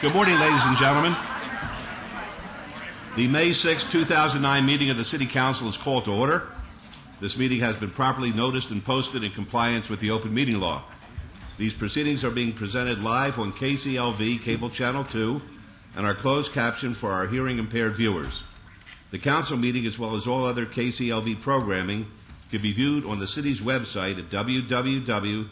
Good morning, ladies and gentlemen. The May 6, 2009 meeting of the City Council is called to order. This meeting has been properly noticed and posted in compliance with the open meeting law. These proceedings are being presented live on KCLV Cable Channel 2 and are closed captioned for our hearing impaired viewers. The council meeting, as well as all other KCLV programming, can be viewed on the city's website at www.kclv.tv.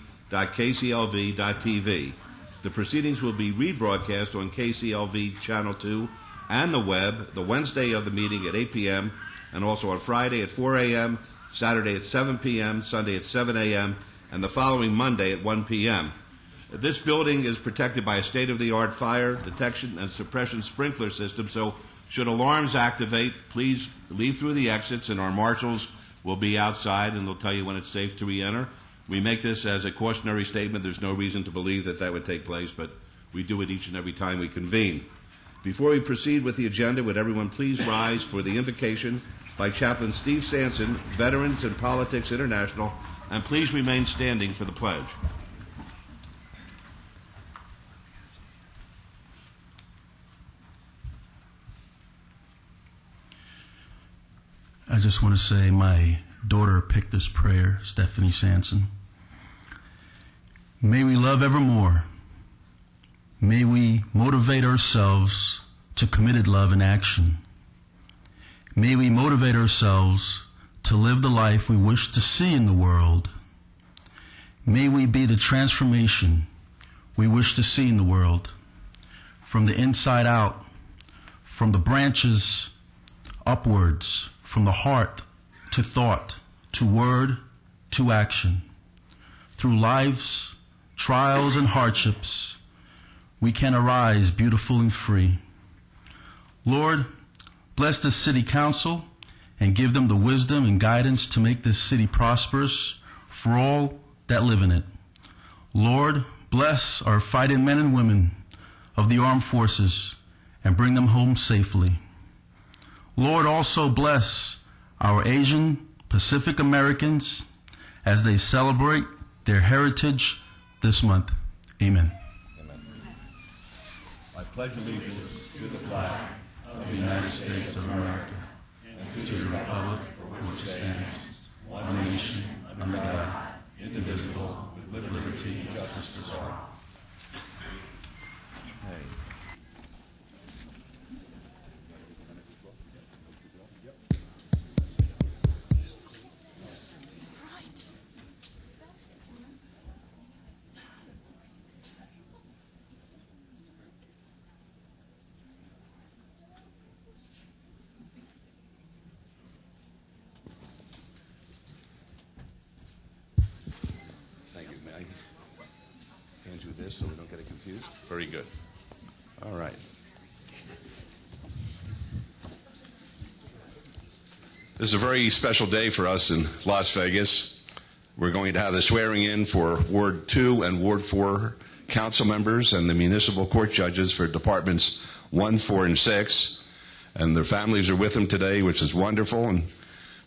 The proceedings will be rebroadcast on KCLV Channel 2 and the web the Wednesday of the meeting at 8 p.m. and also on Friday at 4 a.m., Saturday at 7 p.m., Sunday at 7 a.m., and the following Monday at 1 p.m. This building is protected by a state-of-the-art fire detection and suppression sprinkler system, so should alarms activate, please leave through the exits, and our marshals will be outside and they'll tell you when it's safe to re-enter. We make this as a cautionary statement. There's no reason to believe that that would take place, but we do it each and every time we convene. Before we proceed with the agenda, would everyone please rise for the invocation by Chaplain Steve Sanson, Veterans in Politics International, and please remain standing for the pledge. I just want to say my daughter picked this prayer, Stephanie Sanson. May we love evermore. May we motivate ourselves to committed love and action. May we motivate ourselves to live the life we wish to see in the world. May we be the transformation we wish to see in the world, from the inside out, from the branches upwards, from the heart to thought, to word, to action. Through life's trials and hardships, we can arise beautiful and free. Lord, bless the city council and give them the wisdom and guidance to make this city prosperous for all that live in it. Lord, bless our fighting men and women of the armed forces and bring them home safely. Lord, also bless our Asian Pacific Americans as they celebrate their heritage this month. Amen. Amen. I pledge allegiance to the flag of the United States of America and to the republic for which it stands, one nation, under God, indivisible, with liberty and justice for all. So we don't get it confused? Very good. All right. This is a very special day for us in Las Vegas. We're going to have the swearing in for Ward 2 and Ward 4 council members and the municipal court judges for Departments 1, 4, and 6. And their families are with them today, which is wonderful. And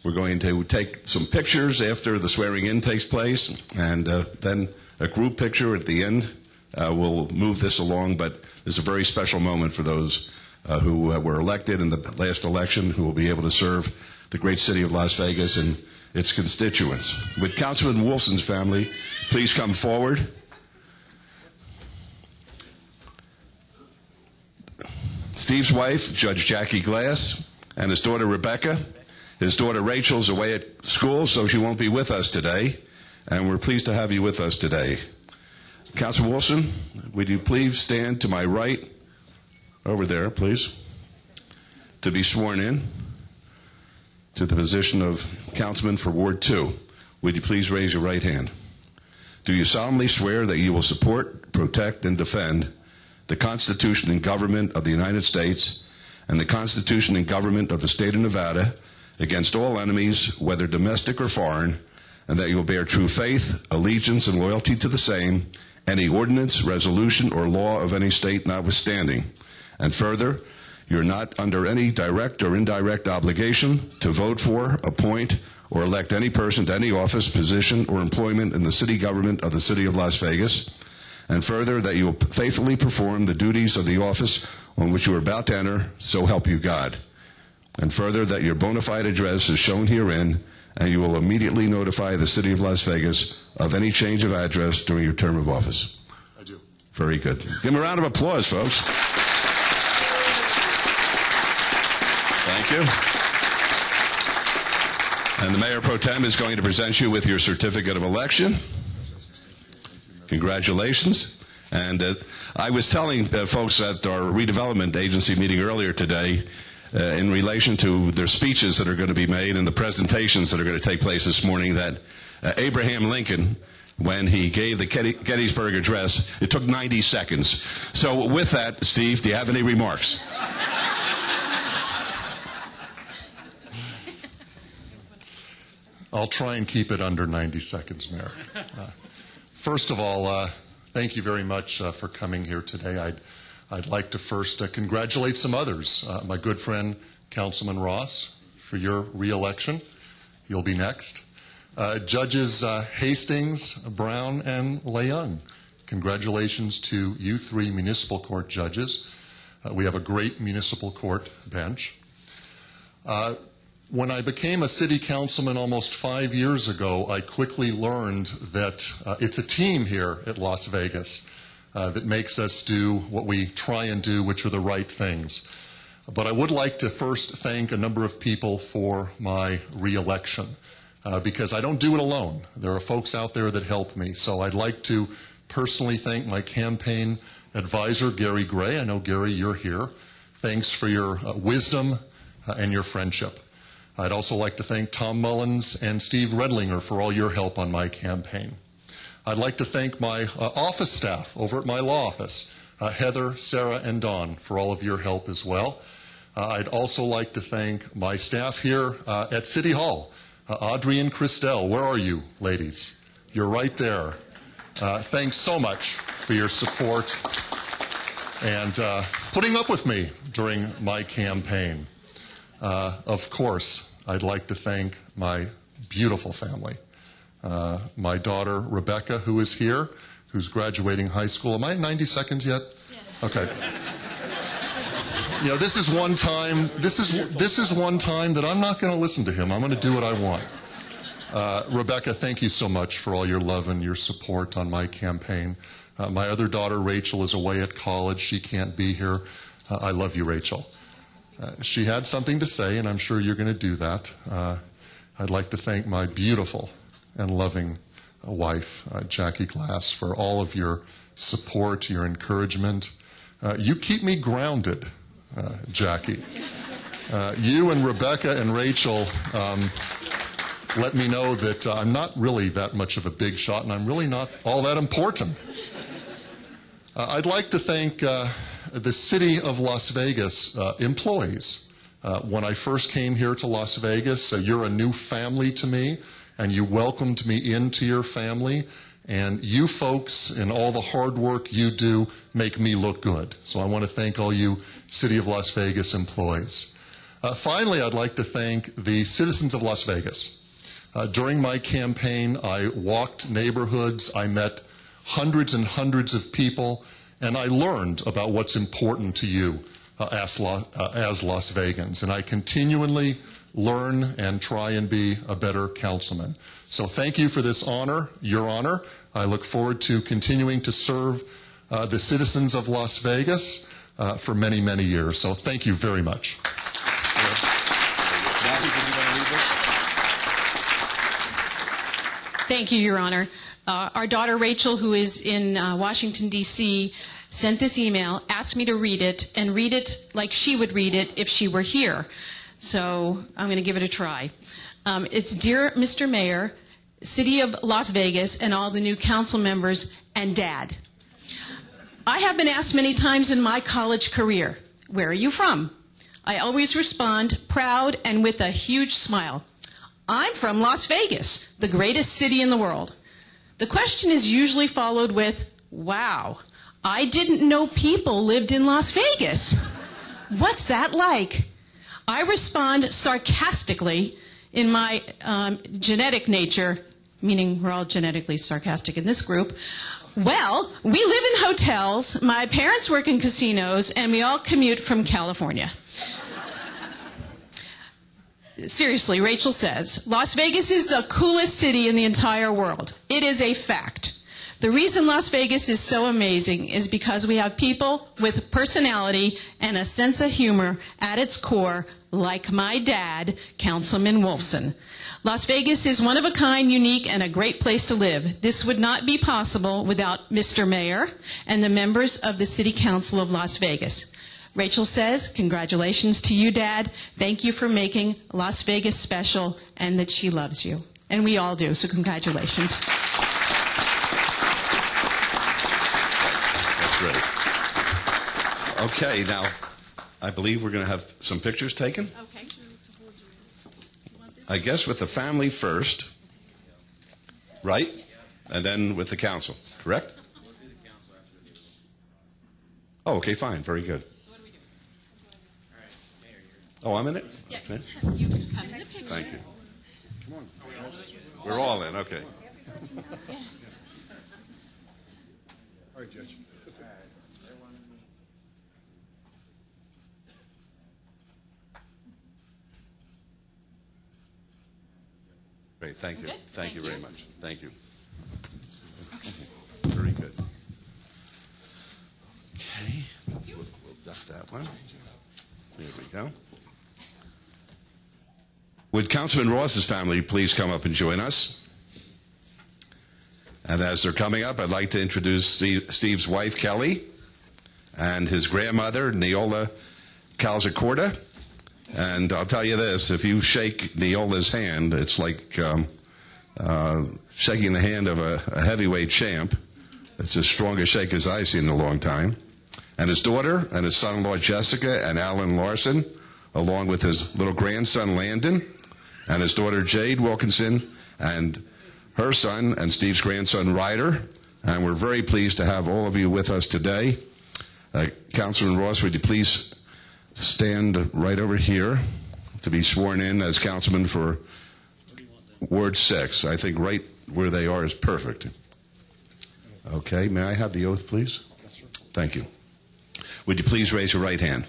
we're going to take some pictures after the swearing in takes place, and then a group picture at the end. We'll move this along, but it's a very special moment for those who were elected in the last election, who will be able to serve the great city of Las Vegas and its constituents. Would Councilman Wilson's family please come forward? Steve's wife, Judge Jackie Glass, and his daughter Rebecca. His daughter Rachel's away at school, so she won't be with us today, and we're pleased to have you with us today. Councilman Wilson, would you please stand to my right, over there, please, to be sworn in to the position of councilman for Ward 2. Would you please raise your right hand? Do you solemnly swear that you will support, protect, and defend the Constitution and government of the United States and the Constitution and government of the state of Nevada against all enemies, whether domestic or foreign, and that you will bear true faith, allegiance, and loyalty to the same, any ordinance, resolution, or law of any state notwithstanding. And further, you're not under any direct or indirect obligation to vote for, appoint, or elect any person to any office, position, or employment in the city government of the city of Las Vegas, and further, that you will faithfully perform the duties of the office on which you are about to enter, so help you God. And further, that your bona fide address is shown herein, and you will immediately notify the City of Las Vegas of any change of address during your term of office. I do. Very good. Give them a round of applause, folks. Thank you. And the Mayor Pro Tem is going to present you with your certificate of election. Congratulations. And I was telling folks at our redevelopment agency meeting earlier today in relation to their speeches that are going to be made and the presentations that are going to take place this morning that Abraham Lincoln, when he gave the Gettysburg Address, it took 90 seconds. So with that, Steve, do you have any remarks? I'll try and keep it under 90 seconds, Mayor. First of all, thank you very much for coming here today. I'd like to first congratulate some others. My good friend, Councilman Ross, for your re-election. You'll be next. Judges Hastings, Brown, and Leung. Congratulations to you three municipal court judges. We have a great municipal court bench. When I became a city councilman almost 5 years ago, I quickly learned that it's a team here at Las Vegas that makes us do what we try and do, which are the right things. But I would like to first thank a number of people for my re-election, because I don't do it alone. There are folks out there that help me. So I'd like to personally thank my campaign advisor, Gary Gray. I know, Gary, you're here. Thanks for your wisdom and your friendship. I'd also like to thank Tom Mullins and Steve Redlinger for all your help on my campaign. I'd like to thank my office staff over at my law office, Heather, Sarah, and Dawn, for all of your help as well. I'd also like to thank my staff here at City Hall, Audrey and Christelle. Where are you, ladies? You're right there. Thanks so much for your support and putting up with me during my campaign. Of course, I'd like to thank my beautiful family. My daughter, Rebecca, who is here, who's graduating high school. Am I at 90 seconds yet? Yeah. Okay. You know, this is one time that I'm not going to listen to him. I'm going to do what I want. Rebecca, thank you so much for all your love and your support on my campaign. My other daughter, Rachel, is away at college. She can't be here. I love you, Rachel. She had something to say, and I'm sure you're going to do that. I'd like to thank my beautiful and loving wife, Jackie Glass, for all of your support, your encouragement. You keep me grounded, Jackie. You and Rebecca and Rachel let me know that I'm not really that much of a big shot, and I'm really not all that important. I'd like to thank the City of Las Vegas employees. When I first came here to Las Vegas, you're a new family to me, and you welcomed me into your family. And you folks and all the hard work you do make me look good. So I want to thank all you City of Las Vegas employees. Finally, I'd like to thank the citizens of Las Vegas. During my campaign, I walked neighborhoods, I met hundreds and hundreds of people, and I learned about what's important to you as Las Vegans. And I continually learn and try and be a better councilman. So thank you for this honor, your honor. I look forward to continuing to serve the citizens of Las Vegas for many, many years. So thank you very much. Thank you, Your Honor. Our daughter Rachel, who is in Washington, D.C., sent this email, asked me to read it, and read it like she would read it if she were here. So I'm going to give it a try. It's Dear Mr. Mayor, City of Las Vegas, and all the new council members, and Dad. I have been asked many times in my college career, where are you from? I always respond, proud and with a huge smile. I'm from Las Vegas, the greatest city in the world. The question is usually followed with, wow, I didn't know people lived in Las Vegas. What's that like? I respond sarcastically in my genetic nature, meaning we're all genetically sarcastic in this group. Well, we live in hotels, my parents work in casinos, and we all commute from California. Seriously, Rachel says, Las Vegas is the coolest city in the entire world. It is a fact. The reason Las Vegas is so amazing is because we have people with personality and a sense of humor at its core, like my dad, Councilman Wolfson. Las Vegas is one of a kind, unique, and a great place to live. This would not be possible without Mr. Mayor and the members of the City Council of Las Vegas. Rachel says, congratulations to you, Dad. Thank you for making Las Vegas special, and that she loves you. And we all do, so congratulations. Great. Okay, now, I believe we're going to have some pictures taken. Okay. I guess with the family first, right? And then with the council, correct? Oh, okay, fine, very good. So what do we do? Oh, I'm in it? Yeah. Okay. You can just come in the picture. Thank you. Come on. We're all in, okay. All right, Judge. Great, thank you. Okay, Thank you thank very you. much. Thank you. Very good. Okay, we'll duck that one. There we go. Would Councilman Ross's family please come up and join us? And as they're coming up, I'd like to introduce Steve's wife, Kelly, and his grandmother, Neola Calzacorda. And I'll tell you this, if you shake Neola's hand, it's like shaking the hand of a heavyweight champ. It's the strongest shake as I've seen in a long time. And his daughter and his son-in-law, Jessica and Alan Larson, along with his little grandson, Landon, and his daughter, Jade Wilkinson, and her son and Steve's grandson, Ryder. And we're very pleased to have all of you with us today. Councilman Ross, would you please stand right over here to be sworn in as councilman for Ward 6. I think right where they are is perfect. Okay, may I have the oath, please? Yes, sir. Thank you. Would you please raise your right hand?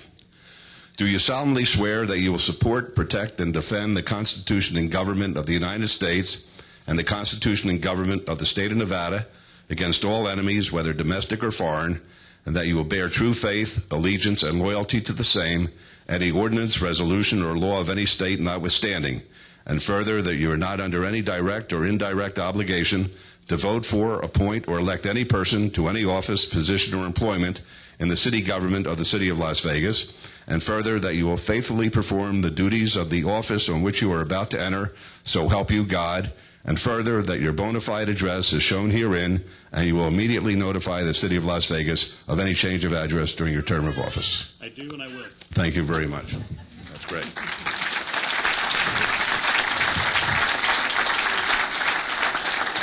Do you solemnly swear that you will support, protect, and defend the Constitution and government of the United States and the Constitution and government of the state of Nevada against all enemies, whether domestic or foreign, and that you will bear true faith, allegiance, and loyalty to the same, any ordinance, resolution, or law of any state notwithstanding, and further, that you are not under any direct or indirect obligation to vote for, appoint, or elect any person to any office, position, or employment in the city government of the City of Las Vegas, and further, that you will faithfully perform the duties of the office on which you are about to enter, so help you God, and further, that your bona fide address is shown herein, and you will immediately notify the City of Las Vegas of any change of address during your term of office. I do, and I will. Thank you very much. That's great.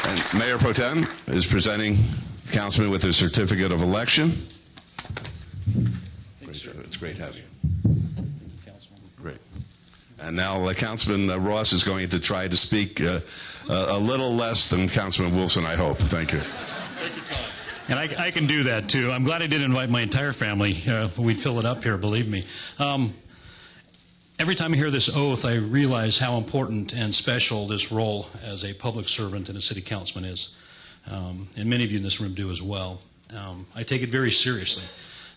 And Mayor Pro Tem is presenting the councilman with his certificate of election. It's great to have you. Great. And now Councilman Ross is going to try to speak a little less than Councilman Wilson, I hope. Thank you. Take your time. And I can do that, too. I'm glad I did invite my entire family. We'd fill it up here, believe me. Every time I hear this oath, I realize how important and special this role as a public servant and a city councilman is. And many of you in this room do as well. I take it very seriously.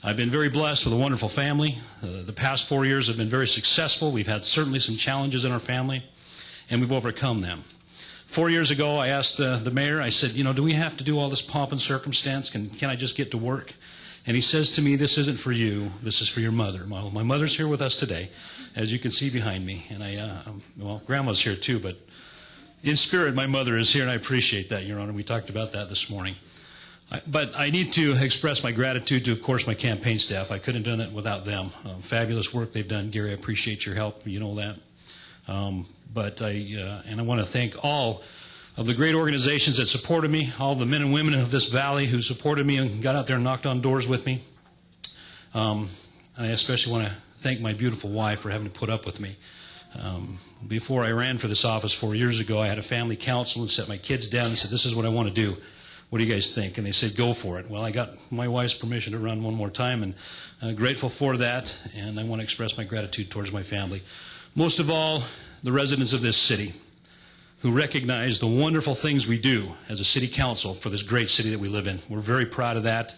I've been very blessed with a wonderful family. The past 4 years have been very successful. We've had certainly some challenges in our family, and we've overcome them. 4 years ago, I asked the mayor, I said, do we have to do all this pomp and circumstance? Can I just get to work? And he says to me, this isn't for you, this is for your mother. My mother's here with us today, as you can see behind me. And Grandma's here too, but in spirit, my mother is here, and I appreciate that, Your Honor. We talked about that this morning. But I need to express my gratitude to, of course, my campaign staff. I couldn't have done it without them. Fabulous work they've done. Gary, I appreciate your help. You know that. And I want to thank all of the great organizations that supported me, all the men and women of this valley who supported me and got out there and knocked on doors with me. And I especially want to thank my beautiful wife for having to put up with me. Before I ran for this office 4 years ago, I had a family council and set my kids down and said, this is what I want to do. what do you guys think? And they said, go for it. Well, I got my wife's permission to run one more time, and grateful for that, and I want to express my gratitude towards my family. Most of all, the residents of this city who recognize the wonderful things we do as a city council for this great city that we live in. We're very proud of that.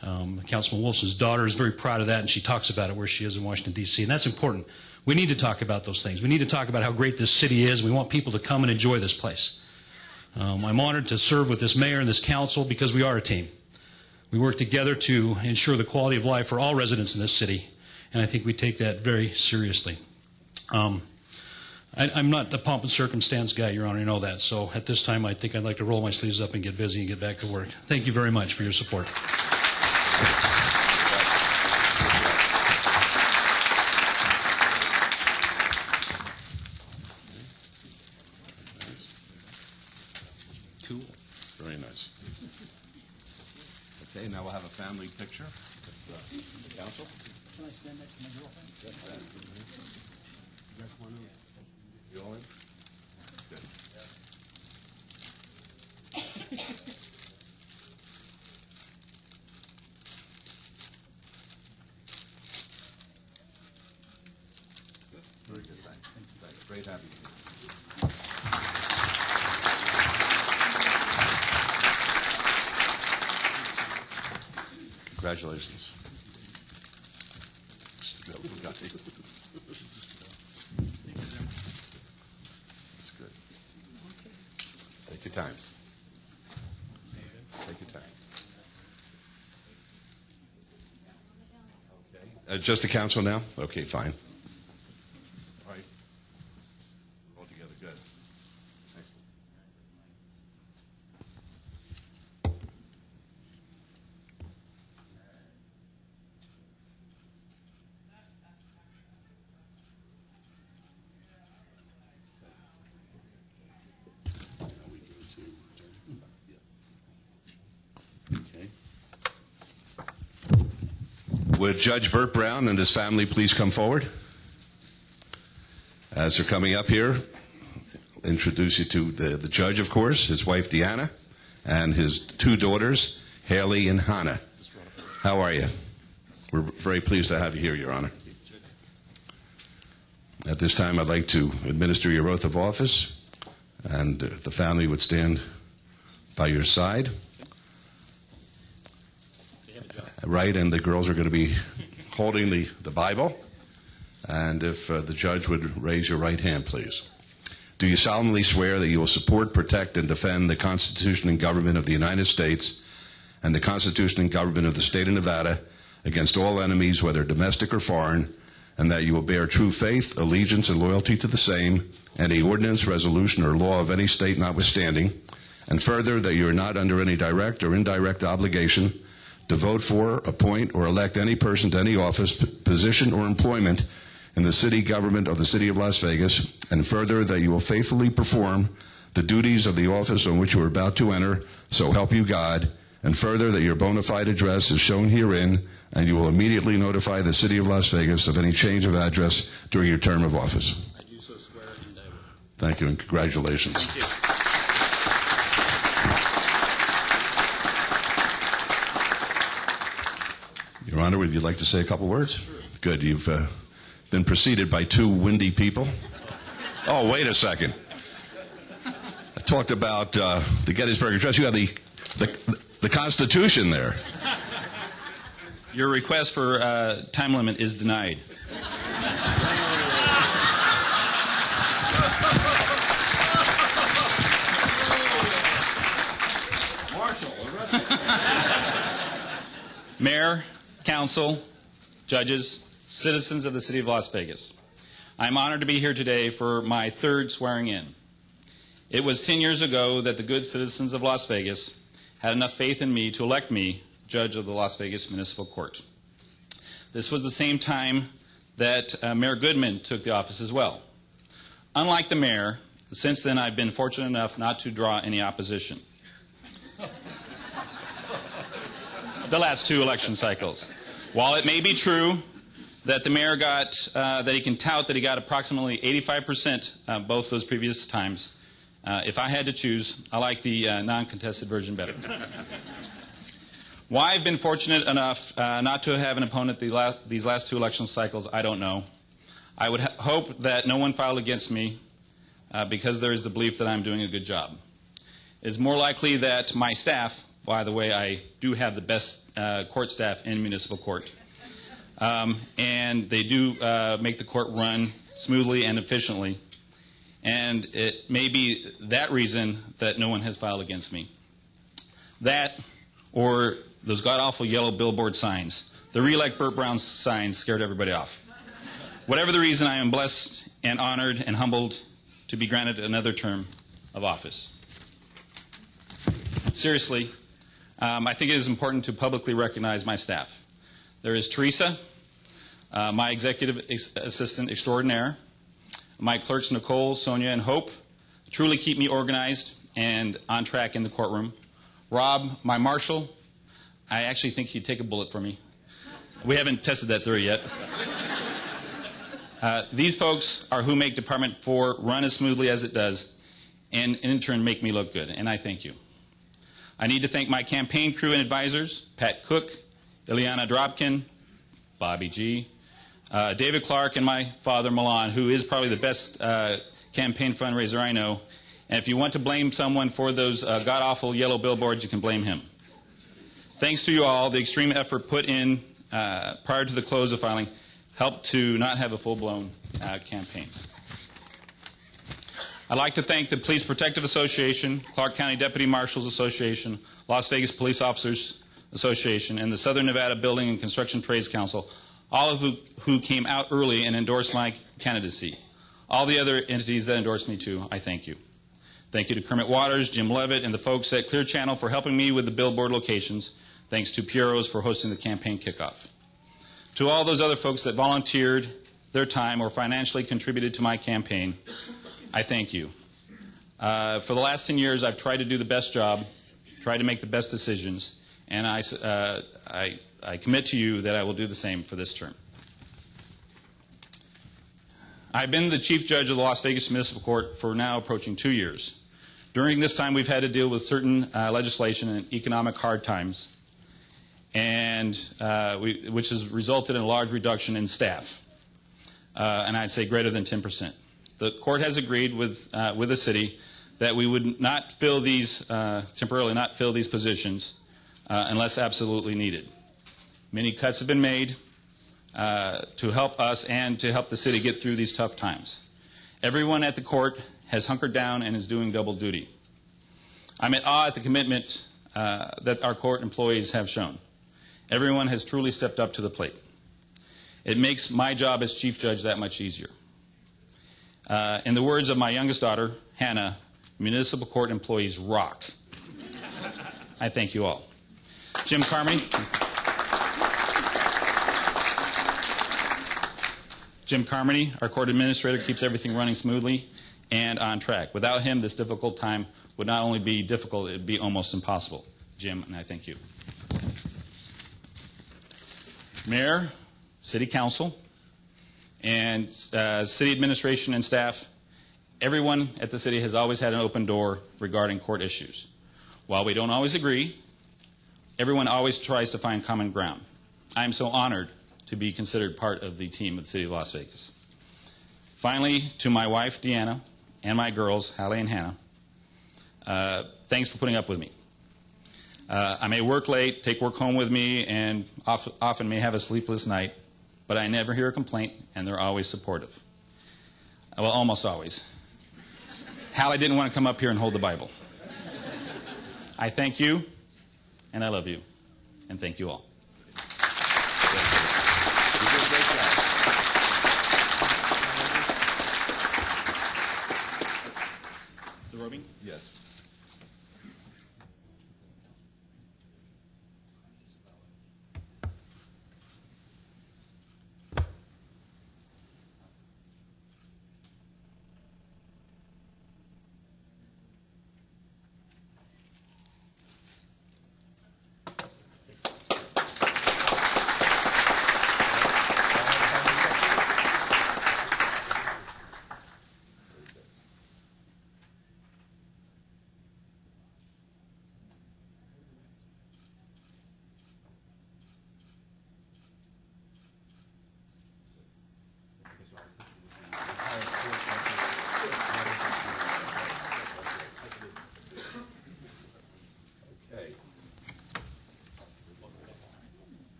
Councilman Wolfson's daughter is very proud of that, and she talks about it where she is in Washington, D.C., and that's important. We need to talk about those things. We need to talk about how great this city is. We want people to come and enjoy this place. I'm honored to serve with this mayor and this council because we are a team. We work together to ensure the quality of life for all residents in this city, and I think we take that very seriously. I'm not a pomp and circumstance guy, Your Honor, you know that. So at this time, I think I'd like to roll my sleeves up and get busy and get back to work. Thank you very much for your support. Cool. Very nice. Okay, now we'll have a family picture with the council. Can I stand next to my girlfriend? You all in? Good. Very good. Thanks. Great having you. Congratulations. That's good. Take your time. Take your time. Okay. Just the council now? Okay, fine. All right. All together, good. Excellent. Would Judge Burt Brown and his family please come forward? As they're coming up here, introduce you to the judge, of course, his wife Deanna, and his two daughters, Haley and Hannah. How are you? We're very pleased to have you here, Your Honor. At this time, I'd like to administer your oath of office, and the family would stand by your side. Right, and the girls are going to be holding the Bible. And if the judge would raise your right hand, please. Do you solemnly swear that you will support, protect, and defend the Constitution and government of the United States and the Constitution and government of the state of Nevada against all enemies, whether domestic or foreign, and that you will bear true faith, allegiance, and loyalty to the same, any ordinance, resolution, or law of any state notwithstanding, and further, that you are not under any direct or indirect obligation to vote for, appoint, or elect any person to any office, position, or employment in the city government of the City of Las Vegas, and further, that you will faithfully perform the duties of the office on which you are about to enter, so help you God, and further, that your bona fide address is shown herein, and you will immediately notify the City of Las Vegas of any change of address during your term of office. I do so swear and I will. Thank you, and congratulations. Thank you. Your Honor, would you like to say a couple words? Sure. Good. You've been preceded by two windy people. Oh, wait a second. I talked about the Gettysburg Address. You have the Constitution there. Your request for time limit is denied. Mayor, Council, judges, citizens of the City of Las Vegas, I'm honored to be here today for my third swearing in. It was 10 years ago that the good citizens of Las Vegas had enough faith in me to elect me judge of the Las Vegas Municipal Court. This was the same time that Mayor Goodman took the office as well. Unlike the mayor, since then I've been fortunate enough not to draw any opposition. The last two election cycles. While it may be true that the mayor got, that he can tout that he got approximately 85% both those previous times, If I had to choose, I like the non-contested version better. Why I've been fortunate enough not to have an opponent these last 2 election cycles, I don't know. I would hope that no one filed against me because there is the belief that I'm doing a good job. It's more likely that my staff, by the way, I do have the best court staff in municipal court, and they do make the court run smoothly and efficiently. And it may be that reason that no one has filed against me. That, or those god-awful yellow billboard signs. The Reelect Burt Brown signs scared everybody off. Whatever the reason, I am blessed and honored and humbled to be granted another term of office. Seriously, I think it is important to publicly recognize my staff. There is Teresa, my executive assistant extraordinaire. My clerks, Nicole, Sonia, and Hope, truly keep me organized and on track in the courtroom. Rob, my marshal, I actually think he'd take a bullet for me. We haven't tested that theory yet. These folks are who make Department 4 run as smoothly as it does, and in turn make me look good, and I thank you. I need to thank my campaign crew and advisors, Pat Cook, Ileana Dropkin, Bobby G., David Clark, and my father, Milan, who is probably the best campaign fundraiser I know. And if you want to blame someone for those god-awful yellow billboards, you can blame him. Thanks to you all, the extreme effort put in prior to the close of filing helped to not have a full-blown campaign. I'd like to thank the Police Protective Association, Clark County Deputy Marshals Association, Las Vegas Police Officers Association, and the Southern Nevada Building and Construction Trades Council, all of who came out early and endorsed my candidacy. All the other entities that endorsed me too, I thank you. Thank you to Kermit Waters, Jim Levitt, and the folks at Clear Channel for helping me with the billboard locations. Thanks to Piero's for hosting the campaign kickoff. To all those other folks that volunteered their time or financially contributed to my campaign, I thank you. For the last 10 years, I've tried to do the best job, tried to make the best decisions, and I commit to you that I will do the same for this term. I've been the Chief Judge of the Las Vegas Municipal Court for now approaching 2 years. During this time, we've had to deal with certain legislation and economic hard times, and which has resulted in a large reduction in staff, and I'd say greater than 10%. The court has agreed with the city that we would not fill these, temporarily not fill these positions unless absolutely needed. Many cuts have been made to help us and to help the city get through these tough times. Everyone at the court has hunkered down and is doing double duty. I'm at awe at the commitment that our court employees have shown. Everyone has truly stepped up to the plate. It makes my job as Chief Judge that much easier. In the words of my youngest daughter, Hannah, municipal court employees rock. I thank you all. Jim Carmody. Jim Carmody, our court administrator, keeps everything running smoothly and on track. Without him, this difficult time would not only be difficult, it would be almost impossible. Jim, and I thank you. Mayor, City Council, and city administration and staff, everyone at the city has always had an open door regarding court issues. While we don't always agree, everyone always tries to find common ground. I am so honored to be considered part of the team of the City of Las Vegas. Finally, to my wife, Deanna, and my girls, Hallie and Hannah, thanks for putting up with me. I may work late, take work home with me, and often may have a sleepless night, but I never hear a complaint, and they're always supportive. Well, almost always. Hallie didn't want to come up here and hold the Bible. I thank you, and I love you, and thank you all. The robing? Yes.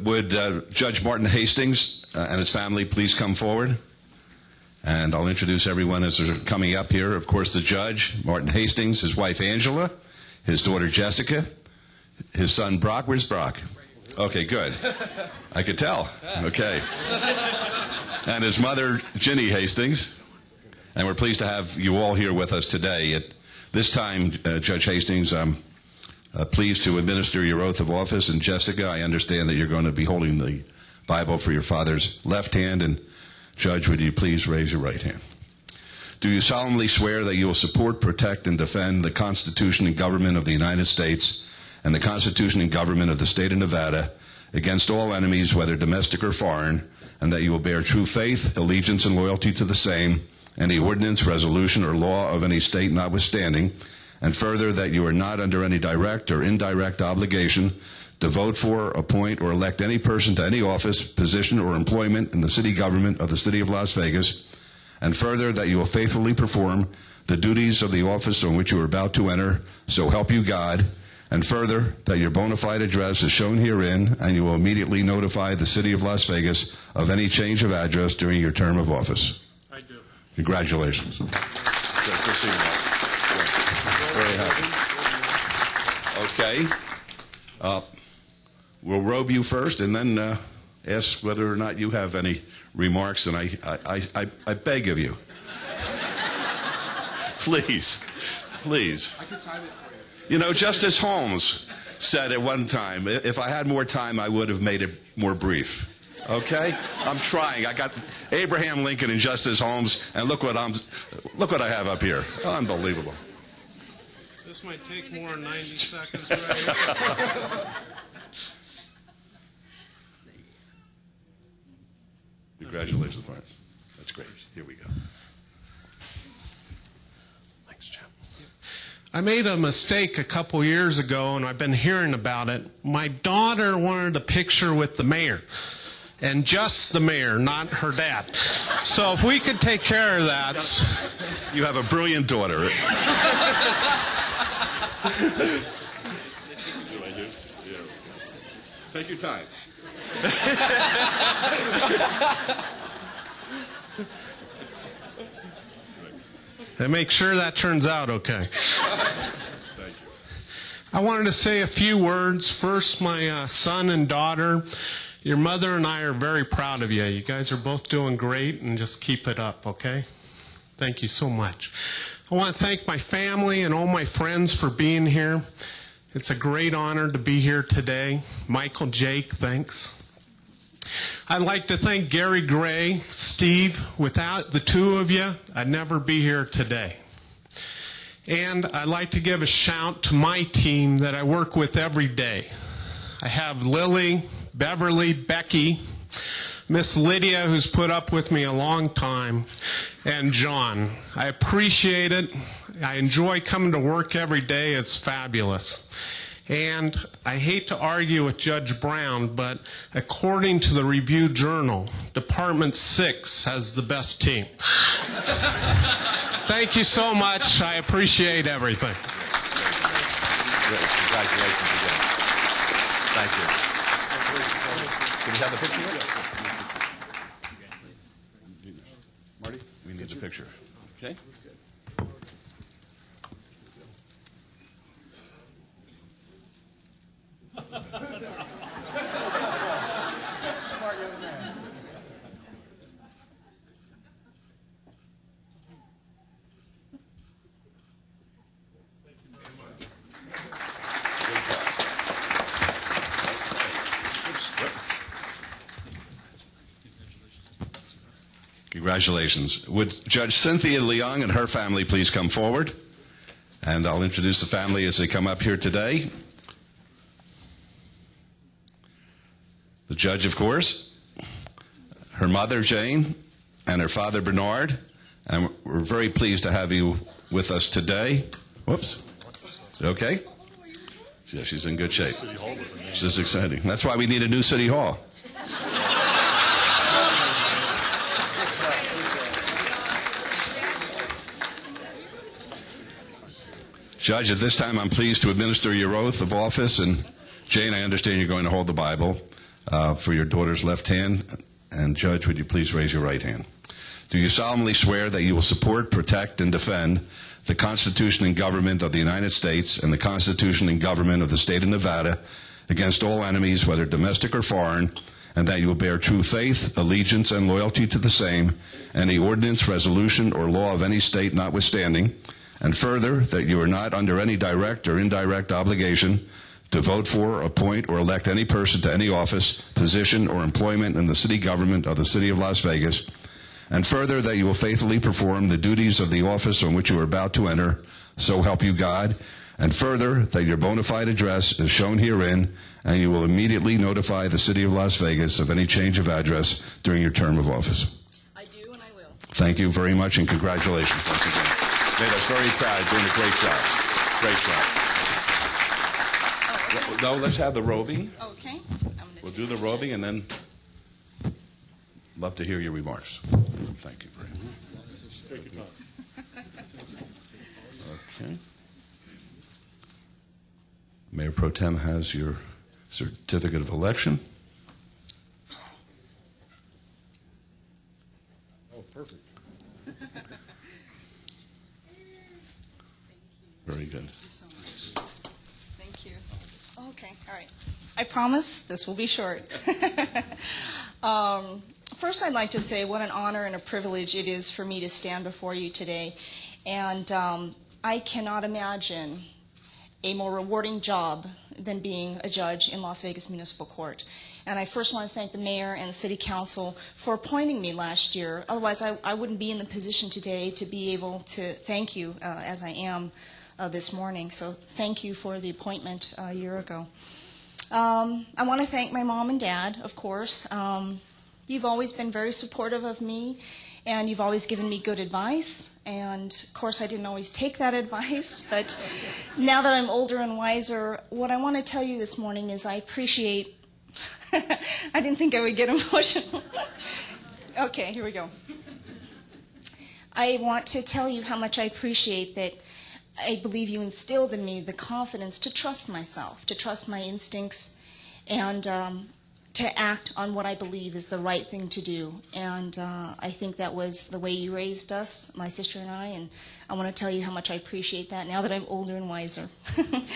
Would Judge Martin Hastings and his family please come forward? And I'll introduce everyone as they're coming up here. Of course, the judge, Martin Hastings, his wife Angela, his daughter Jessica, his son Brock. Where's Brock? Okay, good. I could tell. Okay. And his mother, Ginny Hastings. And we're pleased to have you all here with us today. At this time, Judge Hastings, I'm pleased to administer your oath of office. And Jessica, I understand that you're going to be holding the Bible for your father's left hand. And Judge, would you please raise your right hand? Do you solemnly swear that you will support, protect, and defend the Constitution and government of the United States and the Constitution and government of the state of Nevada against all enemies, whether domestic or foreign, and that you will bear true faith, allegiance, and loyalty to the same, any ordinance, resolution, or law of any state notwithstanding, and further, that you are not under any direct or indirect obligation to vote for, appoint, or elect any person to any office, position, or employment in the city government of the city of Las Vegas, and further, that you will faithfully perform the duties of the office on which you are about to enter, so help you God, and further, that your bona fide address is shown herein, and you will immediately notify the city of Las Vegas of any change of address during your term of office. I do. Congratulations. Good to see you. Very happy. Okay. We'll robe you first and then ask whether or not you have any remarks, and I beg of you. Please. I can time it for you. You know, Justice Holmes said at one time, if I had more time, I would have made it more brief. Okay? I'm trying. I got Abraham Lincoln and Justice Holmes, and look what I have up here. Unbelievable. This might take more than 90 seconds right Congratulations, Martin. That's great. Here we go. Thanks, Jim. I made a mistake a couple years ago, and I've been hearing about it. My daughter wanted a picture with the mayor, and just the mayor, not her dad. So if we could take care of that. You have a brilliant daughter. Take your time. And make sure that turns out okay. Thank you. I wanted to say a few words. First, my son and daughter, your mother and I are very proud of you. You guys are both doing great, and just keep it up, okay? Thank you so much. I want to thank my family and all my friends for being here. It's a great honor to be here today. Michael, Jake, thanks. I'd like to thank Gary Gray, Steve. Without the two of you, I'd never be here today. And I'd like to give a shout to my team that I work with every day. I have Lily, Beverly, Becky, Miss Lydia, who's put up with me a long time, and John. I appreciate it. I enjoy coming to work every day. It's fabulous. And I hate to argue with Judge Brown, but according to the Review Journal, Department 6 has the best team. Thank you so much. I appreciate everything. Congratulations again. Thank you. Can we have the picture? Marty, we need the picture. Okay. Congratulations. Would Judge Cynthia Leung and her family please come forward? And I'll introduce the family as they come up here today. The judge, of course, her mother, Jane, and her father, Bernard. And we're very pleased to have you with us today. Whoops. Okay? Yeah, she's in good shape. This is exciting. That's why we need a new city hall. Judge, at this time I'm pleased to administer your oath of office. And Jane, I understand you're going to hold the Bible. for your daughter's left hand. And Judge, would you please raise your right hand? Do you solemnly swear that you will support, protect, and defend the Constitution and government of the United States and the Constitution and government of the state of Nevada against all enemies, whether domestic or foreign, and that you will bear true faith, allegiance, and loyalty to the same, any ordinance, resolution, or law of any state notwithstanding, and further, that you are not under any direct or indirect obligation to vote for, appoint, or elect any person to any office, position, or employment in the city government of the City of Las Vegas, and further, that you will faithfully perform the duties of the office on which you are about to enter, so help you God, and further, that your bona fide address is shown herein, and you will immediately notify the City of Las Vegas of any change of address during your term of office. I do, and I will. Thank you very much, and congratulations once again. Made us very proud, doing a great job. Great job. No, let's have the robing. Okay. We'll do the robing, and then love to hear your remarks. Thank you very much. Take your time. Okay. Mayor Pro Tem has your certificate of election. Oh, perfect. Very good. Thank you so much. Thank you. Okay, all right. I promise this will be short. First, I'd like to say what an honor and a privilege it is for me to stand before you today. And I cannot imagine a more rewarding job than being a judge in Las Vegas Municipal Court. And I first want to thank the mayor and the city council for appointing me last year. Otherwise, I wouldn't be in the position today to be able to thank you as I am this morning. So thank you for the appointment a year ago. I want to thank my mom and dad, of course. You've always been very supportive of me, and you've always given me good advice. And, of course, I didn't always take that advice. But now that I'm older and wiser, what I want to tell you this morning is I appreciate – I didn't think I would get emotional. Okay, here we go. I want to tell you how much I appreciate that I believe you instilled in me the confidence to trust myself, to trust my instincts, and to act on what I believe is the right thing to do. And I think that was the way you raised us, my sister and I want to tell you how much I appreciate that now that I'm older and wiser. Thank you.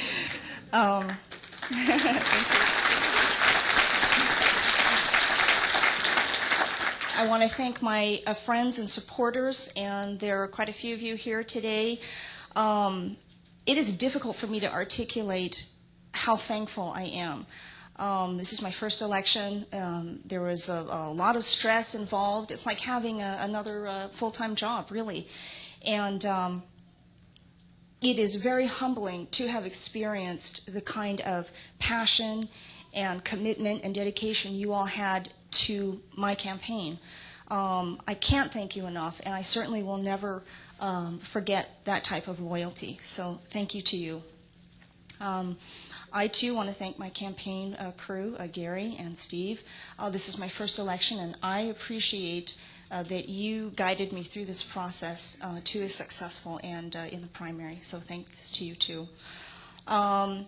I want to thank my friends and supporters, and there are quite a few of you here today. It is difficult for me to articulate how thankful I am. This is my first election. There was a lot of stress involved. It's like having another full-time job, really. And it is very humbling to have experienced the kind of passion and commitment and dedication you all had to my campaign. I can't thank you enough, and I certainly will never forget that type of loyalty. So thank you to you. I, too, want to thank my campaign crew, Gary and Steve. This is my first election, and I appreciate that you guided me through this process to a successful and in the primary. So thanks to you, too. And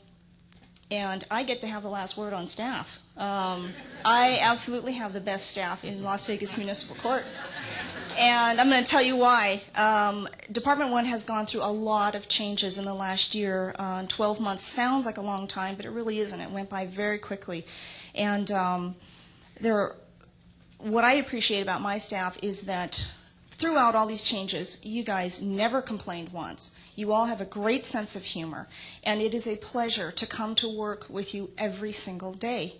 I get to have the last word on staff. I absolutely have the best staff in Las Vegas Municipal Court. And I'm going to tell you why. Department 1 has gone through a lot of changes in the last year. 12 months sounds like a long time, but it really isn't. It went by very quickly. And what I appreciate about my staff is that throughout all these changes, you guys never complained once. You all have a great sense of humor, and it is a pleasure to come to work with you every single day.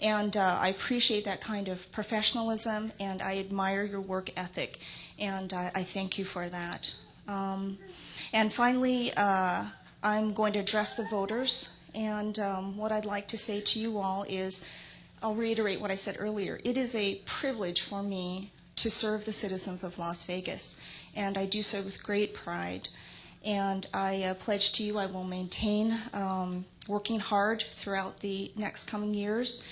And I appreciate that kind of professionalism, and I admire your work ethic, and I thank you for that. And finally, I'm going to address the voters, and what I'd like to say to you all is, I'll reiterate what I said earlier. It is a privilege for me to serve the citizens of Las Vegas, and I do so with great pride. And I pledge to you I will maintain working hard throughout the next coming years,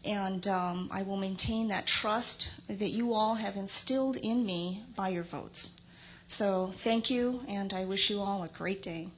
and I will maintain that trust that you all have instilled in me by your votes. So thank you, and I wish you all a great day.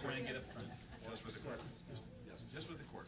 swear and get up front. Just with the court. Yes, just with the court.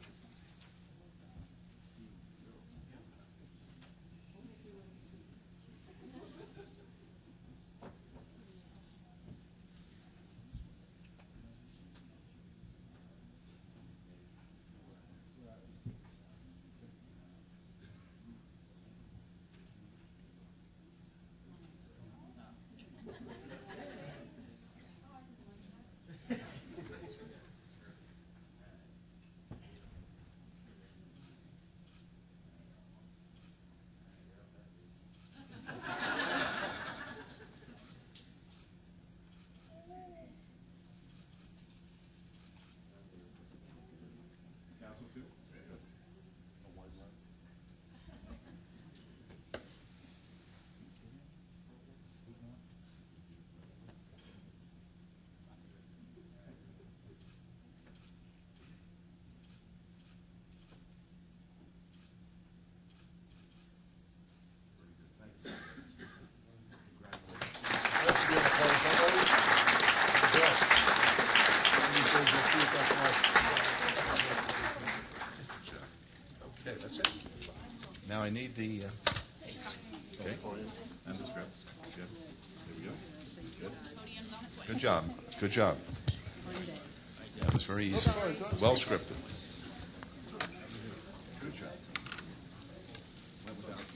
Okay, that's it. Now I need the. Okay. And the script. Good. There we go. Good. Good job. Good job. That was very easy. Well scripted. Good job. Went without it.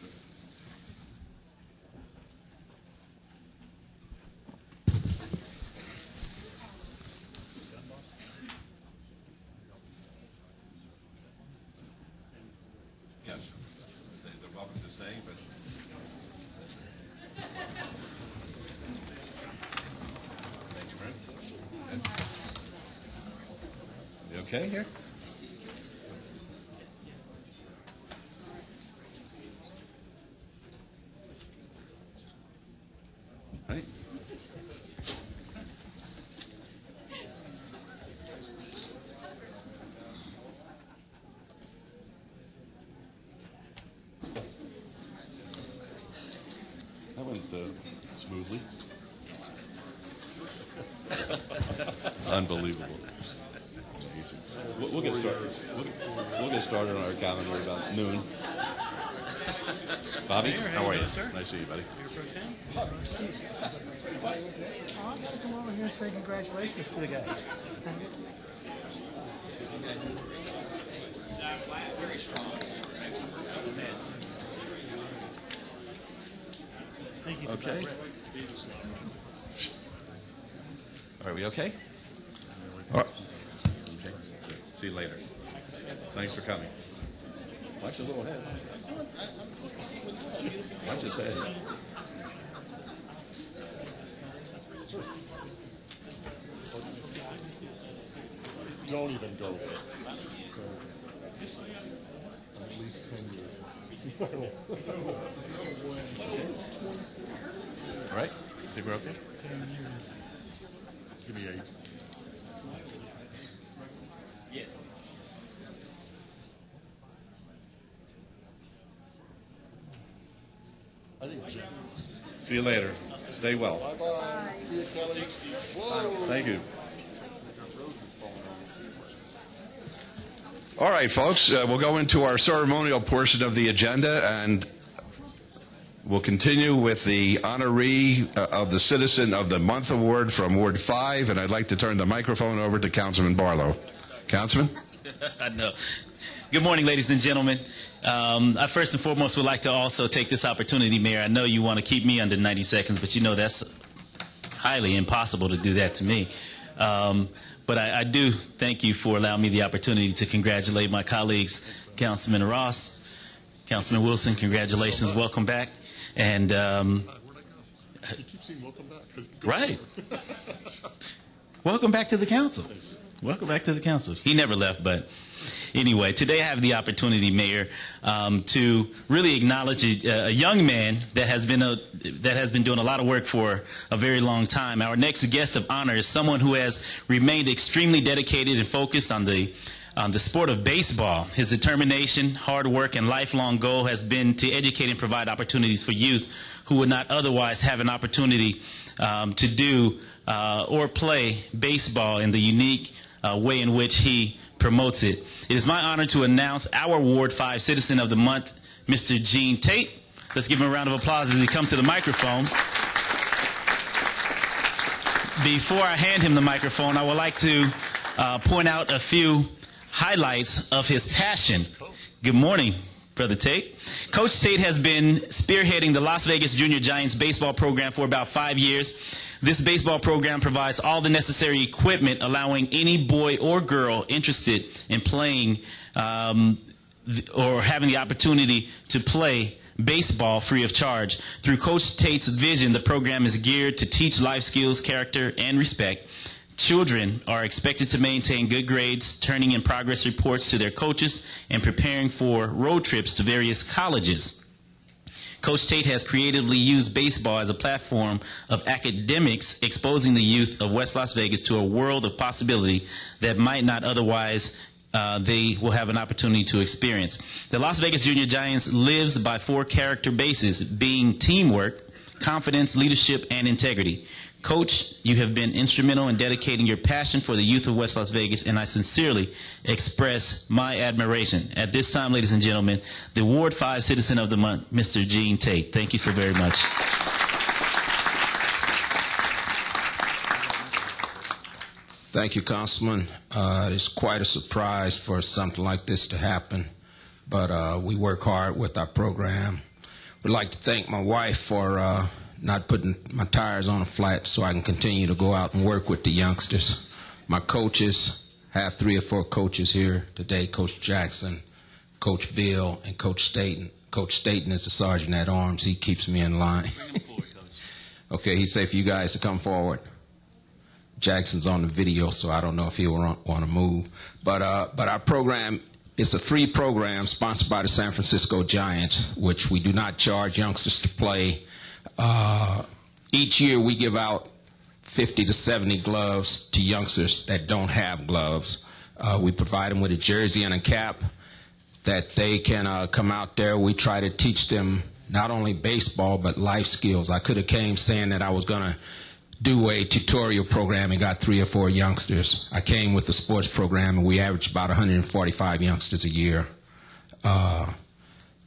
Yes. They're welcome to stay, but. Thank you, Brent. Good. You okay here? Right. That went smoothly. Unbelievable. Amazing. We'll get started. We'll get started on our calendar about noon. Bobby, how are you? Nice to see you, buddy. Oh, I got to come over here and say congratulations to the guys. Thank you. Okay. Are we okay? All right. Okay. See you later. Thanks for coming. Watch his little head. Watch his head. Don't even go there. At least 10 years. All right? Think we're okay? Give me 8. Yes. I think Jim. See you later. Stay well. Bye-bye. See you, Kelly. Whoa. Thank you. All right, folks, we'll go into our ceremonial portion of the agenda, and we'll continue with the honoree of the Citizen of the Month Award from Ward 5, and I'd like to turn the microphone over to Councilman Barlow. Councilman? I know. Good morning, ladies and gentlemen. I first and foremost would like to also take this opportunity, Mayor. I know you want to keep me under 90 seconds, but you know that's highly impossible to do that to me. But I do thank you for allowing me the opportunity to congratulate my colleagues, Councilman Ross, Councilman Wilson. Congratulations. Welcome back. And You keep saying welcome back. Go right. Welcome back to the council. Welcome back to the council. He never left, but anyway, today I have the opportunity, Mayor, to really acknowledge a young man that has been doing a lot of work for a very long time. Our next guest of honor is someone who has remained extremely dedicated and focused on the the sport of baseball. His determination, hard work, and lifelong goal has been to educate and provide opportunities for youth who would not otherwise have an opportunity to do or play baseball in the unique way in which he promotes it. It is my honor to announce our Ward 5 Citizen of the Month, Mr. Gene Tate. Let's give him a round of applause as he comes to the microphone. Before I hand him the microphone, I would like to point out a few highlights of his passion. Good morning, Brother Tate. Coach Tate has been spearheading the Las Vegas Junior Giants baseball program for about 5 years. This baseball program provides all the necessary equipment, allowing any boy or girl interested in playing or having the opportunity to play baseball free of charge. Through Coach Tate's vision, the program is geared to teach life skills, character, and respect. Children are expected to maintain good grades, turning in progress reports to their coaches, and preparing for road trips to various colleges. Coach Tate has creatively used baseball as a platform of academics, exposing the youth of West Las Vegas to a world of possibility that might not otherwise they will have an opportunity to experience. The Las Vegas Junior Giants lives by 4 character bases, being teamwork, confidence, leadership, and integrity. Coach, you have been instrumental in dedicating your passion for the youth of West Las Vegas, and I sincerely express my admiration. At this time, ladies and gentlemen, the Ward 5 Citizen of the Month, Mr. Gene Tate. Thank you so very much. Thank you, Councilman. It is quite a surprise for something like this to happen, but we work hard with our program. Would like to thank my wife for not putting my tires on a flat so I can continue to go out and work with the youngsters. My coaches, have 3 or 4 coaches here today, Coach Jackson, Coach Ville, and Coach Staten. Coach Staten is the sergeant at arms. He keeps me in line. Okay, he said for you guys to come forward. Jackson's on the video, so I don't know if he'll want to move. But our program is a free program sponsored by the San Francisco Giants, which we do not charge youngsters to play. Each year we give out 50 to 70 gloves to youngsters that don't have gloves. We provide them with a jersey and a cap that they can come out there. We try to teach them not only baseball but life skills. I could have came saying that I was going to do a tutorial program and got 3 or 4 youngsters. I came with the sports program, and we average about 145 youngsters a year.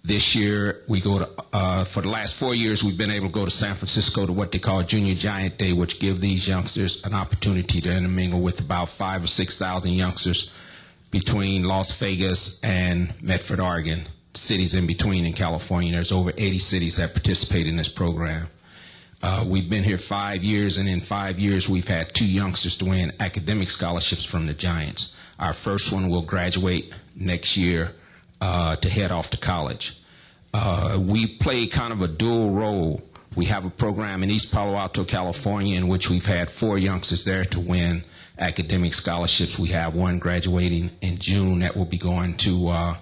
This year, we go to, for the last 4 years, we've been able to go to San Francisco to what they call Junior Giant Day, which give these youngsters an opportunity to intermingle with about 5,000 or 6,000 youngsters between Las Vegas and Medford, Oregon, cities in between in California. There's over 80 cities that participate in this program. We've been here 5 years, and in 5 years, we've had 2 youngsters to win academic scholarships from the Giants. Our first one will graduate next year to head off to college. We play kind of a dual role. We have a program in East Palo Alto, California, in which we've had 4 youngsters there to win academic scholarships. We have one graduating in June that will be going to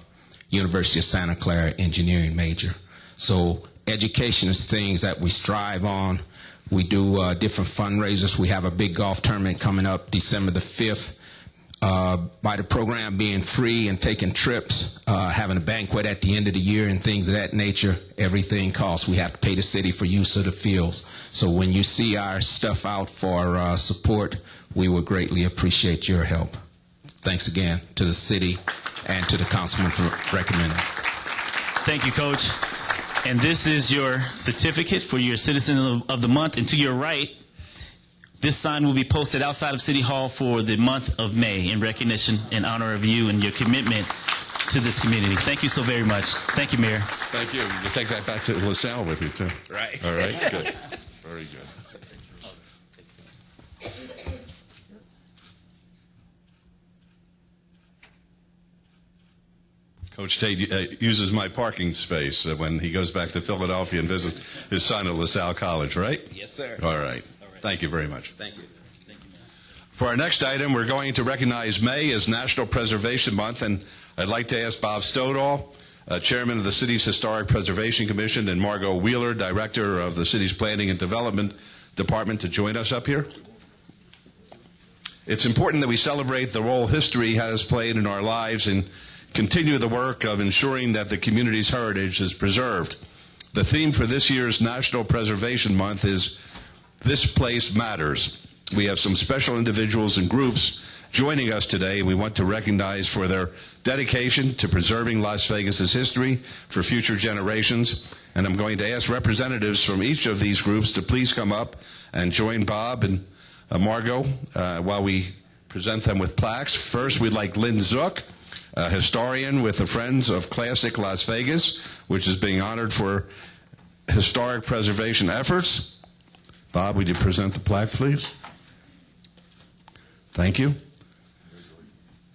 University of Santa Clara engineering major. So education is things that we strive on. We do different fundraisers. We have a big golf tournament coming up December the 5th. By the program being free and taking trips, having a banquet at the end of the year and things of that nature, everything costs. We have to pay the city for use of the fields. So when you see our stuff out for support, we would greatly appreciate your help. Thanks again to the city and to the councilman for recommending. Thank you, Coach. And this is your certificate for your Citizen of the Month. And to your right, this sign will be posted outside of City Hall for the month of May in recognition and honor of you and your commitment to this community. Thank you so very much. Thank you, Mayor. Thank you. You take that back to LaSalle with you, too. Right. All right, good. Very good. Coach Tate uses my parking space when he goes back to Philadelphia and visits his son at LaSalle College, right? Yes, sir. All right. Thank you very much. Thank you. For our next item, we're going to recognize May as National Preservation Month, and I'd like to ask Bob Stodahl, Chairman of the City's Historic Preservation Commission, and Margot Wheeler, Director of the City's Planning and Development Department, to join us up here. It's important that we celebrate the role history has played in our lives and continue the work of ensuring that the community's heritage is preserved. The theme for this year's National Preservation Month is This Place Matters. We have some special individuals and groups joining us today. We want to recognize for their dedication to preserving Las Vegas's history for future generations. And I'm going to ask representatives from each of these groups to please come up and join Bob and Margot while we present them with plaques. First, we'd like Lynn Zook, a historian with the Friends of Classic Las Vegas, which is being honored for historic preservation efforts. Bob, would you present the plaque, please? Thank you.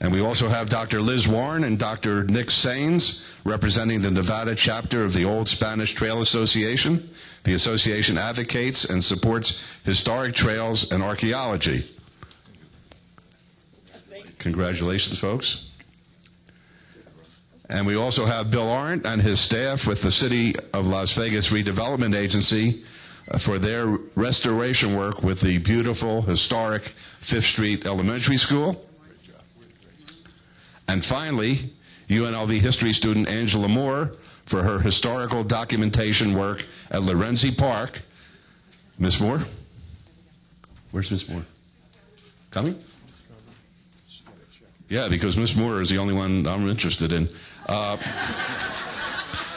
And we also have Dr. Liz Warren and Dr. Nick Sains, representing the Nevada chapter of the Old Spanish Trail Association. The association advocates and supports historic trails and archaeology. Congratulations, folks. And we also have Bill Arndt and his staff with the City of Las Vegas Redevelopment Agency for their restoration work with the beautiful, historic Fifth Street Elementary School. And finally, UNLV history student Angela Moore for her historical documentation work at Lorenzi Park. Miss Moore? Where's Miss Moore? Coming? Yeah, because Miss Moore is the only one I'm interested in.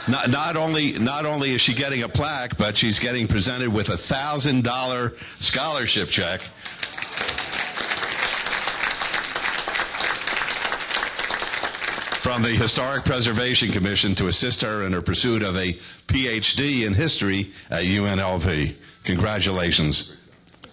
Not only is she getting a plaque, but she's getting presented with a $1,000 scholarship check. From the Historic Preservation Commission to assist her in her pursuit of a PhD in history at UNLV. Congratulations.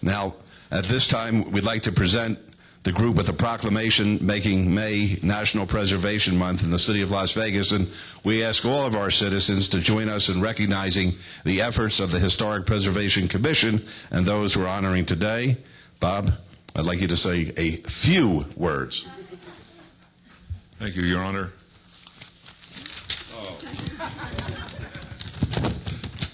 Now, at this time, we'd like to present the group with a proclamation making May National Preservation Month in the City of Las Vegas, and we ask all of our citizens to join us in recognizing the efforts of the Historic Preservation Commission and those we're honoring today. Bob, I'd like you to say a few words. Thank you, Your Honor.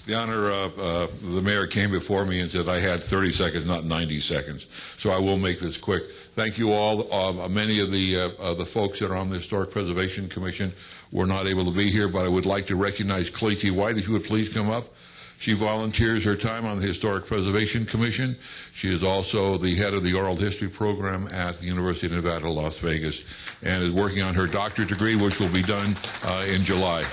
The honor of the mayor came before me and said I had 30 seconds, not 90 seconds. So I will make this quick. Thank you all. Many of the folks that are on the Historic Preservation Commission were not able to be here, but I would like to recognize Clayton White, if you would please come up. She volunteers her time on the Historic Preservation Commission. She is also the head of the Oral History Program at the University of Nevada, Las Vegas, and is working on her doctorate degree, which will be done in July.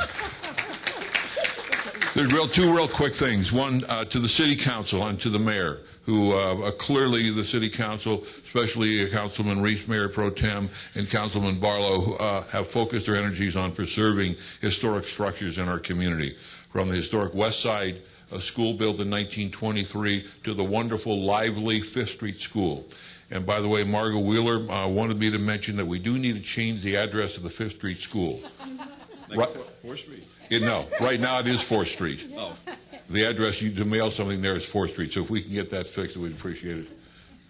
There's two real quick things. One, to the City Council and to the Mayor, who clearly the City Council, especially Councilman Reese, Mayor Pro Tem, and Councilman Barlow, have focused their energies on preserving historic structures in our community. From the historic West Side school built in 1923 to the wonderful, lively Fifth Street School. And by the way, Margot Wheeler wanted me to mention that we do need to change the address of the Fifth Street School. Like 4th Street? No, right now it is 4th Street. Oh. The address, to mail something there is 4th Street. So if we can get that fixed, we'd appreciate it.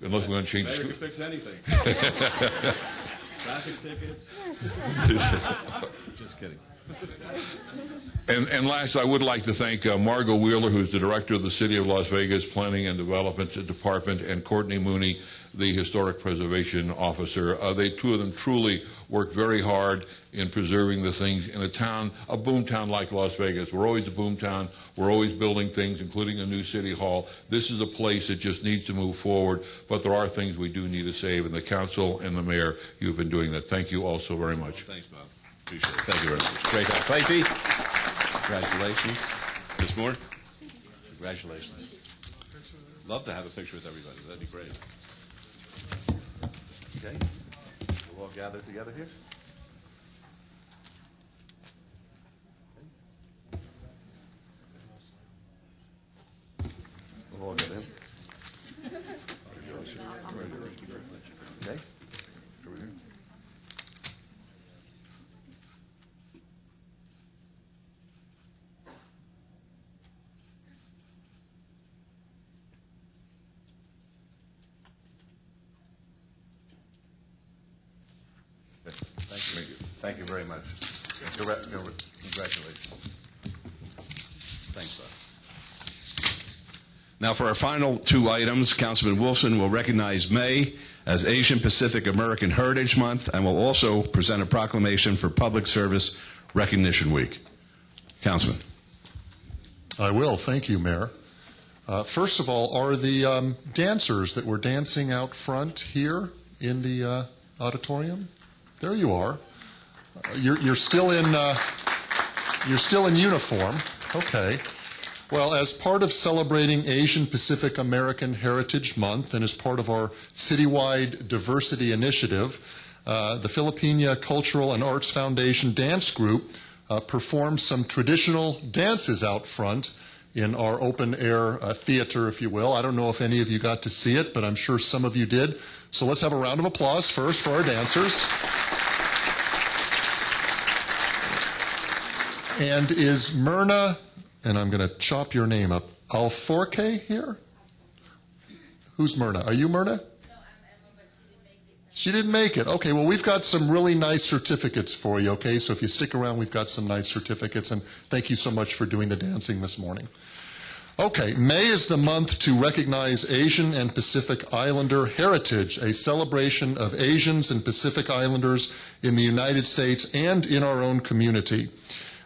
Unless we're going to change the school. Fix anything. Traffic tickets. Just kidding. And last, I would like to thank Margot Wheeler, who's the director of the City of Las Vegas Planning and Development Department, and Courtney Mooney, the Historic Preservation Officer. Two of them truly work very hard in preserving the things in a boom town like Las Vegas. We're always a boom town. We're always building things, including a new city hall. This is a place that just needs to move forward, but there are things we do need to save, and the council and the mayor, you've been doing that. Thank you all so very much. Thanks, Bob. Appreciate it. Thank you very much. Great job. Clayton. Congratulations. Ms. Moore? Congratulations. Love to have a picture with everybody. That'd be great. Okay. We'll all gather together here. We'll all get in. Okay. Over here. Thank you. Thank you very much. Congratulations. Thanks, Bob. Now, for our final two items, Councilman Wilson will recognize May as Asian Pacific American Heritage Month, and will also present a proclamation for Public Service Recognition Week. Councilman. I will. Thank you, Mayor. First of all, are the dancers that were dancing out front here in the auditorium? There you are. You're still in uniform. Okay. Well, as part of celebrating Asian Pacific American Heritage Month and as part of our citywide diversity initiative, the Filipina Cultural and Arts Foundation Dance Group performed some traditional dances out front in our open-air theater, if you will. I don't know if any of you got to see it, but I'm sure some of you did. So let's have a round of applause first for our dancers. And is Myrna, and I'm going to chop your name up, Alforque here? Who's Myrna? Are you Myrna? She didn't make it. Okay, well, we've got some really nice certificates for you, okay? So if you stick around, we've got some nice certificates, and thank you so much for doing the dancing this morning. Okay, May is the month to recognize Asian and Pacific Islander heritage, a celebration of Asians and Pacific Islanders in the United States and in our own community.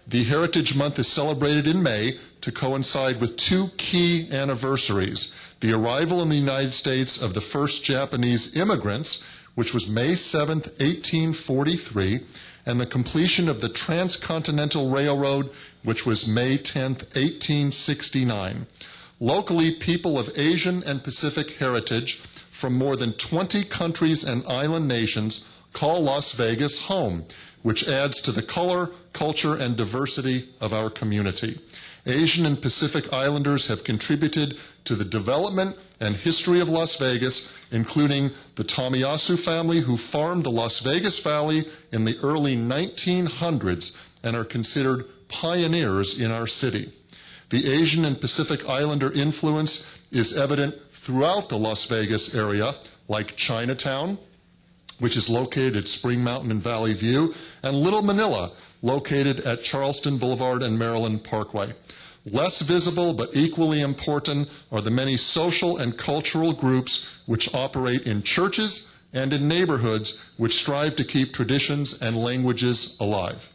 The Heritage Month is celebrated in May to coincide with two key anniversaries: the arrival in the United States of the first Japanese immigrants, which was May 7th, 1843, and the completion of the Transcontinental Railroad, which was May 10th, 1869. Locally, people of Asian and Pacific heritage from more than 20 countries and island nations call Las Vegas home, which adds to the color, culture, and diversity of our community. Asian and Pacific Islanders have contributed to the development and history of Las Vegas, including the Tomiyasu family, who farmed the Las Vegas Valley in the early 1900s and are considered pioneers in our city. The Asian and Pacific Islander influence is evident throughout the Las Vegas area, like Chinatown, which is located at Spring Mountain and Valley View, and Little Manila, located at Charleston Boulevard and Maryland Parkway. Less visible but equally important are the many social and cultural groups which operate in churches and in neighborhoods which strive to keep traditions and languages alive.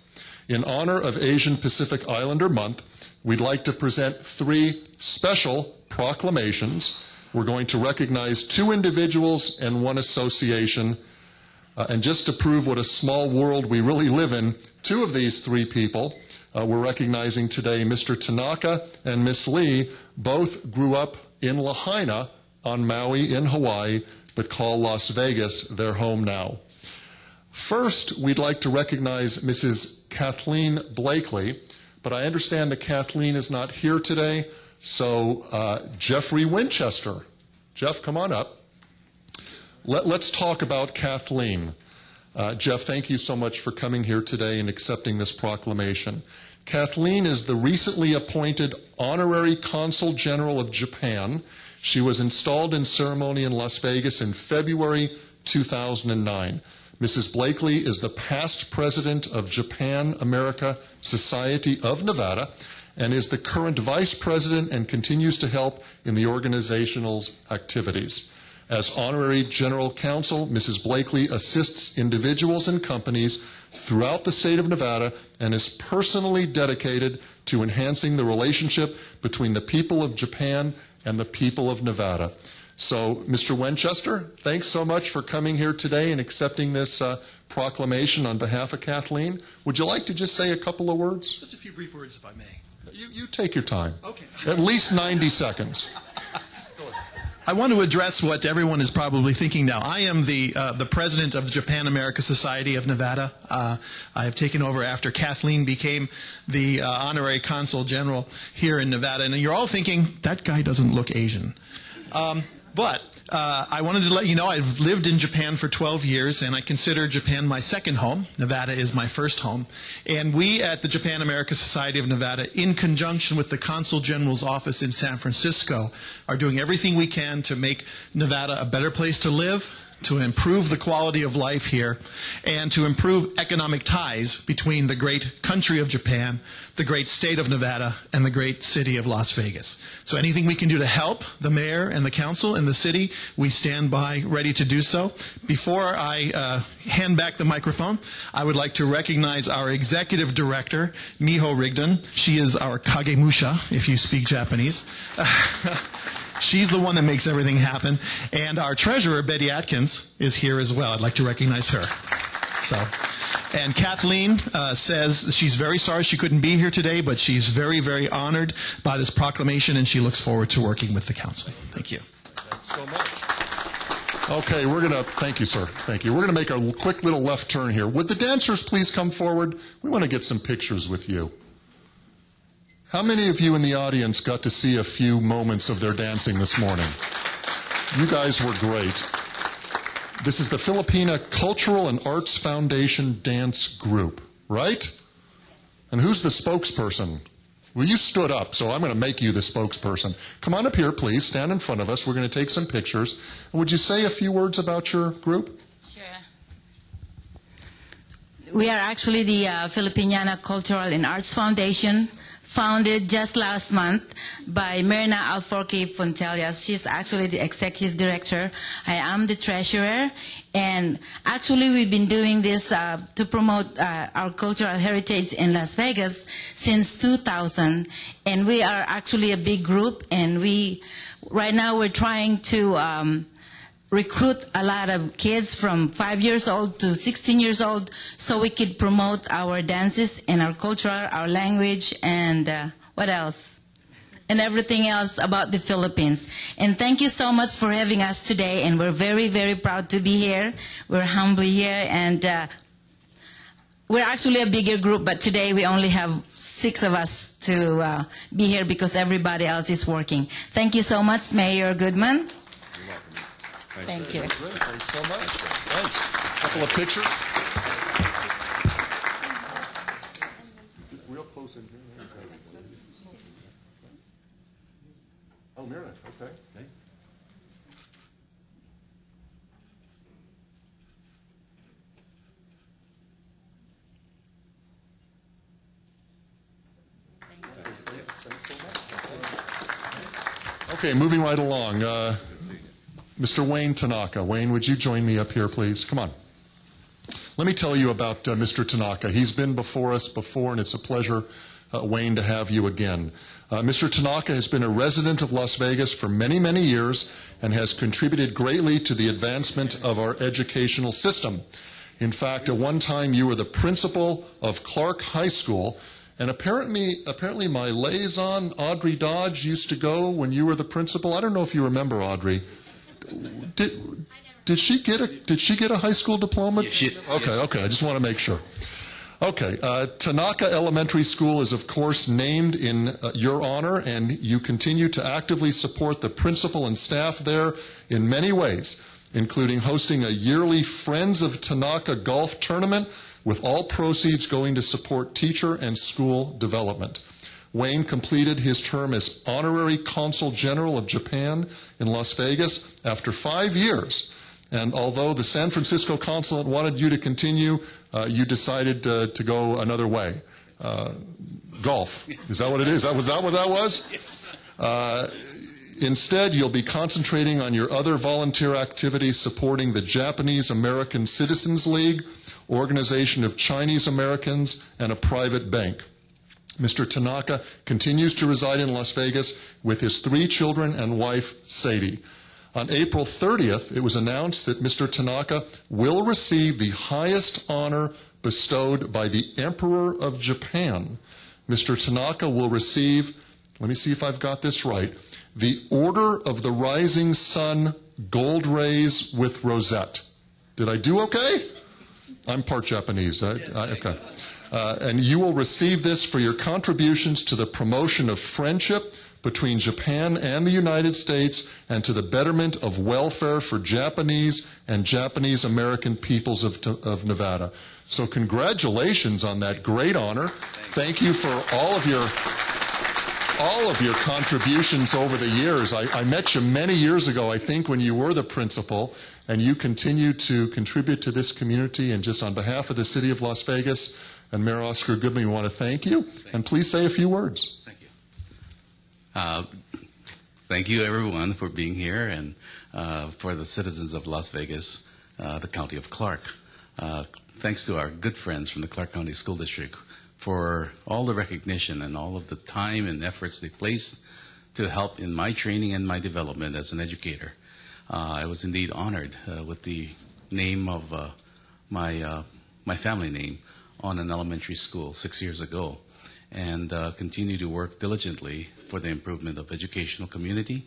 In honor of Asian Pacific Islander Month, we'd like to present three special proclamations. We're going to recognize two individuals and one association. And just to prove what a small world we really live in, two of these three people we're recognizing today, Mr. Tanaka and Miss Lee, both grew up in Lahaina on Maui in Hawaii, but call Las Vegas their home now. First, we'd like to recognize Mrs. Kathleen Blakely, but I understand that Kathleen is not here today, so Jeffrey Winchester. Jeff, come on up. Let's talk about Kathleen. Jeff, thank you so much for coming here today and accepting this proclamation. Kathleen is the recently appointed Honorary Consul General of Japan. She was installed in ceremony in Las Vegas in February 2009. Mrs. Blakely is the past president of Japan-America Society of Nevada and is the current vice president and continues to help in the organization's activities. As Honorary General Counsel, Mrs. Blakely assists individuals and companies throughout the state of Nevada and is personally dedicated to enhancing the relationship between the people of Japan and the people of Nevada. So, Mr. Winchester, thanks so much for coming here today and accepting this proclamation on behalf of Kathleen. Would you like to just say a couple of words? Just a few brief words, if I may. You take your time. Okay. At least 90 seconds. I want to address what everyone is probably thinking now. I am the president of the Japan-America Society of Nevada. I have taken over after Kathleen became the honorary consul general here in Nevada. And you're all thinking, that guy doesn't look Asian. But I wanted to let you know I've lived in Japan for 12 years, and I consider Japan my second home. Nevada is my first home. And we at the Japan-America Society of Nevada, in conjunction with the Consul General's office in San Francisco, are doing everything we can to make Nevada a better place to live, to improve the quality of life here, and to improve economic ties between the great country of Japan, the great state of Nevada, and the great city of Las Vegas. So anything we can do to help the mayor and the council and the city, we stand by ready to do so. Before I hand back the microphone, I would like to recognize our executive director, Miho Rigdon. She is our kagemusha, if you speak Japanese. She's the one that makes everything happen. And our treasurer, Betty Atkins, is here as well. I'd like to recognize her. And Kathleen says she's very sorry she couldn't be here today, but she's very, very honored by this proclamation, and she looks forward to working with the council. Thank you. Thanks so much. Okay, thank you, sir. Thank you. We're going to make a quick little left turn here. Would the dancers please come forward? We want to get some pictures with you. How many of you in the audience got to see a few moments of their dancing this morning? You guys were great. This is the Filipina Cultural and Arts Foundation Dance Group, right? And who's the spokesperson? Well, you stood up, so I'm going to make you the spokesperson. Come on up here, please. Stand in front of us. We're going to take some pictures. Would you say a few words about your group? Sure. We are actually the Filipiniana Cultural and Arts Foundation, founded just last month by Myrna Alforque Fontellas. She's actually the executive director. I am the treasurer. And actually, we've been doing this to promote our cultural heritage in Las Vegas since 2000. And we are actually a big group. And right now, we're trying to recruit a lot of kids from 5 years old to 16 years old so we could promote our dances and our culture, our language, and what else? And everything else about the Philippines. And thank you so much for having us today, and we're very, very proud to be here. We're humbly here, and we're actually a bigger group, but today we only have 6 of us to be here because everybody else is working. Thank you so much, Mayor Goodman. Thank you. Thanks so much. Thanks. A couple of pictures. Real close in here. Oh, Mira, okay. Okay, moving right along. Mr. Wayne Tanaka. Wayne, would you join me up here, please? Come on. Let me tell you about Mr. Tanaka. He's been before us before, and it's a pleasure, Wayne, to have you again. Mr. Tanaka has been a resident of Las Vegas for many, many years and has contributed greatly to the advancement of our educational system. In fact, at one time you were the principal of Clark High School, and apparently my liaison, Audrey Dodge, used to go when you were the principal. I don't know if you remember, Audrey. Did she get a high school diploma? Yes, she did. Okay. I just want to make sure. Okay. Tanaka Elementary School is, of course, named in your honor, and you continue to actively support the principal and staff there in many ways, including hosting a yearly Friends of Tanaka golf tournament with all proceeds going to support teacher and school development. Wayne completed his term as Honorary Consul General of Japan in Las Vegas after 5 years. And although the San Francisco consulate wanted you to continue, you decided to go another way. Golf. Is that what it is? Was that what that was? Instead, you'll be concentrating on your other volunteer activities supporting the Japanese American Citizens League, Organization of Chinese Americans, and a private bank. Mr. Tanaka continues to reside in Las Vegas with his 3 children and wife, Sadie. On April 30th, it was announced that Mr. Tanaka will receive the highest honor bestowed by the Emperor of Japan. Mr. Tanaka will receive, let me see if I've got this right, the Order of the Rising Sun Gold Rays with Rosette. Did I do okay? I'm part Japanese. Okay. And you will receive this for your contributions to the promotion of friendship between Japan and the United States and to the betterment of welfare for Japanese and Japanese American peoples of Nevada. So congratulations on that great honor. Thank you for all of your all of your contributions over the years. I met you many years ago, I think, when you were the principal, and you continue to contribute to this community. And just on behalf of the City of Las Vegas and Mayor Oscar Goodman, we want to thank you. And please say a few words. Thank you. Thank you, everyone, for being here, and for the citizens of Las Vegas, the County of Clark. Thanks to our good friends from the Clark County School District for all the recognition and all of the time and efforts they placed to help in my training and my development as an educator. I was indeed honored with the name of my family name on an elementary school 6 years ago, and continue to work diligently for the improvement of educational community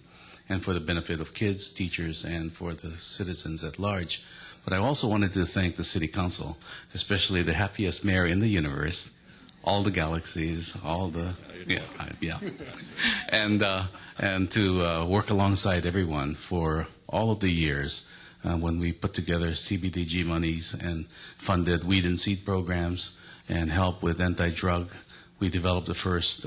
and for the benefit of kids, teachers, and for the citizens at large. But I also wanted to thank the City Council, especially the happiest mayor in the universe, all the galaxies, all the, and to work alongside everyone for all of the years when we put together CBDG monies and funded weed and seed programs and help with anti-drug. We developed the first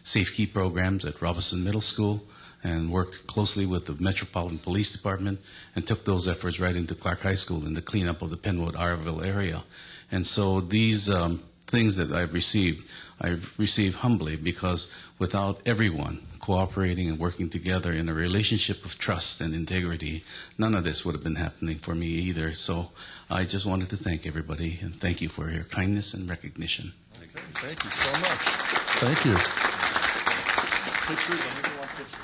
safe key programs at Robinson Middle School and worked closely with the Metropolitan Police Department and took those efforts right into Clark High School in the cleanup of the Penwood-Arville area. And so these things that I've received humbly, because without everyone cooperating and working together in a relationship of trust and integrity, none of this would have been happening for me either. So I just wanted to thank everybody and thank you for your kindness and recognition. Okay, thank you so much. Thank you. Pictures, I think we want pictures.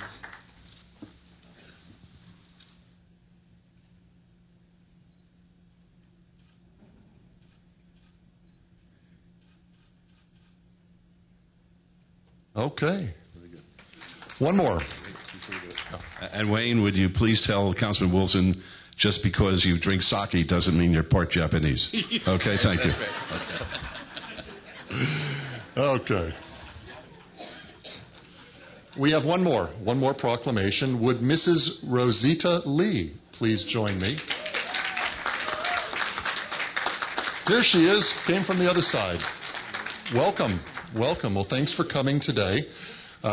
Okay. One more. And Wayne, would you please tell Councilman Wilson, just because you drink sake doesn't mean you're part Japanese. Okay, thank you. Okay. We have one more proclamation. Would Mrs. Rosita Lee please join me? Here she is, came from the other side. Welcome. Welcome. Well, thanks for coming today.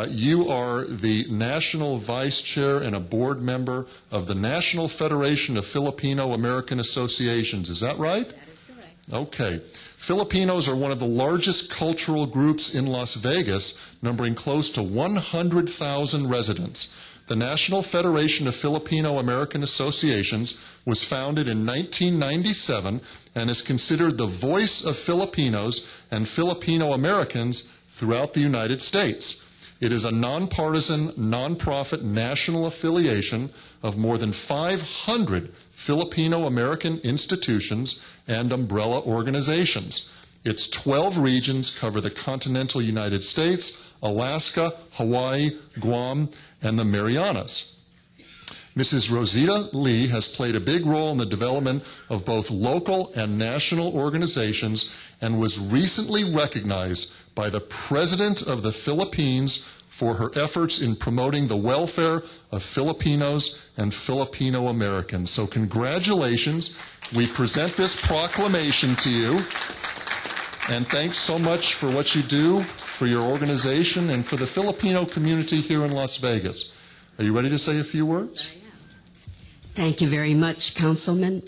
You are the National Vice Chair and a board member of the National Federation of Filipino American Associations. Is that right? That is correct. Okay. Filipinos are one of the largest cultural groups in Las Vegas, numbering close to 100,000 residents. The National Federation of Filipino American Associations was founded in 1997 and is considered the voice of Filipinos and Filipino Americans throughout the United States. It is a nonpartisan, nonprofit national affiliation of more than 500 Filipino American institutions and umbrella organizations. Its 12 regions cover the continental United States, Alaska, Hawaii, Guam, and the Marianas. Mrs. Rosita Lee has played a big role in the development of both local and national organizations and was recently recognized by the President of the Philippines for her efforts in promoting the welfare of Filipinos and Filipino Americans. So congratulations. We present this proclamation to you. And thanks so much for what you do for your organization and for the Filipino community here in Las Vegas. Are you ready to say a few words? Thank you very much, Councilman,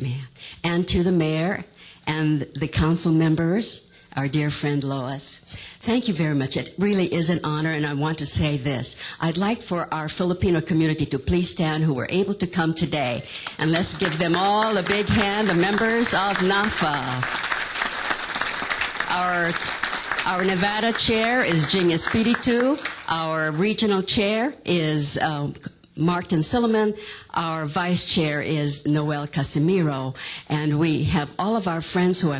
and to the mayor and the council members, our dear friend Lois. Thank you very much. It really is an honor, and I want to say this. I'd like for our Filipino community to please stand who were able to come today, and let's give them all a big hand, the members of NAFA. Our Nevada chair is Jing Espiritu. Our regional chair is Martin Silliman. Our vice chair is Noel Casimiro. And we have all of our friends who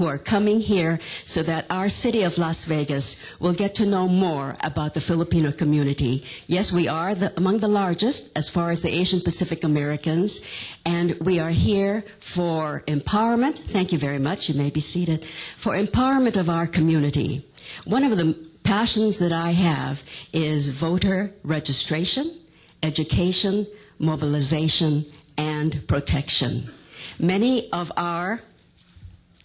are coming here so that our city of Las Vegas will get to know more about the Filipino community. Yes, we are among the largest as far as the Asian Pacific Americans, and we are here for empowerment. Thank you very much. You may be seated. For empowerment of our community. One of the passions that I have is voter registration, education, mobilization, and protection. Many of our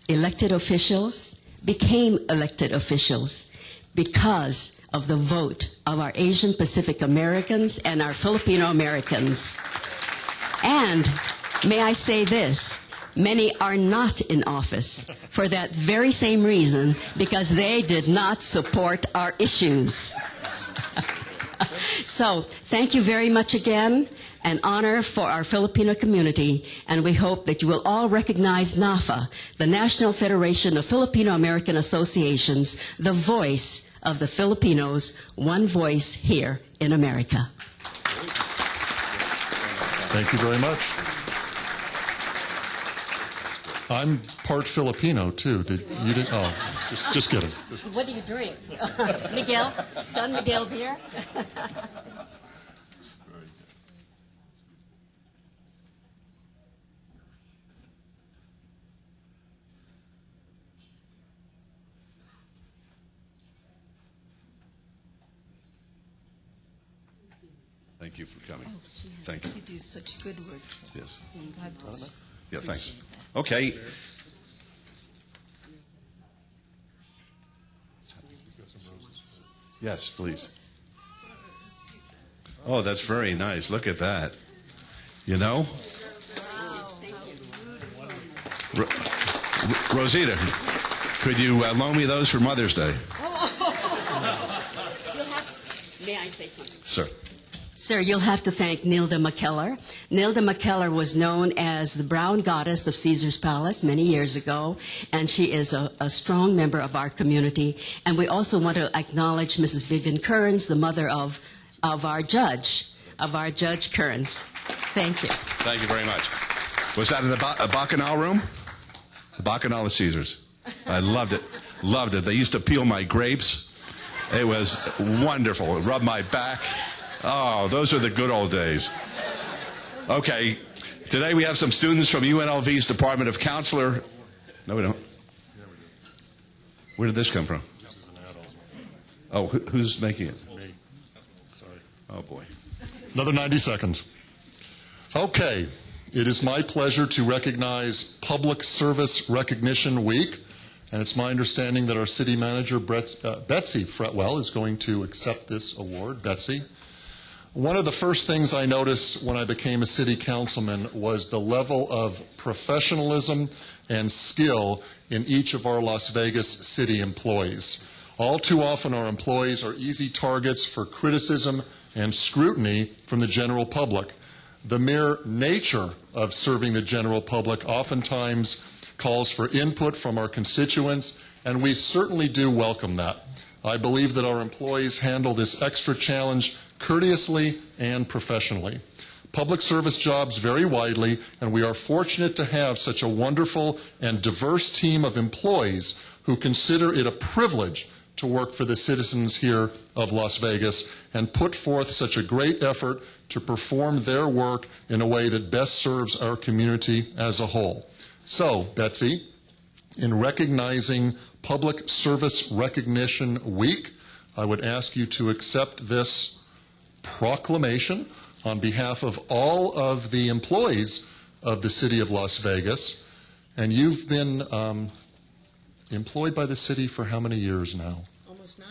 elected officials became elected officials because of the vote of our Asian Pacific Americans and our Filipino Americans. And may I say this, many are not in office for that very same reason, because they did not support our issues. So, thank you very much again. An honor for our Filipino community, and we hope that you will all recognize NAFA, the National Federation of Filipino American Associations, the voice of the Filipinos, one voice here in America. Thank you very much. I'm part Filipino too. You did? Oh, just kidding. What do you drink? Miguel, San Miguel beer. Thank you for coming. Thank you. You do such good work. Yes. God bless. Yeah, thanks. Okay. Yes, please. Oh, that's very nice. Look at that. You know? Rosita, could you loan me those for Mother's Day? May I say something? Sir. Sir, you'll have to thank Nilda McKellar. Nilda McKellar was known as the Brown Goddess of Caesar's Palace many years ago, and she is a strong member of our community. And we also want to acknowledge Mrs. Vivian Kearns, the mother of our Judge Kearns. Thank you. Thank you very much. Was that in the Bacchanal room? The Bacchanal of Caesar's. I loved it. Loved it. They used to peel my grapes. It was wonderful. It rubbed my back. Oh, those are the good old days. Okay, today we have some students from UNLV's Department of Counselor. No, we don't. Where did this come from? This is an add-on. Oh, who's making it? Me. Sorry. Oh, boy. Another 90 seconds. Okay, it is my pleasure to recognize Public Service Recognition Week, and it's my understanding that our city manager, Betsy Fretwell, is going to accept this award. Betsy. One of the first things I noticed when I became a city councilman was the level of professionalism and skill in each of our Las Vegas city employees. All too often our employees are easy targets for criticism and scrutiny from the general public. The mere nature of serving the general public oftentimes calls for input from our constituents, and we certainly do welcome that. I believe that our employees handle this extra challenge courteously and professionally. Public service jobs vary widely, and we are fortunate to have such a wonderful and diverse team of employees who consider it a privilege to work for the citizens here of Las Vegas and put forth such a great effort to perform their work in a way that best serves our community as a whole. So, Betsy, in recognizing Public Service Recognition Week, I would ask you to accept this proclamation on behalf of all of the employees of the City of Las Vegas. And you've been employed by the city for how many years now? Almost 9.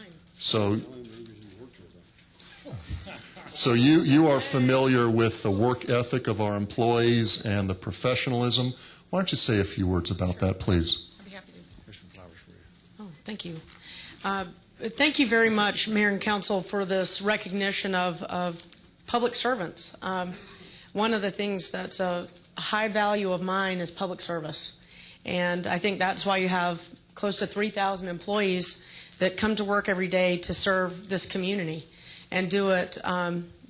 So you are familiar with the work ethic of our employees and the professionalism. Why don't you say a few words about that, please? I'd be happy to. There's some flowers for you. Oh, thank you. Thank you very much, Mayor and Council, for this recognition of public servants. One of the things that's a high value of mine is public service. And I think that's why you have close to 3,000 employees that come to work every day to serve this community and do it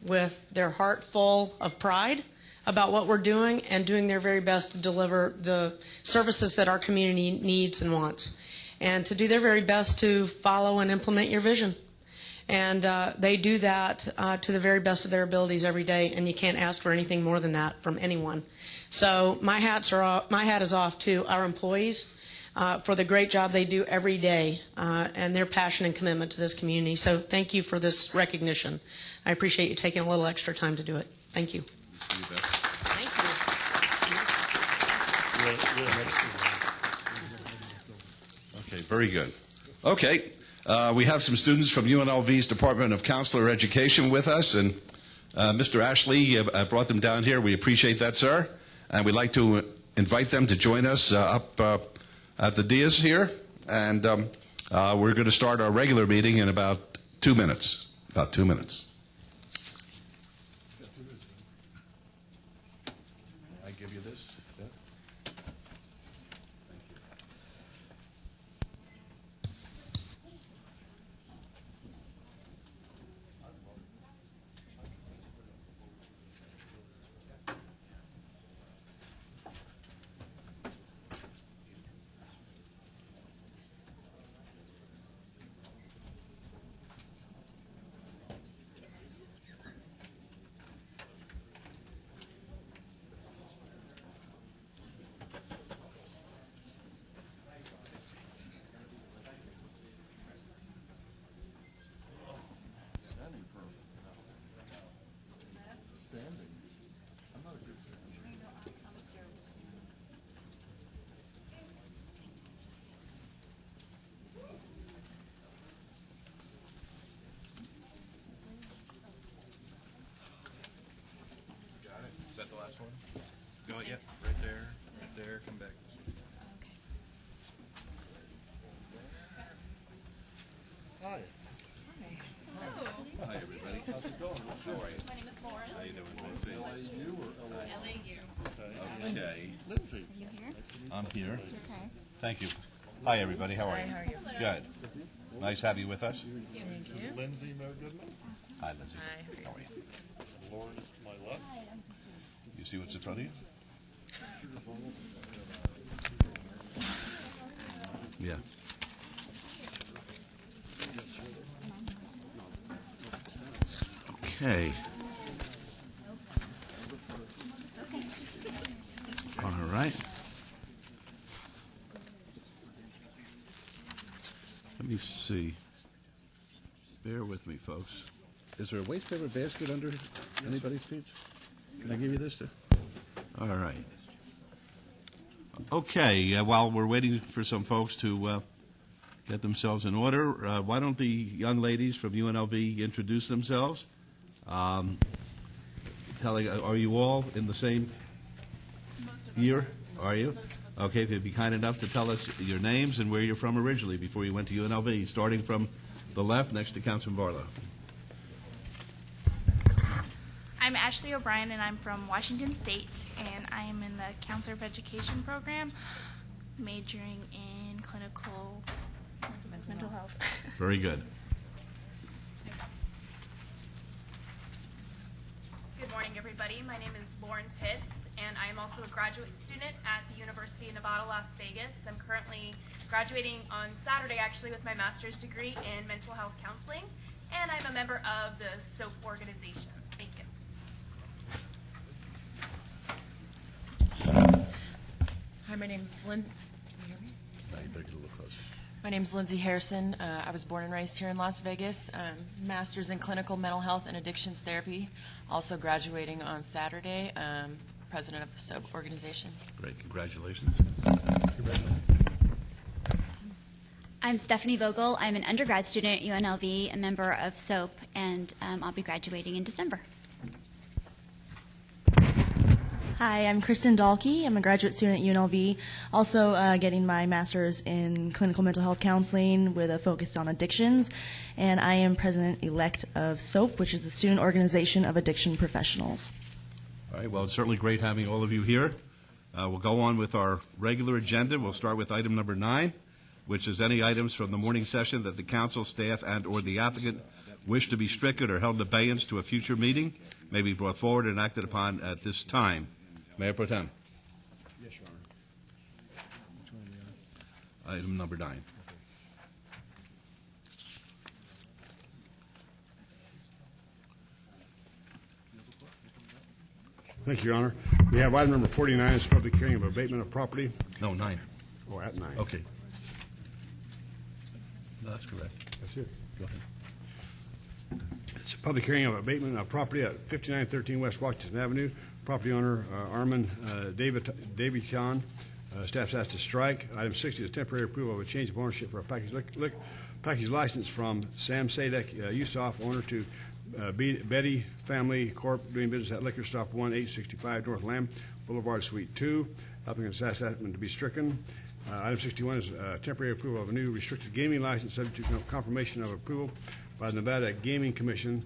with their heart full of pride about what we're doing and doing their very best to deliver the services that our community needs and wants, and to do their very best to follow and implement your vision. And they do that to the very best of their abilities every day, and you can't ask for anything more than that from anyone. So my hat is off to our employees for the great job they do every day and their passion and commitment to this community. So thank you for this recognition. I appreciate you taking a little extra time to do it. Thank you. Thank you. Okay, very good. Okay, We have some students from UNLV's Department of Counselor Education with us, and Mr. Ashley brought them down here. We appreciate that, sir. And we'd like to invite them to join us up at the dais here. And we're going to start our regular meeting in about 2 minutes. About 2 minutes. I give you this? Yeah. Is that the last one? Go, yep, right there, come back. Hi. Hi, everybody. How's it going? How are you? My name is Lauren. How you doing? Nice to see you. LAU or LAU. Okay. Lindsay. Are you here? I'm here. Okay. Thank you. Hi, everybody. How are you? How are you? Good. Nice to have you with us. This is Lindsay Mo Goodman. Hi, Lindsay. Hi. How are you? Lauren is to my left. You see what's in front of you? Yeah. Okay. All right. Let me see. Bear with me, folks. Is there a waste paper basket under anybody's feet? Can I give you this, too? All right. Okay, while we're waiting for some folks to get themselves in order, why don't the young ladies from UNLV introduce themselves? Are you all in the same year? Are you? Okay, if you'd be kind enough to tell us your names and where you're from originally before you went to UNLV, starting from the left next to Councilman Barlow. I'm Ashley O'Brien, and I'm from Washington State, and I am in the Counselor of Education program, majoring in clinical mental health. Very good. Good morning, everybody. My name is Lauren Pitts, and I am also a graduate student at the University of Nevada, Las Vegas. I'm currently graduating on Saturday, actually, with my master's degree in mental health counseling, and I'm a member of the SOAP organization. Thank you. Hi, my name's Lynn. Now you better get a little closer. My name's Lindsay Harrison. I was born and raised here in Las Vegas. Master's in clinical mental health and addictions therapy. Also graduating on Saturday. President of the SOAP organization. Great, congratulations. I'm Stephanie Vogel. I'm an undergrad student at UNLV, a member of SOAP, and I'll be graduating in December. Hi, I'm Kristen Dahlke. I'm a graduate student at UNLV, also getting my master's in clinical mental health counseling with a focus on addictions, and I am president-elect of SOAP, which is the Student Organization of Addiction Professionals. All right, well, it's certainly great having all of you here. We'll go on with our regular agenda. We'll start with item number 9, which is any items from the morning session that the council, staff, and or the applicant wish to be stricken or held in abeyance to a future meeting may be brought forward and acted upon at this time. Mayor Pro Tem. Yes, Your Honor. Item number 9. Thank you, Your Honor. We have item number 49, is public hearing of abatement of property. No, 9. Oh, at 9. Okay. No, that's correct. That's it. Go ahead. It's a public hearing of abatement of property at 5913 West Washington Avenue. Property owner Armin Davidian Staff's asked to strike. Item 60 is temporary approval of a change of ownership for a package license from Sam Sadek Yusuf, owner, to Betty Family Corp., doing business at Liquor Stop 1865 North Lamb Boulevard, Suite 2. Applicant's asked that one to be stricken. Item 61 is temporary approval of a new restricted gaming license subject to confirmation of approval by the Nevada Gaming Commission.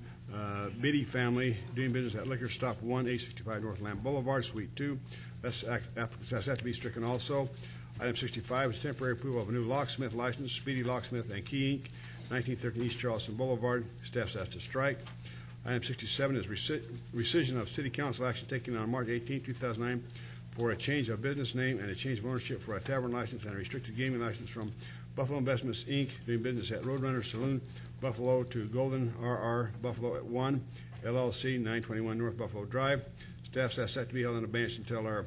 Biddy Family, doing business at Liquor Stop 1865 North Lamb Boulevard, Suite 2. Applicant's asked that to be stricken also. Item 65 is temporary approval of a new locksmith license, Speedy Locksmith and Key Inc., 1913 East Charleston Boulevard. Staff's asked to strike. Item 67 is rescission of City Council action taken on March 18, 2009 for a change of business name and a change of ownership for a tavern license and a restricted gaming license from Buffalo Investments, Inc., doing business at Roadrunner Saloon, Buffalo, to Golden RR Buffalo at 1, LLC, 921 North Buffalo Drive. Staff's asked that to be held in abeyance until our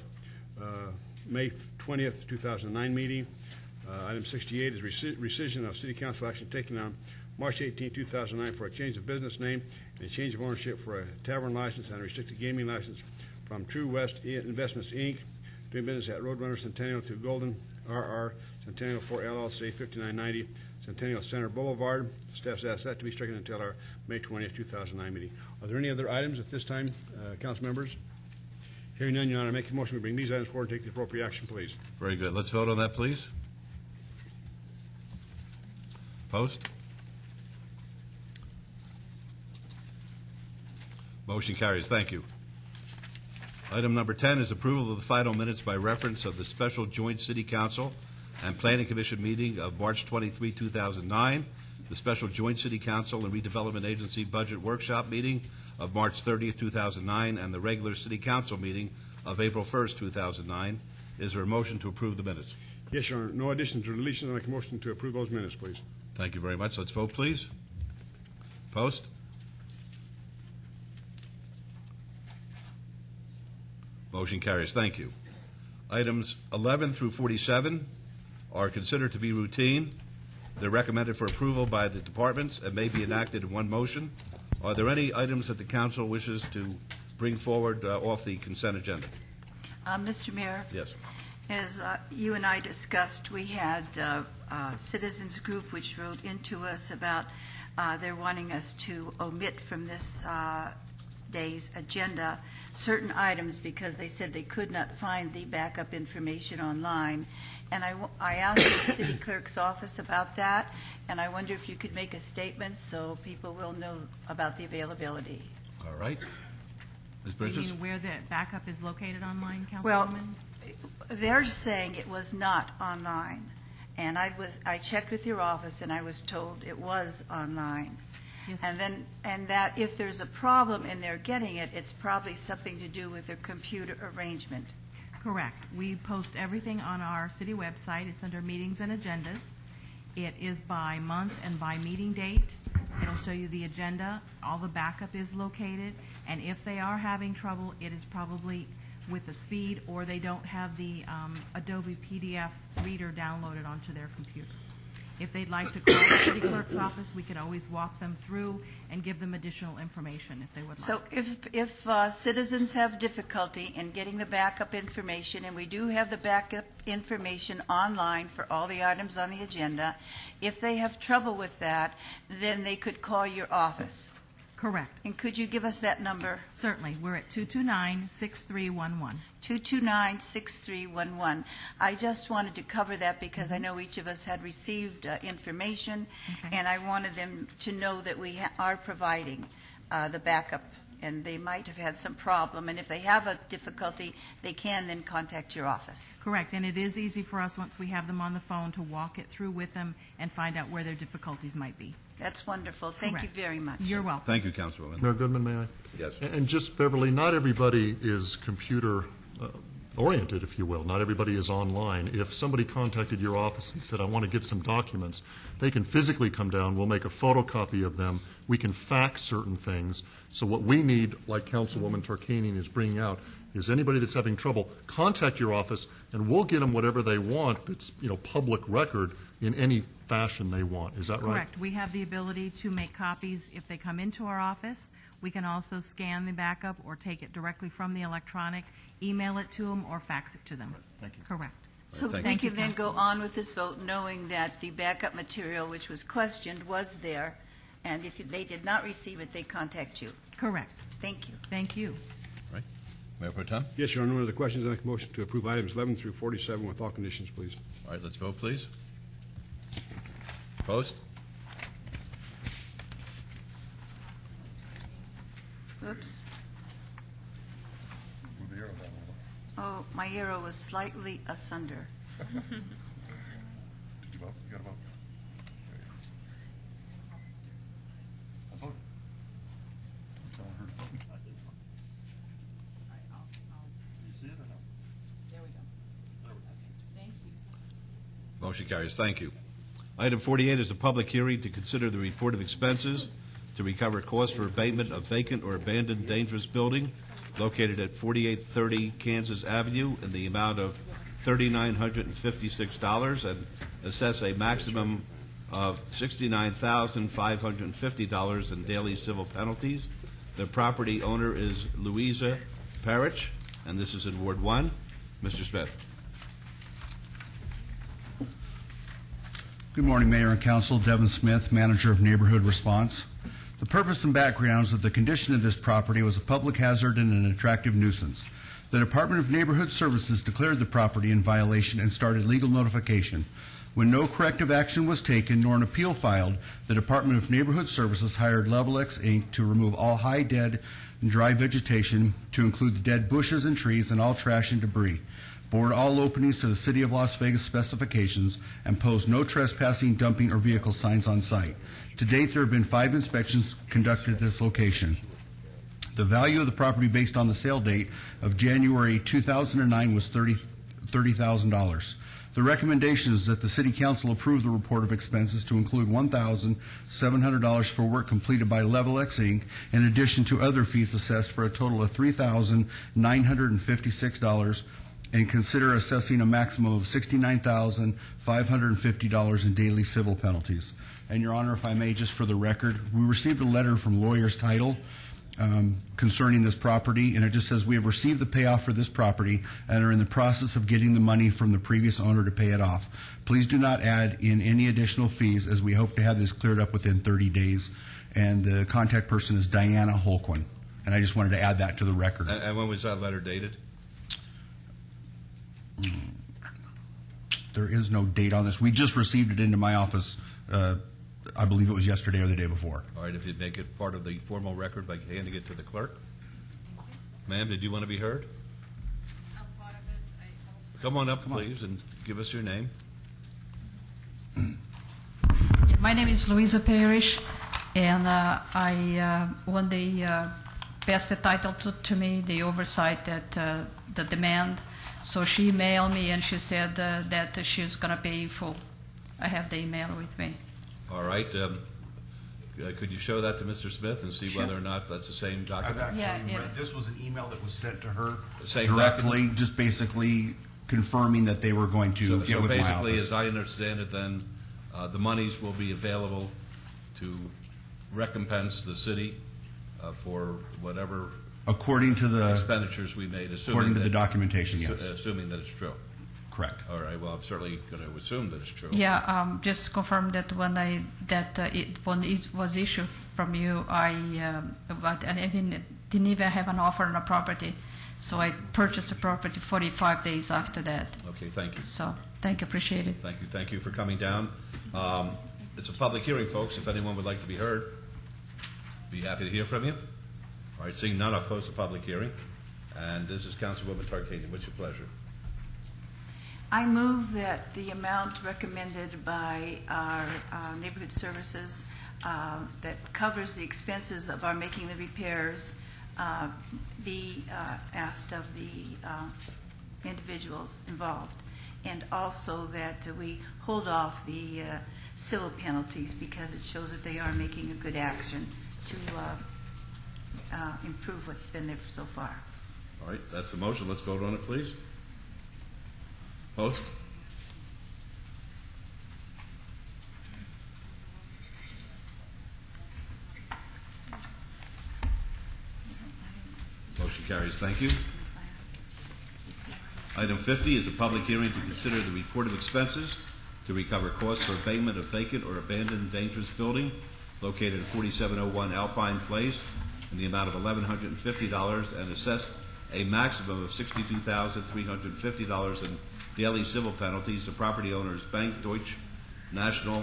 May 20th, 2009 meeting. Item 68 is rescission of City Council action taken on March 18, 2009 for a change of business name and a change of ownership for a tavern license and a restricted gaming license from True West Investments, Inc., doing business at Roadrunner Centennial, to Golden RR Centennial 4 LLC, 5990 Centennial Center Boulevard. Staff's asked that to be stricken until our May 20th, 2009 meeting. Are there any other items at this time, council members? Hearing none, Your Honor, I make a motion we bring these items forward and take the appropriate action, please. Very good. Let's vote on that, please. Post. Motion carries. Thank you. Item number 10 is approval of the final minutes by reference of the special joint City Council and Planning Commission meeting of March 23, 2009, the special joint City Council and Redevelopment Agency budget workshop meeting of March 30, 2009, and the regular City Council meeting of April 1, 2009. Is there a motion to approve the minutes? Yes, Your Honor. No additions or deletions. I make a motion to approve those minutes, please. Thank you very much. Let's vote, please. Post. Motion carries. Thank you. Items 11 through 47 are considered to be routine. They're recommended for approval by the departments and may be enacted in one motion. Are there any items that the council wishes to bring forward off the consent agenda? Mr. Mayor? Yes. As you and I discussed, we had a citizens group which wrote into us about they're wanting us to omit from this day's agenda certain items because they said they could not find the backup information online. And I asked the city clerk's office about that, and I wonder if you could make a statement so people will know about the availability. All right. Ms. You Bridges? mean where the backup is located online, Councilwoman? Well, they're saying it was not online. And I checked with your office, and I was told it was online. Yes. And that if there's a problem and they're getting it, it's probably something to do with their computer arrangement. Correct. We post everything on our city website. It's under meetings and agendas. It is by month and by meeting date. It'll show you the agenda. All the backup is located. And if they are having trouble, it is probably with the speed or they don't have the Adobe PDF reader downloaded onto their computer. If they'd like to call the city clerk's office, we could always walk them through and give them additional information if they would like. So if citizens have difficulty in getting the backup information, and we do have the backup information online for all the items on the agenda, if they have trouble with that, then they could call your office. Correct. And could you give us that number? Certainly. We're at 229-6311. 229-6311. I just wanted to cover that because I know each of us had received information, and I wanted them to know that we are providing the backup, and they might have had some problem. And if they have a difficulty, they can then contact your office. Correct. And it is easy for us, once we have them on the phone, to walk it through with them and find out where their difficulties might be. That's wonderful. Thank you very much. You're welcome. Thank you, Councilwoman. Mayor Goodman, may I? Yes. And just, Beverly, not everybody is computer oriented, if you will. Not everybody is online. If somebody contacted your office and said, I want to get some documents, they can physically come down. We'll make a photocopy of them. We can fax certain things. So what we need, like Councilwoman Tarkanian is bringing out, is anybody that's having trouble, contact your office, and we'll get them whatever they want that's, public record in any fashion they want. Is that right? Correct. We have the ability to make copies if they come into our office. We can also scan the backup or take it directly from the electronic, email it to them, or fax it to them. Thank you. Correct. So Thank we you. can then go on with this vote knowing that the backup material which was questioned was there, and if they did not receive it, they contact you. Correct. Thank you. Thank you. Right. Mayor Pro Tem? Yes, Your Honor, no other questions. I make a motion to approve items 11 through 47 with all conditions, please. All right, let's vote, please. Opposed? Oops. Oh, my arrow was slightly asunder. Did you vote? You got to vote. I voted. I'm telling her to vote. You see it or no? There we go. Thank you. Motion carries. Thank you. Item 48 is a public hearing to consider the report of expenses to recover costs for abatement of vacant or abandoned dangerous building located at 4830 Kansas Avenue in the amount of $3,956 and assess a maximum of $69,550 in daily civil penalties. The property owner is Louisa Parrish, and this is in Ward 1. Mr. Smith. Good morning, Mayor and Council. Devin Smith, Manager of Neighborhood Response. The purpose and background is that the condition of this property was a public hazard and an attractive nuisance. The Department of Neighborhood Services declared the property in violation and started legal notification. When no corrective action was taken nor an appeal filed, the Department of Neighborhood Services hired Level X Inc. to remove all high, dead, and dry vegetation, to include the dead bushes and trees and all trash and debris, board all openings to the City of Las Vegas specifications, and post no trespassing, dumping, or vehicle signs on site. To date, there have been 5 inspections conducted at this location. The value of the property based on the sale date of January 2009 was $30,000. The recommendation is that the City Council approve the report of expenses to include $1,700 for work completed by Level X Inc., in addition to other fees assessed for a total of $3,956, and consider assessing a maximum of $69,550 in daily civil penalties. And, Your Honor, if I may, just for the record, we received a letter from Lawyer's Title concerning this property, and it just says, we have received the payoff for this property and are in the process of getting the money from the previous owner to pay it off. Please do not add in any additional fees, as we hope to have this cleared up within 30 days. And the contact person is Diana Holquin. And I just wanted to add that to the record. And when was that letter dated? There is no date on this. We just received it into my office, I believe it was yesterday or the day before. All right, if you'd make it part of the formal record by handing it to the clerk. Ma'am, did you want to be heard? Come on up, please, and give us your name. My name is Louisa Parrish, and when they passed the title to me, they oversight that the demand. So she emailed me and she said that she's going to pay full. I have the email with me. All right. Could you show that to Mr. Smith and see whether or not that's the same document? I've actually read, this was an email that was sent to her Same directly, document? just basically confirming that they were going to get with my basically, office. as I understand it, then the monies will be available to recompense the city for whatever According to the expenditures we made. according to the documentation, yes. Assuming that it's true. Correct. All right. Well, I'm certainly going to assume that it's true. Yeah, just confirm that when it was issued from you, I didn't even have an offer on a property, so I purchased the property 45 days after that. Okay. Thank you. So thank you, appreciate it. Thank you. Thank you for coming down. It's a public hearing, folks. If anyone would like to be heard, be happy to hear from you. All right. Seeing none, I'll close the public hearing. And this is Councilwoman Tarkanian. What's your pleasure? I move that the amount recommended by our neighborhood services that covers the expenses of our making the repairs be asked of the individuals involved, and also that we hold off the civil penalties because it shows that they are making a good action to improve what's been there so far. All right. That's the motion. Let's vote on it, please. Opposed? Motion carries. Thank you. Item 50 is a public hearing to consider the report of expenses to recover costs for abatement of vacant or abandoned dangerous building located at 4701 Alpine Place in the amount of $1,150 and assess a maximum of $62,350 in daily civil penalties to property owners Bank, Deutsche National,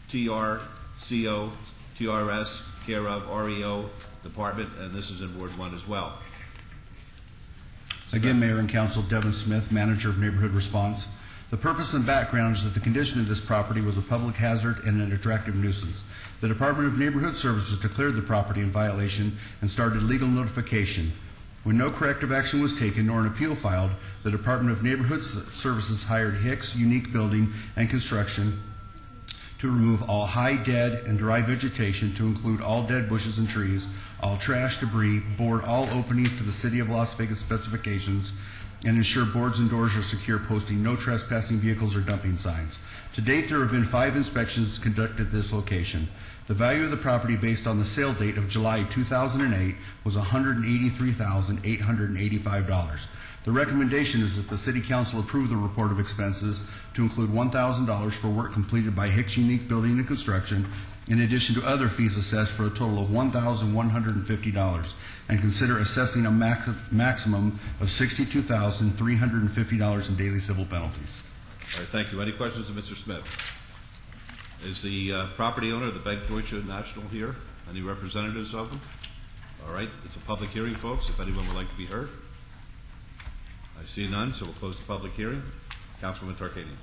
TRCO, TRS, care of REO Department, and this is in Ward 1 as well. Again, Mayor and Council, Devin Smith, Manager of Neighborhood Response. The purpose and background is that the condition of this property was a public hazard and an attractive nuisance. The Department of Neighborhood Services declared the property in violation and started legal notification. When no corrective action was taken nor an appeal filed, the Department of Neighborhood Services hired Hicks Unique Building and Construction to remove all high, dead, and dry vegetation, to include all dead bushes and trees, all trash, debris, board all openings to the City of Las Vegas specifications, and ensure boards and doors are secure, posting no trespassing vehicles or dumping signs. To date, there have been 5 inspections conducted at this location. The value of the property based on the sale date of July 2008 was $183,885. The recommendation is that the City Council approve the report of expenses to include $1,000 for work completed by Hicks Unique Building and Construction, in addition to other fees assessed for a total of $1,150, and consider assessing a maximum of $62,350 in daily civil penalties. All right, thank you. Any questions of Mr. Smith? Is the property owner of the Bank Deutsche National here? Any representatives of them? All right, it's a public hearing, folks, if anyone would like to be heard. I see none, so we'll close the public hearing. Councilwoman Tarkanian.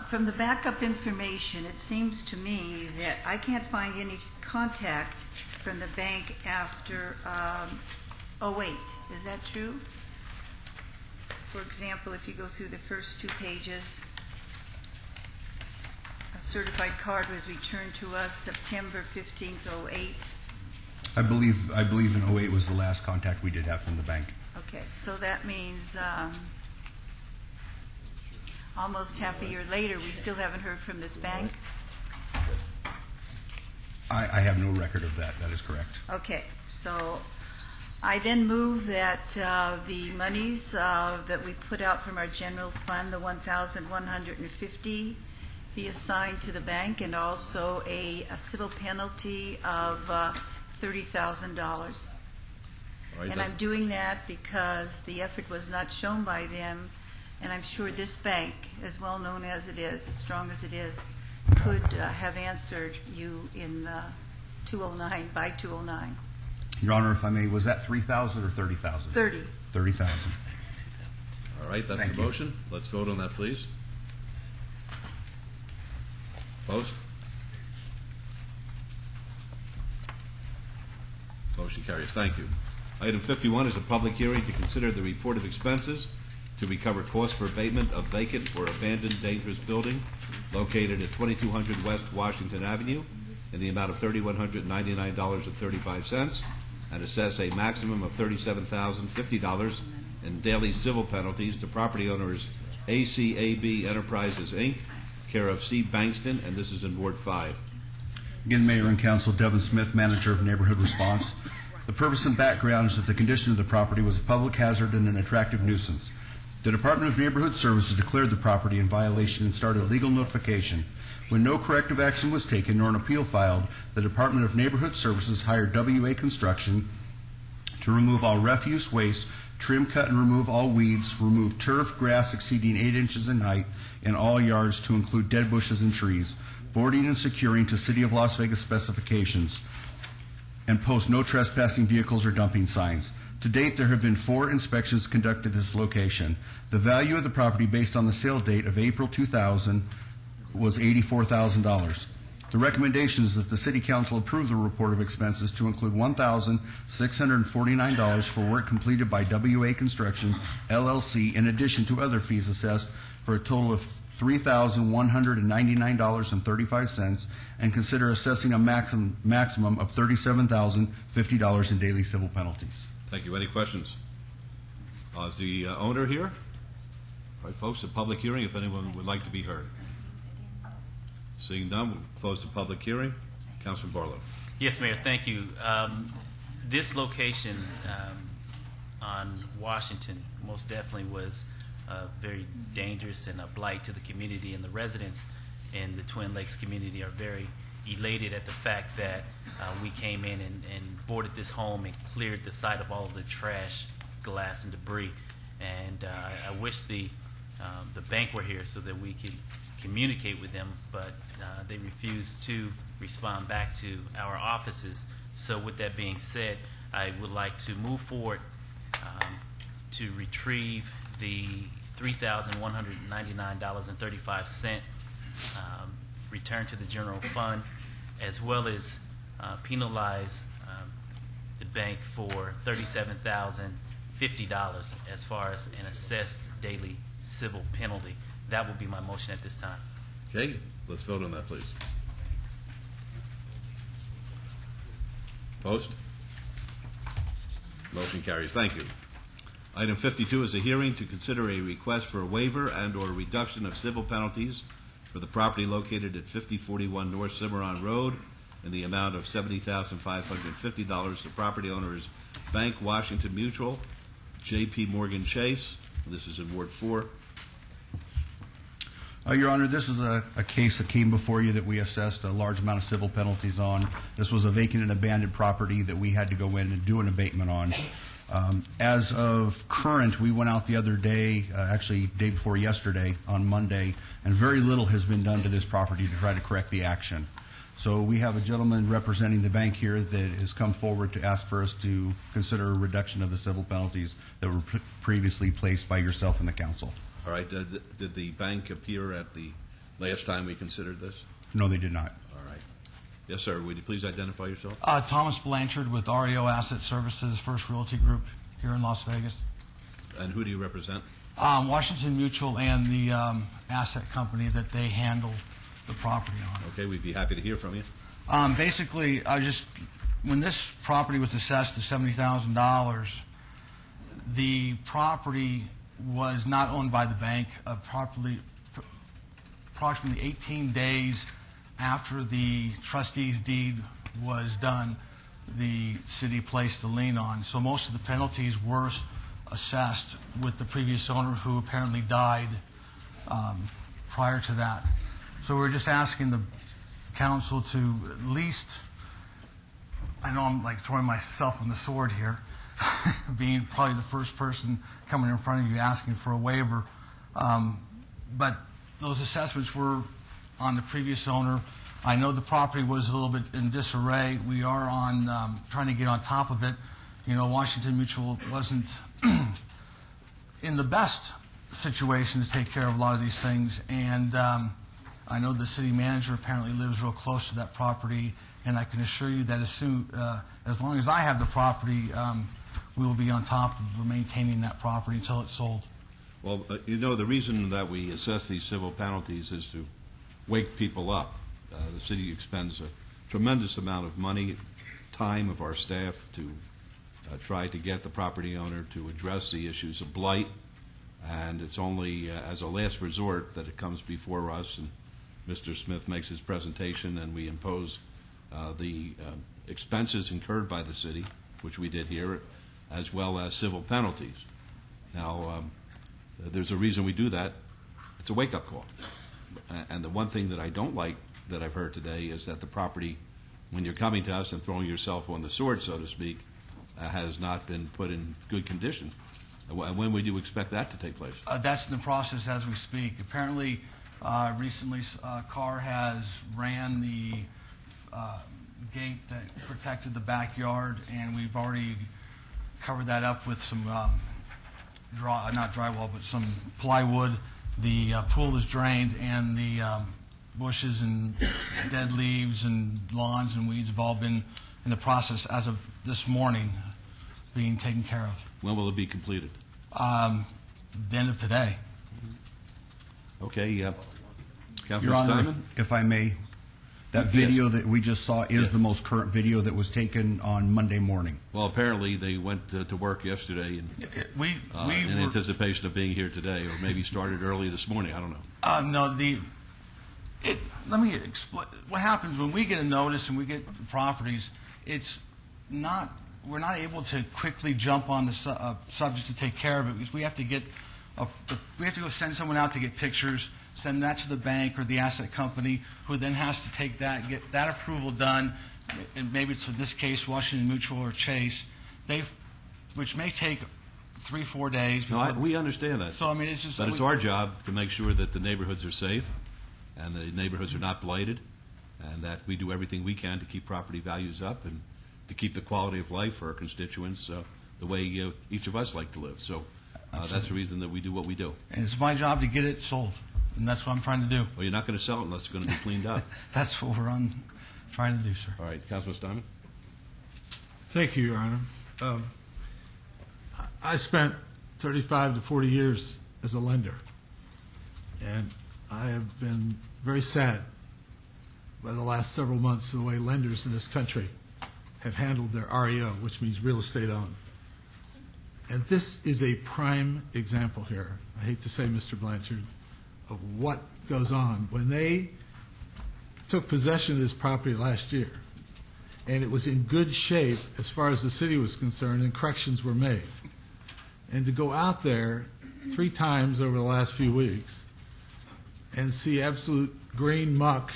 From the backup information, it seems to me that I can't find any contact from the bank after 08. Is that true? For example, if you go through the first 2 pages, a certified card was returned to us September 15th, 08. I believe in 08 was the last contact we did have from the bank. Okay, so that means almost half a year later, we still haven't heard from this bank? I have no record of that. That is correct. Okay, so I then move that the monies that we put out from our general fund, the $1,150, be assigned to the bank, and also a civil penalty of $30,000. Right, and I'm doing that because the effort was not shown by them, and I'm sure this bank, as well known as it is, as strong as it is, could have answered you in 209, by 209. Your Honor, if I may, was that 3,000 or 30,000? 30. 30,000. All right, that's the motion. Let's vote on that, please. Opposed? Motion carries. Thank you. Item 51 is a public hearing to consider the report of expenses to recover costs for abatement of vacant or abandoned dangerous building located at 2200 West Washington Avenue in the amount of $3,199.35, and assess a maximum of $37,050 in daily civil penalties to property owners ACAB Enterprises, Inc., care of C. Bankston, and this is in Ward 5. Again, Mayor and Council, Devin Smith, Manager of Neighborhood Response. The purpose and background is that the condition of the property was a public hazard and an attractive nuisance. The Department of Neighborhood Services declared the property in violation and started legal notification. When no corrective action was taken nor an appeal filed, the Department of Neighborhood Services hired WA Construction to remove all refuse waste, trim, cut, and remove all weeds, remove turf, grass exceeding 8 inches in height in all yards to include dead bushes and trees, boarding and securing to City of Las Vegas specifications, and post no trespassing vehicles or dumping signs. To date, there have been 4 inspections conducted at this location. The value of the property based on the sale date of April 2000 was $84,000. The recommendation is that the City Council approve the report of expenses to include $1,649 for work completed by WA Construction, LLC, in addition to other fees assessed, for a total of $3,199.35, and consider assessing a maximum of $37,050 in daily civil penalties. Thank you. Any questions? Is the owner here? All right, folks, a public hearing if anyone would like to be heard. Seeing none, we'll close the public hearing. Councilman Barlow. Yes, Mayor, thank you. This location on Washington most definitely was very dangerous and a blight to the community, and the residents in the Twin Lakes community are very elated at the fact that we came in and boarded this home and cleared the site of all of the trash, glass, and debris. And I wish the bank were here so that we could communicate with them, but they refused to respond back to our offices. So with that being said, I would like to move forward to retrieve the $3,199.35 return to the general fund, as well as penalize the bank for $37,050 as far as an assessed daily civil penalty. That will be my motion at this time. Okay, let's vote on that, please. Opposed? Motion carries. Thank you. Item 52 is a hearing to consider a request for a waiver and/or reduction of civil penalties for the property located at 5041 North Cimarron Road in the amount of $70,550. The property owner is Bank Washington Mutual, J.P. Morgan Chase. This is in Ward 4. Your Honor, this is a case that came before you that we assessed a large amount of civil penalties on. This was a vacant and abandoned property that we had to go in and do an abatement on. As of current, we went out the other day, actually day before yesterday, on Monday, and very little has been done to this property to try to correct the action. So we have a gentleman representing the bank here that has come forward to ask for us to consider a reduction of the civil penalties that were previously placed by yourself and the council. All right. Did the bank appear at the last time we considered this? No, they did not. All right. Yes, sir. Would you please identify yourself? Thomas Blanchard with REO Asset Services, First Realty Group here in Las Vegas. And who do you represent? Washington Mutual and the asset company that they handle the property on. Okay, we'd be happy to hear from you. Basically, when this property was assessed to $70,000, the property was not owned by the bank. Approximately 18 days after the trustee's deed was done, the city placed a lien on. So most of the penalties were assessed with the previous owner, who apparently died prior to that. So we're just asking the council to at least, I know I'm like throwing myself on the sword here, being probably the first person coming in front of you asking for a waiver. But those assessments were on the previous owner. I know the property was a little bit in disarray. We are on trying to get on top of it. You know, Washington Mutual wasn't in the best situation to take care of a lot of these things. And I know the city manager apparently lives real close to that property, and I can assure you that as long as I have the property, we will be on top of maintaining that property until it's sold. Well, you know, the reason that we assess these civil penalties is to wake people up. The city expends a tremendous amount of money, time of our staff to try to get the property owner to address the issues of blight, and it's only as a last resort that it comes before us, and Mr. Smith makes his presentation, and we impose the expenses incurred by the city, which we did here, as well as civil penalties. Now, there's a reason we do that. It's a wake-up call. And the one thing that I don't like that I've heard today is that the property, when you're coming to us and throwing yourself on the sword, so to speak, has not been put in good condition. When would you expect that to take place? That's in the process as we speak. Apparently, recently, a car has ran the gate that protected the backyard, and we've already covered that up with some not drywall, but some plywood. The pool is drained, and the bushes and dead leaves and lawns and weeds have all been in the process as of this morning being taken care of. When will it be completed? The end of today. Okay. Councilman Your Honor, Steinman? if I may, that video that we just saw is the most current video that was taken on Monday morning. Well, apparently they went to work yesterday in anticipation of being here today, or maybe started early this morning. I don't know. No, let me explain. What happens when we get a notice and we get the properties, it's not we're not able to quickly jump on the subject to take care of it because we have to go send someone out to get pictures, send that to the bank or the asset company, who then has to take that, get that approval done, and maybe it's in this case Washington Mutual or Chase, which may take 3-4 days. No, we understand that. So I mean, it's just. But it's our job to make sure that the neighborhoods are safe, and the neighborhoods are not blighted, and that we do everything we can to keep property values up and to keep the quality of life for our constituents the way each of us like to live. So that's the reason that we do what we do. And it's my job to get it sold, and that's what I'm trying to do. Well, you're not going to sell it unless it's going to be cleaned up. That's what we're trying to do, sir. All right, Councilman Steinman. Thank you, Your Honor. I spent 35 to 40 years as a lender, and I have been very sad by the last several months of the way lenders in this country have handled their REO, which means real estate owned. And this is a prime example here, I hate to say, Mr. Blanchard, of what goes on. When they took possession of this property last year, and it was in good shape as far as the city was concerned, and corrections were made. And to go out there 3 times over the last few weeks and see absolute green muck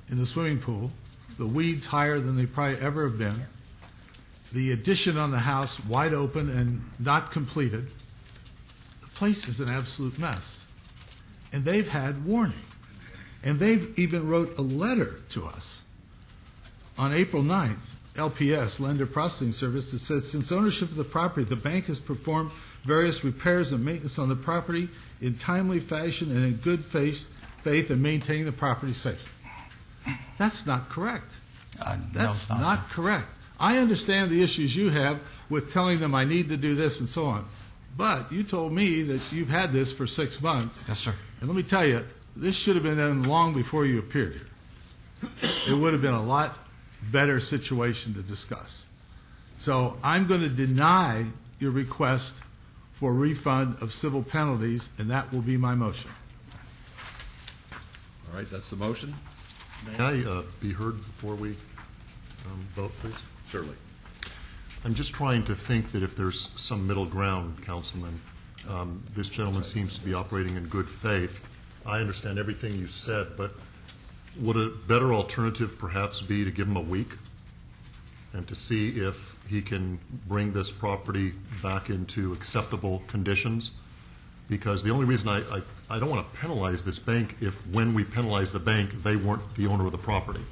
in the swimming pool, the weeds higher than they probably ever have been, the addition on the house wide open and not completed, the place is an absolute mess. And they've had warning. And they've even wrote a letter to us on April 9th, LPS, Lender Processing Service, that says, since ownership of the property, the bank has performed various repairs and maintenance on the property in timely fashion and in good faith and maintaining the property safe. That's not correct. That's not correct. I understand the issues you have with telling them I need to do this and so on. But you told me that you've had this for 6 months. Yes, sir. And let me tell you, this should have been done long before you appeared here. It would have been a lot better situation to discuss. So I'm going to deny your request for refund of civil penalties, and that will be my motion. All right, that's the motion. May I be heard before we vote, please? Certainly. I'm just trying to think that if there's some middle ground, Councilman. This gentleman seems to be operating in good faith. I understand everything you said, but would a better alternative perhaps be to give him a week and to see if he can bring this property back into acceptable conditions? Because the only reason I don't want to penalize this bank if when we penalize the bank, they weren't the owner of the property.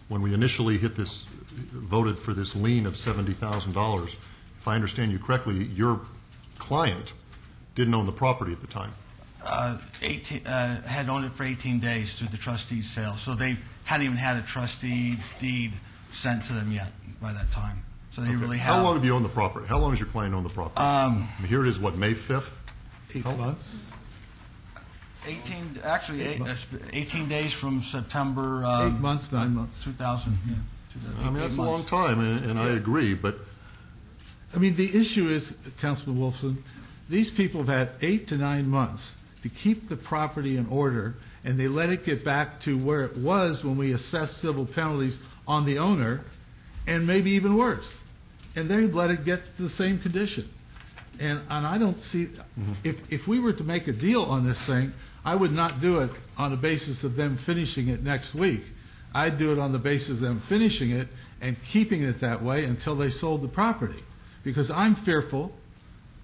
When we initially voted for this lien of $70,000, if I understand you correctly, your client didn't own the property at the time. Had owned it for 18 days through the trustee's sale, so they hadn't even had a trustee's deed sent to them yet by that time. So they really have. How long have you owned the property? How long has your client owned the property? Here it is, what, May 5th? 8 months. 18 days from September. 8 months, 9 months. 2000. Yeah, I mean, that's a long time, and I agree, but. I mean, the issue is, Councilman Wolfson, these people have had 8 to 9 months to keep the property in order, and they let it get back to where it was when we assessed civil penalties on the owner, and maybe even worse. And they let it get to the same condition. And I don't see, if we were to make a deal on this thing, I would not do it on the basis of them finishing it next week. I'd do it on the basis of them finishing it and keeping it that way until they sold the property. Because I'm fearful,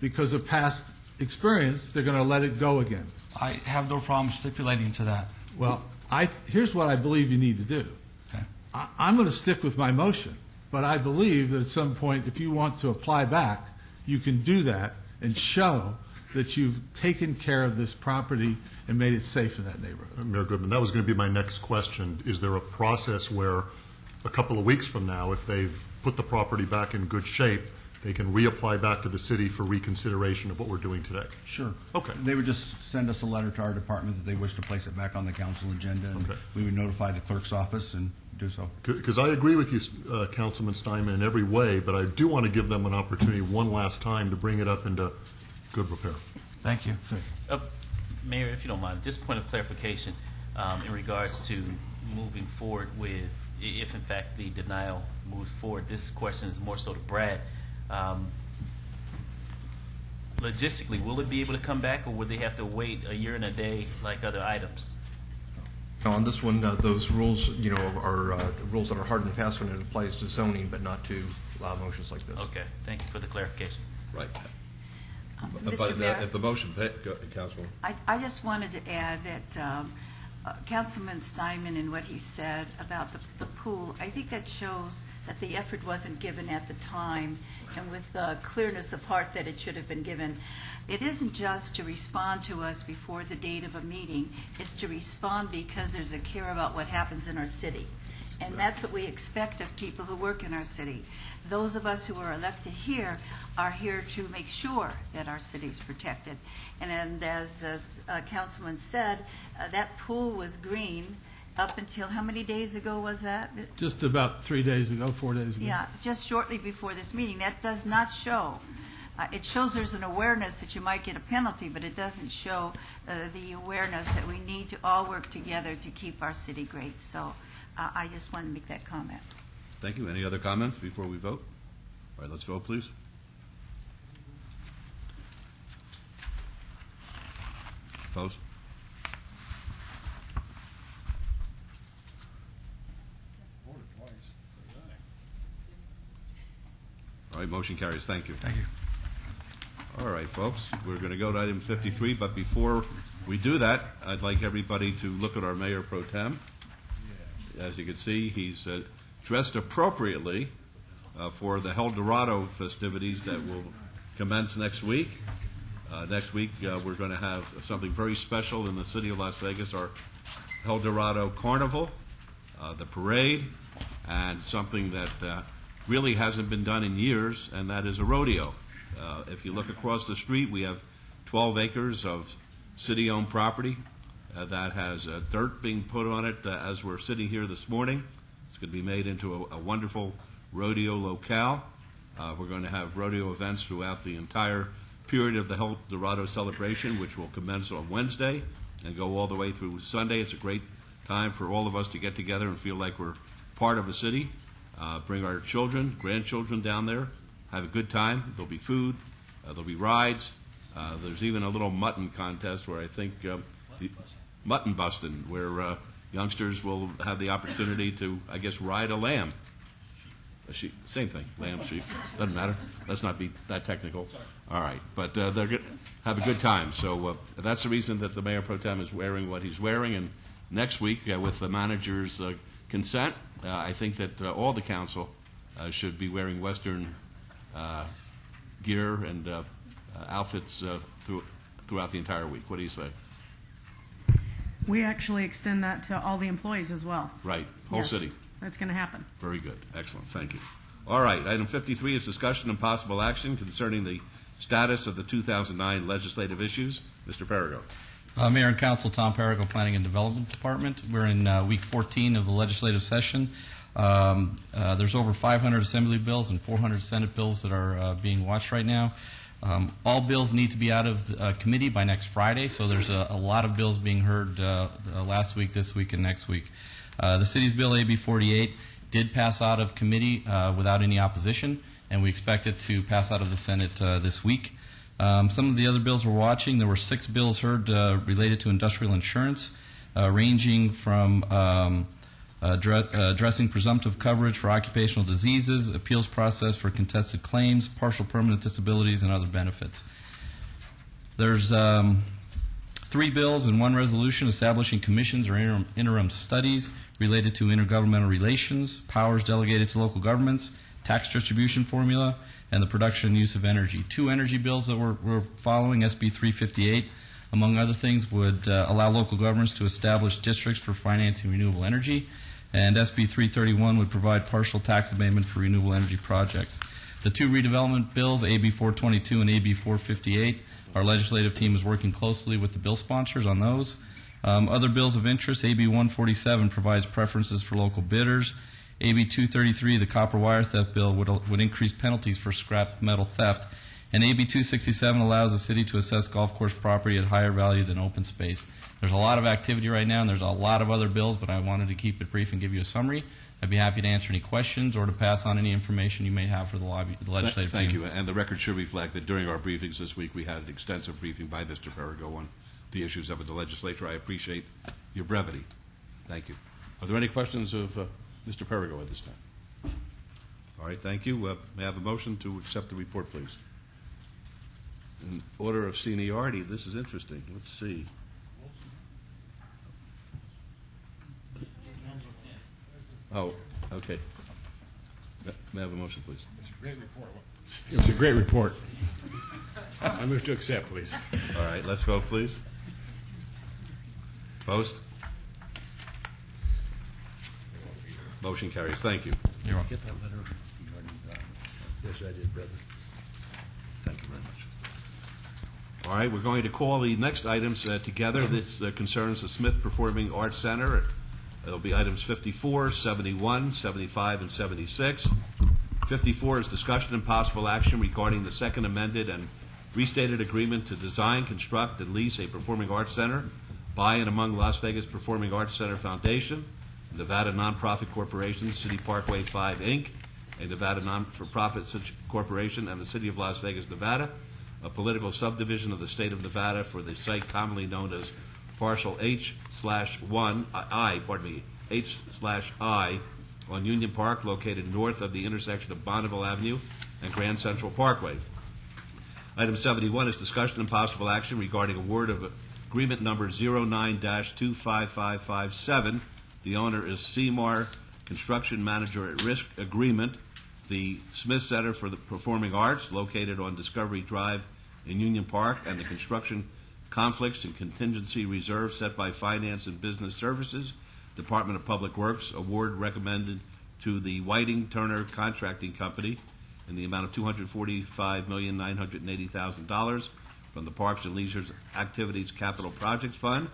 because of past experience, they're going to let it go again. I have no problem stipulating to that. Well, here's what I believe you need to do. Okay. I'm going to stick with my motion, but I believe that at some point, if you want to apply back, you can do that and show that you've taken care of this property and made it safe in that neighborhood. Mayor Goodman, that was going to be my next question. Is there a process where a couple of weeks from now, if they've put the property back in good shape, they can reapply back to the city for reconsideration of what we're doing today? Sure. Okay. They would just send us a letter to our department that they wish to place it back on the council agenda, and we would notify the clerk's office and do so. Because I agree with you, Councilman Steinman, in every way, but I do want to give them an opportunity one last time to bring it up into good repair. Thank you. Mayor, if you don't mind, just point of clarification in regards to moving forward with if in fact the denial moves forward. This question is more so to Brad. Logistically, will it be able to come back, or would they have to wait a year and a day like other items? On this one, those rules, are rules that are hard and fast when it applies to zoning, but not to motions like this. Okay, thank you for the clarification. Right. Mr. Mayor, If the motion, Councilwoman. I just wanted to add that Councilman Steinman and what he said about the pool, I think that shows that the effort wasn't given at the time, and with the clearness of heart that it should have been given. It isn't just to respond to us before the date of a meeting, it's to respond because there's a care about what happens in our city. And that's what we expect of people who work in our city. Those of us who are elected here are here to make sure that our city is protected. And as Councilman said, that pool was green up until how many days ago was that? Just about 3 days ago, 4 days ago. Yeah, just shortly before this meeting. That does not show. It shows there's an awareness that you might get a penalty, but it doesn't show the awareness that we need to all work together to keep our city great. So I just wanted to make that comment. Thank you. Any other comments before we vote? All right, let's vote, please. Opposed? All right, motion carries. Thank you. Thank you. All right, folks, we're going to go to item 53, but before we do that, I'd like everybody to look at our Mayor Pro Tem. As you can see, he's dressed appropriately for the El Dorado festivities that will commence next week. Next week, we're going to have something very special in the city of Las Vegas, our El Dorado Carnival, the parade, and something that really hasn't been done in years, and that is a rodeo. If you look across the street, we have 12 acres of city-owned property that has dirt being put on it as we're sitting here this morning. It's going to be made into a wonderful rodeo locale. We're going to have rodeo events throughout the entire period of the El Dorado celebration, which will commence on Wednesday and go all the way through Sunday. It's a great time for all of us to get together and feel like we're part of a city. Bring our children, grandchildren down there, have a good time. There'll be food, there'll be rides. There's even a little mutton contest where I think the mutton busting, where youngsters will have the opportunity to, I guess, ride a lamb. A sheep, same thing, lamb, sheep, doesn't matter. Let's not be that technical. All right, but they're going to have a good time. So that's the reason that the Mayor Pro Tem is wearing what he's wearing. And next week, with the manager's consent, I think that all the council should be wearing Western gear and outfits throughout the entire week. What do you say? We actually extend that to all the employees as well. Right, whole Yes, city. That's going to happen. Very good. Excellent. Thank you. All right. Item 53 is discussion and possible action concerning the status of the 2009 legislative issues. Mr. Perigo. Mayor and Council, Tom Perigo, Planning and Development Department. We're in week 14 of the legislative session. There's over 500 Assembly bills and 400 Senate bills that are being watched right now. All bills need to be out of the committee by next Friday, so there's a lot of bills being heard last week, this week, and next week. The city's bill, AB 48, did pass out of committee without any opposition, and we expect it to pass out of the Senate this week. Some of the other bills we're watching, there were 6 bills heard related to industrial insurance, ranging from addressing presumptive coverage for occupational diseases, appeals process for contested claims, partial permanent disabilities, and other benefits. There's 3 bills and 1 resolution establishing commissions or interim studies related to intergovernmental relations, powers delegated to local governments, tax distribution formula, and the production and use of energy. 2 energy bills that we're following, SB 358, among other things, would allow local governments to establish districts for financing renewable energy, and SB 331 would provide partial tax abatement for renewable energy projects. The 2 redevelopment bills, AB 422 and AB 458, our legislative team is working closely with the bill sponsors on those. Other bills of interest, AB 147 provides preferences for local bidders. AB 233, the copper wire theft bill, would increase penalties for scrap metal theft. And AB 267 allows the city to assess golf course property at higher value than open space. There's a lot of activity right now, and there's a lot of other bills, but I wanted to keep it brief and give you a summary. I'd be happy to answer any questions or to pass on any information you may have for the legislative Thank team. you. And the record should reflect that during our briefings this week, we had an extensive briefing by Mr. Perigo on the issues of the legislature. I appreciate your brevity. Thank you. Are there any questions of Mr. Perigo at this time? All right, thank you. May I have a motion to accept the report, please? In order of seniority, this is interesting. Let's see. Oh, okay. May I have a motion, please? It's a great report. It was a great report. I move to accept, please. All right, let's vote, please. Opposed? Motion carries. Thank you. You're welcome. Get that letter regarding, yes, I did, brother. Thank you very much. All right, we're going to call the next items together. This concerns the Smith Performing Arts Center. It'll be items 54, 71, 75, and 76. 54 is discussion and possible action regarding the second amended and restated agreement to design, construct, and lease a performing arts center by and among Las Vegas Performing Arts Center Foundation, Nevada Nonprofit Corporation, City Parkway 5, Inc., a Nevada non-for-profit corporation, and the City of Las Vegas, Nevada, a political subdivision of the state of Nevada for the site commonly known as Parcel H/I on Union Park, located north of the intersection of Bonneville Avenue and Grand Central Parkway. Item 71 is discussion and possible action regarding award of agreement number 09-25557. The owner is Seymour Construction Manager at Risk Agreement, the Smith Center for the Performing Arts, located on Discovery Drive in Union Park, and the construction conflicts and contingency reserve set by Finance and Business Services, Department of Public Works. Award recommended to the Whiting Turner Contracting Company in the amount of $245,980,000 from the Parks and Leisure Activities Capital Projects Fund.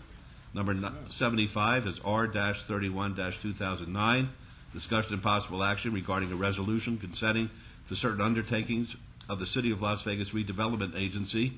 Number 75 is R-31-2009. Discussion and possible action regarding a resolution consenting to certain undertakings of the City of Las Vegas Redevelopment Agency,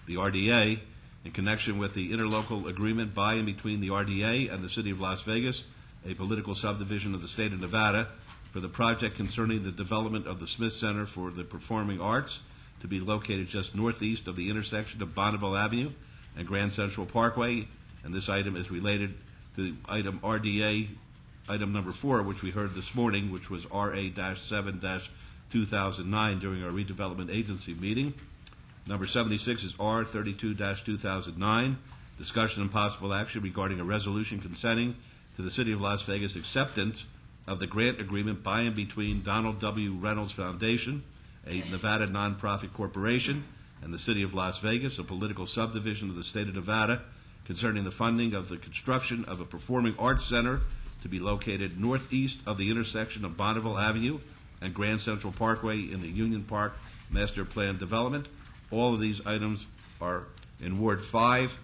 the RDA, in connection with the interlocal agreement by and between the RDA and the City of Las Vegas, a political subdivision of the state of Nevada, for the project concerning the development of the Smith Center for the Performing Arts to be located just northeast of the intersection of Bonneville Avenue and Grand Central Parkway. And this item is related to the item RDA, item number 4, which we heard this morning, which was RA-7-2009 during our redevelopment agency meeting. Number 76 is R-32-2009, discussion and possible action regarding a resolution consenting to the City of Las Vegas acceptance of the grant agreement by and between Donald W. Reynolds Foundation, a Nevada nonprofit corporation, and the City of Las Vegas, a political subdivision of the state of Nevada, concerning the funding of the construction of a performing arts center to be located northeast of the intersection of Bonneville Avenue and Grand Central Parkway in the Union Park Master Plan Development. All of these items are in Ward 5.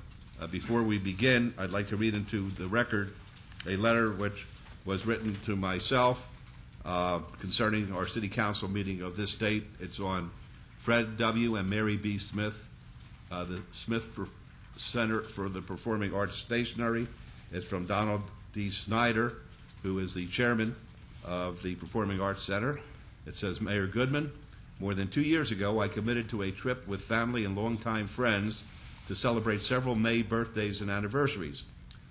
Before we begin, I'd like to read into the record a letter which was written to myself concerning our City Council meeting of this date. It's on Fred W. and Mary B. Smith, the Smith Center for the Performing Arts Stationery. It's from Donald D. Snyder, who is the chairman of the Performing Arts Center. It says, Mayor Goodman, more than 2 years ago, I committed to a trip with family and longtime friends to celebrate several May birthdays and anniversaries.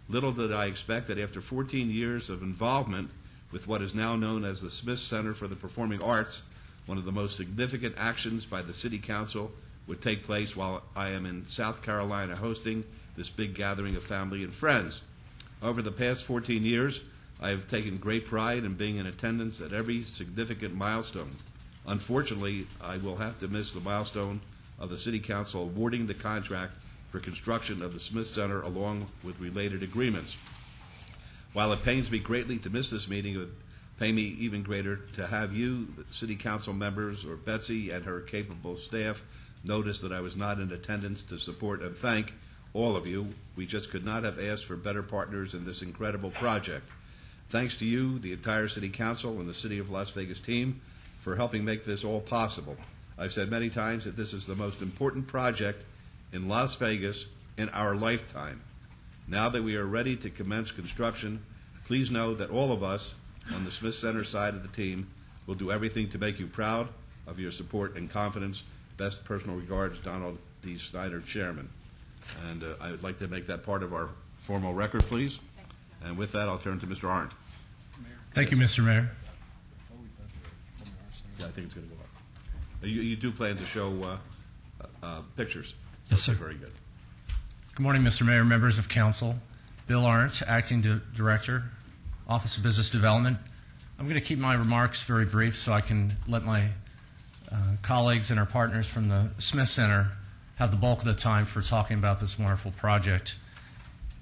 Little did I expect that after 14 years of involvement with what is now known as the Smith Center for the Performing Arts, one of the most significant actions by the City Council would take place while I am in South Carolina hosting this big gathering of family and friends. Over the past 14 years, I have taken great pride in being in attendance at every significant milestone. Unfortunately, I will have to miss the milestone of the City Council awarding the contract for construction of the Smith Center along with related agreements. While it pains me greatly to miss this meeting, it would pain me even greater to have you, the City Council members, or Betsy and her capable staff notice that I was not in attendance to support and thank all of you. We just could not have asked for better partners in this incredible project. Thanks to you, the entire City Council, and the City of Las Vegas team for helping make this all possible. I've said many times that this is the most important project in Las Vegas in our lifetime. Now that we are ready to commence construction, please know that all of us on the Smith Center side of the team will do everything to make you proud of your support and confidence. Best personal regards, Donald D. Snyder, Chairman. And I would like to make that part of our formal record, please. And with that, I'll turn to Mr. Arndt. Thank you, Mr. Mayor. Yeah, I think it's going to go up. You do plan to show pictures? Yes, sir. Very good. Good morning, Mr. Mayor, members of council. Bill Arndt, Acting Director, Office of Business Development. I'm going to keep my remarks very brief so I can let my colleagues and our partners from the Smith Center have the bulk of the time for talking about this wonderful project.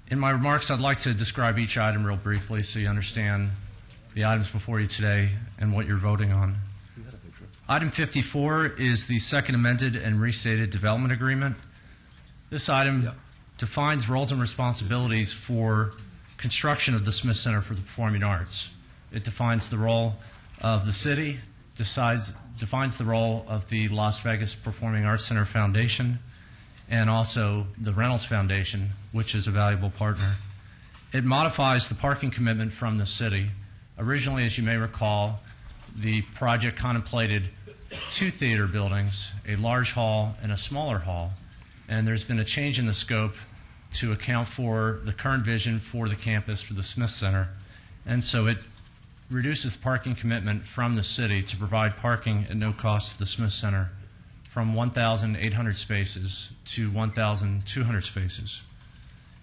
In my remarks, I'd like to describe each item real briefly so you understand the items before you today and what you're voting on. Item 54 is the second amended and restated development agreement. This item defines roles and responsibilities for construction of the Smith Center for the Performing Arts. It defines the role of the city, defines the role of the Las Vegas Performing Arts Center Foundation, and also the Reynolds Foundation, which is a valuable partner. It modifies the parking commitment from the city. Originally, as you may recall, the project contemplated 2 theater buildings, a large hall and a smaller hall, and there's been a change in the scope to account for the current vision for the campus for the Smith Center, and so it reduces parking commitment from the city to provide parking at no cost to the Smith Center from 1,800 spaces to 1,200 spaces.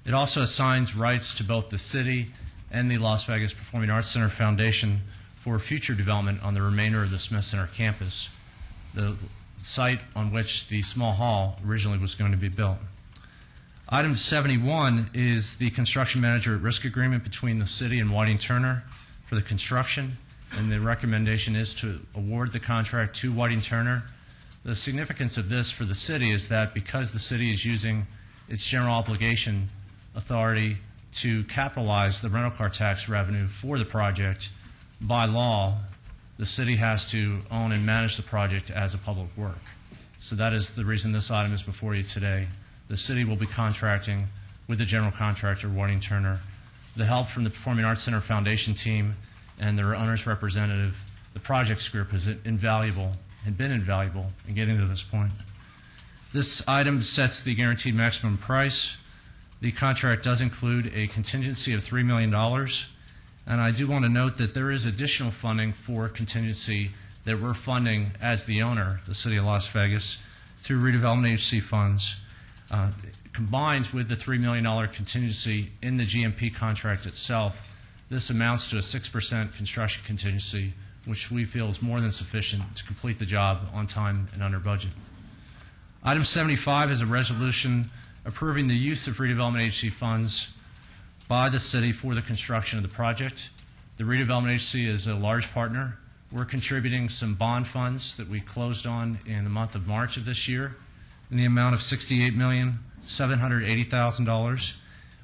It also assigns rights to both the city and the Las Vegas Performing Arts Center Foundation for future development on the remainder of the Smith Center campus, the site on which the small hall originally was going to be built. Item 71 is the construction manager at risk agreement between the city and Whiting Turner for the construction, and the recommendation is to award the contract to Whiting Turner. The significance of this for the city is that because the city is using its general obligation authority to capitalize the rental car tax revenue for the project, by law, the city has to own and manage the project as a public work. So that is the reason this item is before you today. The city will be contracting with the general contractor, Whiting Turner. The help from the Performing Arts Center Foundation team and their owner's representative, the projects group, has been invaluable in getting to this point. This item sets the guaranteed maximum price. The contract does include a contingency of $3 million. And I do want to note that there is additional funding for contingency that we're funding as the owner, the City of Las Vegas, through redevelopment agency funds. Combined with the $3 million contingency in the GMP contract itself, this amounts to a 6% construction contingency, which we feel is more than sufficient to complete the job on time and under budget. Item 75 is a resolution approving the use of redevelopment agency funds by the city for the construction of the project. The redevelopment agency is a large partner. We're contributing some bond funds that we closed on in the month of March of this year in the amount of $68,780,000.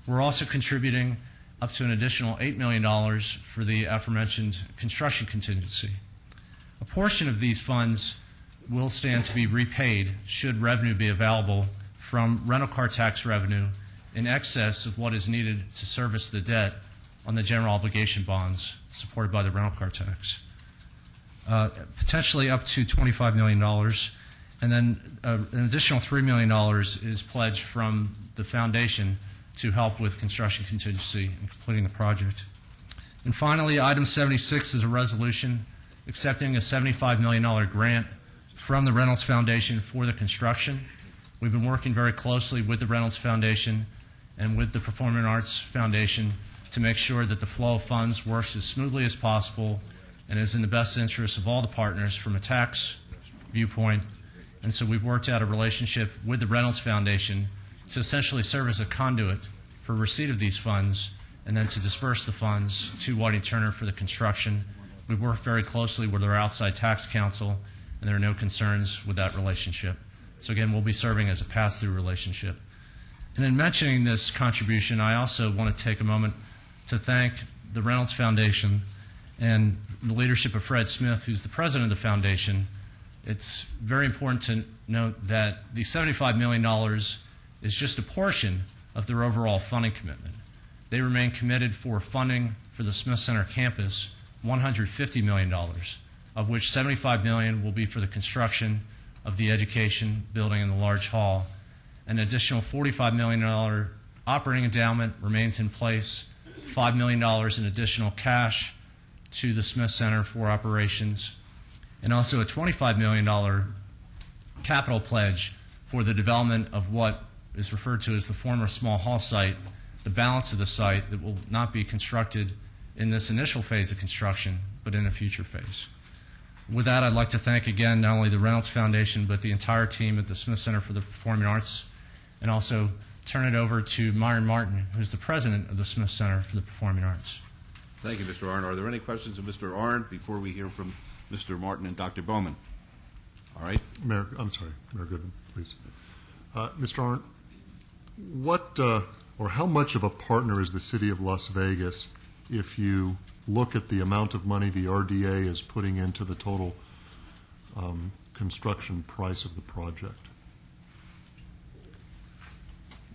We're also contributing up to an additional $8 million for the aforementioned construction contingency. A portion of these funds will stand to be repaid should revenue be available from rental car tax revenue in excess of what is needed to service the debt on the general obligation bonds supported by the rental car tax. Potentially up to $25 million, and then an additional $3 million is pledged from the foundation to help with construction contingency and completing the project. And finally, item 76 is a resolution accepting a $75 million grant from the Reynolds Foundation for the construction. We've been working very closely with the Reynolds Foundation and with the Performing Arts Foundation to make sure that the flow of funds works as smoothly as possible and is in the best interest of all the partners from a tax viewpoint. And so we've worked out a relationship with the Reynolds Foundation to essentially serve as a conduit for receipt of these funds and then to disperse the funds to Whiting Turner for the construction. We've worked very closely with our outside tax counsel, and there are no concerns with that relationship. So again, we'll be serving as a pass-through relationship. And in mentioning this contribution, I also want to take a moment to thank the Reynolds Foundation and the leadership of Fred Smith, who's the president of the foundation. it's very important to note that the $75 million is just a portion of their overall funding commitment. They remain committed for funding for the Smith Center campus, $150 million, of which $75 million will be for the construction of the education building and the large hall. An additional $45 million operating endowment remains in place, $5 million in additional cash to the Smith Center for operations, and also a $25 million capital pledge for the development of what is referred to as the former small hall site, the balance of the site that will not be constructed in this initial phase of construction, but in a future phase. With that, I'd like to thank again not only the Reynolds Foundation, but the entire team at the Smith Center for the Performing Arts, and also turn it over to Myron Martin, who's the president of the Smith Center for the Performing Arts. Thank you, Mr. Arndt. Are there any questions of Mr. Arndt before we hear from Mr. Martin and Dr. Bowman? All right. Mayor Goodman, please. Mr. Arndt, what or how much of a partner is the City of Las Vegas if you look at the amount of money the RDA is putting into the total construction price of the project?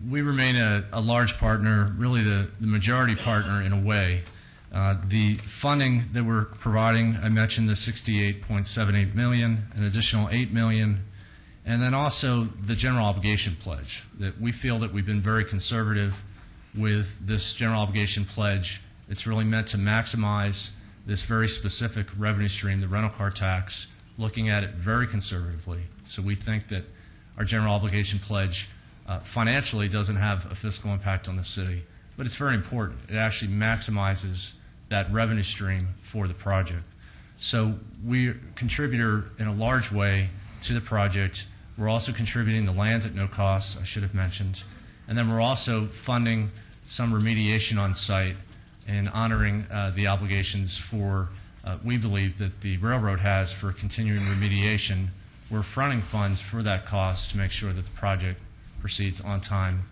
We remain a large partner, really the majority partner in a way. The funding that we're providing, I mentioned the $68.78 million, an additional $8 million, and then also the general obligation pledge. That we feel that we've been very conservative with this general obligation pledge. It's really meant to maximize this very specific revenue stream, the rental car tax, looking at it very conservatively. So we think that our general obligation pledge financially doesn't have a fiscal impact on the city, but it's very important. It actually maximizes that revenue stream for the project. So we're a contributor in a large way to the project. We're also contributing the land at no cost, I should have mentioned. And then we're also funding some remediation on site and honoring the obligations for, we believe, that the railroad has for continuing remediation. We're fronting funds for that cost to make sure that the project proceeds on time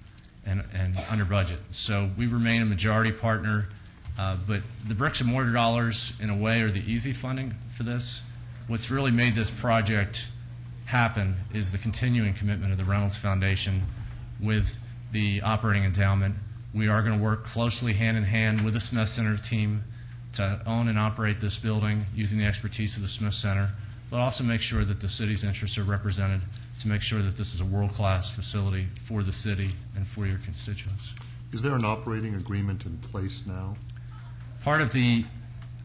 and under budget. So we remain a majority partner, but the bricks and mortar dollars, in a way, are the easy funding for this. What's really made this project happen is the continuing commitment of the Reynolds Foundation with the operating endowment. We are going to work closely hand in hand with the Smith Center team to own and operate this building using the expertise of the Smith Center, but also make sure that the city's interests are represented to make sure that this is a world-class facility for the city and for your constituents. Is there an operating agreement in place now? Part of the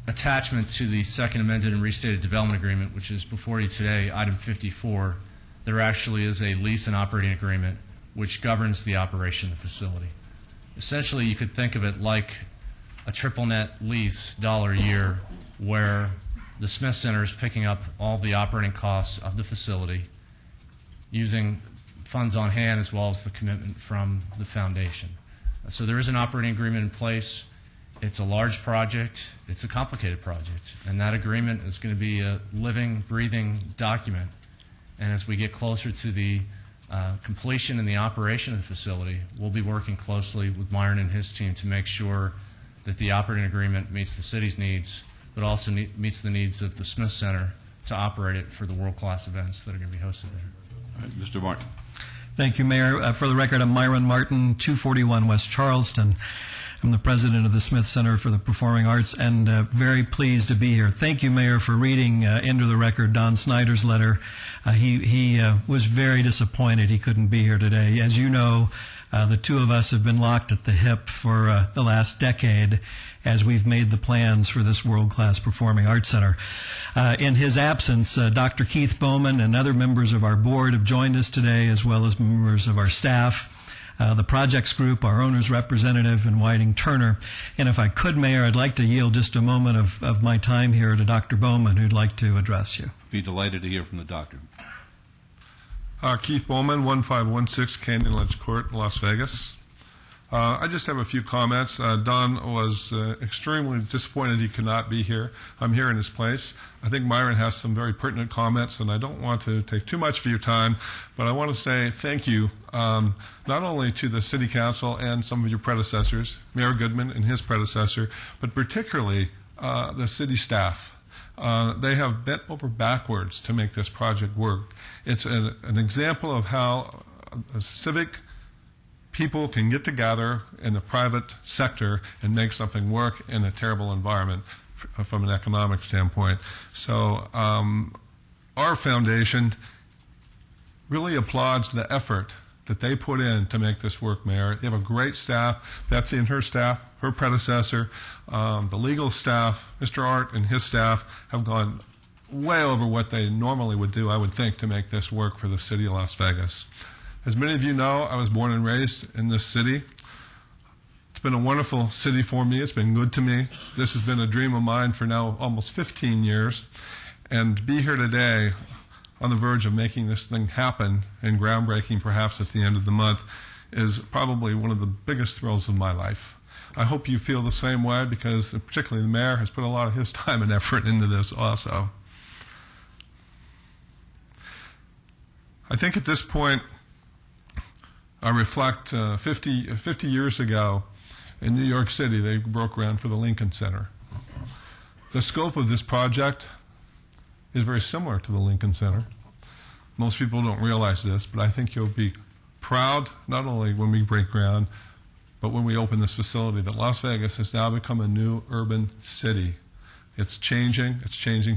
attachment to the second amended and restated development agreement, which is before you today, item 54, there actually is a lease and operating agreement which governs the operation of the facility. Essentially, you could think of it like a triple net lease dollar a year where the Smith Center is picking up all the operating costs of the facility using funds on hand as well as the commitment from the foundation. So there is an operating agreement in place. It's a large project. It's a complicated project. And that agreement is going to be a living, breathing document. And as we get closer to the completion and the operation of the facility, we'll be working closely with Myron and his team to make sure that the operating agreement meets the city's needs, but also meets the needs of the Smith Center to operate it for the world-class events that are going to be hosted there. All right, Mr. Martin. Thank you, Mayor. For the record, I'm Myron Martin, 241 West Charleston. I'm the president of the Smith Center for the Performing Arts, and very pleased to be here. Thank you, Mayor, for reading into the record Don Snyder's letter. He was very disappointed he couldn't be here today. As you know, the two of us have been locked at the hip for the last decade as we've made the plans for this world-class Performing Arts Center. In his absence, Dr. Keith Bowman and other members of our board have joined us today, as well as members of our staff, the projects group, our owner's representative, and Whiting Turner. And if I could, Mayor, I'd like to yield just a moment of my time here to Dr. Bowman, who'd like to address you. Be delighted to hear from the doctor. Keith Bowman, 1516 Canyon Ledge Court, Las Vegas. I just have a few comments. Don was extremely disappointed he could not be here. I'm here in his place. I think Myron has some very pertinent comments, and I don't want to take too much of your time, but I want to say thank you not only to the City Council and some of your predecessors, Mayor Goodman and his predecessor, but particularly the city staff. They have bent over backwards to make this project work. It's an example of how civic people can get together in the private sector and make something work in a terrible environment from an economic standpoint. So our foundation really applauds the effort that they put in to make this work, Mayor. They have a great staff. Betsy and her staff, her predecessor, the legal staff, Mr. Art and his staff have gone way over what they normally would do, I would think, to make this work for the city of Las Vegas. As many of you know, I was born and raised in this city. It's been a wonderful city for me. It's been good to me. This has been a dream of mine for now almost 15 years. And to be here today on the verge of making this thing happen and groundbreaking perhaps at the end of the month is probably one of the biggest thrills of my life. I hope you feel the same way, because particularly the mayor has put a lot of his time and effort into this also. I think at this point I reflect 50 years ago in New York City, they broke ground for the Lincoln Center. The scope of this project is very similar to the Lincoln Center. Most people don't realize this, but I think you'll be proud, not only when we break ground, but when we open this facility, that Las Vegas has now become a new urban city. It's changing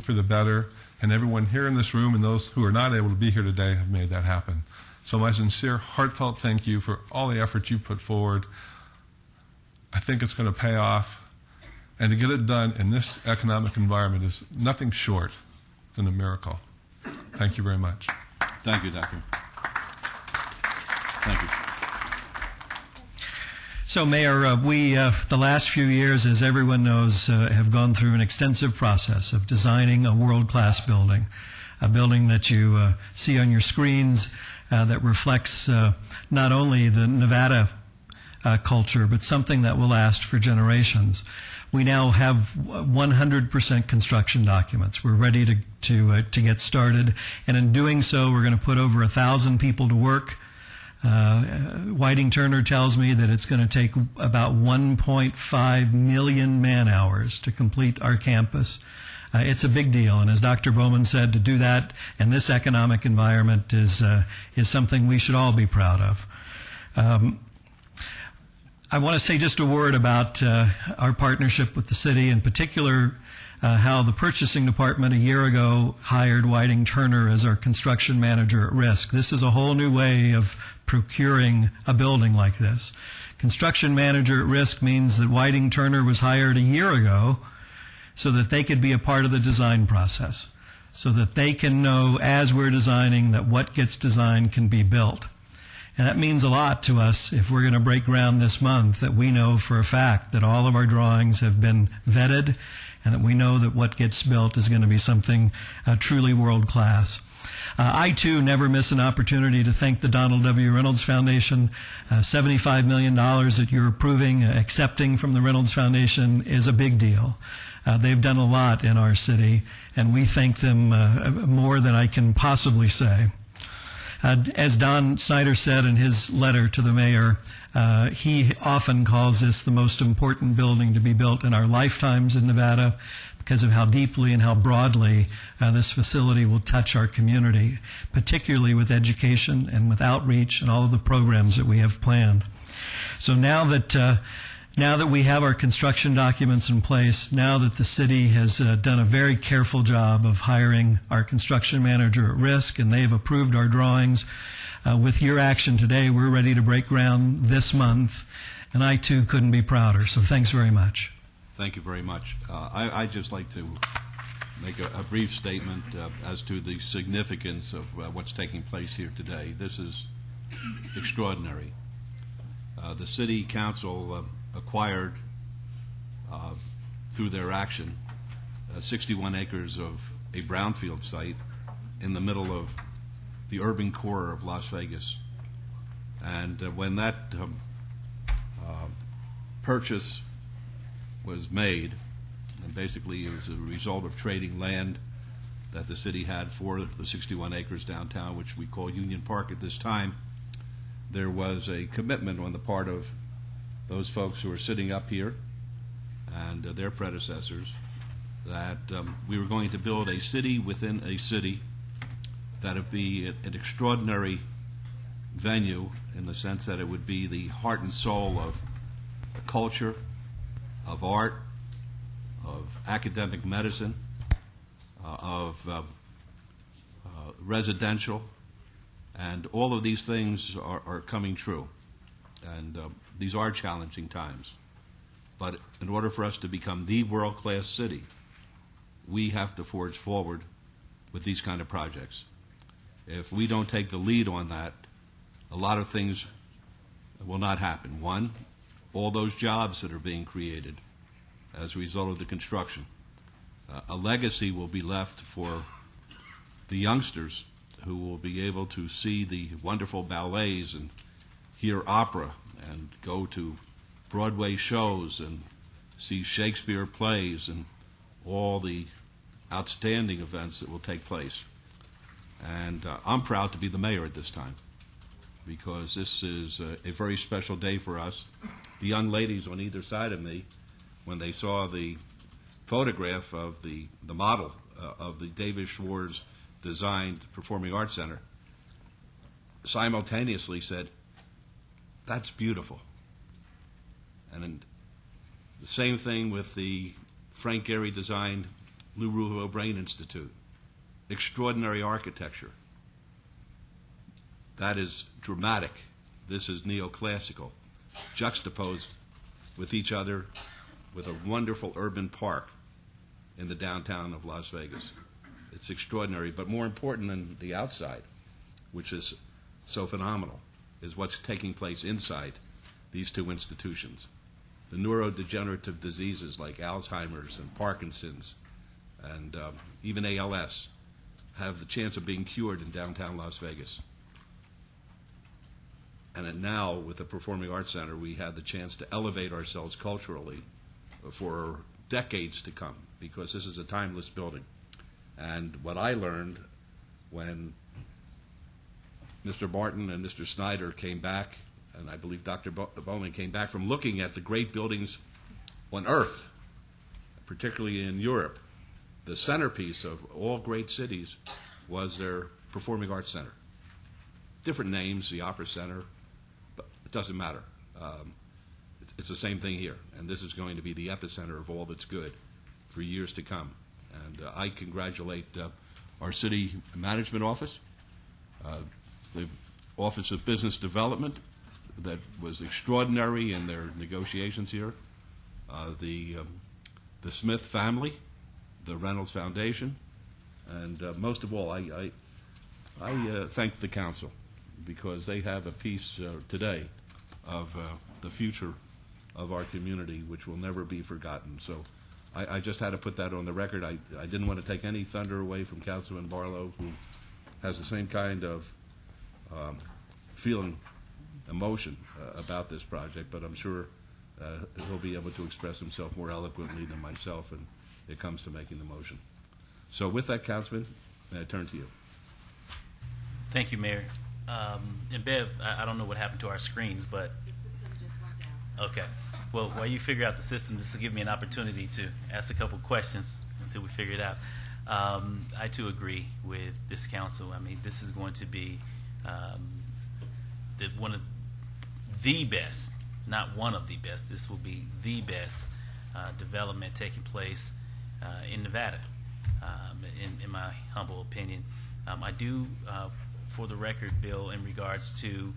for the better, and everyone here in this room and those who are not able to be here today have made that happen. So my sincere, heartfelt thank you for all the effort you put forward. I think it's going to pay off, and to get it done in this economic environment is nothing short than a miracle. Thank you very much. Thank you, Doctor. Thank you. So, Mayor, we, the last few years, as everyone knows, have gone through an extensive process of designing a world-class building, a building that you see on your screens that reflects not only the Nevada culture, but something that will last for generations. We now have 100% construction documents. We're ready to get started, and in doing so, we're going to put over 1,000 people to work. Whiting Turner tells me that it's going to take about 1.5 million man-hours to complete our campus. It's a big deal, and as Dr. Bowman said, to do that in this economic environment is something we should all be proud of. I want to say just a word about our partnership with the city, in particular how the purchasing department a year ago hired Whiting Turner as our construction manager at risk. This is a whole new way of procuring a building like this. Construction manager at risk means that Whiting Turner was hired a year ago so that they could be a part of the design process, so that they can know as we're designing that what gets designed can be built. And that means a lot to us if we're going to break ground this month, that we know for a fact that all of our drawings have been vetted and that we know that what gets built is going to be something truly world-class. I, too, never miss an opportunity to thank the Donald W. Reynolds Foundation. $75 million that you're approving, accepting from the Reynolds Foundation is a big deal. They've done a lot in our city, and we thank them more than I can possibly say. As Don Snyder said in his letter to the mayor, he often calls this the most important building to be built in our lifetimes in Nevada because of how deeply and how broadly this facility will touch our community, particularly with education and with outreach and all of the programs that we have planned. So now that we have our construction documents in place, now that the city has done a very careful job of hiring our construction manager at risk, and they've approved our drawings, with your action today, we're ready to break ground this month, and I, too, couldn't be prouder. So thanks very much. Thank you very much. I'd just like to make a brief statement as to the significance of what's taking place here today. This is extraordinary. The City Council acquired, through their action, 61 acres of a brownfield site in the middle of the urban core of Las Vegas. And when that purchase was made, and basically it was a result of trading land that the city had for the 61 acres downtown, which we call Union Park at this time, there was a commitment on the part of those folks who are sitting up here and their predecessors that we were going to build a city within a city that would be an extraordinary venue in the sense that it would be the heart and soul of culture, of art, of academic medicine, of residential, and all of these things are coming true. And these are challenging times. But in order for us to become the world-class city, we have to forge forward with these kind of projects. If we don't take the lead on that, a lot of things will not happen. One, all those jobs that are being created as a result of the construction. A legacy will be left for the youngsters who will be able to see the wonderful ballets and hear opera and go to Broadway shows and see Shakespeare plays and all the outstanding events that will take place. And I'm proud to be the mayor at this time because this is a very special day for us. The young ladies on either side of me, when they saw the photograph of the model of the David Schwartz designed Performing Arts Center, simultaneously said, "That's beautiful." And the same thing with the Frank Gehry designed Lou Ruho Brain Institute. Extraordinary architecture. That is dramatic. This is neoclassical, juxtaposed with each other with a wonderful urban park in the downtown of Las Vegas. It's extraordinary, but more important than the outside, which is so phenomenal, is what's taking place inside these two institutions. The neurodegenerative diseases like Alzheimer's and Parkinson's and even ALS have the chance of being cured in downtown Las Vegas. And now, with the Performing Arts Center, we have the chance to elevate ourselves culturally for decades to come, because this is a timeless building. And what I learned when Mr. Martin and Mr. Snyder came back, and I believe Dr. Bowman came back from looking at the great buildings on Earth, particularly in Europe, the centerpiece of all great cities was their Performing Arts Center. Different names, the Opera Center, but it doesn't matter. It's the same thing here, and this is going to be the epicenter of all that's good for years to come. And I congratulate our city management office, the Office of Business Development, that was extraordinary in their negotiations here, the Smith family, the Reynolds Foundation, and most of all, I thank the council because they have a piece today of the future of our community, which will never be forgotten. So I just had to put that on the record. I didn't want to take any thunder away from Councilman Barlow, who has the same kind of feeling, emotion about this project, but I'm sure he'll be able to express himself more eloquently than myself when it comes to making the motion. So with that, Councilman, may I turn to you? Thank you, Mayor. And Bev, I don't know what happened to our screens, but... The system just went down. Okay. Well, while you figure out the system, this will give me an opportunity to ask a couple questions until we figure it out. I, too, agree with this council. I mean, this is going to be one of the best, not one of the best, this will be the best development taking place in Nevada, in my humble opinion. I do, for the record, Bill, in regards to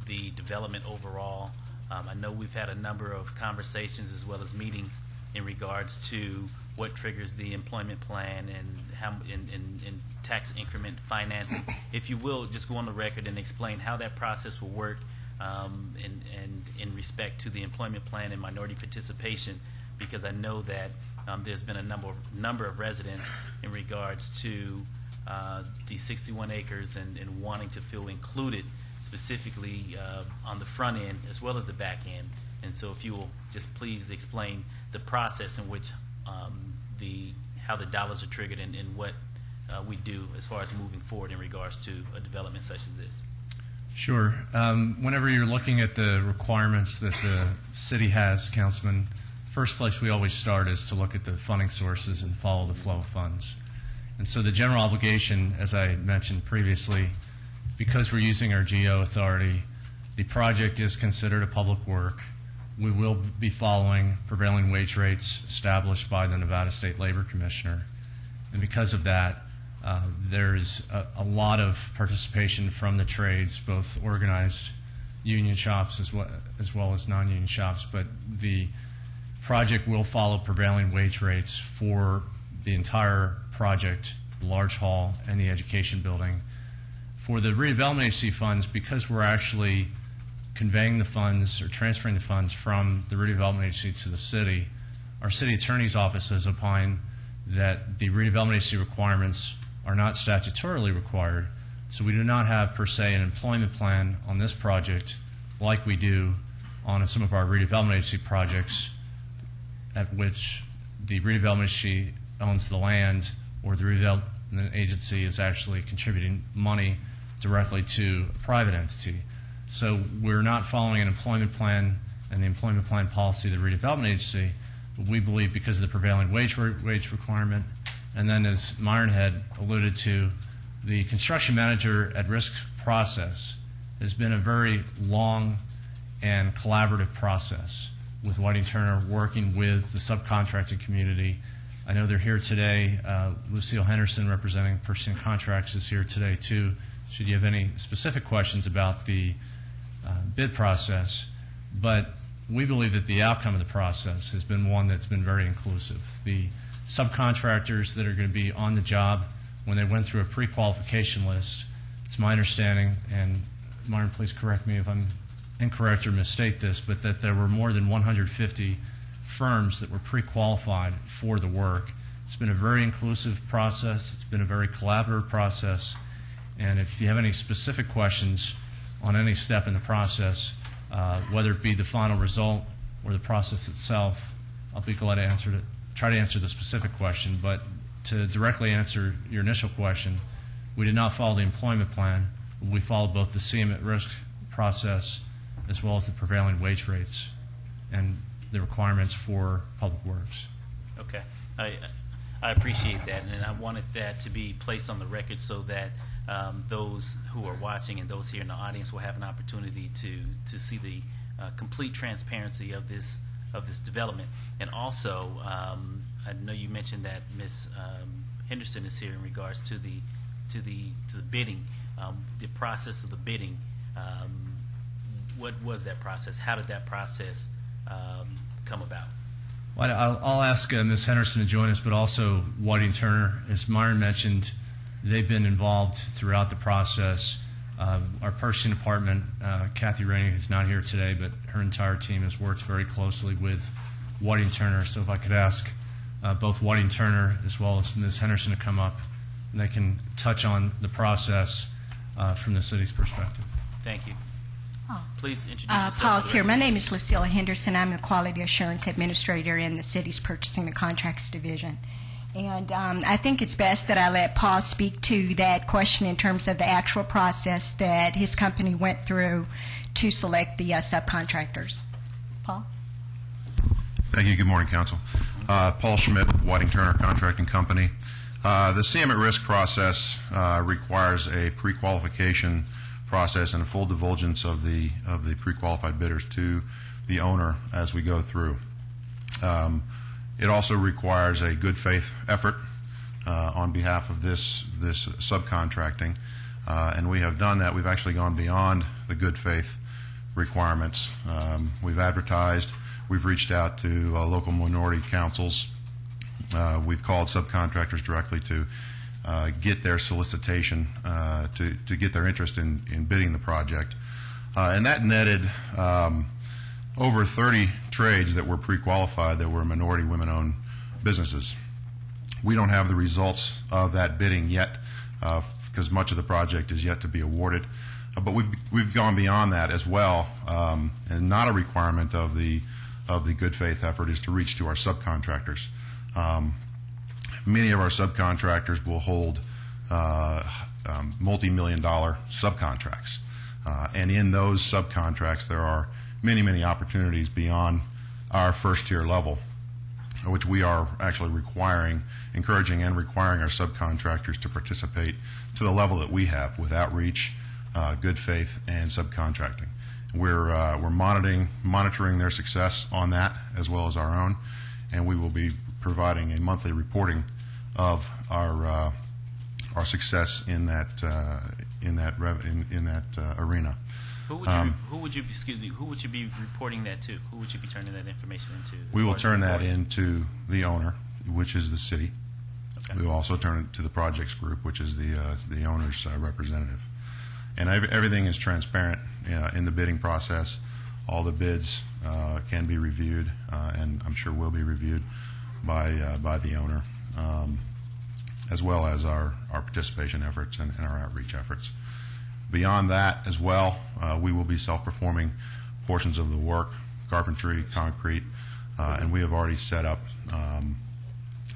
the development overall, I know we've had a number of conversations as well as meetings in regards to what triggers the employment plan and how in tax increment financing. If you will, just go on the record and explain how that process will work in respect to the employment plan and minority participation, because I know that there's been a number of residents in regards to the 61 acres and wanting to feel included specifically on the front end as well as the back end. And so if you will just please explain the process in which how the dollars are triggered and what we do as far as moving forward in regards to a development such as this. Sure. Whenever you're looking at the requirements that the city has, Councilman, first place we always start is to look at the funding sources and follow the flow of funds. And so the general obligation, as I mentioned previously, because we're using our GO authority, the project is considered a public work. We will be following prevailing wage rates established by the Nevada State Labor Commissioner. And because of that, there's a lot of participation from the trades, both organized union shops as well as non-union shops. But the project will follow prevailing wage rates for the entire project, the large hall, and the education building. For the redevelopment agency funds, because we're actually conveying the funds or transferring the funds from the redevelopment agency to the city, our city attorney's office has opined that the redevelopment agency requirements are not statutorily required, so we do not have per se an employment plan on this project like we do on some of our redevelopment agency projects, at which the redevelopment agency owns the land or the redevelopment agency is actually contributing money directly to a private entity. So we're not following an employment plan and the employment plan policy of the redevelopment agency, but we believe because of the prevailing wage requirement, and then as Myron had alluded to, the construction manager at risk process has been a very long and collaborative process with Whiting Turner working with the subcontracting community. I know they're here today. Lucille Henderson, representing Purchasing Contracts, is here today too. Should you have any specific questions about the bid process, but we believe that the outcome of the process has been one that's been very inclusive. The subcontractors that are going to be on the job, when they went through a pre-qualification list, it's my understanding, and Myron, please correct me if I'm incorrect or misstate this, but that there were more than 150 firms that were pre-qualified for the work. It's been a very inclusive process. It's been a very collaborative process. And if you have any specific questions on any step in the process, whether it be the final result or the process itself, I'll be glad to try to answer the specific question. But to directly answer your initial question, we did not follow the employment plan. We followed both the CM at risk process as well as the prevailing wage rates and the requirements for public works. Okay. I appreciate that, and I wanted that to be placed on the record so that those who are watching and those here in the audience will have an opportunity to see the complete transparency of this development. And also, I know you mentioned that Ms. Henderson is here in regards to the bidding, the process of the bidding. What was that process? How did that process come about? Well, I'll ask Ms. Henderson to join us, but also Whiting Turner. As Myron mentioned, they've been involved throughout the process. Our purchasing department, Kathy Rainey, is not here today, but her entire team has worked very closely with Whiting Turner. So if I could ask both Whiting Turner as well as Ms. Henderson to come up, and they can touch on the process from the city's perspective. Thank you. Please introduce yourself. Paul's here. My name is Lucilla Henderson. I'm the Quality Assurance Administrator in the city's Purchasing and Contracts Division. And I think it's best that I let Paul speak to that question in terms of the actual process that his company went through to select the subcontractors. Paul? Thank you. Good morning, Council. Paul Schmidt with Whiting Turner Contracting Company. The CM at risk process requires a pre-qualification process and a full divulgence of the pre-qualified bidders to the owner as we go through. It also requires a good faith effort on behalf of this subcontracting, and we have done that. We've actually gone beyond the good faith requirements. We've advertised. We've reached out to local minority councils. We've called subcontractors directly to get their solicitation, to get their interest in bidding the project. And that netted over 30 trades that were pre-qualified that were minority women-owned businesses. We don't have the results of that bidding yet because much of the project is yet to be awarded. But we've gone beyond that as well, and not a requirement of the good faith effort is to reach to our subcontractors. Many of our subcontractors will hold multi-million-dollar subcontracts, and in those subcontracts there are many opportunities beyond our first-tier level, which we are actually encouraging and requiring our subcontractors to participate to the level that we have with outreach, good faith, and subcontracting. We're monitoring their success on that as well as our own, and we will be providing a monthly reporting of our success in that arena. Who would you be reporting that to? Who would you be turning that information into? We will turn that into the owner, which is the city. Okay. We will also turn it to the projects group, which is the owner's representative. And everything is transparent in the bidding process. All the bids can be reviewed, and I'm sure will be reviewed by the owner, as well as our participation efforts and our outreach efforts. Beyond that as well, we will be self-performing portions of the work, carpentry, concrete, and we have already set up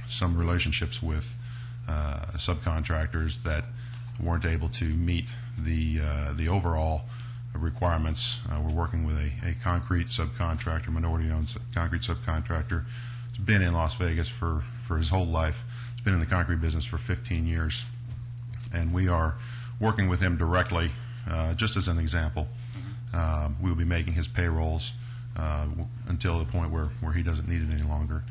some relationships with subcontractors that weren't able to meet the overall requirements. We're working with a concrete subcontractor, minority-owned concrete subcontractor. He's been in Las Vegas for his whole life. He's been in the concrete business for 15 years, and we are working with him directly. Just as an example, we will be making his payrolls until the point where he doesn't need it any longer,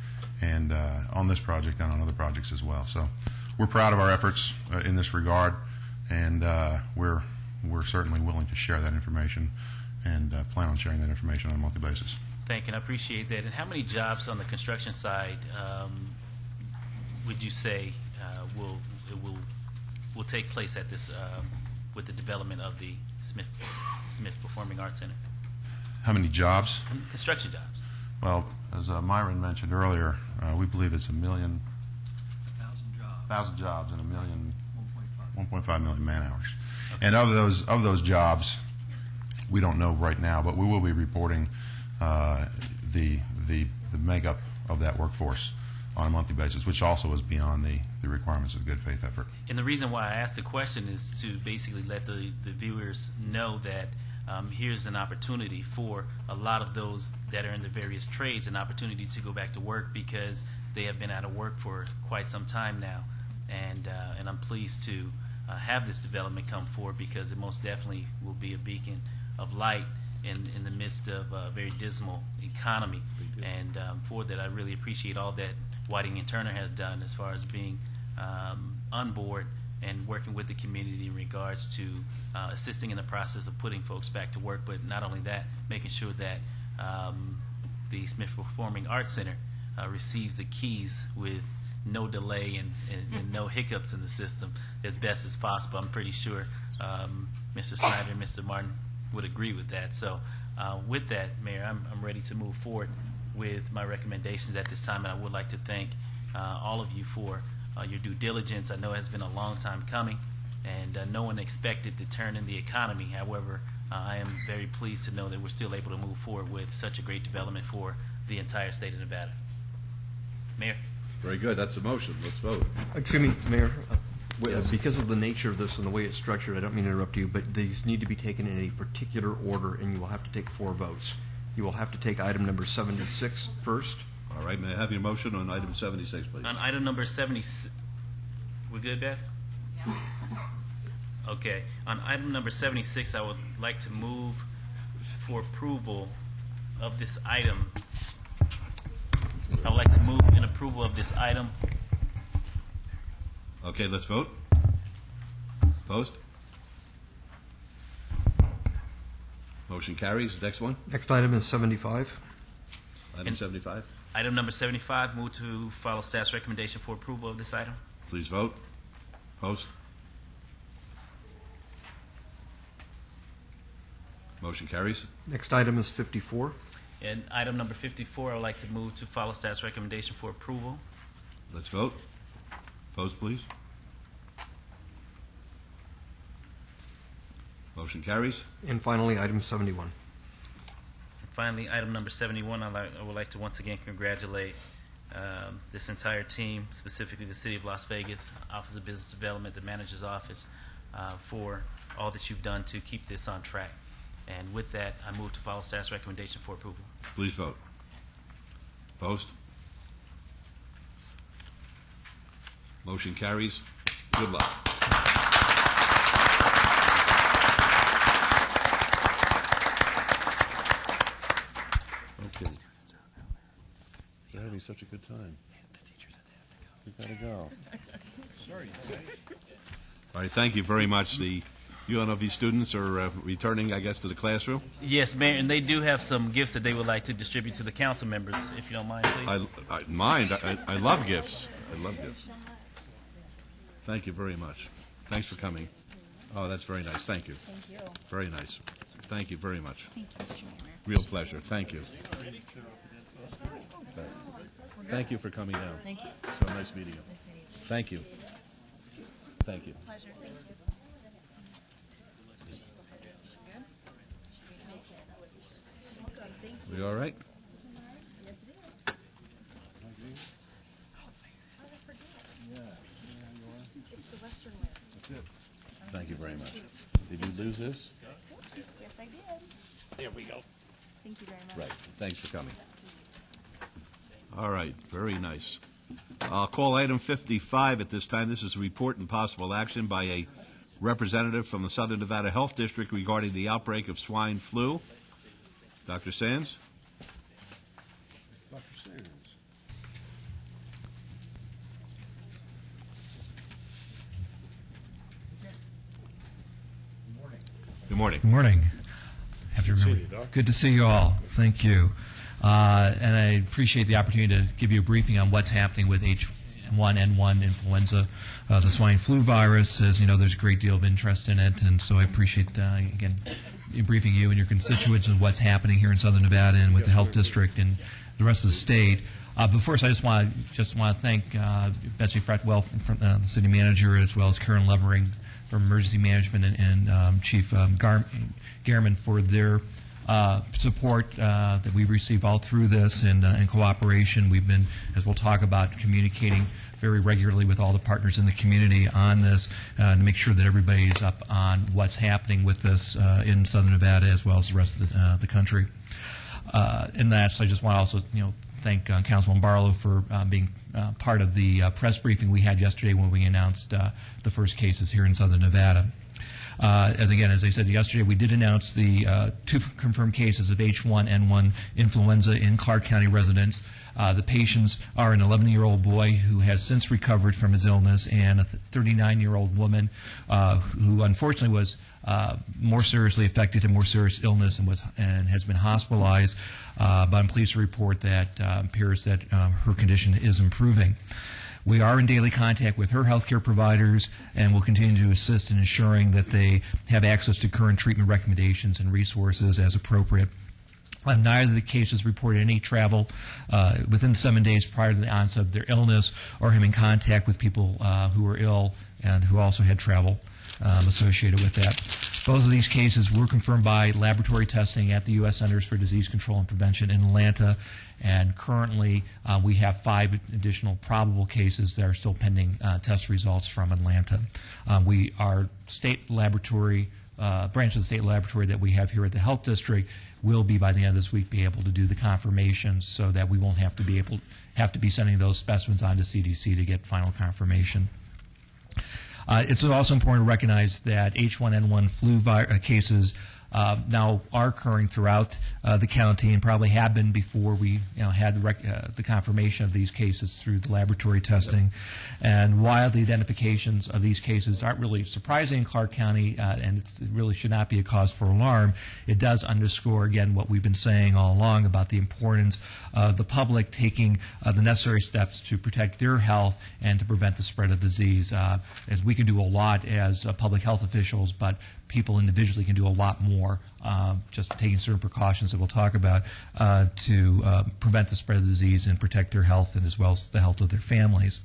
and on this project and on other projects as well. So we're proud of our efforts in this regard, and we're certainly willing to share that information and plan on sharing that information on a monthly basis. Thank you, and I appreciate that. And how many jobs on the construction side would you say will take place at this with the development of the Smith Performing Arts Center? How many jobs? Construction jobs. Well, as Myron mentioned earlier, we believe it's 1,000,000 jobs and 1.5 million man hours. Okay. And of those jobs, we don't know right now, but we will be reporting the makeup of that workforce on a monthly basis, which also is beyond the requirements of good faith effort. And the reason why I asked the question is to basically let the viewers know that here's an opportunity for a lot of those that are in the various trades, an opportunity to go back to work because they have been out of work for quite some time now. And I'm pleased to have this development come forward because it most definitely will be a beacon of light in the midst of a very dismal economy. And for that, I really appreciate all that Whiting and Turner has done as far as being on board and working with the community in regards to assisting in the process of putting folks back to work, but not only that, making sure that the Smith Performing Arts Center receives the keys with no delay and no hiccups in the system as best as possible. I'm pretty sure Mr. Snyder and Mr. Martin would agree with that. So with that, Mayor, I'm ready to move forward with my recommendations at this time, and I would like to thank all of you for your due diligence. I know it has been a long time coming, and no one expected the turn in the economy. However, I am very pleased to know that we're still able to move forward with such a great development for the entire state of Nevada. Mayor? Very good. That's a motion. Let's vote. Excuse me, Mayor. Because of the nature of this and the way it's structured, I don't mean to interrupt you, but these need to be taken in a particular order, and you will have to take 4 votes. You will have to take item number 76 first. All right. May I have your motion on item 76, please? On item number 76, we good, Beth? Yeah. Okay. On item number 76, I would like to move for approval of this item. I would like to move in approval of this item. Okay, let's vote. Opposed? Motion carries. Next one. Next item is 75. Item 75. Item number 75, move to follow staff's recommendation for approval of this item. Please vote. Opposed? Motion carries. Next item is 54. And item number 54, I would like to move to follow staff's recommendation for approval. Let's vote. Opposed, please. Motion carries. And finally, item 71. And finally, item number 71, I would like to once again congratulate this entire team, specifically the City of Las Vegas, Office of Business Development, the Manager's Office, for all that you've done to keep this on track. And with that, I move to follow staff's recommendation for approval. Please vote. Opposed? Motion carries. Good luck. Okay. You're having such a good time. You gotta go. Sorry. All right, thank you very much. The UNLV students are returning, I guess, to the classroom. Yes, Mayor, and they do have some gifts that they would like to distribute to the council members, if you don't mind, please. I love gifts. I love gifts. Thank you very much. Thanks for coming. Oh, that's very nice. Thank you. Thank you. Very nice. Thank you very much. Thank you, Mr. Mayor. Real pleasure. Thank you. Thank you for coming down. Thank you. So nice meeting you. Nice meeting you. Thank you. Thank you. Pleasure. Thank you. We all right? Yes, it is. It's the Western way. That's it. Thank you very much. Did you lose this? Yes, I did. There we go. Thank you very much. Right. Thanks for coming. All right. Very nice. I'll call item 55 at this time. This is a report and possible action by a representative from the Southern Nevada Health District regarding the outbreak of swine flu. Dr. Sands? Dr. Sands. Good morning. Good morning. Have you Good to see remember- you, Doc. Good to see you all. Thank you. And I appreciate the opportunity to give you a briefing on what's happening with H1N1 influenza, the swine flu virus. As you know, there's a great deal of interest in it, and so I appreciate, again, briefing you and your constituents on what's happening here in Southern Nevada and with the health district and the rest of the state. But first, I just want to thank Betsy Fretwell, from the city manager, as well as Karen Levering from Emergency Management and Chief Garman for their support that we've received all through this and cooperation. We've been, as we'll talk about, communicating very regularly with all the partners in the community on this to make sure that everybody's up on what's happening with this in Southern Nevada as well as the rest of the country. In that, so I just want to also thank Councilman Barlow for being part of the press briefing we had yesterday when we announced the first cases here in Southern Nevada. As I said yesterday, we did announce the 2 confirmed cases of H1N1 influenza in Clark County residents. The patients are an 11-year-old boy who has since recovered from his illness and a 39-year-old woman who unfortunately was more seriously affected and more serious illness and has been hospitalized. But I'm pleased to report that it appears that her condition is improving. We are in daily contact with her healthcare providers and will continue to assist in ensuring that they have access to current treatment recommendations and resources as appropriate. Neither of the cases reported any travel within 7 days prior to the onset of their illness or having contact with people who were ill and who also had travel associated with that. Both of these cases were confirmed by laboratory testing at the U.S. Centers for Disease Control and Prevention in Atlanta, and currently we have 5 additional probable cases that are still pending test results from Atlanta. Our state laboratory, branch of the state laboratory that we have here at the Health District will be, by the end of this week, be able to do the confirmations so that we won't have to be sending those specimens on to CDC to get final confirmation. It's also important to recognize that H1N1 flu cases now are occurring throughout the county and probably have been before we had the confirmation of these cases through the laboratory testing. And while the identifications of these cases aren't really surprising in Clark County and it really should not be a cause for alarm, it does underscore, again, what we've been saying all along about the importance of the public taking the necessary steps to protect their health and to prevent the spread of disease. As we can do a lot as public health officials, but people individually can do a lot more, just taking certain precautions that we'll talk about to prevent the spread of the disease and protect their health and as well as the health of their families.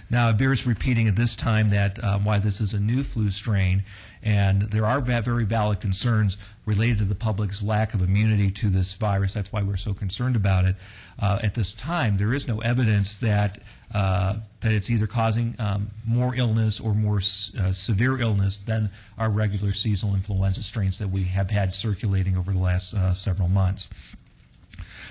Now, it bears repeating at this time that why this is a new flu strain, and there are very valid concerns related to the public's lack of immunity to this virus. That's why we're so concerned about it. At this time, there is no evidence that it's either causing more illness or more severe illness than our regular seasonal influenza strains that we have had circulating over the last several months.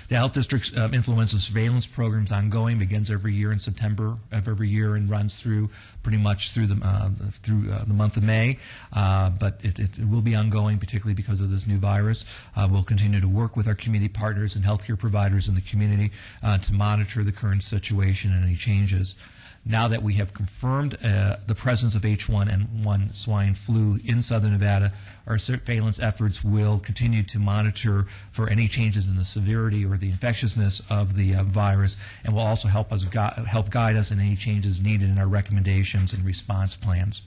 The Health District's influenza surveillance program is ongoing, begins every year in September of every year and runs through pretty much through the month of May. But it will be ongoing, particularly because of this new virus. We'll continue to work with our community partners and healthcare providers in the community to monitor the current situation and any changes. Now that we have confirmed the presence of H1N1 swine flu in southern Nevada, our surveillance efforts will continue to monitor for any changes in the severity or the infectiousness of the virus, and will also help guide us in any changes needed in our recommendations and response plans.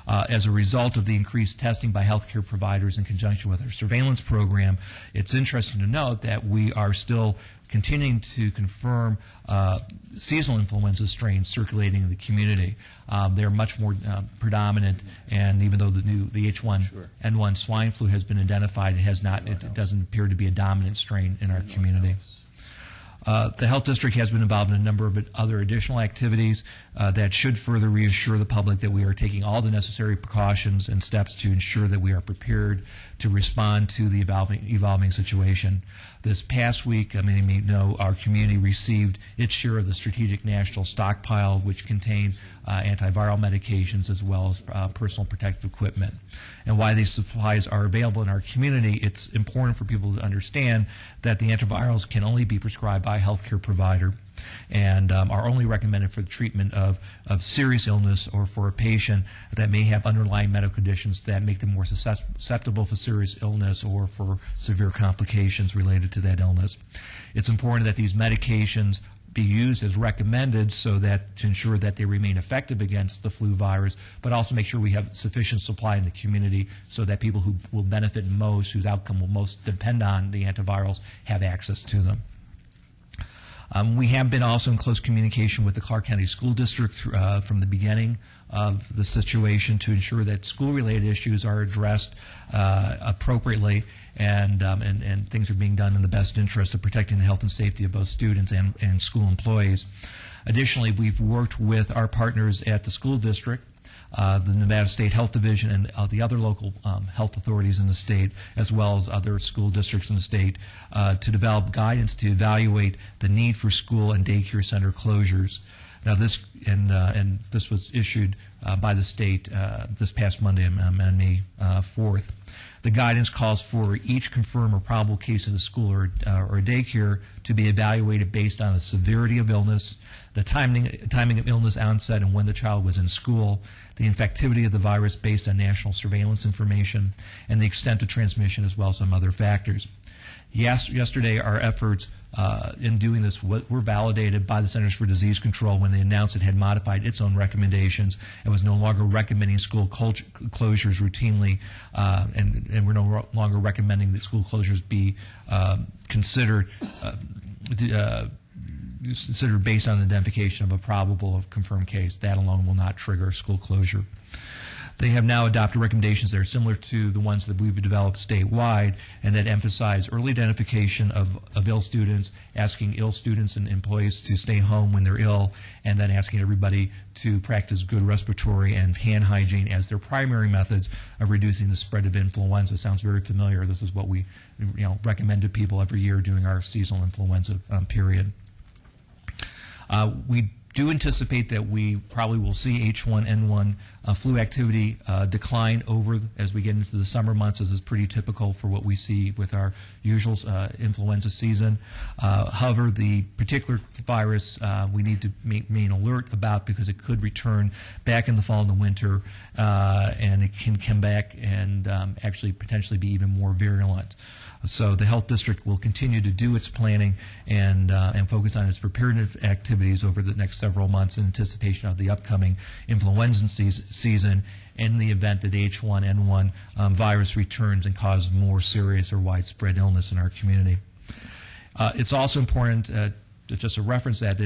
As a result of the increased testing by healthcare providers in conjunction with our surveillance program, it's interesting to note that we are still continuing to confirm seasonal influenza strains circulating in the community. They're much more predominant, and even though the H1N1 swine flu has been identified, it doesn't appear to be a dominant strain in our community. The Health District has been involved in a number of other additional activities that should further reassure the public that we are taking all the necessary precautions and steps to ensure that we are prepared to respond to the evolving situation. This past week, many may know, our community received its share of the Strategic National Stockpile, which contained antiviral medications as well as personal protective equipment. And why these supplies are available in our community, it's important for people to understand that the antivirals can only be prescribed by a healthcare provider and are only recommended for the treatment of serious illness or for a patient that may have underlying medical conditions that make them more susceptible for serious illness or for severe complications related to that illness. It's important that these medications be used as recommended so that to ensure that they remain effective against the flu virus, but also make sure we have sufficient supply in the community so that people who will benefit most, whose outcome will most depend on the antivirals, have access to them. We have been also in close communication with the Clark County School District from the beginning of the situation to ensure that school-related issues are addressed appropriately and things are being done in the best interest of protecting the health and safety of both students and school employees. Additionally, we've worked with our partners at the school district, the Nevada State Health Division, and the other local health authorities in the state, as well as other school districts in the state, to develop guidance to evaluate the need for school and daycare center closures. Now, this was issued by the state this past Monday, on May 4th. The guidance calls for each confirmed or probable case in a school or a daycare to be evaluated based on the severity of illness, the timing of illness onset and when the child was in school, the infectivity of the virus based on national surveillance information, and the extent of transmission, as well as some other factors. Yesterday, our efforts in doing this were validated by the Centers for Disease Control when they announced it had modified its own recommendations and was no longer recommending school closures routinely, and we're no longer recommending that school closures be considered based on the identification of a probable or confirmed case. That alone will not trigger school closure. They have now adopted recommendations that are similar to the ones that we've developed statewide and that emphasize early identification of ill students, asking ill students and employees to stay home when they're ill, and then asking everybody to practice good respiratory and hand hygiene as their primary methods of reducing the spread of influenza. Sounds very familiar. This is what we recommend to people every year during our seasonal influenza period. We do anticipate that we probably will see H1N1 flu activity decline as we get into the summer months, as is pretty typical for what we see with our usual influenza season. However, the particular virus we need to remain alert about because it could return back in the fall and the winter, and it can come back and actually potentially be even more virulent. So the Health District will continue to do its planning and focus on its preparedness activities over the next several months in anticipation of the upcoming influenza season in the event that the H1N1 virus returns and causes more serious or widespread illness in our community. It's also important just to reference that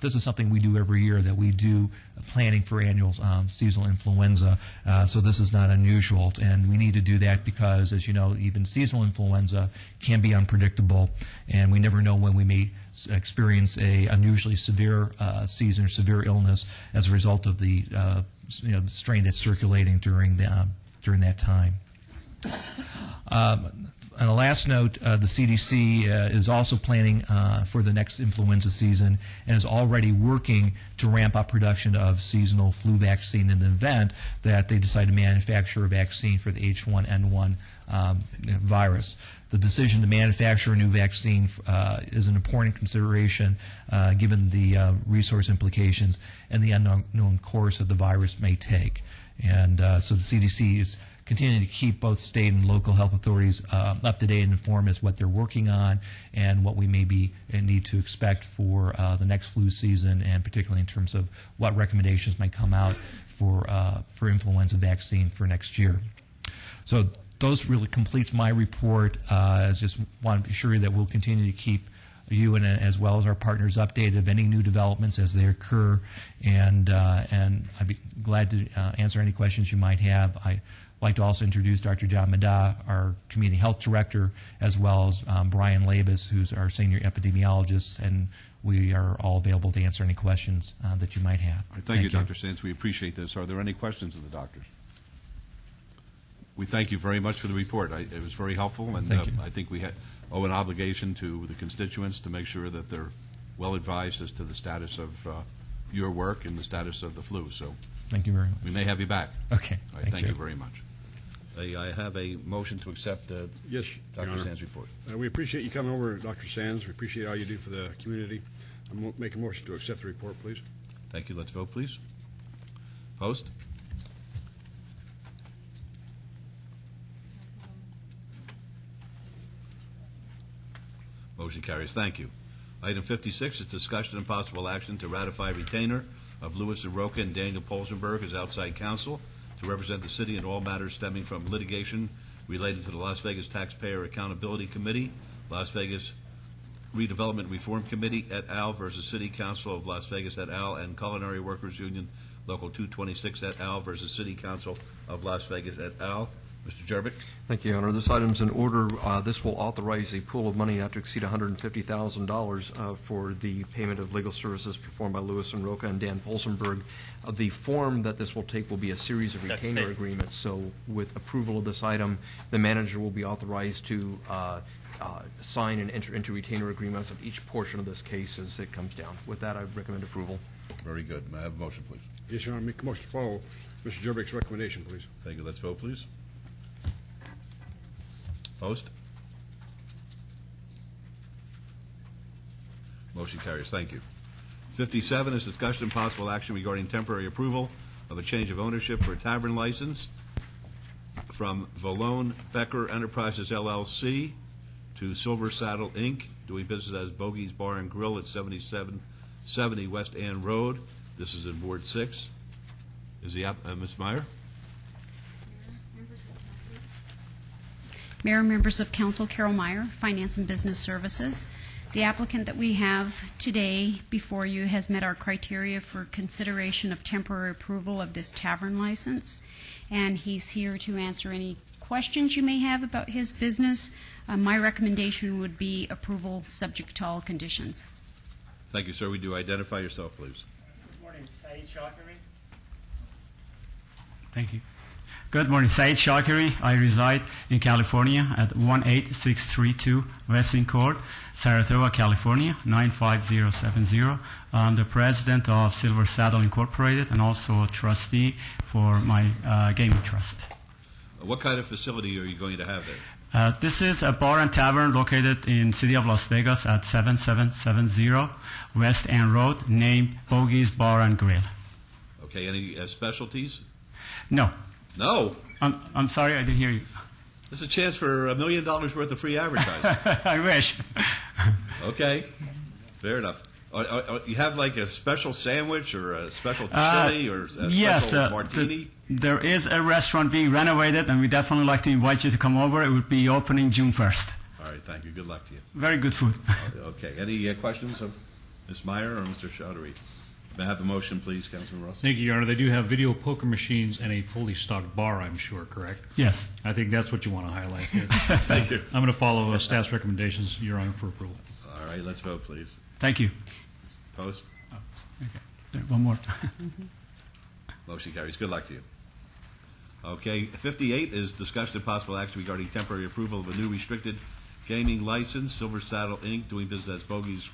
this is something we do every year, that we do planning for annual seasonal influenza, so this is not unusual, and we need to do that because, as you know, even seasonal influenza can be unpredictable, and we never know when we may experience a unusually severe season or severe illness as a result of the strain that's circulating during that time. On a last note, the CDC is also planning for the next influenza season and is already working to ramp up production of seasonal flu vaccine in the event that they decide to manufacture a vaccine for the H1N1 virus. The decision to manufacture a new vaccine is an important consideration given the resource implications and the unknown course that the virus may take. And so the CDC is continuing to keep both state and local health authorities up to date and informed as what they're working on and what we may be need to expect for the next flu season, and particularly in terms of what recommendations might come out for influenza vaccine for next year. So those really completes my report. I just want to be sure that we'll continue to keep you and as well as our partners updated of any new developments as they occur, and I'd be glad to answer any questions you might have. I'd like to also introduce Dr. John Mada, our Community Health Director, as well as Brian Labus, who's our Senior Epidemiologist, and we are all available to answer any questions that you might have. All right, thank you, Dr. Sands. We appreciate this. Are there any questions of the doctors? We thank you very much for the report. It was very helpful, and I think we owe an obligation to the constituents to make sure that they're well advised as to the status of your work and the status of the flu. So thank you very much. We may have you back. Okay. All right, thank you very much. I have a motion to accept yes, Dr. Sands' report. We appreciate you coming over, Dr. Sands. We appreciate all you do for the community. I'm going to make a motion to accept the report, please. Thank you. Let's vote, please. Post. Motion carries. Thank you. Item 56 is discussion and possible action to ratify retainer of Lewis and Roca and Daniel Polzenberg as outside counsel to represent the city in all matters stemming from litigation related to the Las Vegas Taxpayer Accountability Committee, Las Vegas Redevelopment Reform Committee et al. Versus City Council of Las Vegas et al. And Culinary Workers Union Local 226 et al. Versus City Council of Las Vegas et al. Mr. Jerbick. Thank you, Your Honor. This item's in order. This will authorize a pool of money not to exceed $150,000 for the payment of legal services performed by Lewis and Roca and Dan Polzenberg. The form that this will take will be a series of retainer agreements. So with approval of this item, the manager will be authorized to sign and enter into retainer agreements of each portion of this case as it comes down. With that, I recommend approval. Very good. May I have a motion, please? Yes, Your Honor. Make a motion to follow Mr. Jerbick's recommendation, please. Thank you. Let's vote, please. Post. Motion carries. Thank you. 57 is discussion and possible action regarding temporary approval of a change of ownership for a tavern license from Valone Becker Enterprises, LLC to Silver Saddle, Inc., doing business as Bogey's Bar and Grill at 7770 West Ann Road. This is in Ward 6. Is the Ms. Meyer? Mayor, members of council, Carol Meyer, Finance and Business Services. The applicant that we have today before you has met our criteria for consideration of temporary approval of this tavern license, and he's here to answer any questions you may have about his business. My recommendation would be approval subject to all conditions. Thank you, sir. Would you identify yourself, please? Good morning, Saeed Shakiri. Thank you. Good morning, Saeed Shakiri. I reside in California at 18632 Westing Court, Saratoga, California, 95070. I'm the president of Silver Saddle Incorporated and also a trustee for my gaming trust. What kind of facility are you going to have there? This is a bar and tavern located in city of Las Vegas at 7770 West Ann Road, named Bogey's Bar and Grill. Okay, any specialties? No. No? I'm sorry, I didn't hear you. This is a chance for $1 million worth of free advertising. I wish. Okay, fair enough. You have like a special sandwich or a special chili or a special martini? There is a restaurant being renovated, and we definitely like to invite you to come over. It would be opening June 1st. All right, thank you. Good luck to you. Very good food. Okay, any questions of Ms. Meyer or Mr. Chaudhary? May I have the motion, please, Councilman Ross? Thank you, Your Honor. They do have video poker machines and a fully stocked bar, I'm sure, correct? Yes. I think that's what you want to highlight here. Thank you. I'm going to follow staff's recommendations, Your Honor, for approval. All right, let's vote, please. Thank you. Post. Okay. One more. Motion carries. Good luck to you. Okay, 58 is discussion and possible action regarding temporary approval of a new restricted gaming license, Silver Saddle Inc., doing business as Bogey's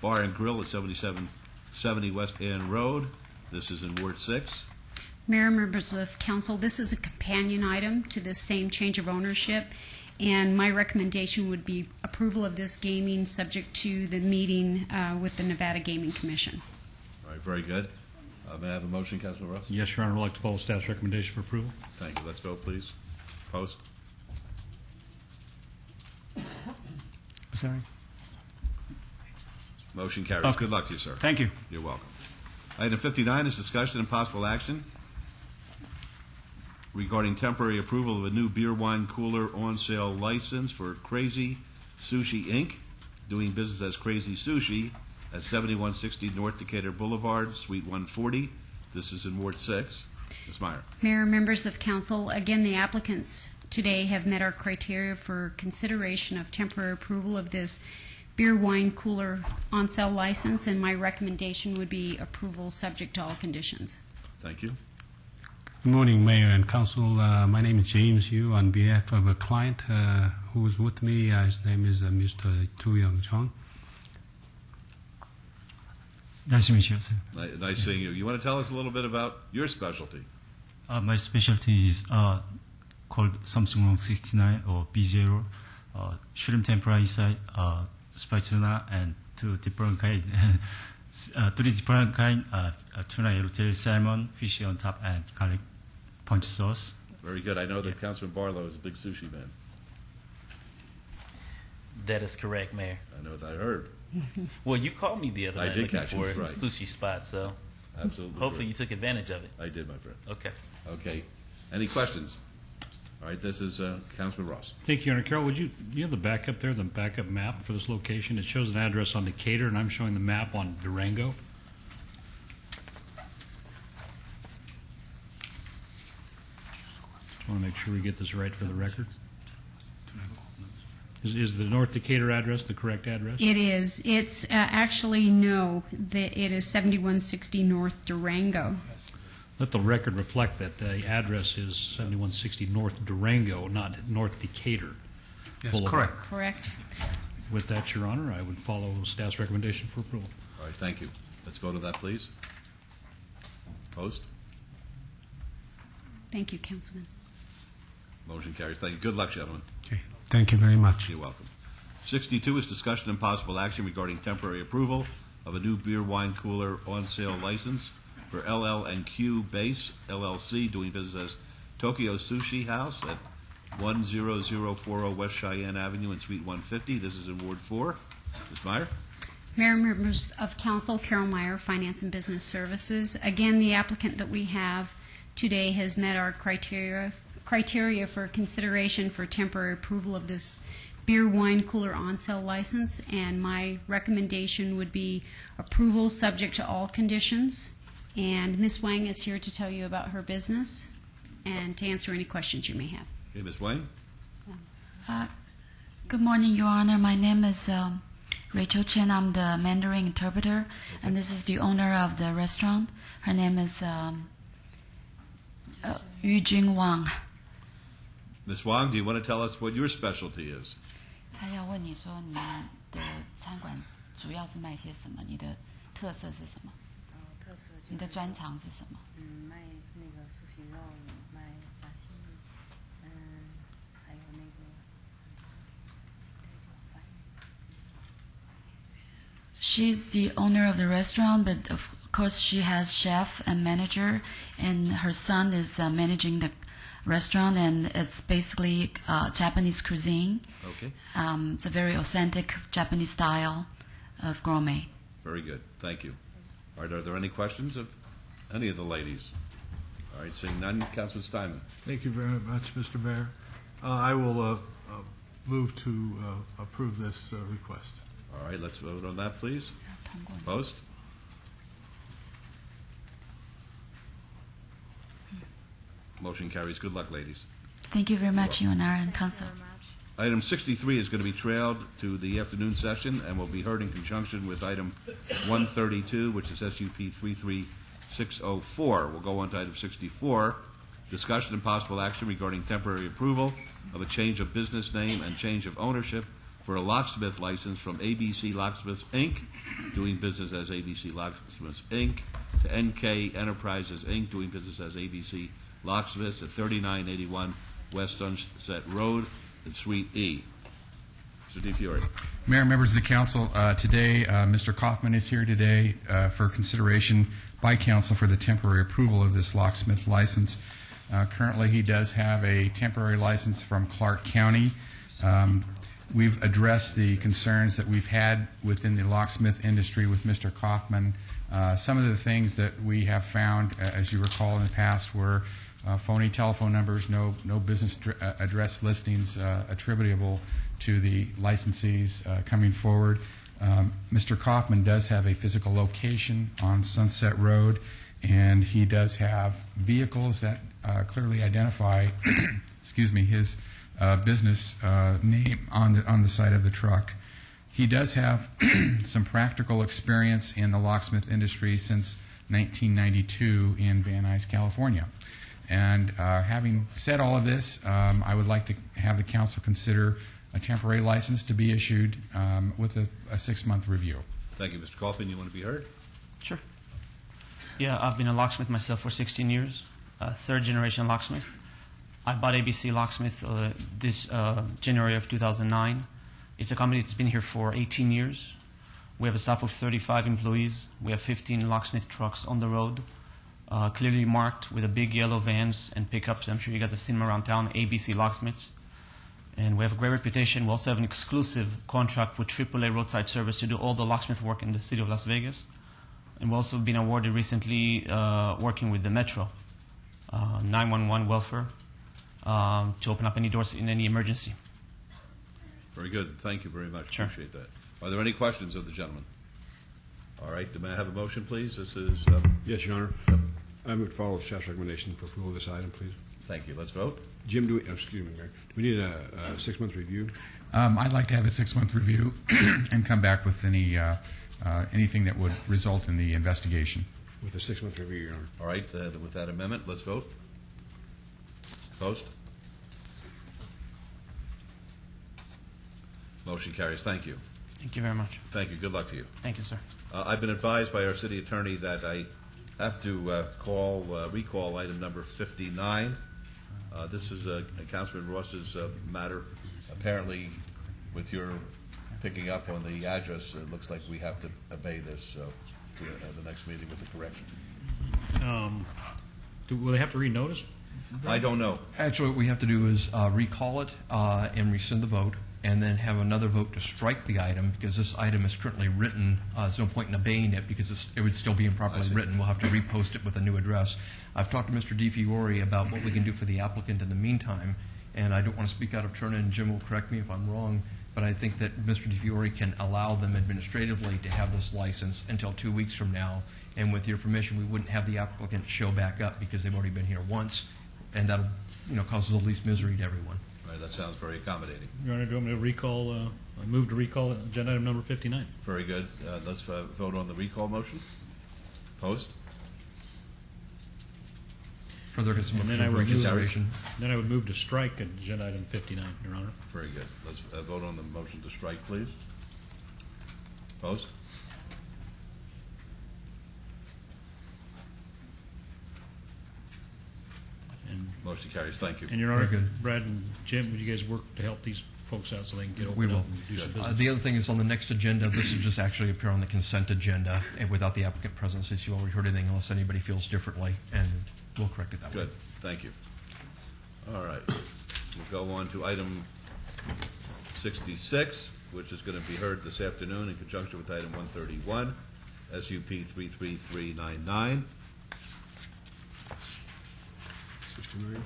Bar and Grill at 7770 West Ann Road. This is in Ward 6. Mayor, members of council, this is a companion item to this same change of ownership, and my recommendation would be approval of this gaming subject to the meeting with the Nevada Gaming Commission. All right, very good. May I have a motion, Councilman Ross? Yes, Your Honor, I'd like to follow staff's recommendation for approval. Thank you. Let's vote, please. Post. Sorry. Motion carries. Okay. Good luck to you, sir. Thank you. You're welcome. Item 59 is discussion and possible action regarding temporary approval of a new beer wine cooler on sale license for Crazy Sushi Inc., doing business as Crazy Sushi at 7160 North Decatur Boulevard, Suite 140. This is in Ward 6. Ms. Meyer. Mayor, members of council, again, the applicants today have met our criteria for consideration of temporary approval of this beer wine cooler on sale license, and my recommendation would be approval subject to all conditions. Thank you. Good morning, Mayor and Council. My name is James Yu on behalf of a client who is with me. His name is Mr. Tu Young Chong. Nice to meet you, sir. Nice seeing you. You want to tell us a little bit about your specialty? My specialty is called Samsung 69 or B0, shrimp tempura inside, spicy tuna, and three different kind tuna yellowtail salmon, fish on top, and garlic punch sauce. Very good. I know that Councilman Barlow is a big sushi man. That is correct, Mayor. I know that I heard. Well, you called me the other I night did looking catch you, for a right. sushi spot, so Absolutely. hopefully correct. you took advantage of it. I did, my friend. Okay. Okay. Any questions? All right, this is Councilman Ross. Thank you, Your Honor. Carol, would you have the backup there, the backup map for this location? It shows an address on Decatur, and I'm showing the map on Durango. Just want to make sure we get this right for the record. Is the North Decatur address the correct address? It is. It's actually, no, that it is 7160 North Durango. Let the record reflect that the address is 7160 North Durango, not North Decatur. Yes, Boulevard. correct. Correct. With that, Your Honor, I would follow staff's recommendation for approval. All right, thank you. Let's vote on that, please. Post. Thank you, Councilman. Motion carries. Thank you. Good luck, gentlemen. Okay. Thank you very much. You're welcome. 62 is discussion and possible action regarding temporary approval of a new beer wine cooler on sale license for LL&Q Base LLC, doing business as Tokyo Sushi House at 10040 West Cheyenne Avenue in Suite 150. This is in Ward 4. Ms. Meyer. Mayor, members of council, Carol Meyer, Finance and Business Services. Again, the applicant that we have today has met our criteria for consideration for temporary approval of this beer wine cooler on sale license, and my recommendation would be approval subject to all conditions. And Ms. Wang is here to tell you about her business and to answer any questions you may have. Okay, Ms. Wang. Good morning, Your Honor. My name is Rachel Chen. I'm the Mandarin interpreter, and this is the owner of the restaurant. Her name is Yu Jun Wang. Ms. Wang, do you want to tell us what your specialty is? 他要问你说你的餐馆主要是卖些什么？你的特色是什么？你的专长是什么？卖那个素心肉，卖沙西，还有那个。She's the owner of the restaurant, but of course she has chef and manager, and her son is managing the restaurant, and it's basically Japanese cuisine. Okay. It's a very authentic Japanese style of gourmet. Very good. Thank you. All right, are there any questions of any of the ladies? All right, seeing none, Councilman Steinman. Thank you very much, Mr. Mayor. I will move to approve this request. All right, let's vote on that, please. Post. Motion carries. Good luck, ladies. Thank you very much, Your Honor and Council. Item 63 is going to be trailed to the afternoon session and will be heard in conjunction with item 132, which is SUP 33604. We'll go on to item 64, Discussion and possible action regarding temporary approval of a change of business name and change of ownership for a locksmith license from ABC Locksmiths, Inc., doing business as ABC Locksmiths, Inc., to NK Enterprises, Inc., doing business as ABC Locksmiths at 3981 West Sunset Road in Suite E. Mr. DiFiore. Mayor and members of the council, today Mr. Kaufman is here today for consideration by council for the temporary approval of this locksmith license. Currently, he does have a temporary license from Clark County. We've addressed the concerns that we've had within the locksmith industry with Mr. Kaufman. Some of the things that we have found, as you recall in the past, were phony telephone numbers, no business address listings attributable to the licensees coming forward. Mr. Kaufman does have a physical location on Sunset Road, and he does have vehicles that clearly identify excuse me, his business name on the side of the truck. He does have some practical experience in the locksmith industry since 1992 in Van Nuys, California. And having said all of this, I would like to have the council consider a temporary license to be issued with a 6-month review. Thank you, Mr. Kaufman. You want to be heard? Sure. Yeah, I've been a locksmith myself for 16 years, third-generation locksmith. I bought ABC Locksmith this January of 2009. It's a company that's been here for 18 years. We have a staff of 35 employees. We have 15 locksmith trucks on the road, clearly marked with a big yellow vans and pickups. I'm sure you guys have seen them around town, ABC Locksmiths. And we have a great reputation. We also have an exclusive contract with AAA Roadside Service to do all the locksmith work in the city of Las Vegas. And we've also been awarded recently working with the Metro, 911 welfare, to open up any doors in any emergency. Very good. Thank you very much. Sure. Appreciate that. Are there any questions of the gentleman? All right. May I have a motion, please? This is... Yes, Your Honor. I move to follow staff's recommendation for approval of this item, please. Thank you. Let's vote. Jim, excuse me, Mayor. Do we need a 6-month review? I'd like to have a 6-month review and come back with anything that would result in the investigation. With a 6-month review, Your Honor. All right. With that amendment, let's vote. Opposed? Motion carries. Thank you. Thank you very much. Thank you. Good luck to you. Thank you, sir. I've been advised by our city attorney that I have to recall item number 59. This is Councilman Ross's matter. Apparently, with your picking up on the address, it looks like we have to obey this to the next meeting with the correction. Will they have to renotice? I don't know. Actually, what we have to do is recall it and rescind the vote, and then have another vote to strike the item, because this item is currently written. There's no point in obeying it because it would still be improperly written. We'll have to repost it with a new address. I've talked to Mr. DiFiore about what we can do for the applicant in the meantime, and I don't want to speak out of turn, and Jim will correct me if I'm wrong, but I think that Mr. DiFiore can allow them administratively to have this license until 2 weeks from now, and with your permission, we wouldn't have the applicant show back up because they've already been here once, and that causes the least misery to everyone. Right, that sounds very accommodating. Your Honor, do you want me to recall? I move to recall agenda item number 59. Very good. Let's vote on the recall motion. Opposed? Further consideration. Then I would move to strike agenda item 59, Your Honor. Very good. Let's vote on the motion to strike, please. Opposed? Motion carries. Thank you. And Your Honor, Brad and Jim, would you guys work to help these folks out so they can get opened We will. up and do some business? The other thing is on the next agenda, this will just actually appear on the consent agenda and without the applicant present, since you already heard anything, unless anybody feels differently, and we'll correct it that way. Good. Thank you. All right. We'll go on to item 66, which is going to be heard this afternoon in conjunction with item 131, SUP 33399. 69.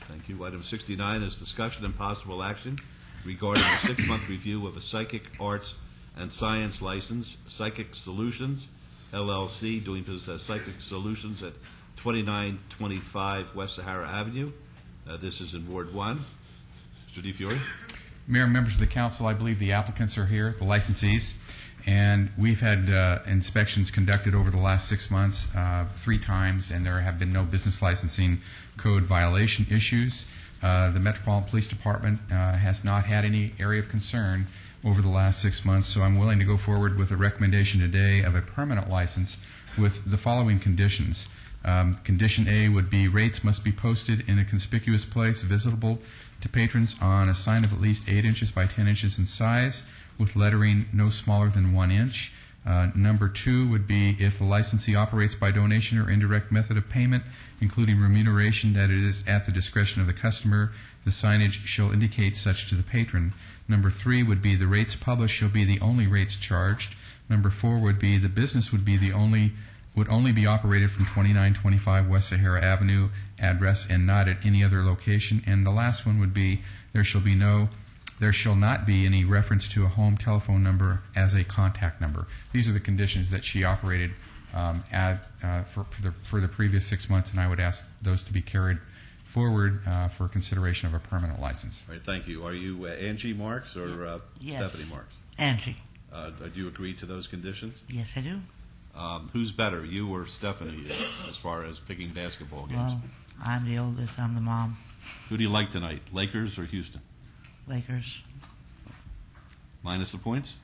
Thank you. Item 69 is discussion and possible action regarding a 6-month review of a psychic arts and science license, Psychic Solutions, LLC, doing business as Psychic Solutions at 2925 West Sahara Avenue. This is in Ward 1. Mr. DiFiore. Mayor and members of the council, I believe the applicants are here, the licensees, And we've had inspections conducted over the last 6 months 3 times, and there have been no business licensing code violation issues. The Metropolitan Police Department has not had any area of concern over the last 6 months, so I'm willing to go forward with a recommendation today of a permanent license with the following conditions. Condition A would be rates must be posted in a conspicuous place visible to patrons on a sign of at least 8 inches by 10 inches in size with lettering no smaller than 1 inch. Number 2 would be if the licensee operates by donation or indirect method of payment, including remuneration that it is at the discretion of the customer, the signage shall indicate such to the patron. Number 3 would be the rates published shall be the only rates charged. Number 4 would be the business would only be operated from 2925 West Sahara Avenue address and not at any other location. And the last one would be there shall not be any reference to a home telephone number as a contact number. These are the conditions that she operated for the previous 6 months, and I would ask those to be carried forward for consideration of a permanent license. All right, thank you. Are you Angie Marks or Yes. Stephanie Marks? Angie. Do you agree to those conditions? Yes, I do. Who's better, you or Stephanie, as far as picking basketball games? Well, I'm the oldest. I'm the mom. Who do you like tonight, Lakers or Houston? Lakers. Minus the points?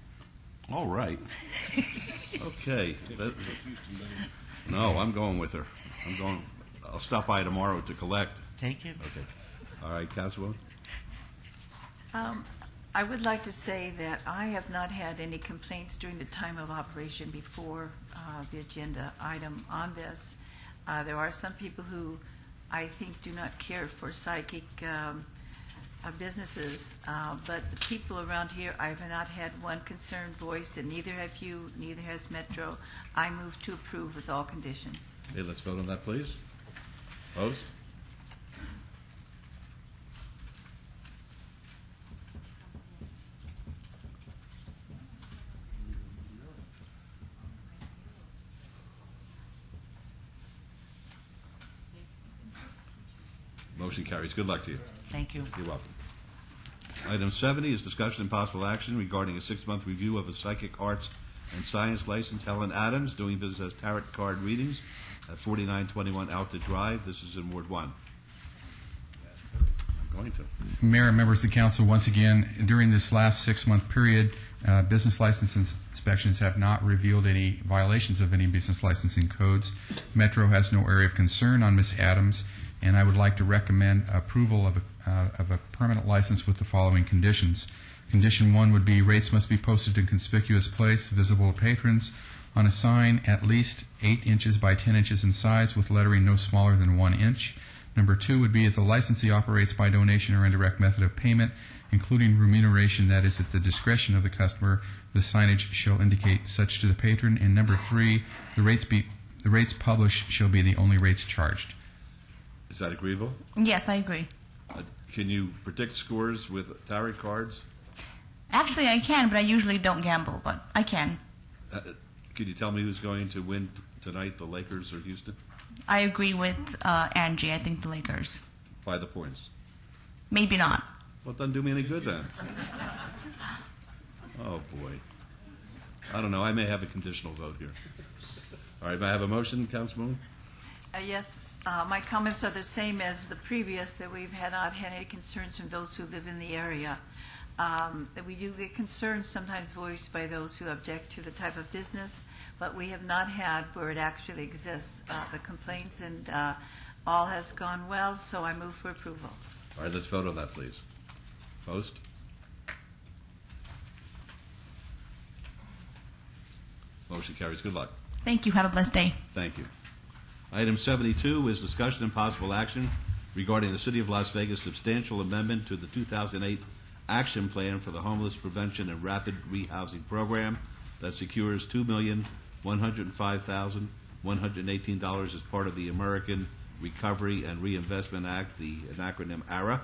All right. Okay. No, I'm going with her. I'll stop by tomorrow to collect. Thank you. Okay. All right, Councilwoman? I would like to say that I have not had any complaints during the time of operation before the agenda item on this. There are some people who I think do not care for psychic businesses, but the people around here, I have not had one concern voiced, and neither have you, neither has Metro. I move to approve with all conditions. Okay, let's vote on that, please. Opposed? Motion carries. Good luck to you. Thank you. You're welcome. Item 70 is discussion and possible action regarding a 6-month review of a psychic arts and science license. Helen Adams, doing business as Tarot Card Readings at 4921 Alta Drive. This is in Ward 1. I'm going to. Mayor and members of the council, once again, during this last 6-month period, business license inspections have not revealed any violations of any business licensing codes. Metro has no area of concern on Ms. Adams, and I would like to recommend approval of a permanent license with the following conditions. Condition 1 would be rates must be posted in conspicuous place, visible to patrons, on a sign at least 8 inches by 10 inches in size with lettering no smaller than 1 inch. Number 2 would be if the licensee operates by donation or indirect method of payment, including remuneration that is at the discretion of the customer, the signage shall indicate such to the patron. And number 3, the rates published shall be the only rates charged. Is that agreeable? Yes, I agree. Can you predict scores with tarot cards? Actually, I can, but I usually don't gamble, but I can. Could you tell me who's going to win tonight, the Lakers or Houston? I agree with Angie. I think the Lakers. By the points. Maybe not. Well, it doesn't do me any good then. Oh, boy. I don't know. I may have a conditional vote here. All right, may I have a motion, Councilwoman? Yes, my comments are the same as the previous, that we've not had any concerns from those who live in the area. That we do get concerns sometimes voiced by those who object to the type of business, but we have not had where it actually exists, the complaints, and all has gone well, so I move for approval. All right, let's vote on that, please. Opposed? Motion carries. Good luck. Thank you. Have a blessed day. Thank you. Item 72 is discussion and possible action regarding the City of Las Vegas substantial amendment to the 2008 Action Plan for the Homeless Prevention and Rapid Rehousing Program that secures $2,105,118 as part of the American Recovery and Reinvestment Act, an acronym ARA,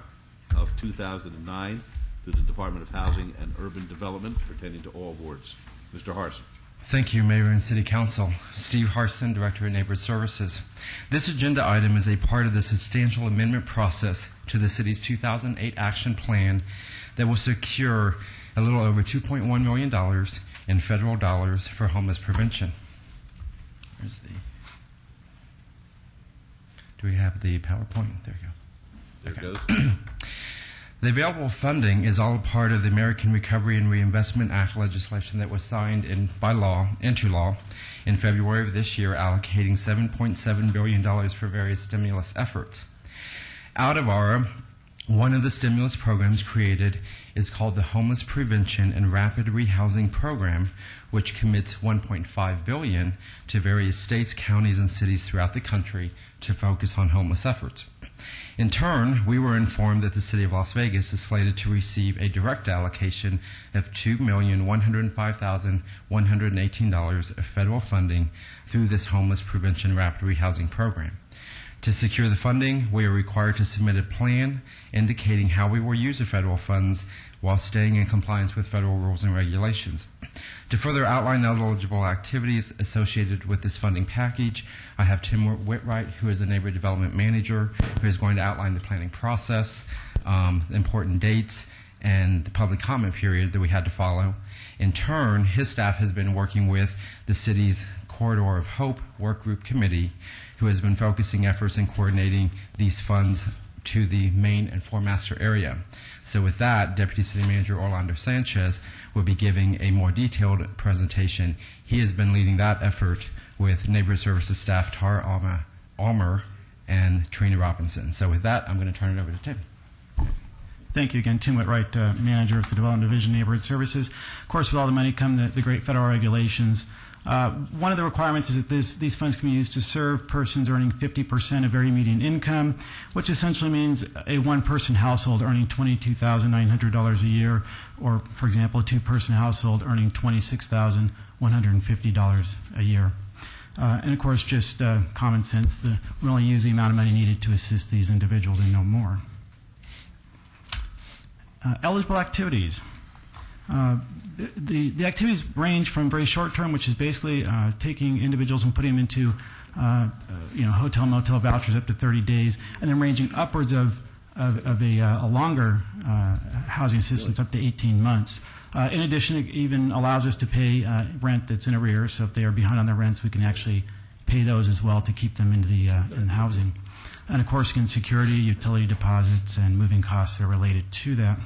of 2009 to the Department of Housing and Urban Development pertaining to all wards. Mr. Harson. Thank you, Mayor and City Council. Steve Harson, Director of Neighborhood Services. This agenda item is a part of the substantial amendment process to the City's 2008 Action Plan that will secure a little over $2.1 million in federal dollars for homeless prevention. Where's the... Do we have the PowerPoint? There you go. There it goes. The available funding is all a part of the American Recovery and Reinvestment Act legislation that was signed into law in February of this year, allocating $7.7 billion for various stimulus efforts. Out of ARA, one of the stimulus programs created is called the Homeless Prevention and Rapid Rehousing Program, which commits $1.5 billion to various states, counties, and cities throughout the country to focus on homeless efforts. In turn, we were informed that the City of Las Vegas is slated to receive a direct allocation of $2,105,118 of federal funding through this Homeless Prevention Rapid Rehousing Program. To secure the funding, we are required to submit a plan indicating how we will use the federal funds while staying in compliance with federal rules and regulations. To further outline eligible activities associated with this funding package, I have Tim Whitwright, who is the Neighborhood Development Manager, who is going to outline the planning process, important dates, and the public comment period that we had to follow. In turn, his staff has been working with the city's Corridor of Hope Work Group Committee, who has been focusing efforts in coordinating these funds to the main and Four Master area. So with that, Deputy City Manager Orlando Sanchez will be giving a more detailed presentation. He has been leading that effort with Neighborhood Services staff Tara Almer and Trina Robinson. So with that, I'm going to turn it over to Tim. Thank you again. Tim Whitwright, Manager of the Development Division, Neighborhood Services. Of course, with all the money come the great federal regulations. One of the requirements is that these funds can be used to serve persons earning 50% of very median income, which essentially means a one-person household earning $22,900 a year, or, for example, a two-person household earning $26,150 a year. And, of course, just common sense. We only use the amount of money needed to assist these individuals and no more. Eligible activities. The activities range from very short term, which is basically taking individuals and putting them into hotel, motel vouchers up to 30 days, and then ranging upwards of a longer housing assistance up to 18 months. In addition, it even allows us to pay rent that's in arrears, so if they are behind on their rents, we can actually pay those as well to keep them in the housing. And of course, again, security, utility deposits, and moving costs that are related to that.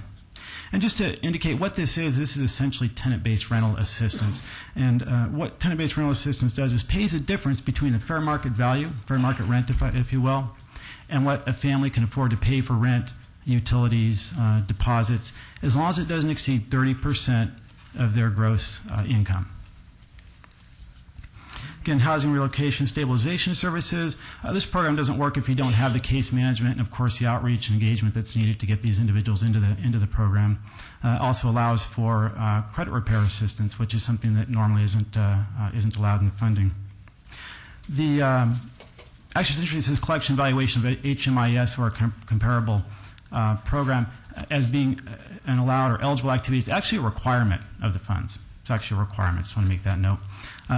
And just to indicate what this is essentially tenant-based rental assistance. And what tenant-based rental assistance does is pays a difference between the fair market value, fair market rent, if you will, and what a family can afford to pay for rent, utilities, deposits, as long as it doesn't exceed 30% of their gross income. Again, housing relocation stabilization services. This program doesn't work if you don't have the case management and, of course, the outreach and engagement that's needed to get these individuals into the program. Also allows for credit repair assistance, which is something that normally isn't allowed in the funding. Actually, essentially, it says collection evaluation of HMIS or a comparable program as being an allowed or eligible activity. It's actually a requirement of the funds. It's actually a requirement. Just want to make that note.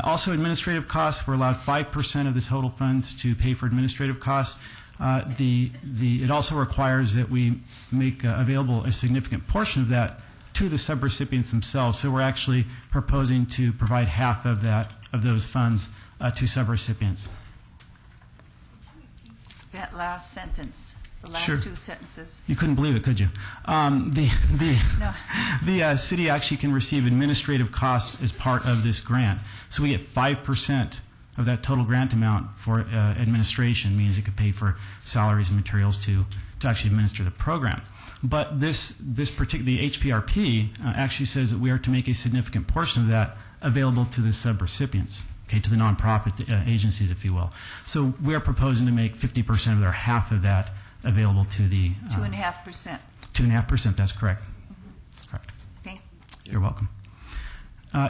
Also, administrative costs. We're allowed 5% of the total funds to pay for administrative costs. It also requires that we make available a significant portion of that to the subrecipients themselves. So we're actually proposing to provide half of those funds to subrecipients. That last sentence. The last Sure. two sentences. You couldn't believe it, could you? The city actually can receive administrative costs as part of this grant. So we get 5% of that total grant amount for administration, means it could pay for salaries and materials to actually administer the program. But this particular, the HPRP actually says that we are to make a significant portion of that available to the subrecipients. Okay, to the nonprofit agencies, if you will. So we are proposing to make 50% of their half of that available to the 2.5%. 2.5%. That's correct. That's correct. Thank you. You're welcome.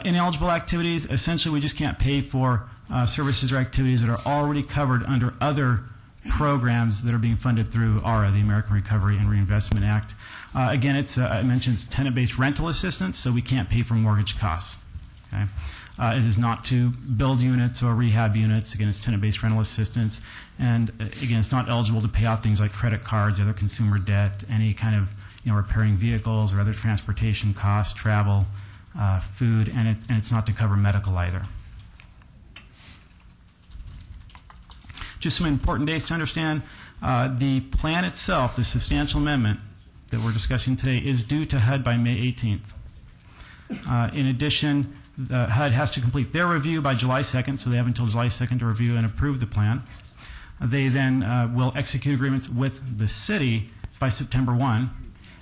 Ineligible activities. Essentially, we just can't pay for services or activities that are already covered under other programs that are being funded through ARA, the American Recovery and Reinvestment Act. Again, I mentioned tenant-based rental assistance, so we can't pay for mortgage costs. Okay. It is not to build units or rehab units. Again, it's tenant-based rental assistance. And again, it's not eligible to pay out things like credit cards, other consumer debt, any kind of repairing vehicles or other transportation costs, travel, food, and it's not to cover medical either. Just some important dates to understand. The plan itself, the substantial amendment that we're discussing today, is due to HUD by May 18th. In addition, the HUD has to complete their review by July 2nd, so they have until July 2nd to review and approve the plan. They then will execute agreements with the city by September 1.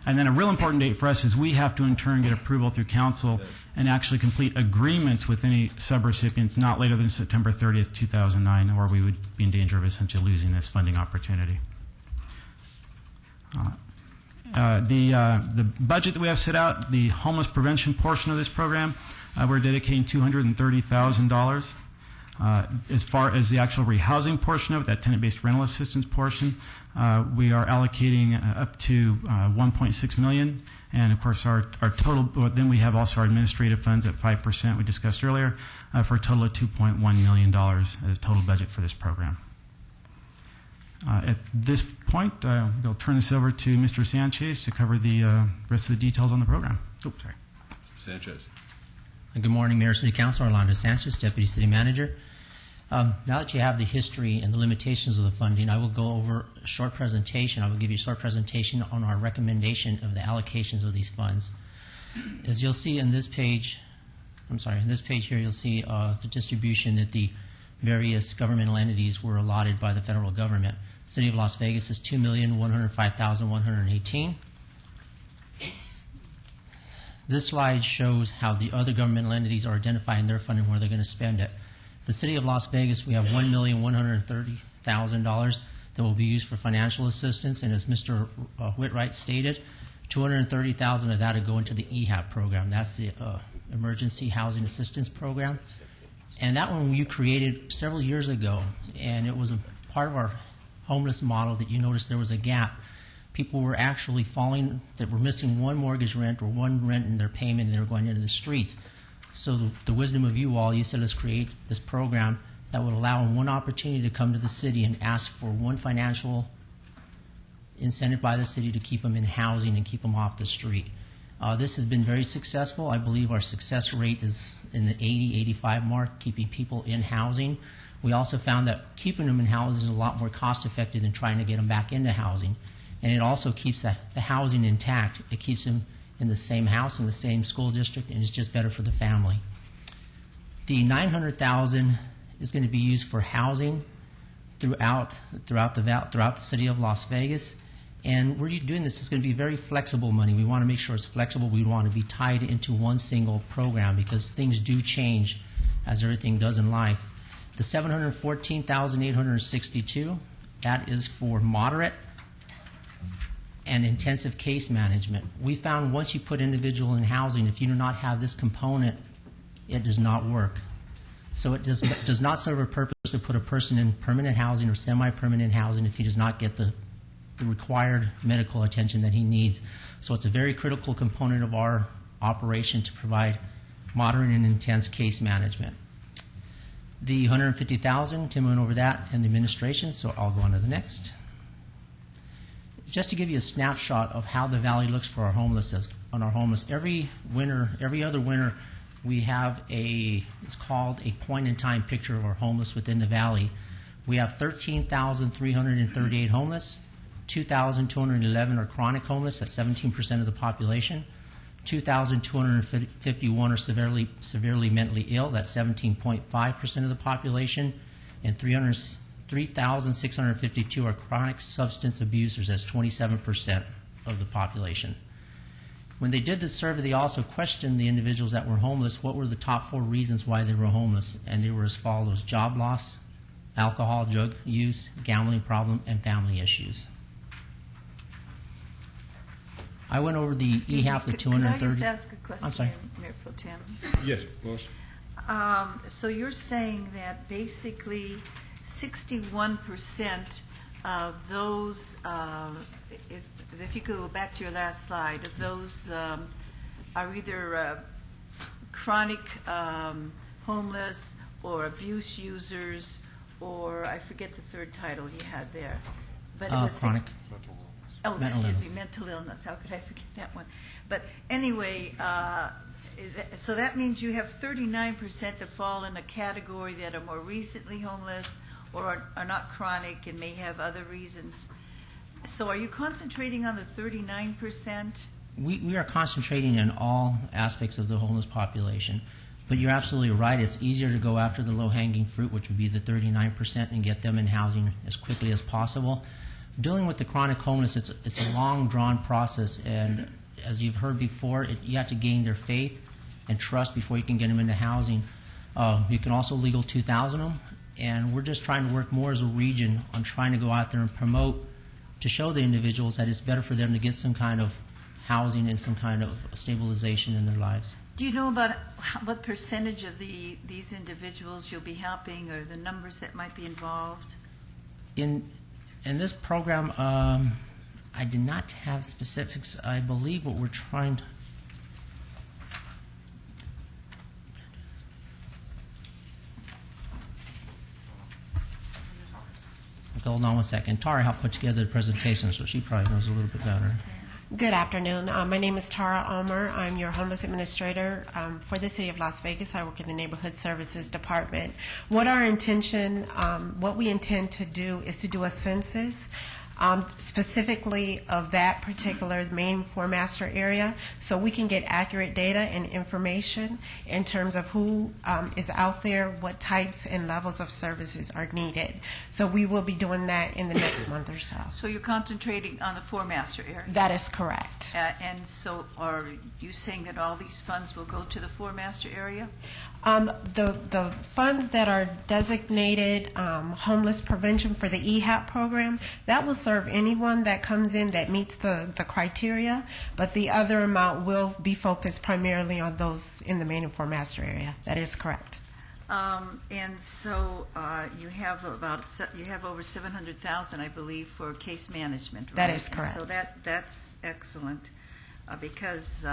And then a real important date for us is we have to in turn get approval through council and actually complete agreements with any subrecipients not later than September 30th, 2009, or we would be in danger of essentially losing this funding opportunity. The budget that we have set out, the homeless prevention portion of this program, we're dedicating $230,000. As far as the actual rehousing portion of it, that tenant-based rental assistance portion, we are allocating up to $1.6 million. And of course, our total, then we have also our administrative funds at 5% we discussed earlier, for a total of $2.1 million as total budget for this program. At this point, we'll turn this over to Mr. Sanchez to cover the rest of the details on the program. Oh, sorry. Sanchez. Good morning, Mayor, City Council. Orlando Sanchez, Deputy City Manager. Now that you have the history and the limitations of the funding, I will go over a short presentation. I will give you a short presentation on our recommendation of the allocations of these funds. As you'll see in this page, in this page here, you'll see the distribution that the various governmental entities were allotted by the federal government. The City of Las Vegas is $2,105,118. This slide shows how the other governmental entities are identifying their funding, where they're going to spend it. The City of Las Vegas, we have $1,130,000 that will be used for financial assistance, and as Mr. Whitwright stated, $230,000 of that will go into the EHAP program. That's the Emergency Housing Assistance Program. And that one we created several years ago, and it was a part of our homeless model that you noticed there was a gap. People were actually that were missing one mortgage rent or one rent in their payment, and they were going into the streets. So the wisdom of you all, you said let's create this program that would allow them one opportunity to come to the city and ask for one financial incentive by the city to keep them in housing and keep them off the street. This has been very successful. I believe our success rate is in the 80-85 mark, keeping people in housing. We also found that keeping them in housing is a lot more cost effective than trying to get them back into housing. And it also keeps the housing intact. It keeps them in the same house, in the same school district, and it's just better for the family. The $900,000 is going to be used for housing throughout the city of Las Vegas. And we're doing this, it's going to be very flexible money. We want to make sure it's flexible. We want to be tied into one single program because things do change as everything does in life. The $714,862, that is for moderate and intensive case management. We found once you put individual in housing, if you do not have this component, it does not work. So it does not serve a purpose to put a person in permanent housing or semi-permanent housing if he does not get the required medical attention that he needs. So it's a very critical component of our operation to provide moderate and intense case management. The $150,000, Tim went over that and the administration, so I'll go on to the next. Just to give you a snapshot of how the valley looks for our homeless, every other winter, we have it's called a point-in-time picture of our homeless within the valley. We have 13,338 homeless, 2,211 are chronic homeless, that's 17% of the population, 2,251 are severely mentally ill, that's 17.5% of the population, and 3,652 are chronic substance abusers, that's 27% of the population. When they did this survey, they also questioned the individuals that were homeless, what were the top 4 reasons why they were homeless, and they were as follows: job loss, alcohol, drug use, gambling problem, and family issues. I went over the EHAP, the 230. Can I just ask a question, I'm sorry. Mayor Pro Tem? Yes, boss. So you're saying that basically 61% of those, if you could go back to your last slide, of those are either chronic homeless or abuse users, or I forget the third title you had there. But it was chronic. Mental illness. How could I forget that one? But anyway, So that means you have 39% that fall in a category that are more recently homeless or are not chronic and may have other reasons. So are you concentrating on the 39%? We are concentrating in all aspects of the homeless population. But you're absolutely right. It's easier to go after the low-hanging fruit, which would be the 39%, and get them in housing as quickly as possible. Dealing with the chronic homeless, it's a long, drawn process, and as you've heard before, you have to gain their faith and trust before you can get them into housing. You can also legal 2,000 them, and we're just trying to work more as a region on trying to go out there and promote to show the individuals that it's better for them to get some kind of housing and some kind of stabilization in their lives. Do you know about what percentage of these individuals you'll be helping, or the numbers that might be involved? In this program, I did not have specifics. I believe what we're trying to... Hold on one second. Tara helped put together the presentation, so she probably knows a little bit better. Good afternoon. My name is Tara Ulmer. I'm your homeless administrator for the City of Las Vegas. I work in the Neighborhood Services Department. What we intend to do is to do a census specifically of that particular main Four Master area, so we can get accurate data and information in terms of who is out there, what types and levels of services are needed. So we will be doing that in the next month or so. So you're concentrating on the Four Master area? That is correct. And so are you saying that all these funds will go to the Four Master area? The funds that are designated homeless prevention for the EHAP program, that will serve anyone that comes in that meets the criteria, but the other amount will be focused primarily on those in the main and Four Master area. That is correct. And so you have over 700,000, I believe, for case management, right? That is correct. And so that's excellent because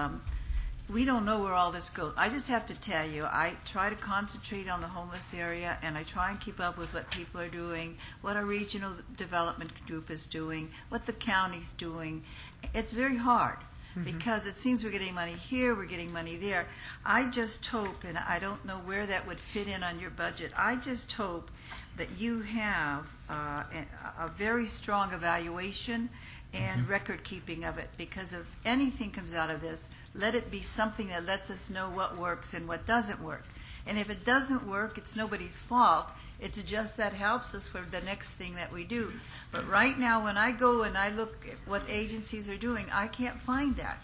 we don't know where all this goes. I just have to tell you, I try to concentrate on the homeless area, and I try and keep up with what people are doing, what our regional development group is doing, what the county's doing. It's very hard because it seems we're getting money here, we're getting money there. I just hope, and I don't know where that would fit in on your budget, I just hope that you have a very strong evaluation and record keeping of it, because if anything comes out of this, let it be something that lets us know what works and what doesn't work. And if it doesn't work, it's nobody's fault. It's just that helps us for the next thing that we do. But right now, when I go and I look at what agencies are doing, I can't find that.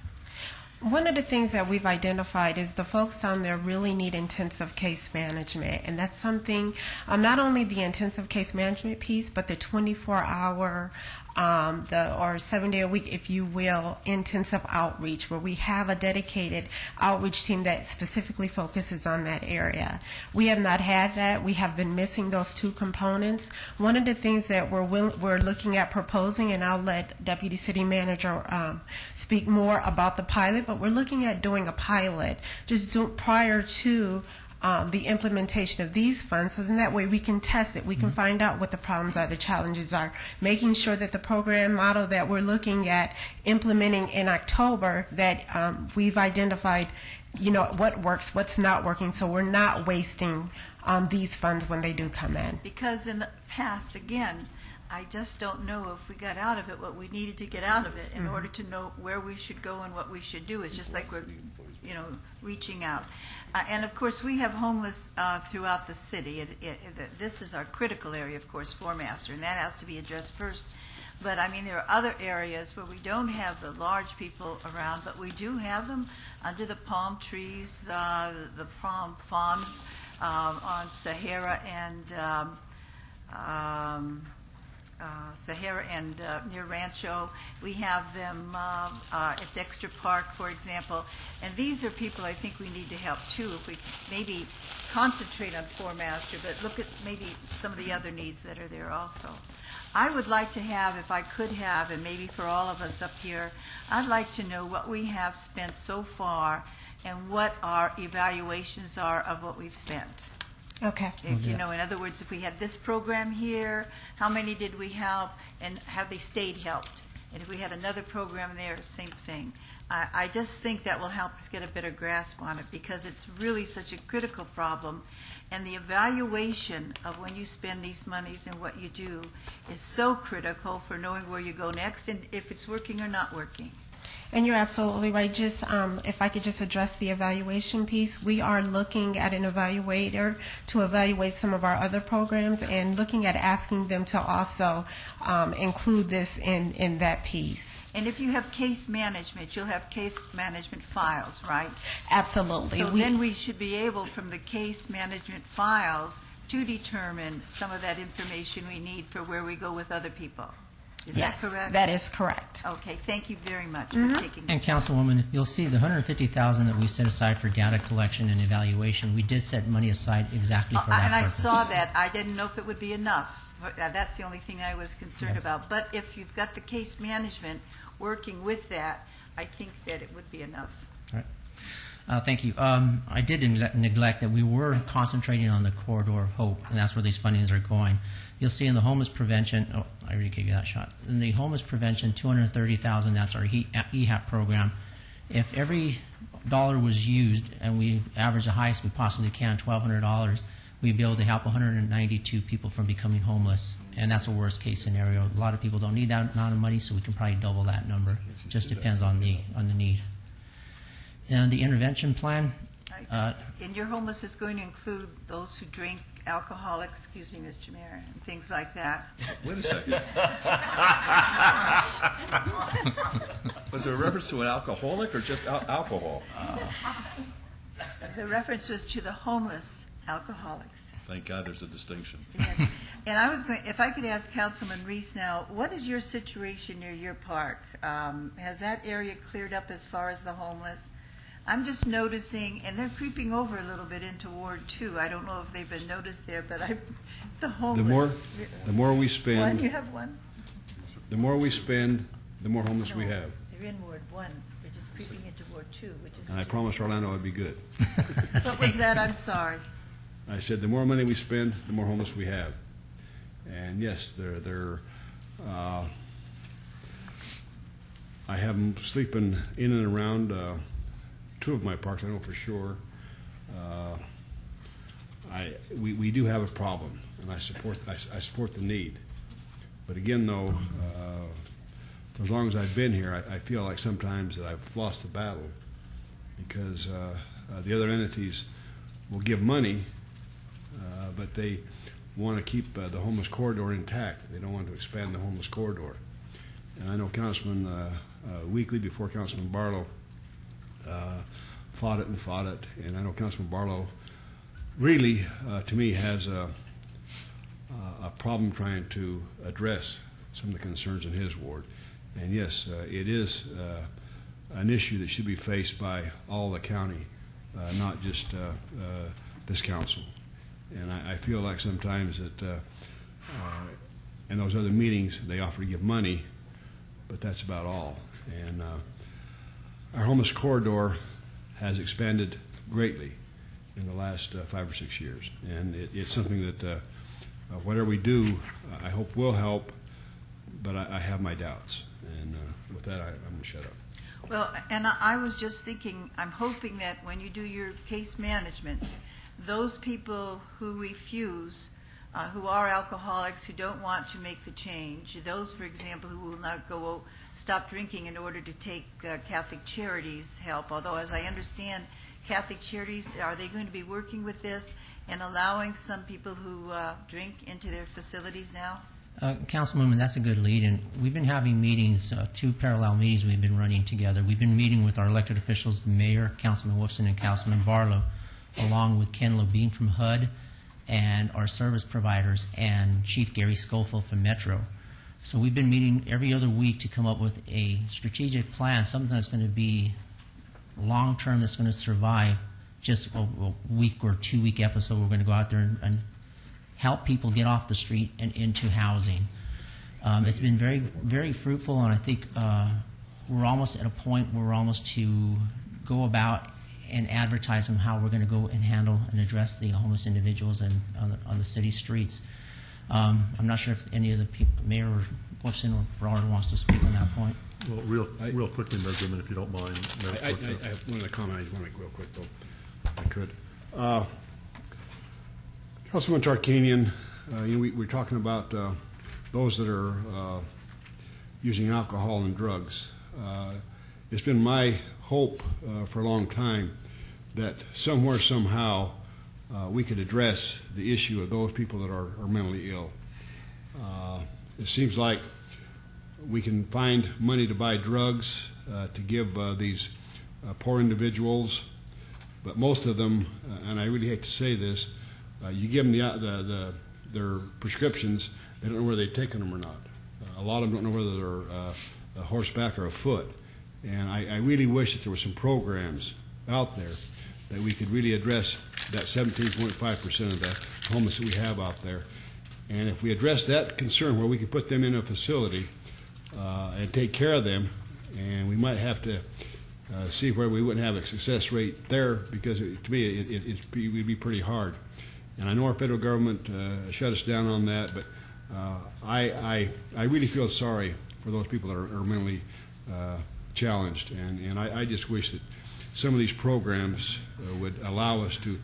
One of the things that we've identified is the folks down there really need intensive case management, and that's something, not only the intensive case management piece, but the 24-hour or 7-day-a-week, if you will, intensive outreach, where we have a dedicated outreach team that specifically focuses on that area. We have not had that. We have been missing those two components. One of the things that we're looking at proposing, and I'll let Deputy City Manager speak more about the pilot, but we're looking at doing a pilot just prior to the implementation of these funds, so then that way we can test it. We can find out what the problems are, the challenges are, making sure that the program model that we're looking at implementing in October, that we've identified, what works, what's not working, so we're not wasting these funds when they do come in. Because in the past, again, I just don't know if we got out of it what we needed to get out of it in order to know where we should go and what we should do. It's just like we're, reaching out. And of course, we have homeless throughout the city. This is our critical area, of course, Four Master, and that has to be addressed first. But I mean, there are other areas where we don't have the large people around, but we do have them under the palm trees, the palm fawns on Sahara and near Rancho. We have them at Dexter Park, for example. And these are people I think we need to help too, if we maybe concentrate on Four Master, but look at maybe some of the other needs that are there also. I would like to have, if I could have, and maybe for all of us up here, I'd like to know what we have spent so far and what our evaluations are of what we've spent. Okay. If in other words, if we had this program here, how many did we help, and have they stayed helped? And if we had another program there, same thing. I just think that will help us get a better grasp on it because it's really such a critical problem. And the evaluation of when you spend these monies and what you do is so critical for knowing where you go next and if it's working or not working. And you're absolutely right. Just if I could just address the evaluation piece, we are looking at an evaluator to evaluate some of our other programs and looking at asking them to also include this in that piece. And if you have case management, you'll have case management files, right? Absolutely. So then we should be able, from the case management files, to determine some of that information we need for where we go with other people. Is Yes, that correct? that is correct. Okay, thank you very much for taking And Councilwoman, if you'll see the $150,000 that we set aside for data collection and evaluation, we did set money aside exactly for that and I purpose. saw that. I didn't know if it would be enough. That's the only thing I was concerned about. But if you've got the case management working with that, I think that it would be enough. All right. Thank you. I did neglect that we were concentrating on the corridor of hope, and that's where these fundings are going. You'll see in the homeless prevention, I already gave you that shot. In the homeless prevention, $230,000, that's our EHAP program. If every dollar was used and we average the highest we possibly can, $1,200, we'd be able to help 192 people from becoming homeless. And that's a worst case scenario. A lot of people don't need that amount of money, so we can probably double that number. Just depends on the need. And the intervention plan. And your homeless is going to include those who drink, alcoholics, excuse me, Mr. Mayor, and things like that. Wait a second. Was there a reference to an alcoholic or just alcohol? The reference was to the homeless alcoholics. Thank God there's a distinction. Yes. And I was going, if I could ask Councilman Reese now, what is your situation near your park? Has that area cleared up as far as the homeless? I'm just noticing, and they're creeping over a little bit into Ward 2. I don't know if they've been noticed there, but the homeless. The more we spend. One, you have one? The more we spend, the more homeless we have. They're in Ward 1. They're just creeping into Ward 2, which is. And I promised Orlando I'd be good. What was that? I'm sorry. I said the more money we spend, the more homeless we have. And yes, I have them sleeping in and around two of my parks, I know for sure. We do have a problem, and I support the need. But again, though, for as long as I've been here, I feel like sometimes that I've lost the battle because the other entities will give money, but they want to keep the homeless corridor intact. They don't want to expand the homeless corridor. And I know Councilman Weekly, before Councilman Barlow, fought it, and I know Councilman Barlow really, to me, has a problem trying to address some of the concerns in his ward. And yes, it is an issue that should be faced by all the county, not just this council. And I feel like sometimes that in those other meetings they offer to give money, but that's about all. And our homeless corridor has expanded greatly in the last 5 or 6 years. And it's something that whatever we do, I hope will help, but I have my doubts. And with that, I'm going to shut up. Well, and I was just thinking, I'm hoping that when you do your case management, those people who refuse, who are alcoholics, who don't want to make the change, those, for example, who will not stop drinking in order to take Catholic Charities help, although as I understand, Catholic Charities, are they going to be working with this and allowing some people who drink into their facilities now? Councilwoman, that's a good lead, and we've been having meetings, 2 parallel meetings we've been running together. We've been meeting with our elected officials, the mayor, Councilman Wolfson, and Councilman Barlow, along with Ken Lobine from HUD, and our service providers, and Chief Gary Schofield from Metro. So we've been meeting every other week to come up with a strategic plan, something that's going to be long-term, that's going to survive just a week or 2-week episode. We're going to go out there and help people get off the street and into housing. It's been very, very fruitful, and I think we're almost at a point where we're almost to go about and advertise on how we're going to go and handle and address the homeless individuals on the city streets. I'm not sure if any of the people, Mayor or Clifton wants to speak on that point. Well, real quickly, Mayor Goodman, if you don't mind. I have one other comment I just want to make real quick, though, if I could. Councilman Tarkanian, we're talking about those that are using alcohol and drugs. It's been my hope for a long time that somewhere, somehow, we could address the issue of those people that are mentally ill. It seems like we can find money to buy drugs to give these poor individuals, but most of them, and I really hate to say this, you give them their prescriptions, they don't know whether they've taken them or not. A lot of them don't know whether they're horseback or afoot. And I really wish that there were some programs out there that we could really address that 17.5% of the homeless that we have out there. And if we address that concern where we could put them in a facility and take care of them, and we might have to see where we wouldn't have a success rate there, because to me it would be pretty hard. And I know our federal government shut us down on that, but I really feel sorry for those people that are mentally challenged, and I just wish that some of these programs would allow us to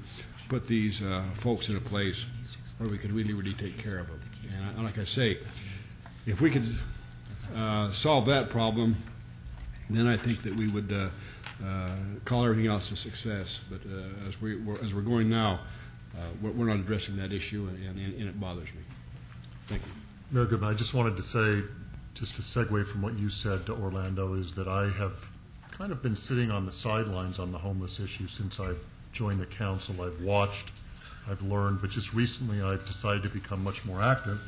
put these folks in a place where we could really take care of them. And like I say, if we could solve that problem, then I think that we would call everything else a success. But as we're going now, we're not addressing that issue, and it bothers me. Thank you. Mayor Goodman, I just wanted to say, just to segue from what you said to Orlando, is that I have kind of been sitting on the sidelines on the homeless issue since I've joined the council. I've watched, I've learned, but just recently I've decided to become much more active.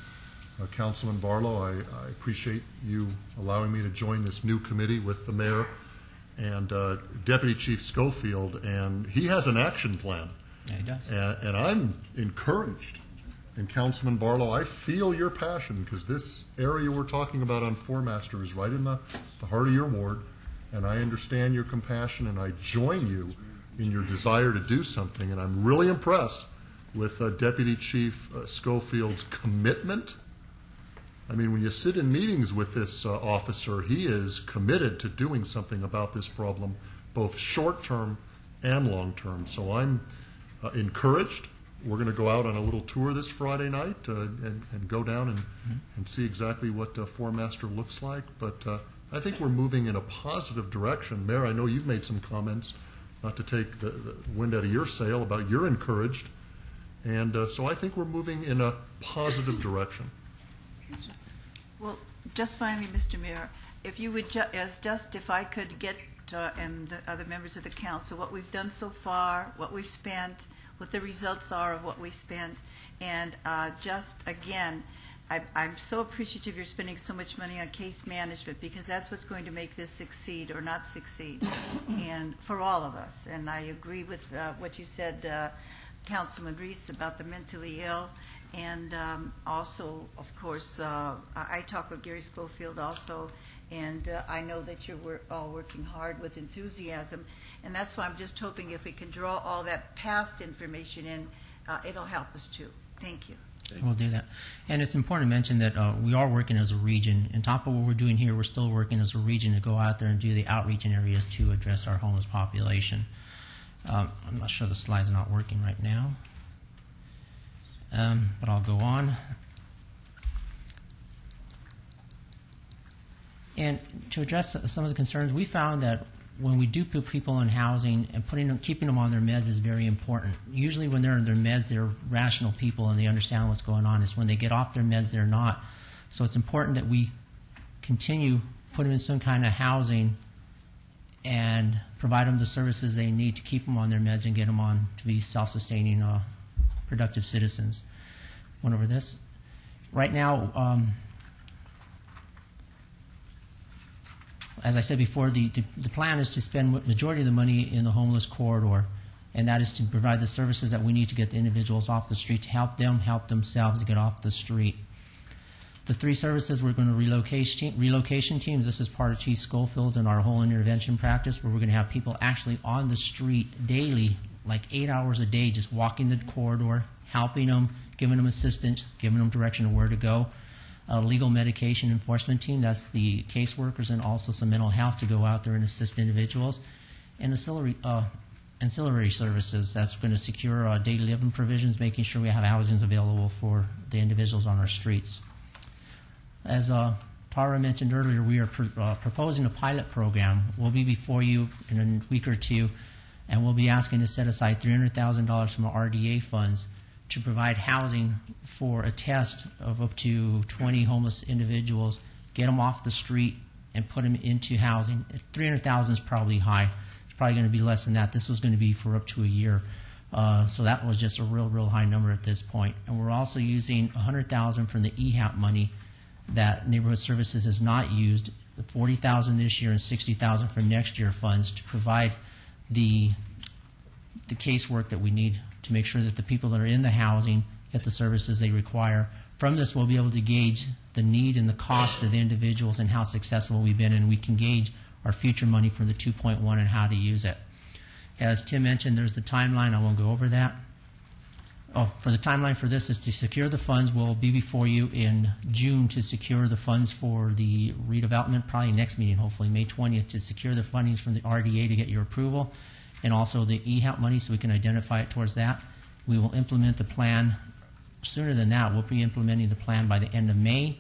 Councilman Barlow, I appreciate you allowing me to join this new committee with the mayor and Deputy Chief Schofield, and he has an action plan. Yeah, he does. And I'm encouraged. And Councilman Barlow, I feel your passion, because this area we're talking about on Foremaster is right in the heart of your ward, and I understand your compassion, and I join you in your desire to do something, and I'm really impressed with Deputy Chief Schofield's commitment. I mean, when you sit in meetings with this officer, he is committed to doing something about this problem, both short-term and long-term. So I'm encouraged. We're going to go out on a little tour this Friday night and go down and see exactly what Foremaster looks like. But I think we're moving in a positive direction. Mayor, I know you've made some comments, not to take the wind out of your sail, about you're encouraged. And so I think we're moving in a positive direction. Well, just finally, Mr. Mayor, if you would, if I could get, and the other members of the council, what we've done so far, what we've spent, what the results are of what we spent, and just again, I'm so appreciative you're spending so much money on case management, because that's what's going to make this succeed or not succeed, and for all of us. And I agree with what you said, Councilman Reese, about the mentally ill. And also, of course, I talk with Gary Schofield also, and I know that you're all working hard with enthusiasm. And that's why I'm just hoping if we can draw all that past information in, it'll help us too. Thank you. We'll do that. And it's important to mention that we are working as a region. On top of what we're doing here, we're still working as a region to go out there and do the outreach in areas to address our homeless population. I'm not sure the slide's not working right now. But I'll go on. And to address some of the concerns, we found that when we do put people in housing and keeping them on their meds is very important. Usually when they're on their meds, they're rational people and they understand what's going on. It's when they get off their meds, they're not. So it's important that we continue, put them in some kind of housing and provide them the services they need to keep them on their meds and get them on to be self-sustaining productive citizens. Went over this. Right now, as I said before, the plan is to spend majority of the money in the homeless corridor, and that is to provide the services that we need to get the individuals off the street, to help them help themselves to get off the street. The three services, we're going to relocation team. This is part of Chief Schofield and our whole intervention practice, where we're going to have people actually on the street daily, like 8 hours a day, just walking the corridor, helping them, giving them assistance, giving them direction of where to go. a legal medication enforcement team. That's the caseworkers and also some mental health to go out there and assist individuals. And ancillary services, that's going to secure daily living provisions, making sure we have housings available for the individuals on our streets. As Tara mentioned earlier, we are proposing a pilot program. We'll be before you in a week or two, and we'll be asking to set aside $300,000 from our RDA funds to provide housing for a test of up to 20 homeless individuals, get them off the street, and put them into housing. $300,000 is probably high. It's probably going to be less than that. This was going to be for up to a year. So that was just a real high number at this point. And we're also using $100,000 from the EHAP money that Neighborhood Services has not used, the $40,000 this year and $60,000 for next year funds to provide the casework that we need to make sure that the people that are in the housing get the services they require. From this, we'll be able to gauge the need and the cost of the individuals and how successful we've been, and we can gauge our future money from the 2.1 and how to use it. As Tim mentioned, there's the timeline. I won't go over that. For the timeline for this is to secure the funds. We'll be before you in June to secure the funds for the redevelopment, probably next meeting, hopefully May 20th, to secure the fundings from the RDA to get your approval, and also the EHAP money so we can identify it towards that. We will implement the plan sooner than that. We'll be implementing the plan by the end of May,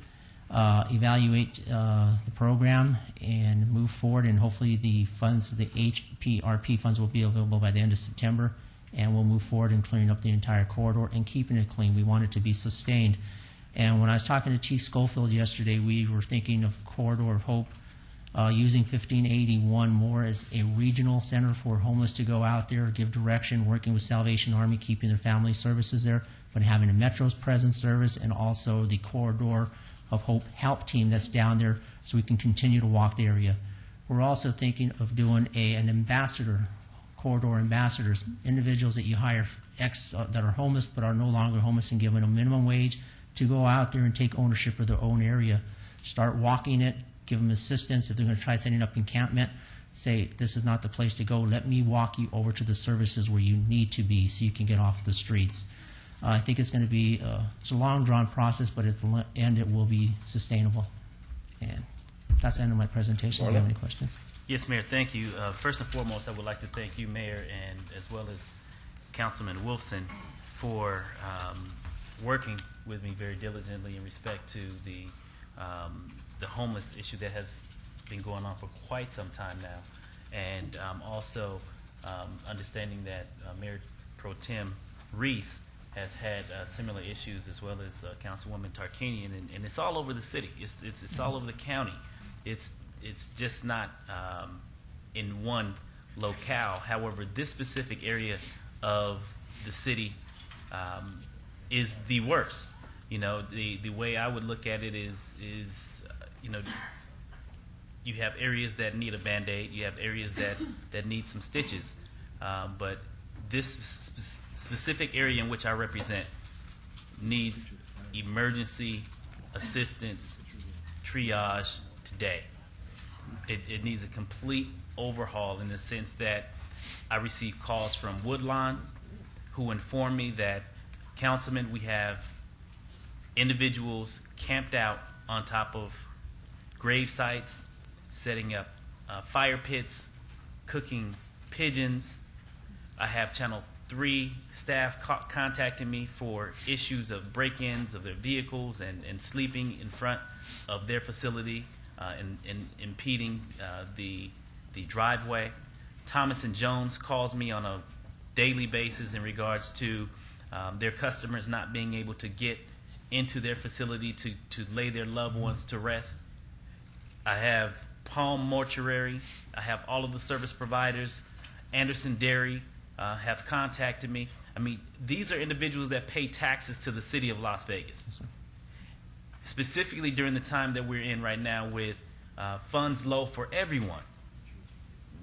evaluate the program, and move forward, and hopefully the funds for the HPRP funds will be available by the end of September. And we'll move forward in clearing up the entire corridor and keeping it clean. We want it to be sustained. And when I was talking to Chief Schofield yesterday, we were thinking of Corridor of Hope, using 1581 more as a regional center for homeless to go out there, give direction, working with Salvation Army, keeping their family services there, but having a Metro's presence service and also the Corridor of Hope help team that's down there so we can continue to walk the area. We're also thinking of doing an ambassador, corridor ambassadors, individuals that you hire that are homeless but are no longer homeless, and giving them minimum wage to go out there and take ownership of their own area, start walking it, give them assistance. If they're going to try setting up encampment, say, this is not the place to go. Let me walk you over to the services where you need to be so you can get off the streets. I think it's going to be it's a long, drawn process, but at the end it will be sustainable. And that's the end of my presentation. Do you have any questions? Yes, Mayor, thank you. First and foremost, I would like to thank you, Mayor, and as well as Councilman Wolfson for working with me very diligently in respect to the homeless issue that has been going on for quite some time now, and also understanding that Mayor Pro Tem Reese has had similar issues, as well as Councilwoman Tarkanian, and it's all over the city. It's all over the county. It's just not in one locale. However, this specific area of the city is the worst. You know, the way I would look at it is you know, you have areas that need a Band-Aid, you have areas that need some stitches, but this specific area in which I represent needs emergency assistance, triage today. It needs a complete overhaul in the sense that I receive calls from Woodlawn who inform me that, Councilman, we have individuals camped out on top of grave sites, setting up fire pits, cooking pigeons. I have Channel 3 staff contacting me for issues of break-ins of their vehicles and sleeping in front of their facility and impeding the driveway. Thomas & Jones calls me on a daily basis in regards to their customers not being able to get into their facility to lay their loved ones to rest. I have Palm Mortuary. I have all of the service providers. Anderson Dairy have contacted me. I mean, these are individuals that pay taxes to the city of Las Vegas. Yes, sir. Specifically during the time that we're in right now with funds low for everyone,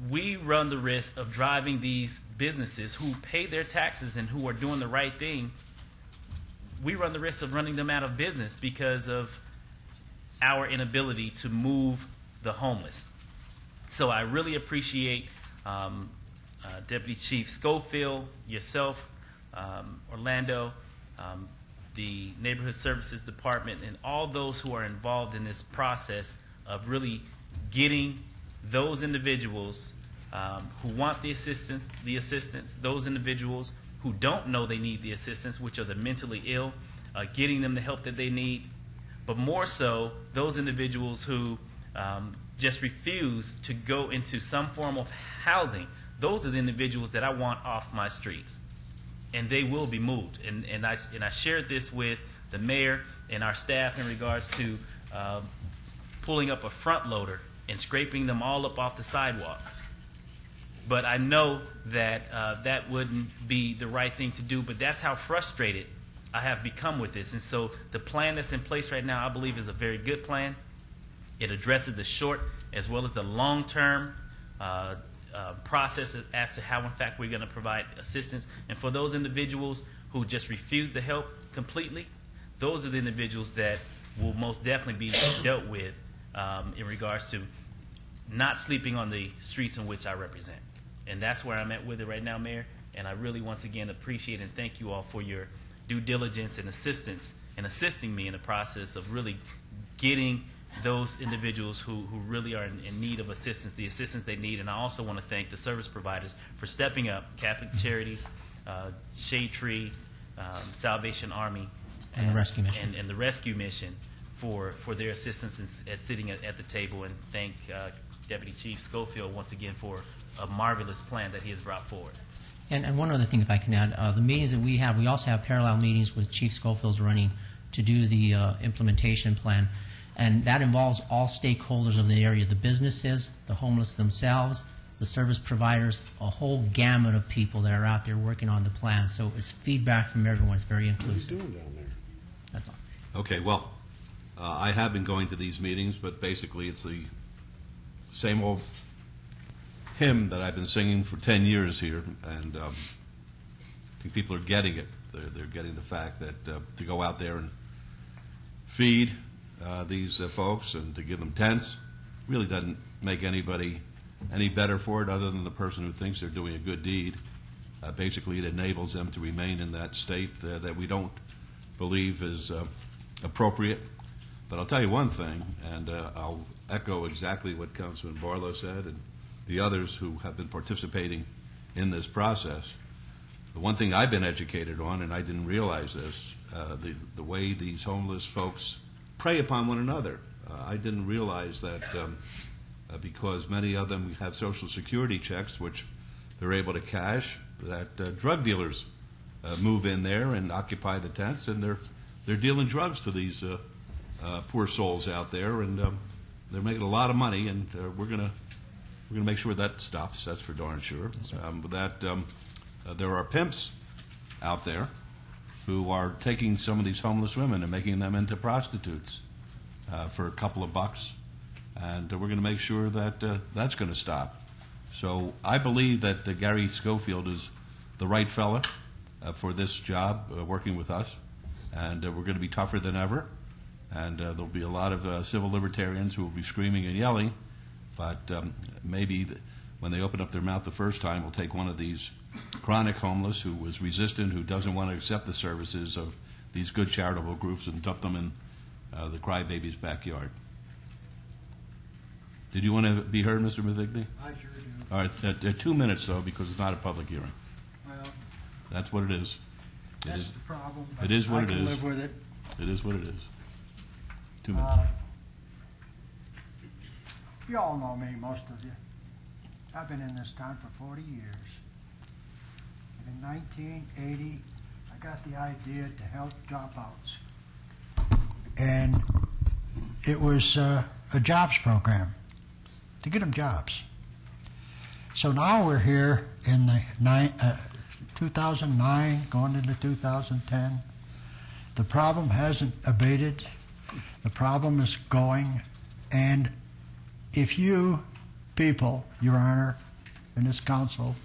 we run the risk of driving these businesses who pay their taxes and who are doing the right thing. We run the risk of running them out of business because of our inability to move the homeless. So I really appreciate Deputy Chief Schofield, yourself, Orlando, the Neighborhood Services Department, and all those who are involved in this process of really getting those individuals who want the assistance, those individuals who don't know they need the assistance, which are the mentally ill, getting them the help that they need, but more so those individuals who just refuse to go into some form of housing. Those are the individuals that I want off my streets, and they will be moved. And I shared this with the mayor and our staff in regards to pulling up a front loader and scraping them all up off the sidewalk. But I know that that wouldn't be the right thing to do, but that's how frustrated I have become with this. And so the plan that's in place right now, I believe, is a very good plan. It addresses the short as well as the long-term process as to how, in fact, we're going to provide assistance. And for those individuals who just refuse to help completely, those are the individuals that will most definitely be dealt with in regards to not sleeping on the streets in which I represent. And that's where I'm at with it right now, Mayor. And I really, once again, appreciate and thank you all for your due diligence and assistance and assisting me in the process of really getting those individuals who really are in need of assistance, the assistance they need. And I also want to thank the service providers for stepping up, Catholic Charities, Shade Tree, Salvation Army, and the Rescue Mission. And the Rescue Mission for their assistance at sitting at the table. And thank Deputy Chief Schofield once again for a marvelous plan that he has brought forward. And one other thing, if I can add, the meetings that we have, we also have parallel meetings with Chief Schofield's running to do the implementation plan. And that involves all stakeholders of the area, the businesses, the homeless themselves, the service providers, a whole gamut of people that are out there working on the plan. So it's feedback from everyone. It's very inclusive. What are you doing down there? That's all. Okay, well, I have been going to these meetings, but basically it's the same old hymn that I've been singing for 10 years here, and I think people are getting it. They're getting the fact that to go out there and feed these folks and to give them tents really doesn't make anybody any better for it other than the person who thinks they're doing a good deed. Basically, it enables them to remain in that state that we don't believe is appropriate. But I'll tell you one thing, and I'll echo exactly what Councilman Barlow said and the others who have been participating in this process. The one thing I've been educated on, and I didn't realize this, the way these homeless folks prey upon one another. I didn't realize that because many of them have Social Security checks, which they're able to cash, that drug dealers move in there and occupy the tents, and they're dealing drugs to these poor souls out there, and they're making a lot of money, and we're going to make sure that stops. That's for darn sure. There are pimps out there who are taking some of these homeless women and making them into prostitutes for a couple of bucks, and we're going to make sure that that's going to stop. So I believe that Gary Schofield is the right fella for this job, working with us, and we're going to be tougher than ever, and there'll be a lot of civil libertarians who will be screaming and yelling, but maybe when they open up their mouth the first time, we'll take one of these chronic homeless who was resistant, who doesn't want to accept the services of these good charitable groups, and dump them in the crybaby's backyard. Did you want to be heard, Mr. Mavigny? I sure do. All right, 2 minutes, though, because it's not a public hearing. Well, that's what it is. That's the problem. It is what I it can is. live with it. It is what it is. 2 minutes. You all know me, most of you. I've been in this town for 40 years. And in 1980, I got the idea to help dropouts. And it was a jobs program to get them jobs. So now we're here in the 2009, going into 2010. The problem hasn't abated. The problem is going. And if you people, Your Honor, in this council,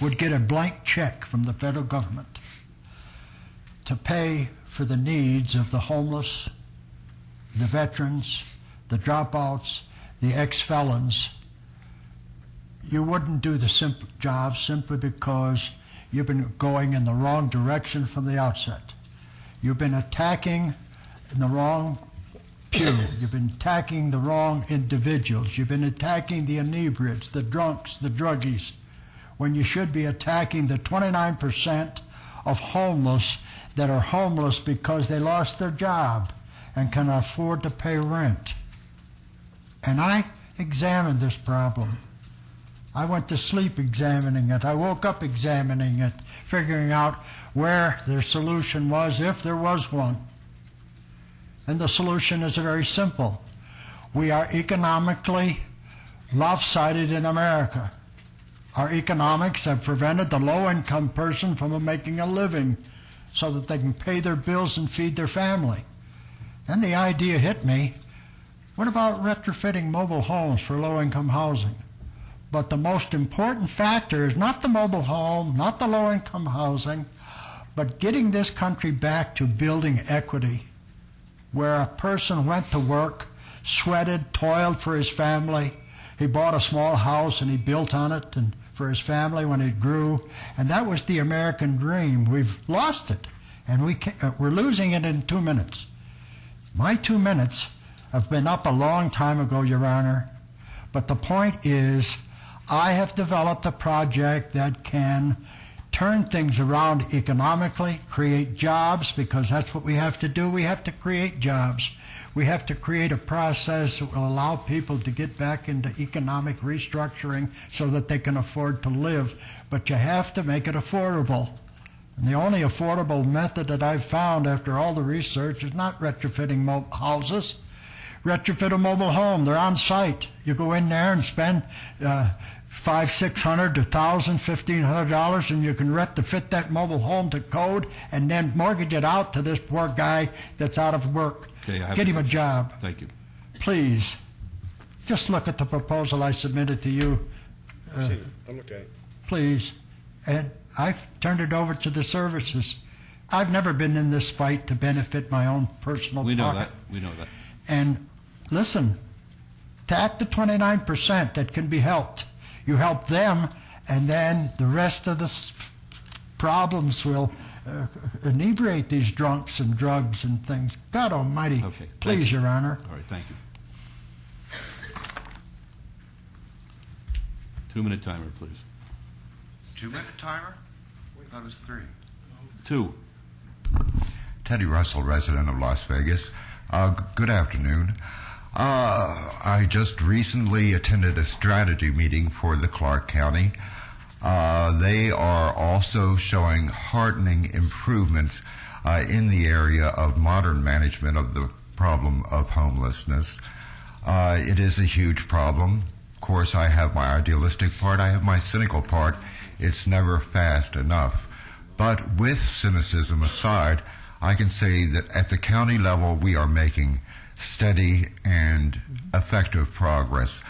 would get a blank check from the federal government to pay for the needs of the homeless, the veterans, the dropouts, the ex-felons, you wouldn't do the simple job simply because you've been going in the wrong direction from the outset. You've been attacking the wrong pew. You've been attacking the wrong individuals. You've been attacking the inebriates, the drunks, the druggies, when you should be attacking the 29% of homeless that are homeless because they lost their job and can afford to pay rent. And I examined this problem. I went to sleep examining it. I woke up examining it, figuring out where the solution was, if there was one. And the solution is very simple. We are economically lopsided in America. Our economics have prevented the low-income person from making a living so that they can pay their bills and feed their family. Then the idea hit me, what about retrofitting mobile homes for low-income housing? But the most important factor is not the mobile home, not the low-income housing, but getting this country back to building equity, where a person went to work, sweated, toiled for his family. He bought a small house and he built on it and for his family when it grew. And that was the American dream. We've lost it, and we're losing it in 2 minutes. My 2 minutes have been up a long time ago, Your Honor. But the point is, I have developed a project that can turn things around economically, create jobs, because that's what we have to do. We have to create jobs. We have to create a process that will allow people to get back into economic restructuring so that they can afford to live. But you have to make it affordable. And the only affordable method that I've found after all the research is not retrofitting houses. Retrofit a mobile home. They're on site. You go in there and spend $500, $600 to $1,000, $1,500, and you can retrofit that mobile home to code and then mortgage it out to this poor guy that's out of work. Okay, Get him a job. Thank you. Please, just look at the proposal I submitted to you. I'm okay. Please. And I've turned it over to the services. I've never been in this fight to benefit my own personal We know pocket. that. We know that. And listen, attack the 29% that can be helped. You help them, and then the rest of the problems will inebriate these drunks and drugs and things. God Almighty, Okay. please, Your Honor. All right, thank you. 2-minute timer, please. 2-minute timer? That was 3. 2. Teddy Russell, resident of Las Vegas. Good afternoon. I just recently attended a strategy meeting for the Clark County. They are also showing heartening improvements in the area of modern management of the problem of homelessness. It is a huge problem. Of course, I have my idealistic part. I have my cynical part. It's never fast enough. But with cynicism aside, I can say that at the county level, we are making steady and effective progress.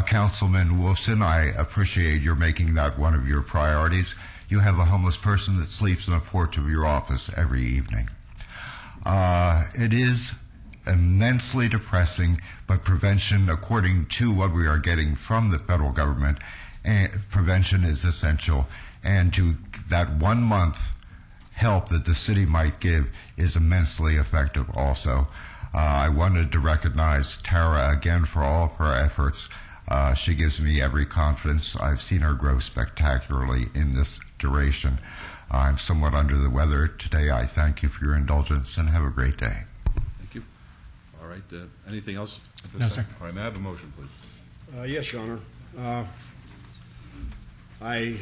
Councilman Wolfson, I appreciate your making that one of your priorities. You have a homeless person that sleeps on the porch of your office every evening. It is immensely depressing, but prevention, according to what we are getting from the federal government, prevention is essential. And to that 1 month help that the city might give is immensely effective also. I wanted to recognize Tara again for all of her efforts. She gives me every confidence. I've seen her grow spectacularly in this duration. I'm somewhat under the weather today. I thank you for your indulgence and have a great day. Thank you. All right, anything else? No, sir. All right, may I have a motion, please? Yes, Your Honor. I,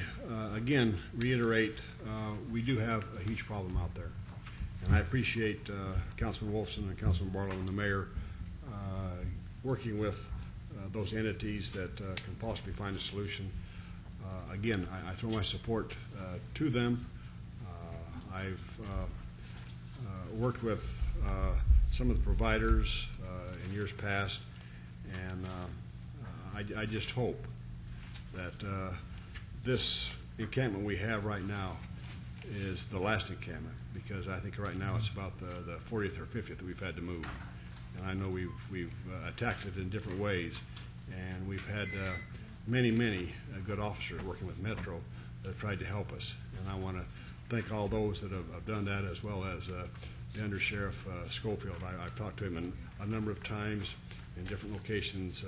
again, reiterate, we do have a huge problem out there. And I appreciate Councilman Wolfson and Councilman Barlow and the mayor working with those entities that can possibly find a solution. Again, I throw my support to them. I've worked with some of the providers in years past, and I just hope that this encampment we have right now is the last encampment, because I think right now it's about the 40th or 50th that we've had to move. And I know we've attacked it in different ways, and we've had many good officers working with Metro that have tried to help us. And I want to thank all those that have done that, as well as the Under-Sheriff Schofield. I've talked to him a number of times in different locations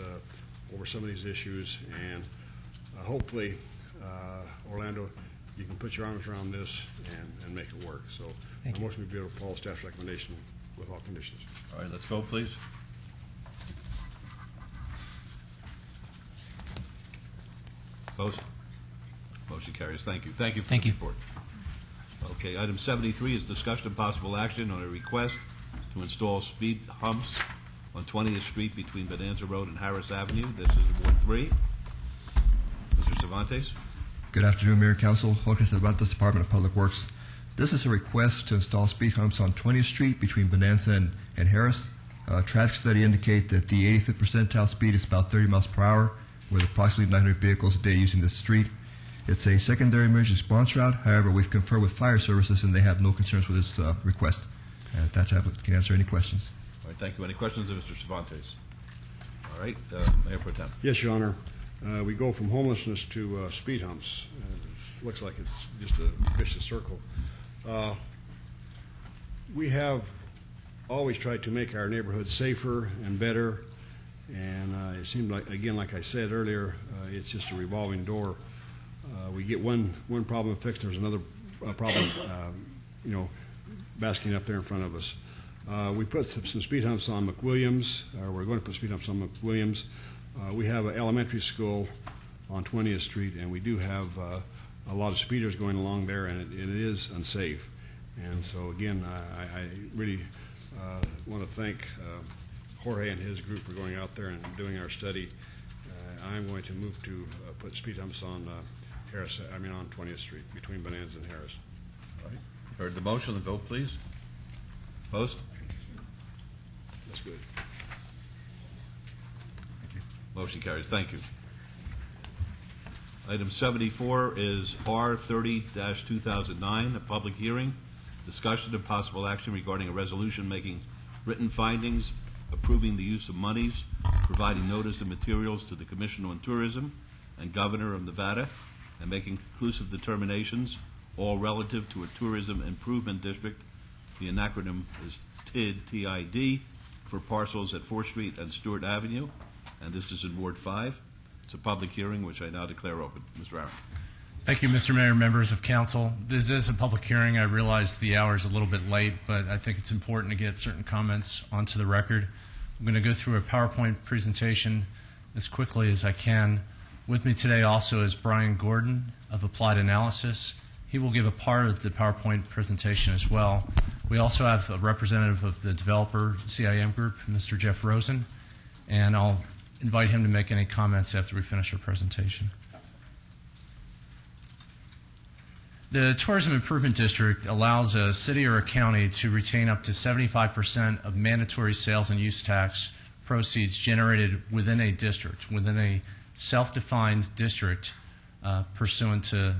over some of these issues, and hopefully, Orlando, you can put your arms around this and make it work. So the motion would be able to follow staff's recommendation with all conditions. All right, let's vote, please. Opposed? Motion carries. Thank you. Thank you for the report. Okay, item 73 is discussion of possible action on a request to install speed humps on 20th Street between Bonanza Road and Harris Avenue. This is Ward 3. Mr. Cervantes. Good afternoon, Mayor, Council. Jorge Cervantes, Department of Public Works. This is a request to install speed humps on 20th Street between Bonanza and Harris. Traffic study indicate that the 85th percentile speed is about 30 miles per hour, with approximately 900 vehicles a day using this street. It's a secondary emergency response route. However, we've conferred with fire services, and they have no concerns with this request. At that time, I can answer any questions. All right, thank you. Any questions of Mr. Cervantes? All right, Mayor Pro Tem. Yes, Your Honor. We go from homelessness to speed humps. It looks like it's just a vicious circle. We have always tried to make our neighborhoods safer and better, and it seemed like, again, like I said earlier, it's just a revolving door. We get one problem fixed, there's another problem, basking up there in front of us. We put some speed humps on McWilliams, or we're going to put speed humps on McWilliams. We have an elementary school on 20th Street, and we do have a lot of speeders going along there, and it is unsafe. And so, again, I really want to thank Jorge and his group for going out there and doing our study. I'm going to move to put speed humps on on 20th Street between Bonanza and Harris. All right. Heard the motion. The vote, please. Opposed? That's good. Motion carries. Thank you. Item 74 is R30-2009, a public hearing, discussion of possible action regarding a resolution making written findings, approving the use of monies, providing notice of materials to the Commission on Tourism and Governor of Nevada, and making conclusive determinations, all relative to a tourism improvement district. The acronym is TID, T-I-D, for parcels at 4th Street and Stewart Avenue, and this is in Ward 5. It's a public hearing, which I now declare open. Mr. Aaron. Thank you, Mr. Mayor, members of council. This is a public hearing. I realize the hour is a little bit late, but I think it's important to get certain comments onto the record. I'm going to go through a PowerPoint presentation as quickly as I can. With me today also is Brian Gordon of Applied Analysis. He will give a part of the PowerPoint presentation as well. We also have a representative of the developer CIM Group, Mr. Jeff Rosen, and I'll invite him to make any comments after we finish our presentation. The Tourism Improvement District allows a city or a county to retain up to 75% of mandatory sales and use tax proceeds generated within a district, within a self-defined district pursuant to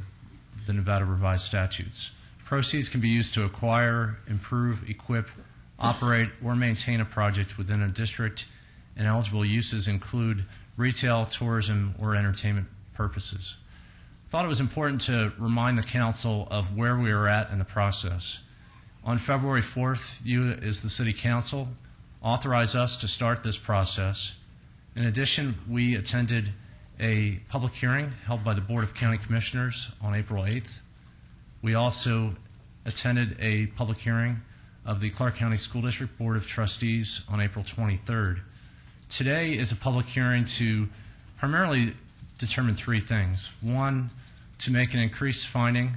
the Nevada revised statutes. Proceeds can be used to acquire, improve, equip, operate, or maintain a project within a district, and eligible uses include retail, tourism, or entertainment purposes. I thought it was important to remind the council of where we are at in the process. On February 4th, you as the City Council authorized us to start this process. In addition, we attended a public hearing held by the Board of County Commissioners on April 8th. We also attended a public hearing of the Clark County School District Board of Trustees on April 23rd. Today is a public hearing to primarily determine three things. One, to make an increased finding,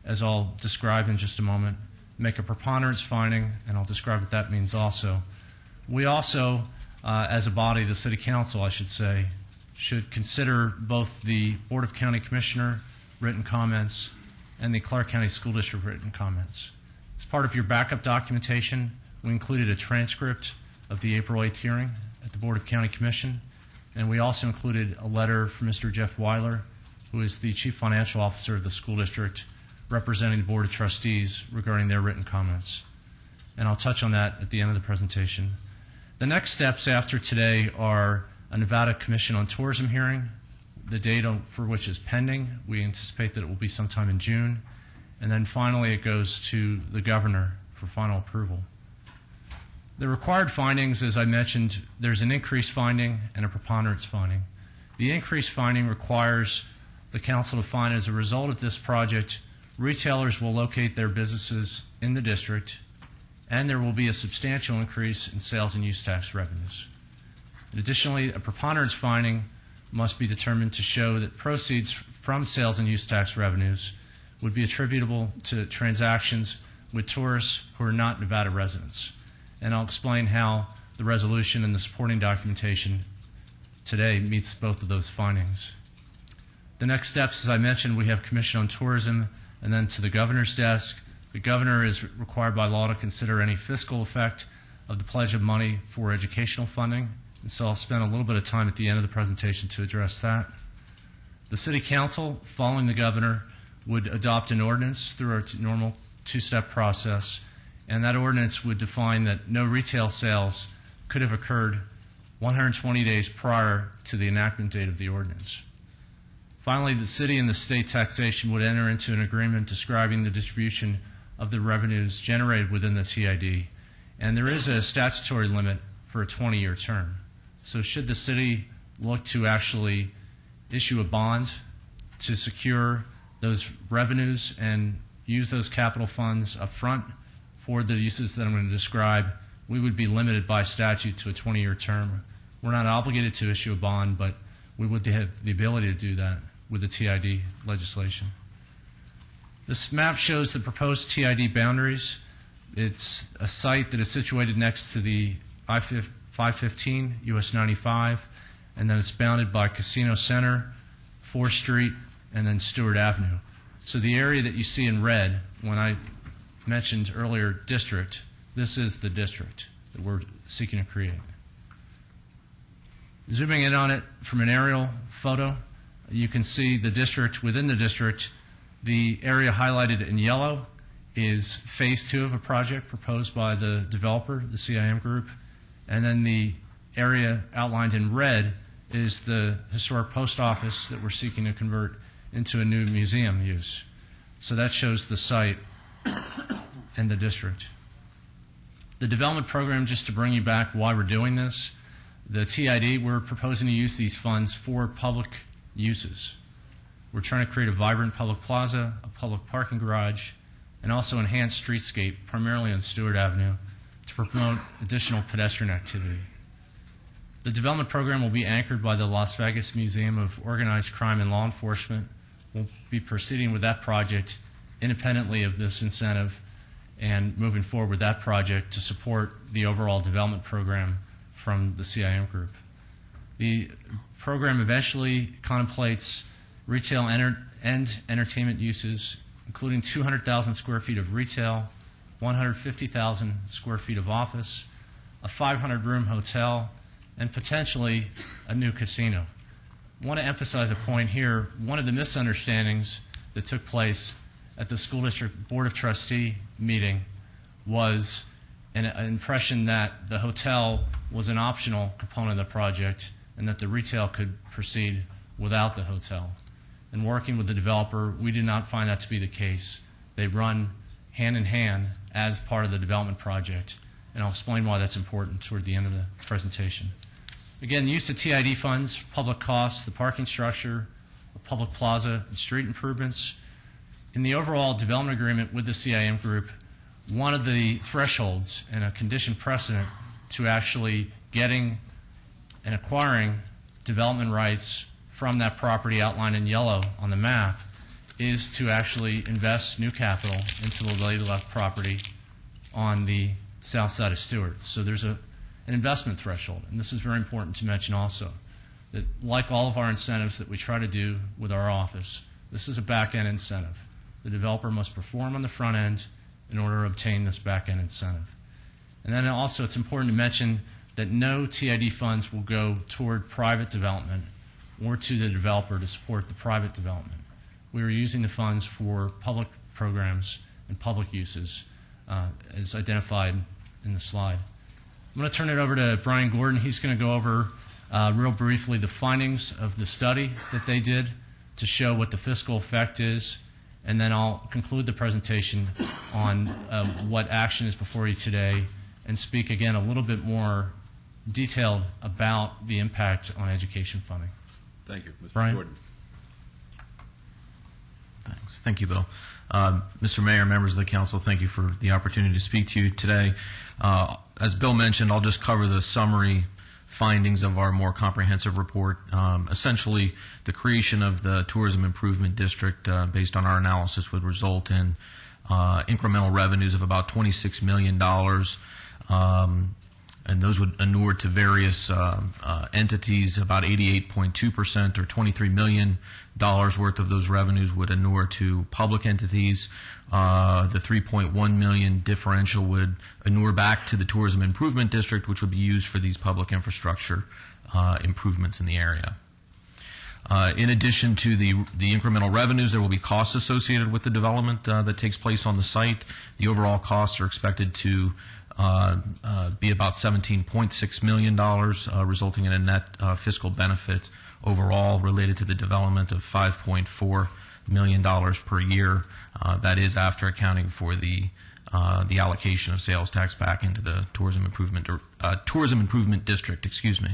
as I'll describe in just a moment, make a preponderance finding, and I'll describe what that means also. We also, as a body, the City Council, I should say, should consider both the Board of County Commissioner written comments and the Clark County School District written comments. As part of your backup documentation, we included a transcript of the April 8th hearing at the Board of County Commission, and we also included a letter from Mr. Jeff Weiler, who is the Chief Financial Officer of the school district, representing the Board of Trustees regarding their written comments. And I'll touch on that at the end of the presentation. The next steps after today are a Nevada Commission on Tourism hearing, the date for which is pending. We anticipate that it will be sometime in June. And then finally it goes to the governor for final approval. The required findings, as I mentioned, there's an increased finding and a preponderance finding. The increased finding requires the council to find, as a result of this project, retailers will locate their businesses in the district, and there will be a substantial increase in sales and use tax revenues. Additionally, a preponderance finding must be determined to show that proceeds from sales and use tax revenues would be attributable to transactions with tourists who are not Nevada residents. And I'll explain how the resolution and the supporting documentation today meets both of those findings. The next steps, as I mentioned, we have Commission on Tourism and then to the governor's desk. The governor is required by law to consider any fiscal effect of the pledge of money for educational funding, and so I'll spend a little bit of time at the end of the presentation to address that. The City Council, following the governor, would adopt an ordinance through our normal two-step process, and that ordinance would define that no retail sales could have occurred 120 days prior to the enactment date of the ordinance. Finally, the city and the state taxation would enter into an agreement describing the distribution of the revenues generated within the TID, and there is a statutory limit for a 20-year term. So should the city look to actually issue a bond to secure those revenues and use those capital funds up front for the uses that I'm going to describe, we would be limited by statute to a 20-year term. We're not obligated to issue a bond, but we would have the ability to do that with the TID legislation. This map shows the proposed TID boundaries. It's a site that is situated next to the I-515, US 95, and then it's bounded by Casino Center, 4th Street, and then Stewart Avenue. So the area that you see in red, when I mentioned earlier district, this is the district that we're seeking to create. Zooming in on it from an aerial photo, you can see the district within the district. The area highlighted in yellow is phase 2 of a project proposed by the developer, the CIM group, and then the area outlined in red is the historic post office that we're seeking to convert into a new museum use. So that shows the site and the district. The development program, just to bring you back why we're doing this, the TID, we're proposing to use these funds for public uses. We're trying to create a vibrant public plaza, a public parking garage, and also enhance streetscape, primarily on Stewart Avenue, to promote additional pedestrian activity. The development program will be anchored by the Las Vegas Museum of Organized Crime and Law Enforcement. We'll be proceeding with that project independently of this incentive and moving forward with that project to support the overall development program from the CIM group. The program eventually contemplates retail and entertainment uses, including 200,000 square feet of retail, 150,000 square feet of office, a 500-room hotel, and potentially a new casino. I want to emphasize a point here. One of the misunderstandings that took place at the School District Board of Trustee meeting was an impression that the hotel was an optional component of the project and that the retail could proceed without the hotel. In working with the developer, we did not find that to be the case. They run hand in hand as part of the development project, and I'll explain why that's important toward the end of the presentation. Again, use of TID funds, public costs, the parking structure, the public plaza, and street improvements. In the overall development agreement with the CIM group, one of the thresholds and a condition precedent to actually getting and acquiring development rights from that property outlined in yellow on the map is to actually invest new capital into the Lady Luck property on the south side of Stewart. So there's an investment threshold, and this is very important to mention also, that like all of our incentives that we try to do with our office, this is a back-end incentive. The developer must perform on the front end in order to obtain this back-end incentive. And then also it's important to mention that no TID funds will go toward private development or to the developer to support the private development. We are using the funds for public programs and public uses as identified in the slide. I'm going to turn it over to Brian Gordon. He's going to go over real briefly the findings of the study that they did to show what the fiscal effect is, and then I'll conclude the presentation on what action is before you today and speak again a little bit more detailed about the impact on education funding. Thank you. Mr. Brian? Jordan. Thanks. Thank you, Bill. Mr. Mayor, members of the council, thank you for the opportunity to speak to you today. As Bill mentioned, I'll just cover the summary findings of our more comprehensive report. Essentially, the creation of the Tourism Improvement District, based on our analysis, would result in incremental revenues of about $26 million, and those would inure to various entities. About 88.2%, or $23 million worth of those revenues would inure to public entities. The $3.1 million differential would inure back to the Tourism Improvement District, which would be used for these public infrastructure improvements in the area. In addition to the incremental revenues, there will be costs associated with the development that takes place on the site. The overall costs are expected to be about $17.6 million, resulting in a net fiscal benefit overall related to the development of $5.4 million per year. That is after accounting for the allocation of sales tax back into the Tourism Improvement District. Excuse me.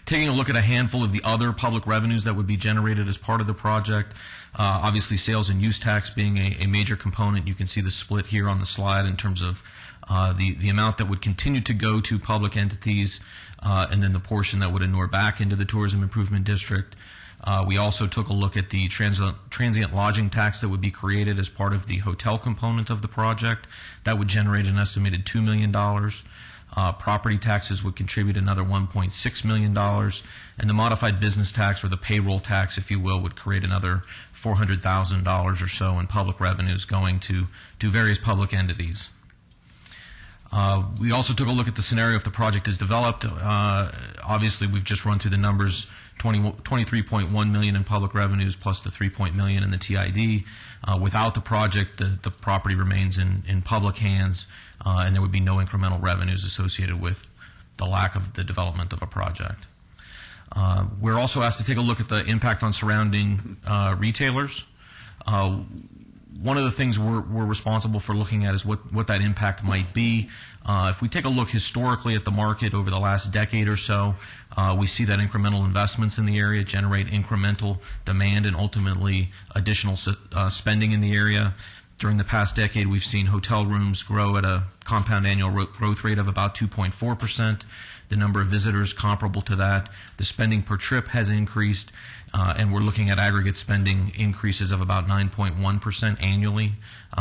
Taking a look at a handful of the other public revenues that would be generated as part of the project, obviously sales and use tax being a major component. You can see the split here on the slide in terms of the amount that would continue to go to public entities, and then the portion that would inure back into the Tourism Improvement District. We also took a look at the transient lodging tax that would be created as part of the hotel component of the project. That would generate an estimated $2 million. Property taxes would contribute another $1.6 million, and the modified business tax, or the payroll tax, if you will, would create another $400,000 or so in public revenues going to various public entities. We also took a look at the scenario if the project is developed. Obviously, we've just run through the numbers, $23.1 million in public revenues plus the $3 million in the TID. Without the project, the property remains in public hands, and there would be no incremental revenues associated with the lack of the development of a project. We're also asked to take a look at the impact on surrounding retailers. One of the things we're responsible for looking at is what that impact might be. If we take a look historically at the market over the last decade or so, we see that incremental investments in the area generate incremental demand and ultimately additional spending in the area. During the past decade, we've seen hotel rooms grow at a compound annual growth rate of about 2.4%. The number of visitors comparable to that. The spending per trip has increased, and we're looking at aggregate spending increases of about 9.1% annually,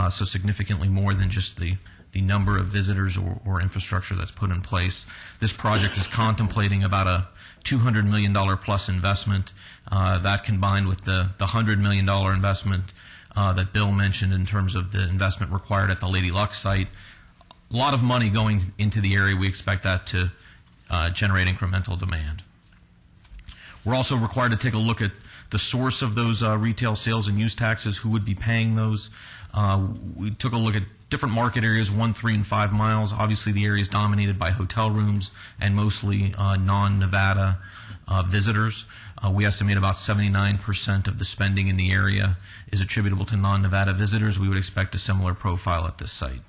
so significantly more than just the number of visitors or infrastructure that's put in place. This project is contemplating about a $200 million plus investment. That combined with the $100 million investment that Bill mentioned in terms of the investment required at the Lady Luck site. A lot of money going into the area. We expect that to generate incremental demand. We're also required to take a look at the source of those retail sales and use taxes, who would be paying those. We took a look at different market areas, 1, 3, and 5 miles. Obviously, the area is dominated by hotel rooms and mostly non-Nevada visitors. We estimate about 79% of the spending in the area is attributable to non-Nevada visitors. We would expect a similar profile at this site.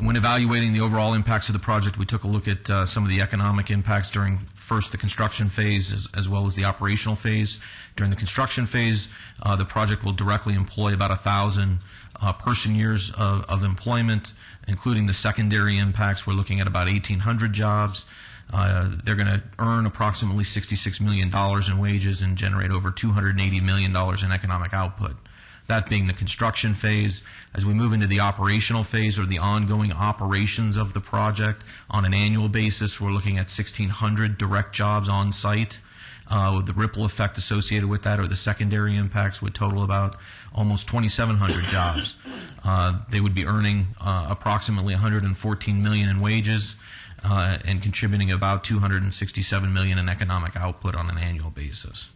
When evaluating the overall impacts of the project, we took a look at some of the economic impacts during first the construction phase as well as the operational phase. During the construction phase, the project will directly employ about 1,000 person years of employment, including the secondary impacts. We're looking at about 1,800 jobs. They're going to earn approximately $66 million in wages and generate over $280 million in economic output. That being the construction phase. As we move into the operational phase, or the ongoing operations of the project, on an annual basis, we're looking at 1,600 direct jobs on site. The ripple effect associated with that, or the secondary impacts, would total about almost 2,700 jobs. They would be earning approximately $114 million in wages and contributing about $267 million in economic output on an annual basis.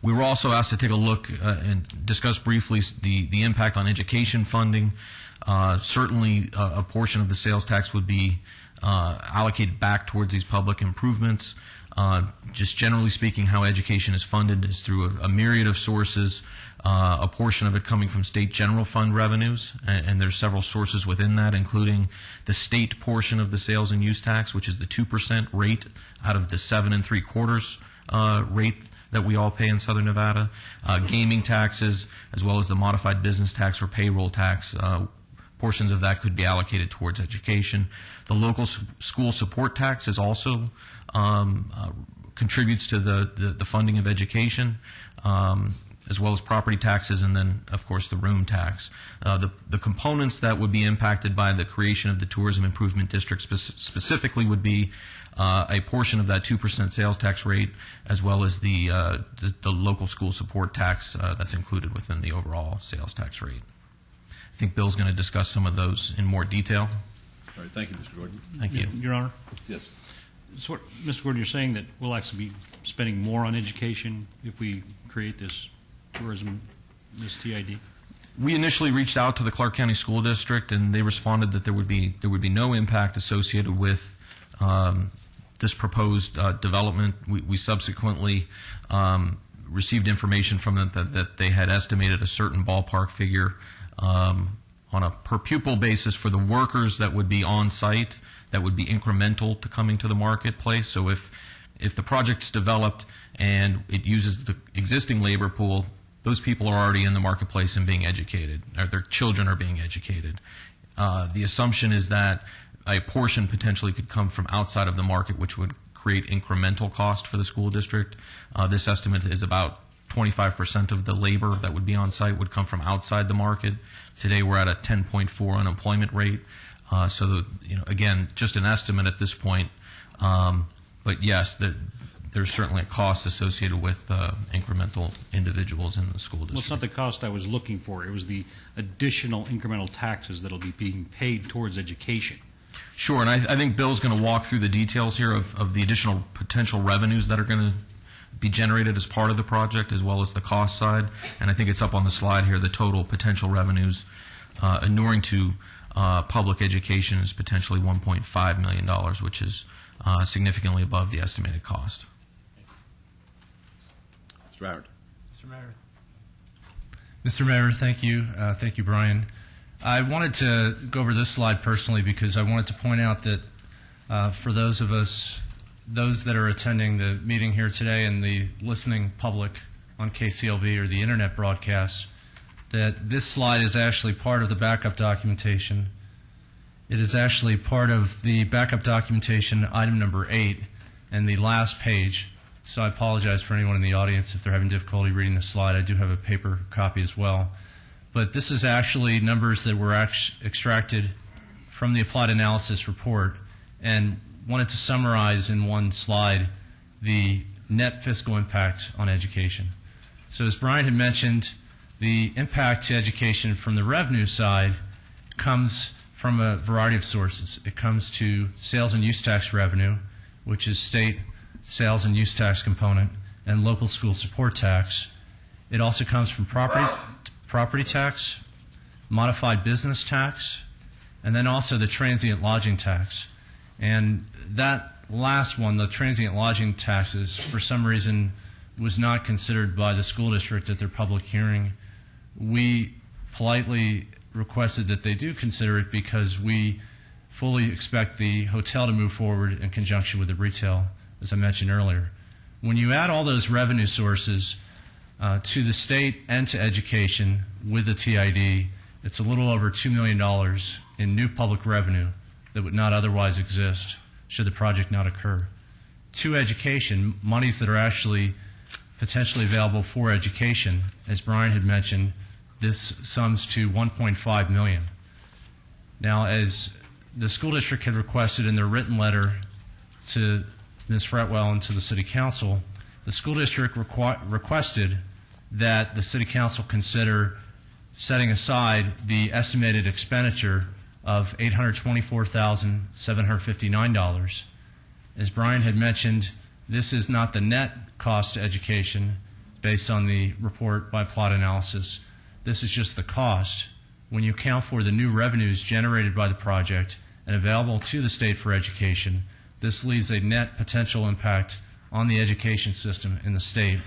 We were also asked to take a look and discuss briefly the impact on education funding. Certainly, a portion of the sales tax would be allocated back towards these public improvements. Just generally speaking, how education is funded is through a myriad of sources, a portion of it coming from state general fund revenues, and there's several sources within that, including the state portion of the sales and use tax, which is the 2% rate out of the 7 3/4 rate that we all pay in Southern Nevada, gaming taxes, as well as the modified business tax or payroll tax. Portions of that could be allocated towards education. The local school support tax is also contributes to the funding of education, as well as property taxes, and then, of course, the room tax. The components that would be impacted by the creation of the Tourism Improvement District specifically would be a portion of that 2% sales tax rate, as well as the local school support tax that's included within the overall sales tax rate. I think Bill's going to discuss some of those in more detail. All right, thank you, Mr. Gordon. Thank you. Your Honor? Yes. So, Mr. Gordon, you're saying that we'll actually be spending more on education if we create this tourism, this TID? We initially reached out to the Clark County School District, and they responded that there would be no impact associated with this proposed development. We subsequently received information from them that they had estimated a certain ballpark figure on a per pupil basis for the workers that would be on site, that would be incremental to coming to the marketplace. So if the project's developed and it uses the existing labor pool, those people are already in the marketplace and being educated, or their children are being educated. The assumption is that a portion potentially could come from outside of the market, which would create incremental cost for the school district. This estimate is about 25% of the labor that would be on site would come from outside the market. Today we're at a 10.4 unemployment rate. So, again, just an estimate at this point. But yes, there's certainly a cost associated with incremental individuals in the school district. Well, it's not the cost I was looking for. It was the additional incremental taxes that will be being paid towards education. Sure, and I think Bill's going to walk through the details here of the additional potential revenues that are going to be generated as part of the project, as well as the cost side. And I think it's up on the slide here, the total potential revenues inuring to public education is potentially $1.5 million, which is significantly above the estimated cost. Mr. Howard. Mr. Mayor, thank you. Thank you, Brian. I wanted to go over this slide personally because I wanted to point out that for those that are attending the meeting here today and the listening public on KCLV or the internet broadcast, that this slide is actually part of the backup documentation. It is actually part of the backup documentation, item number 8, and the last page. So I apologize for anyone in the audience if they're having difficulty reading this slide. I do have a paper copy as well. But this is actually numbers that were extracted from the applied analysis report, and wanted to summarize in one slide the net fiscal impact on education. So as Brian had mentioned, the impact to education from the revenue side comes from a variety of sources. It comes to sales and use tax revenue, which is state sales and use tax component, and local school support tax. It also comes from property tax, modified business tax, and then also the transient lodging tax. And that last one, the transient lodging taxes, for some reason was not considered by the school district at their public hearing. We politely requested that they do consider it because we fully expect the hotel to move forward in conjunction with the retail, as I mentioned earlier. When you add all those revenue sources to the state and to education with the TID, it's a little over $2 million in new public revenue that would not otherwise exist should the project not occur. To education, monies that are actually potentially available for education, as Brian had mentioned, this sums to $1.5 million. Now, as the school district had requested in their written letter to Ms. Fretwell and to the City Council, the school district requested that the City Council consider setting aside the estimated expenditure of $824,759. As Brian had mentioned, this is not the net cost to education based on the report by plot analysis. This is just the cost. When you account for the new revenues generated by the project and available to the state for education. This leaves a net potential impact on the education system in the state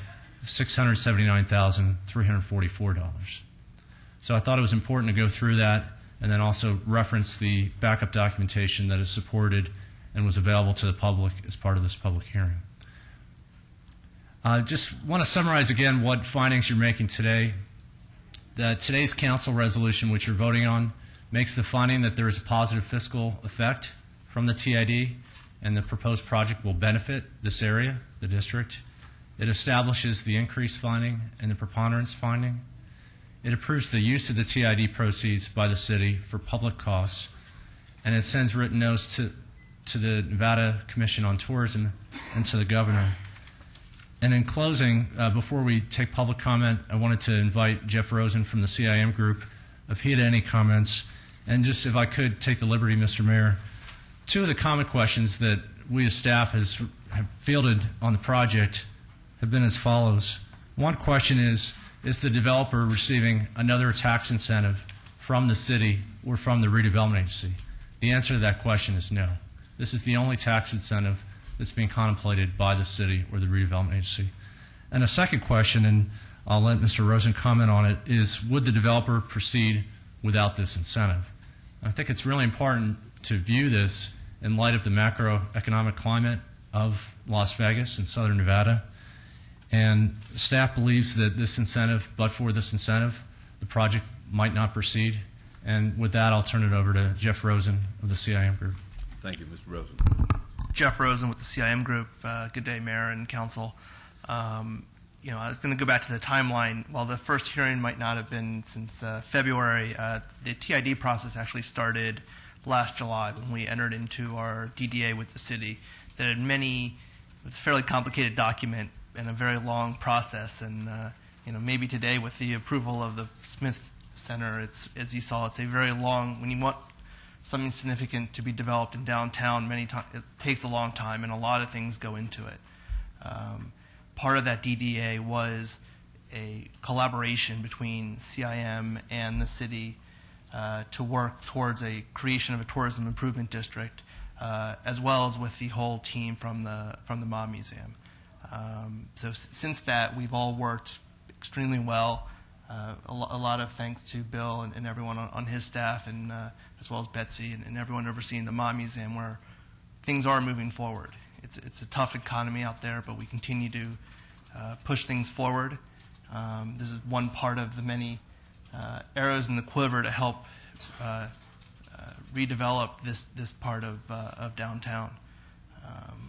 of $679,344. So I thought it was important to go through that and then also reference the backup documentation that is supported and was available to the public as part of this public hearing. I just want to summarize again what findings you're making today. Today's council resolution, which you're voting on, makes the finding that there is a positive fiscal effect from the TID and the proposed project will benefit this area, the district. It establishes the increased finding and the preponderance finding. It approves the use of the TID proceeds by the city for public costs, and it sends written notes to the Nevada Commission on Tourism and to the governor. And in closing, before we take public comment, I wanted to invite Jeff Rosen from the CIM group, if he had any comments. And just if I could take the liberty, Mr. Mayor, two of the comment questions that we as staff have fielded on the project have been as follows. One question is the developer receiving another tax incentive from the city or from the redevelopment agency? The answer to that question is no. This is the only tax incentive that's being contemplated by the city or the redevelopment agency. And a second question, and I'll let Mr. Rosen comment on it, is would the developer proceed without this incentive? I think it's really important to view this in light of the macroeconomic climate of Las Vegas and Southern Nevada. And staff believes that this incentive, but for this incentive, the project might not proceed. And with that, I'll turn it over to Jeff Rosen of the CIM Group. Thank you, Mr. Rosen. Jeff Rosen with the CIM Group. Good day, Mayor and Council. I was going to go back to the timeline. While the first hearing might not have been since February, the TID process actually started last July when we entered into our DDA with the city. That had it was a fairly complicated document and a very long process. And maybe today with the approval of the Smith Center, as you saw, it's a very long. When you want something significant to be developed in downtown, it takes a long time, and a lot of things go into it. Part of that DDA was a collaboration between CIM and the city to work towards a creation of a tourism improvement district, as well as with the whole team from the Mob Museum. So since that, we've all worked extremely well. A lot of thanks to Bill and everyone on his staff, and as well as Betsy and everyone overseeing the Mob Museum, where things are moving forward. It's a tough economy out there, but we continue to push things forward. This is one part of the many arrows in the quiver to help redevelop this part of downtown.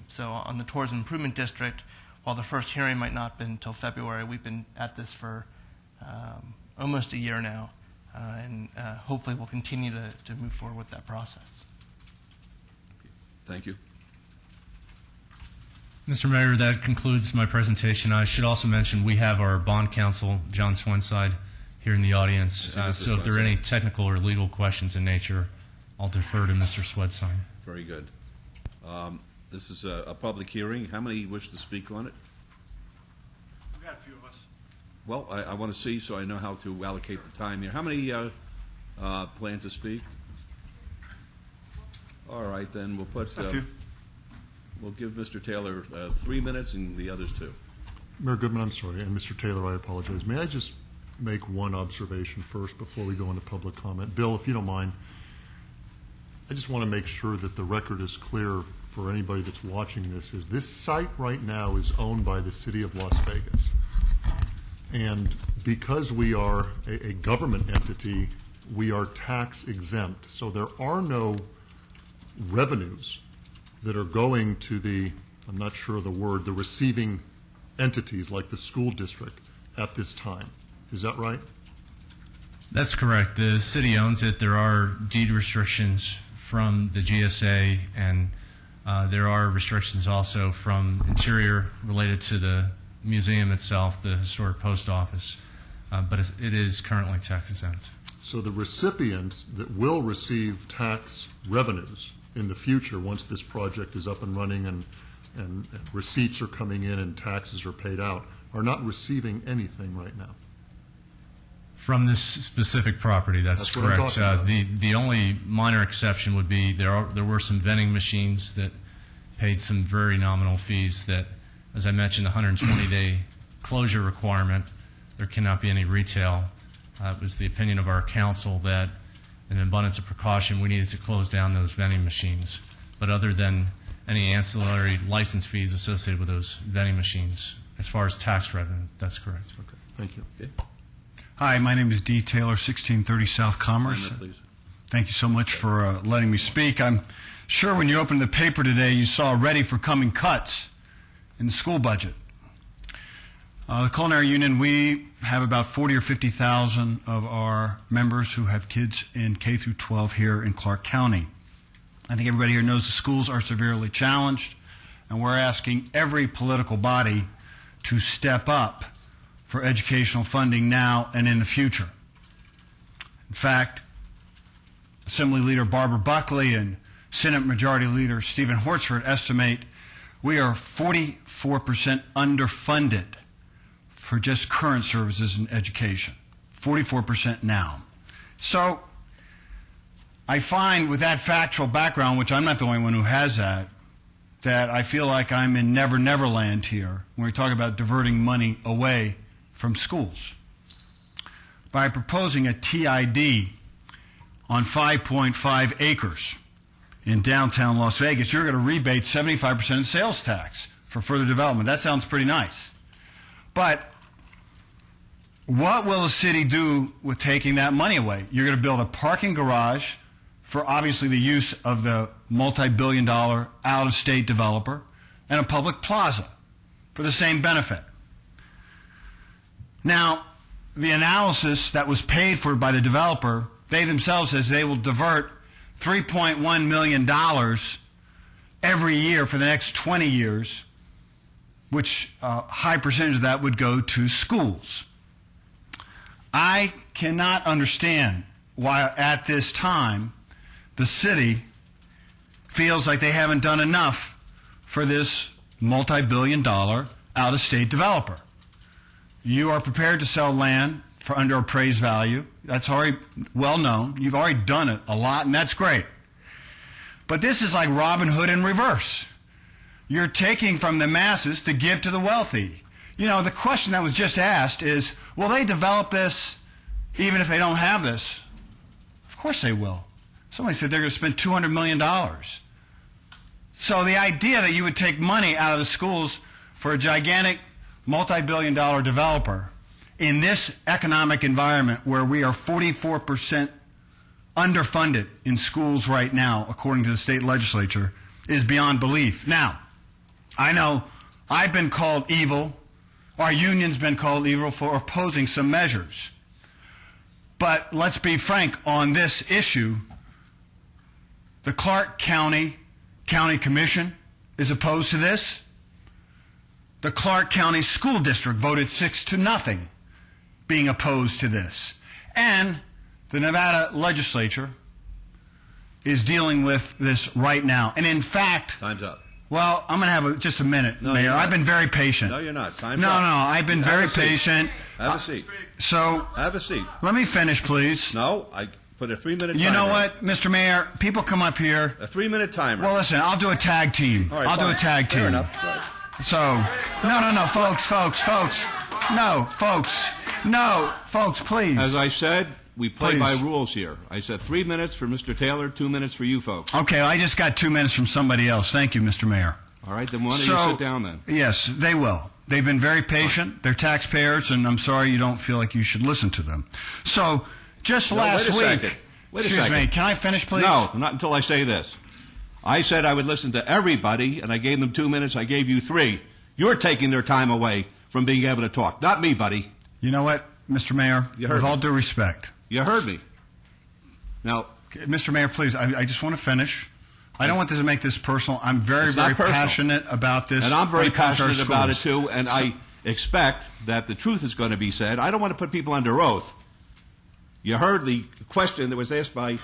So on the Tourism Improvement District, while the first hearing might not have been until February, we've been at this for almost a year now, and hopefully we'll continue to move forward with that process. Thank you. Mr. Mayor, that concludes my presentation. I should also mention we have our bond counsel, John Swenside, here in the audience. So if there are any technical or legal questions in nature, I'll defer to Mr. Swenside. Very good. This is a public hearing. How many wish to speak on it? We've got a few of us. Well, I want to see so I know how to allocate the time here. How many plan to speak? All right, then we'll put. We'll give Mr. Taylor 3 minutes and the others 2. Mayor Goodman, I'm sorry, and Mr. Taylor, I apologize. May I just make one observation first before we go into public comment? Bill, if you don't mind, I just want to make sure that the record is clear for anybody that's watching this. Is this site right now is owned by the city of Las Vegas. And because we are a government entity, we are tax exempt. So there are no revenues that are going to the, I'm not sure of the word, the receiving entities like the school district at this time. Is that right? That's correct. The city owns it. There are deed restrictions from the GSA, and there are restrictions also from Interior related to the museum itself, the historic post office, but it is currently tax exempt. So the recipients that will receive tax revenues in the future, once this project is up and running and receipts are coming in and taxes are paid out, are not receiving anything right now. From this specific property, that's what I'm correct. talking about. The only minor exception would be there were some vending machines that paid some very nominal fees that, as I mentioned, the 120-day closure requirement, there cannot be any retail. It was the opinion of our council that, in an abundance of precaution, we needed to close down those vending machines. But other than any ancillary license fees associated with those vending machines, as far as tax revenue, that's correct. Okay, thank you. Okay. Hi, my name is D. Taylor, 1630 South Commerce. Please. Thank you so much for letting me speak. I'm sure when you opened the paper today, you saw ready for coming cuts in the school budget. The Culinary Union, we have about 40 or 50,000 of our members who have kids in K through 12 here in Clark County. I think everybody here knows the schools are severely challenged, and we're asking every political body to step up for educational funding now and in the future. In fact, Assembly Leader Barbara Buckley and Senate Majority Leader Stephen Hortzford estimate we are 44% underfunded for just current services in education. 44% now. So I find with that factual background, which I'm not the only one who has that I feel like I'm in Never Never Land here when we talk about diverting money away from schools. By proposing a TID on 5.5 acres in downtown Las Vegas, you're going to rebate 75% in sales tax for further development. That sounds pretty nice. But what will the city do with taking that money away? You're going to build a parking garage for obviously the use of the multi-billion-dollar out-of-state developer and a public plaza for the same benefit. Now, the analysis that was paid for by the developer, they themselves says they will divert $3.1 million every year for the next 20 years, which a high percentage of that would go to schools. I cannot understand why at this time the city feels like they haven't done enough for this multi-billion-dollar out-of-state developer. You are prepared to sell land for under appraised value. That's already well known. You've already done it a lot, and that's great. But this is like Robin Hood in reverse. You're taking from the masses to give to the wealthy. You know, the question that was just asked is, will they develop this even if they don't have this? Of course they will. Somebody said they're going to spend $200 million. So the idea that you would take money out of the schools for a gigantic multi-billion-dollar developer in this economic environment where we are 44% underfunded in schools right now, according to the state legislature, is beyond belief. Now, I know I've been called evil, our union's been called evil for opposing some measures. But let's be frank on this issue. The Clark County Commission is opposed to this. The Clark County School District voted 6-0 being opposed to this. And the Nevada legislature is dealing with this right now. And in fact... Time's up. Well, I'm going to have just a minute, Mayor. I've been very patient. No, you're not. Time's No, up. I've been very patient. Have a seat. So... Have a seat. Let me finish, please. No, I put a 3-minute timer. You know what, Mr. Mayor? People come up here... A 3-minute timer. Well, listen, I'll do a tag team. All right, I'll do fine. a tag team. Fair enough. Right. So, no, folks. No, folks, please. As I said, we play by Please. rules here. I said 3 minutes for Mr. Taylor, 2 minutes for you folks. Okay, I just got 2 minutes from somebody else. Thank you, Mr. Mayor. All right, then why don't you sit down then? Yes, they will. They've been very patient. They're taxpayers, and I'm sorry you don't feel like you should listen to them. So, just last week... Excuse me, can I finish, please? No, not until I say this. I said I would listen to everybody, and I gave them 2 minutes. I gave you 3. You're taking their time away from being able to talk. Not me, buddy. You know what, Mr. Mayor? With all due respect. You heard me. Now, Mr. Mayor, please, I just want to finish. I don't want this to make this personal. I'm very, It's not very personal. passionate about this. And I'm when very it comes to our passionate about it, schools. too, and I expect that the truth is going to be said. I don't want to put people under oath. You heard the question that was asked by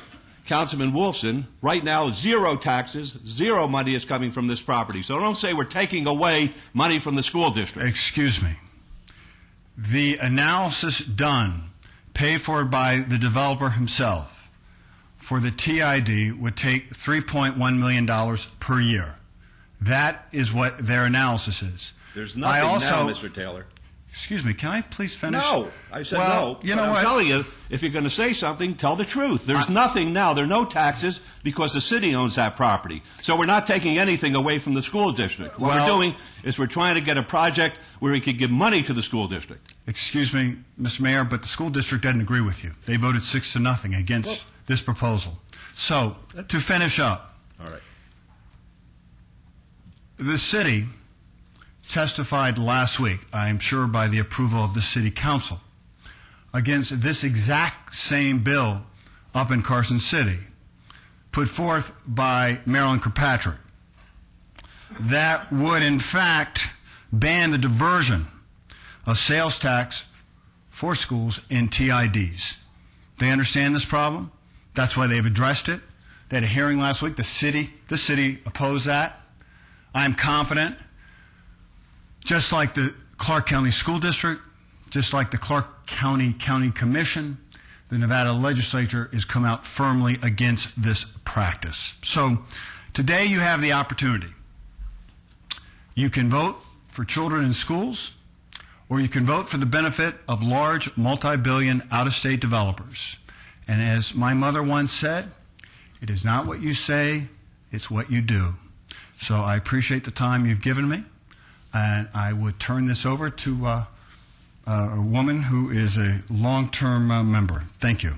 Councilman Wolfson. Right now, 0 taxes, 0 money is coming from this property. So don't say we're taking away money from the school district. Excuse me. The analysis done paid for by the developer himself, for the TID would take $3.1 million per year. That is what their analysis is. There's nothing now, Mr. Taylor. Excuse me, can I please finish? No, I said well, no. You know I'm what? telling you, if you're going to say something, tell the truth. There's nothing now. There are no taxes because the city owns that property. So we're not taking anything away from the school district. What we're doing is we're trying to get a project where we could give money to the school district. Excuse me, Mr. Mayor, but the school district doesn't agree with you. They voted 6-0 against this proposal. So, to finish up, all right. The city testified last week, I'm sure by the approval of the city council, against this exact same bill up in Carson City, put forth by Marilyn Kirkpatrick, that would in fact ban the diversion of sales tax for schools in TIDs. They understand this problem. That's why they've addressed it. They had a hearing last week. The city opposed that. I'm confident, just like the Clark County School District, just like the Clark County County Commission, the Nevada legislature has come out firmly against this practice. So today you have the opportunity. You can vote for children in schools, or you can vote for the benefit of large, multi-billion, out-of-state developers. And as my mother once said, it is not what you say, it's what you do. So I appreciate the time you've given me, and I would turn this over to a woman who is a long-term member. Thank you.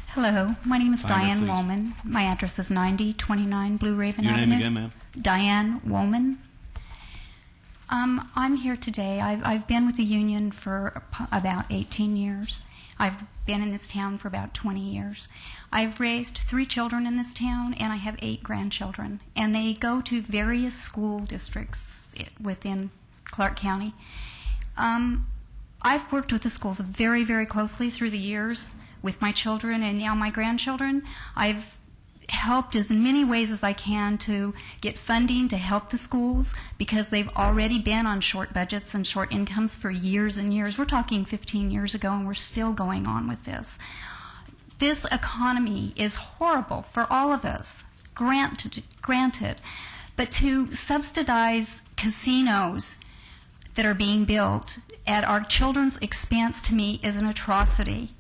Hello, my name is Hi, Diane please. Woolman. My address is 9029 Blue Raven Your Avenue. name again, ma'am? Diane Woolman. I'm here today. I've been with the union for about 18 years. I've been in this town for about 20 years. I've raised 3 children in this town, and I have 8 grandchildren. And they go to various school districts within Clark County. I've worked with the schools very, very closely through the years with my children and now my grandchildren. I've helped as many ways as I can to get funding to help the schools because they've already been on short budgets and short incomes for years and years. We're talking 15 years ago, and we're still going on with this. This economy is horrible for all of us, granted. But to subsidize casinos that are being built at our children's expense, to me, is an atrocity.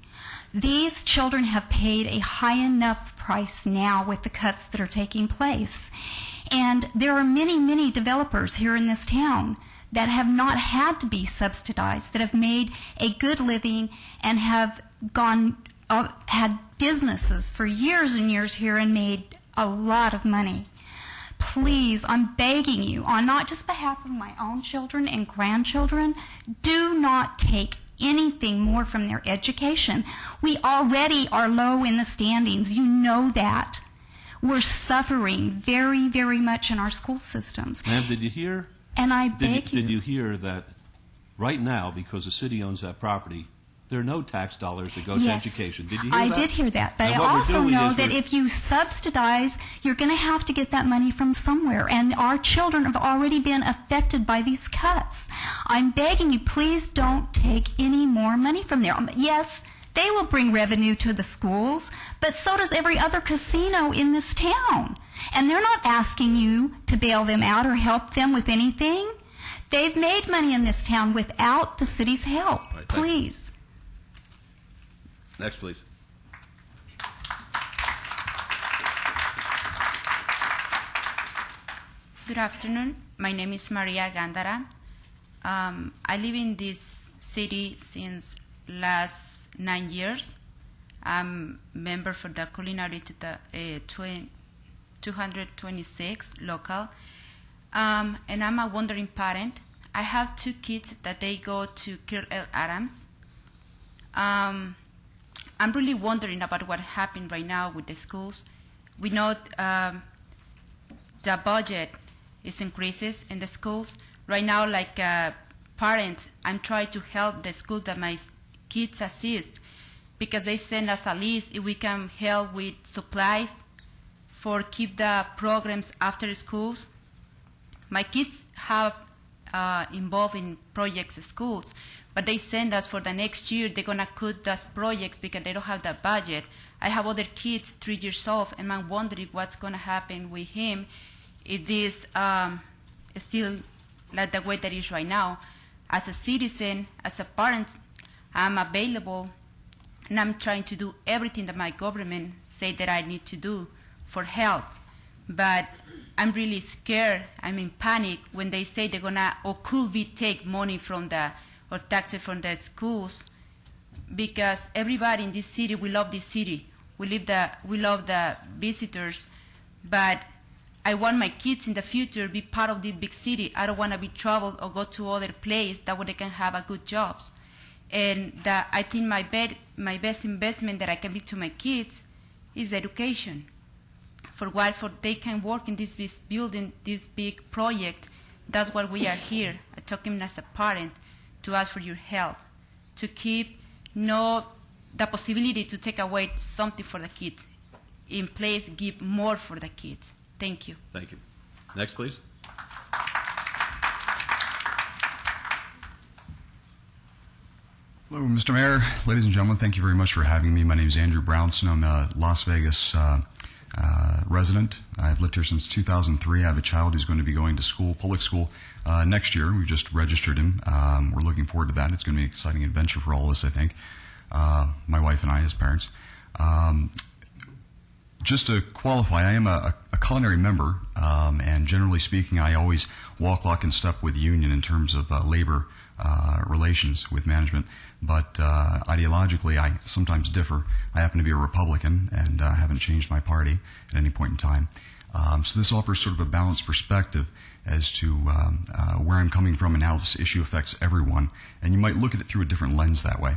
These children have paid a high enough price now with the cuts that are taking place. And there are many, many developers here in this town that have not had to be subsidized, that have made a good living and have had businesses for years and years here and made a lot of money. Please, I'm begging you, on not just behalf of my own children and grandchildren, do not take anything more from their education. We already are low in the standings. You know that. We're suffering very, very much in our school systems. Ma'am, did you hear? And I beg you. Did you hear that right now, because the city owns that property, there are no tax dollars that go to education? Did you hear I that? did hear that. But And I what we're also doing know is that we're- if you subsidize, you're going to have to get that money from somewhere. And our children have already been affected by these cuts. I'm begging you, please don't take any more money from there. Yes, they will bring revenue to the schools, but so does every other casino in this town. And they're not asking you to bail them out or help them with anything. They've made money in this town without the city's help. Right, thank you. Please. Next, please. Good afternoon. My name is Maria Gandara. I live in this city since last 9 years. I'm member for the Culinary 226 local. And I'm a wondering parent. I have 2 kids that they go to Kirk L. Adams. I'm really wondering about what happened right now with the schools. We know the budget is increases in the schools. Right now, like a parent, I'm trying to help the school that my kids assist because they send us a list if we can help with supplies for keep the programs after schools. My kids have involved in projects at schools. But they send us for the next year, they're going to cut those projects because they don't have the budget. I have other kids, 3 years old, and I'm wondering what's going to happen with him if this is still like the way that it is right now. As a citizen, as a parent, I'm available, and I'm trying to do everything that my government say that I need to do for help. But I'm really scared. I'm in panic when they say they're gonna or could be take money from the or taxes from the schools, because everybody in this city, we love this city. We love the visitors, but I want my kids in the future to be part of this big city. I don't want to be traveled or go to other place that where they can have a good jobs. And I think my best investment that I can give to my kids is education. For they can work in this big building, this big project. That's why we are here. I'm talking as a parent to ask for your help, to keep the possibility to take away something for the kids. In place, give more for the kids. Thank you. Thank you. Next, please. Hello, Mr. Mayor, ladies and gentlemen. Thank you very much for having me. My name is Andrew Brownson. I'm a Las Vegas resident. I've lived here since 2003. I have a child who's going to be going to school, public school, next year. We just registered him. We're looking forward to that. It's going to be an exciting adventure for all of us, I think. My wife and I as parents. Just to qualify, I am a culinary member, and generally speaking, I always walk lock and step with the union in terms of labor relations with management. But ideologically, I sometimes differ. I happen to be a Republican and haven't changed my party at any point in time. So this offers sort of a balanced perspective as to where I'm coming from and how this issue affects everyone. And you might look at it through a different lens that way.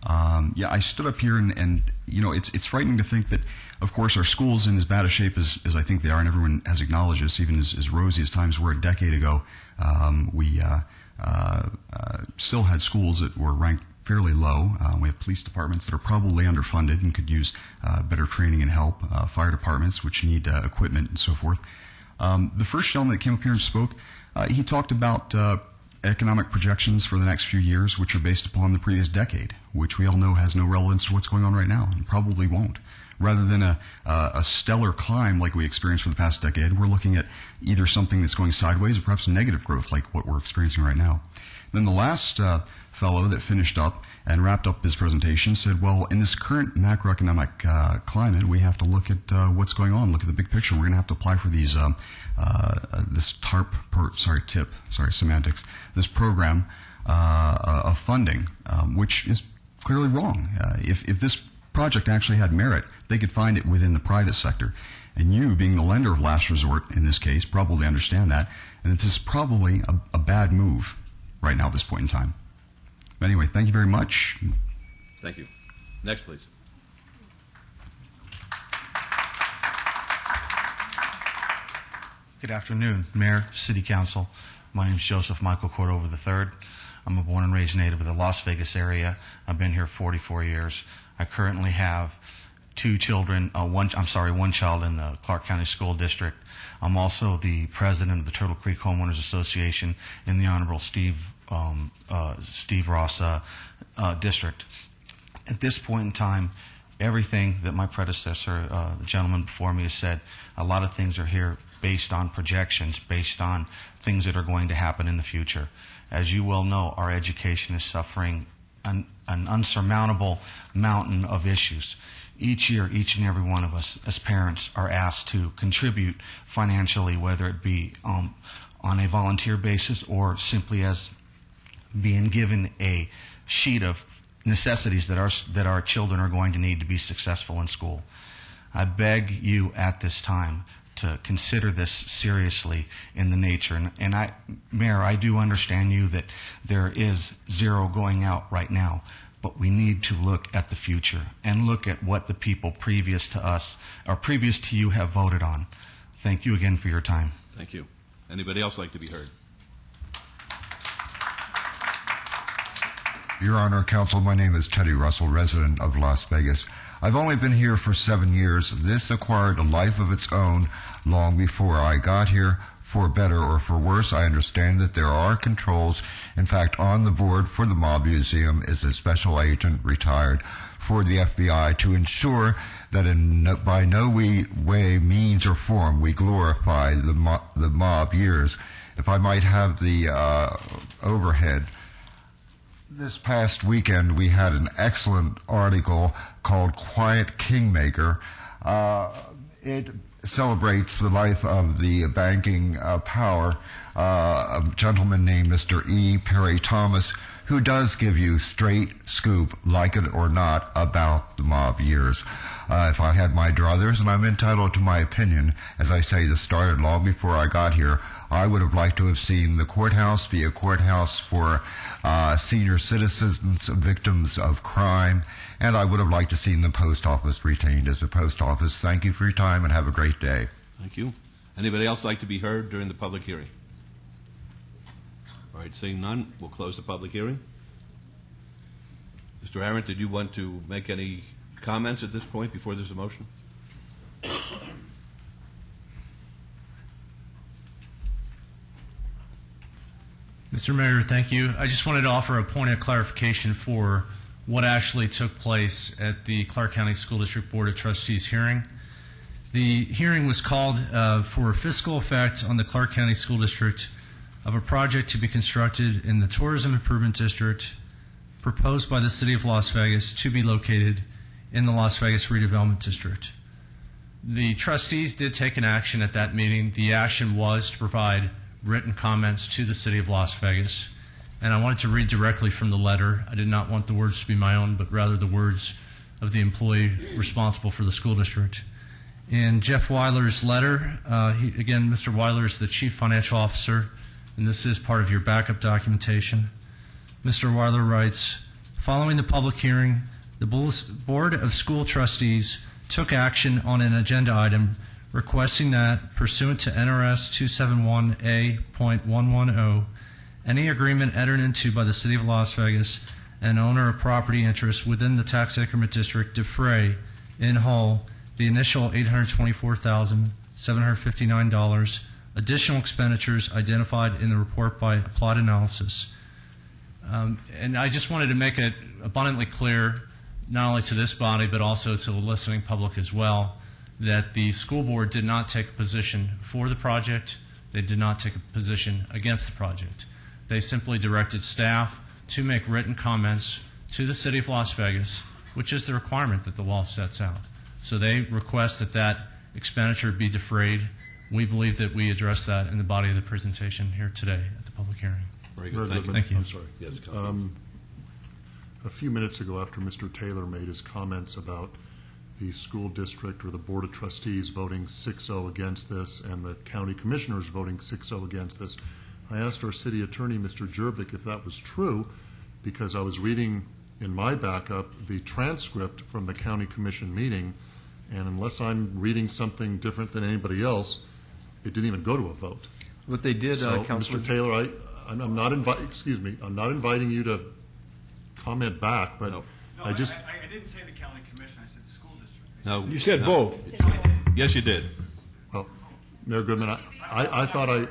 I stood up here and you know, it's frightening to think that, of course, our schools in as bad a shape as I think they are, and everyone has acknowledged this, even as rosy as times were a decade ago, we still had schools that were ranked fairly low. We have police departments that are probably underfunded and could use better training and help, fire departments which need equipment and so forth. The first gentleman that came up here and spoke, he talked about economic projections for the next few years, which are based upon the previous decade, which we all know has no relevance to what's going on right now, and probably won't. Rather than a stellar climb like we experienced for the past decade, we're looking at either something that's going sideways or perhaps negative growth like what we're experiencing right now. Then the last fellow that finished up and wrapped up his presentation said, well, in this current macroeconomic climate, we have to look at what's going on, look at the big picture. We're going to have to apply for these this semantics, this program of funding, which is clearly wrong. If this project actually had merit, they could find it within the private sector. And you, being the lender of last resort in this case, probably understand that, and this is probably a bad move right now at this point in time. But anyway, thank you very much. Thank you. Next, please. Good afternoon, Mayor, City Council. My name is Joseph Michael Cordova III. I'm a born and raised native of the Las Vegas area. I've been here 44 years. I currently have two children, one child in the Clark County School District. I'm also the president of the Turtle Creek Homeowners Association in the Honorable Steve Ross district. At this point in time, everything that my predecessor, the gentleman before me, has said, a lot of things are here based on projections, based on things that are going to happen in the future. As you well know, our education is suffering an unsurmountable mountain of issues. Each year, each and every one of us as parents are asked to contribute financially, whether it be on a volunteer basis or simply as being given a sheet of necessities that our children are going to need to be successful in school. I beg you at this time to consider this seriously in the nature. And Mayor, I do understand you that there is zero going out right now, but we need to look at the future and look at what the people previous to us or previous to you have voted on. Thank you again for your time. Thank you. Anybody else like to be heard? Your Honor, Counsel, my name is Teddy Russell, resident of Las Vegas. I've only been here for 7 years. This acquired a life of its own long before I got here. for better or for worse. I understand that there are controls. In fact, on the board for the Mob Museum is a special agent retired for the FBI to ensure that by no way, means, or form we glorify the mob years. If I might have the overhead. This past weekend we had an excellent article called Quiet Kingmaker. It celebrates the life of the banking power, a gentleman named Mr. E. Perry Thomas, who does give you straight scoop, like it or not, about the mob years. If I had my druthers, and I'm entitled to my opinion, as I say, this started long before I got here, I would have liked to have seen the courthouse be a courthouse for senior citizens, victims of crime, and I would have liked to have seen the post office retained as a post office. Thank you for your time, and have a great day. Thank you. Anybody else like to be heard during the public hearing? All right, seeing none, we'll close the public hearing. Mr. Arendt, did you want to make any comments at this point before there's a motion? Mr. Mayor, thank you. I just wanted to offer a point of clarification for what actually took place at the Clark County School District Board of Trustees hearing. The hearing was called for fiscal effect on the Clark County School District of a project to be constructed in the Tourism Improvement District proposed by the City of Las Vegas to be located in the Las Vegas Redevelopment District. The trustees did take an action at that meeting. The action was to provide written comments to the City of Las Vegas, and I wanted to read directly from the letter. I did not want the words to be my own, but rather the words of the employee responsible for the school district. In Jeff Weiler's letter, again, Mr. Weiler is the Chief Financial Officer, and this is part of your backup documentation. Mr. Weiler writes, following the public hearing, the Board of School Trustees took action on an agenda item requesting that, pursuant to NRS 271A.110, any agreement entered into by the City of Las Vegas and owner of property interest within the tax increment district defray, in whole, the initial $824,759 additional expenditures identified in the report by Applied Analysis. And I just wanted to make it abundantly clear, not only to this body, but also to the listening public as well, that the school board did not take a position for the project. They did not take a position against the project. They simply directed staff to make written comments to the City of Las Vegas, which is the requirement that the law sets out. So they request that that expenditure be defrayed. We believe that we address that in the body of the presentation here today at the public hearing. Very good. Thank you. I'm sorry. Yes, a few minutes ago, after Mr. Taylor made his comments about the school district or the Board of Trustees voting 6-0 against this and the county commissioners voting 6-0 against this, I asked our city attorney, Mr. Jerbick, if that was true, because I was reading in my backup the transcript from the county commission meeting, and unless I'm reading something different than anybody else, it didn't even go to a vote. What they did, So, Councilman... Mr. Taylor, I'm not inviting you to comment back, but I just... I didn't say the county commission, I said the school district. No, you said both. Yes, you did. Well, Mayor Goodman, I thought I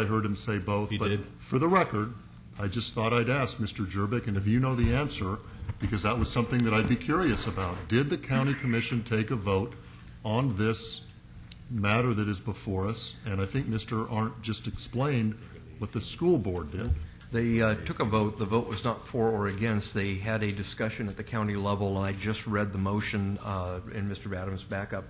heard him say both. But for the record, I just thought I'd ask Mr. Jerbick, and if you know the answer, because that was something that I'd be curious about. Did the county commission take a vote on this matter that is before us? And I think Mr. Arndt just explained what the school board did. They took a vote. The vote was not for or against. They had a discussion at the county level, and I just read the motion in Mr. Adams' backup.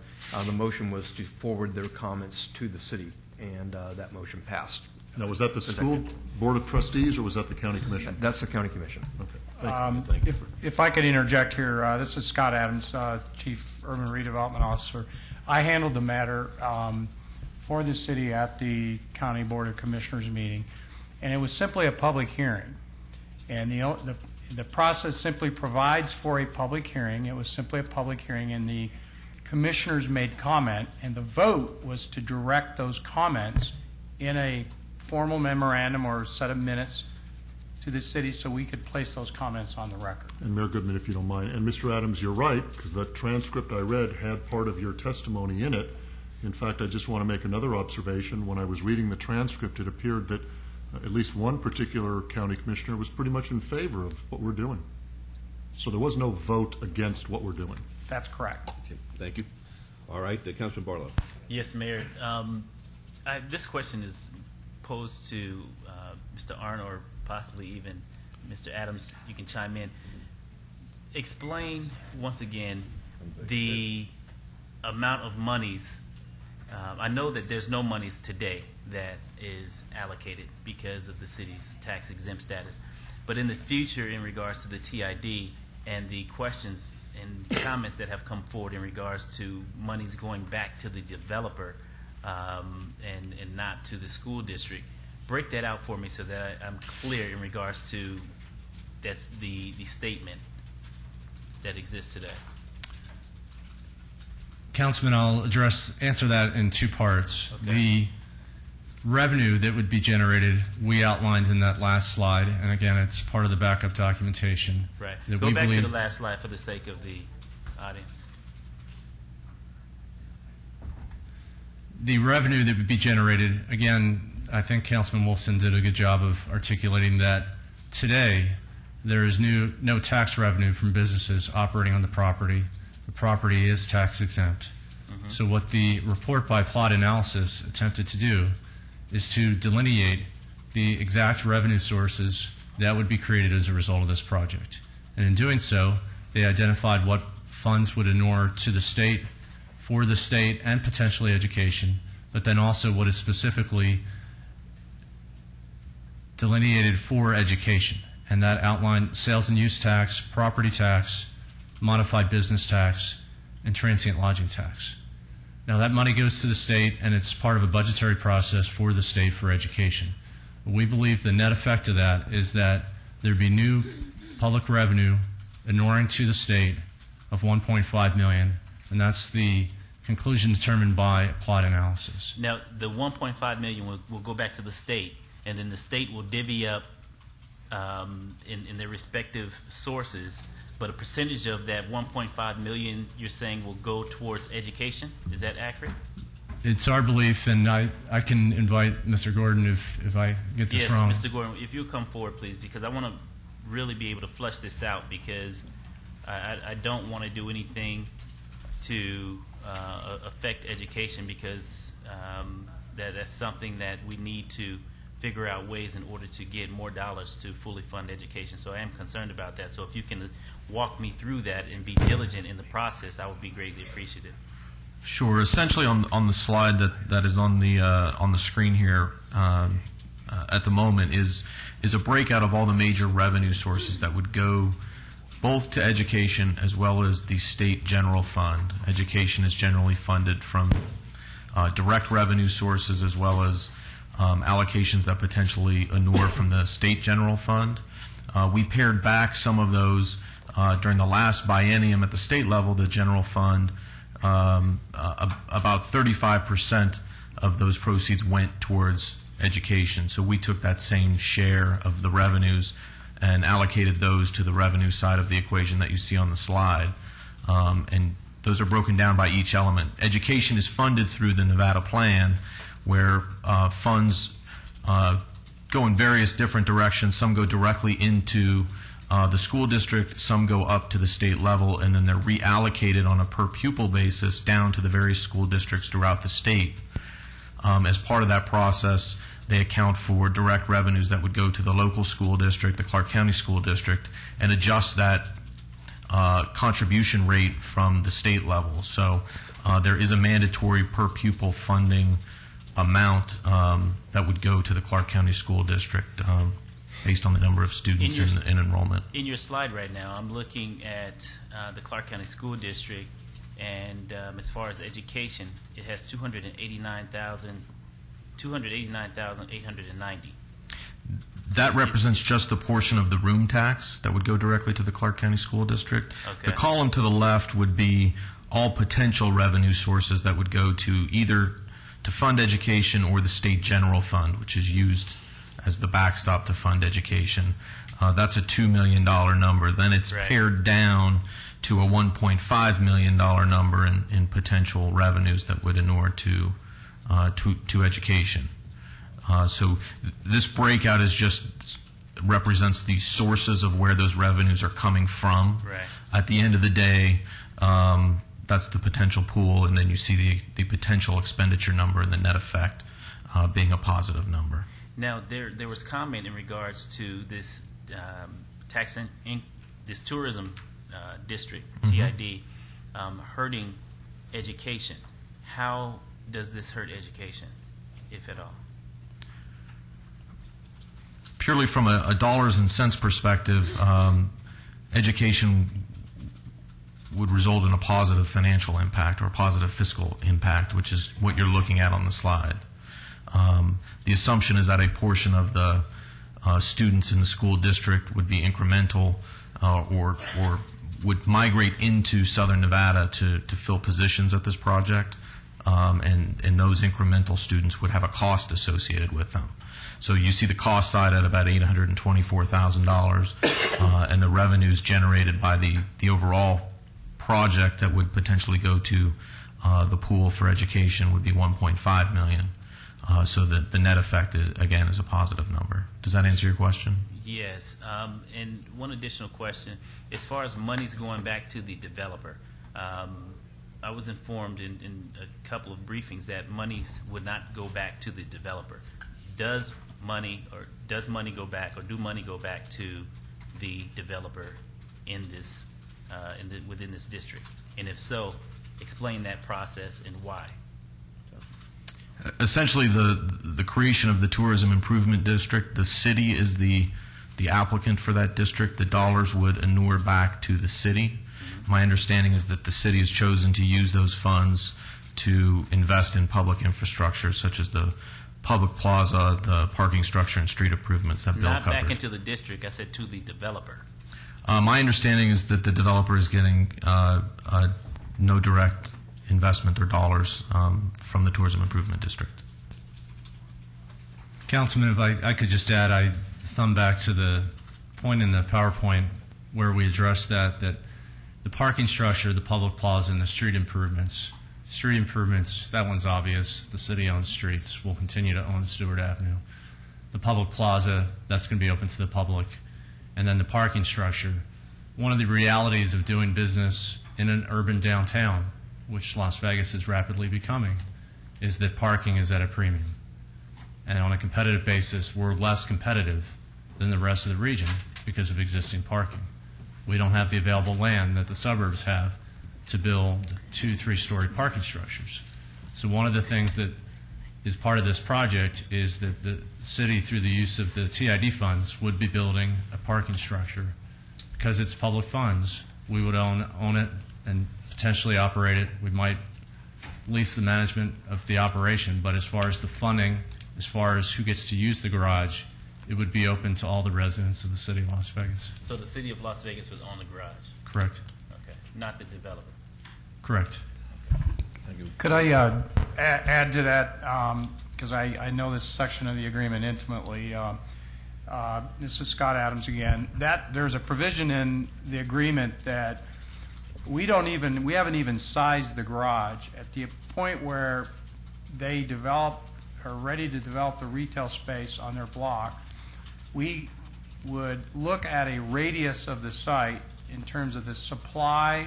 The motion was to forward their comments to the city, and that motion passed. Now, was that the school board of trustees, or was that the county commission? That's the county commission. Okay. If I could interject here, this is Scott Adams, Chief Urban Redevelopment Officer. I handled the matter for the city at the County Board of Commissioners meeting, and it was simply a public hearing. And the process simply provides for a public hearing. It was simply a public hearing, and the commissioners made comment, and the vote was to direct those comments in a formal memorandum or set of minutes to the city so we could place those comments on the record. And Mayor Goodman, if you don't mind, and Mr. Adams, you're right, because that transcript I read had part of your testimony in it, In fact, I just want to make another observation. When I was reading the transcript, it appeared that at least one particular county commissioner was pretty much in favor of what we're doing. So there was no vote against what we're doing. That's correct. Okay, thank you. All right, Councilman Barlow. Yes, Mayor. This question is posed to Mr. Arndt or possibly even Mr. Adams. You can chime in. Explain once again the amount of monies. I know that there's no monies today that is allocated because of the city's tax exempt status. But in the future, in regards to the TID and the questions and comments that have come forward in regards to monies going back to the developer and not to the school district, break that out for me so that I'm clear in regards to that's the statement that exists today. Councilman, I'll answer that in two parts. Okay. The revenue that would be generated, we outlined in that last slide, and again, it's part of the backup documentation. Right. Go back to the last slide for the sake of the audience. The revenue that would be generated, again, I think Councilman Wolfson did a good job of articulating that today there is no tax revenue from businesses operating on the property. The property is tax exempt. Mm-hmm. So what the report by plot analysis attempted to do is to delineate the exact revenue sources that would be created as a result of this project. And in doing so, they identified what funds would inure to the state, for the state, and potentially education, but then also what is specifically delineated for education. And that outlined sales and use tax, property tax, modified business tax, and transient lodging tax. Now that money goes to the state, and it's part of a budgetary process for the state for education. We believe the net effect of that is that there'd be new public revenue inuring to the state of $1.5 million, and that's the conclusion determined by plot analysis. Now, the $1.5 million will go back to the state, and then the state will divvy up in their respective sources, but a percentage of that $1.5 million you're saying will go towards education. Is that accurate? It's our belief, and I can invite Mr. Gordon if I get this wrong. Yes, Mr. Gordon, if you come forward, please, because I want to really be able to flush this out, because I don't want to do anything to affect education, because that's something that we need to figure out ways in order to get more dollars to fully fund education. So I am concerned about that. So if you can walk me through that and be diligent in the process, I would be greatly appreciative. Sure. Essentially, on the slide that is on the screen here at the moment is a breakout of all the major revenue sources that would go both to education as well as the state general fund. Education is generally funded from direct revenue sources as well as allocations that potentially inure from the state general fund. We pared back some of those during the last biennium at the state level. The general fund, about 35% of those proceeds went towards education. So we took that same share of the revenues and allocated those to the revenue side of the equation that you see on the slide. And those are broken down by each element. Education is funded through the Nevada plan, where funds go in various different directions. Some go directly into the school district, some go up to the state level, and then they're reallocated on a per pupil basis down to the various school districts throughout the state. As part of that process, they account for direct revenues that would go to the local school district, the Clark County School District, and adjust that contribution rate from the state level. So there is a mandatory per pupil funding amount that would go to the Clark County School District based on the number of students in enrollment. In your slide right now, I'm looking at the Clark County School District, and as far as education, it has 289,890. That represents just the portion of the room tax that would go directly to the Clark County School District. Okay. The column to the left would be all potential revenue sources that would go to either to fund education or the state general fund, which is used as the backstop to fund education. That's a $2 million number. Then it's pared down to a $1.5 million number in potential revenues that would inure to education. So this breakout is just represents the sources of where those revenues are coming from. Right. At the end of the day, that's the potential pool, and then you see the potential expenditure number and the net effect being a positive number. Now, there was comment in regards to this this tourism district, TID, hurting education. How does this hurt education, if at all? Purely from a dollars and cents perspective, education would result in a positive financial impact or a positive fiscal impact, which is what you're looking at on the slide. The assumption is that a portion of the students in the school district would be incremental or would migrate into Southern Nevada to fill positions at this project, and those incremental students would have a cost associated with them. So you see the cost side at about $824,000, and the revenues generated by the overall project that would potentially go to the pool for education would be $1.5 million. So the net effect, again, is a positive number. Does that answer your question? Yes. And one additional question. As far as monies going back to the developer, I was informed in a couple of briefings that monies would not go back to the developer. Does money go back, or do money go back to the developer in this within this district? And if so, explain that process and why. Essentially, the creation of the Tourism Improvement District, the city is the applicant for that district. The dollars would inure back to the city. My understanding is that the city has chosen to use those funds to invest in public infrastructure, such as the public plaza, the parking structure, and street improvements that Bill covered. Not back into the district. I said to the developer. My understanding is that the developer is getting no direct investment or dollars from the Tourism Improvement District. Councilman, if I could just add, I thumb back to the point in the PowerPoint where we addressed that the parking structure, the public plaza, and the street improvements, that one's obvious. The city owns streets. We'll continue to own Stewart Avenue. The public plaza, that's going to be open to the public. And then the parking structure. One of the realities of doing business in an urban downtown, which Las Vegas is rapidly becoming, is that parking is at a premium. And on a competitive basis, we're less competitive than the rest of the region because of existing parking. We don't have the available land that the suburbs have to build 2-3-story parking structures. So one of the things that is part of this project is that the city, through the use of the TID funds, would be building a parking structure. Because it's public funds, we would own it and potentially operate it. We might lease the management of the operation, but as far as the funding, as far as who gets to use the garage, it would be open to all the residents of the city of Las Vegas. So the city of Las Vegas would own the garage? Correct. Okay. Not the developer? Thank Correct. you. Could I add to that, because I know this section of the agreement intimately. This is Scott Adams again. There's a provision in the agreement that we haven't even sized the garage. At the point where they are ready to develop the retail space on their block, we would look at a radius of the site in terms of the supply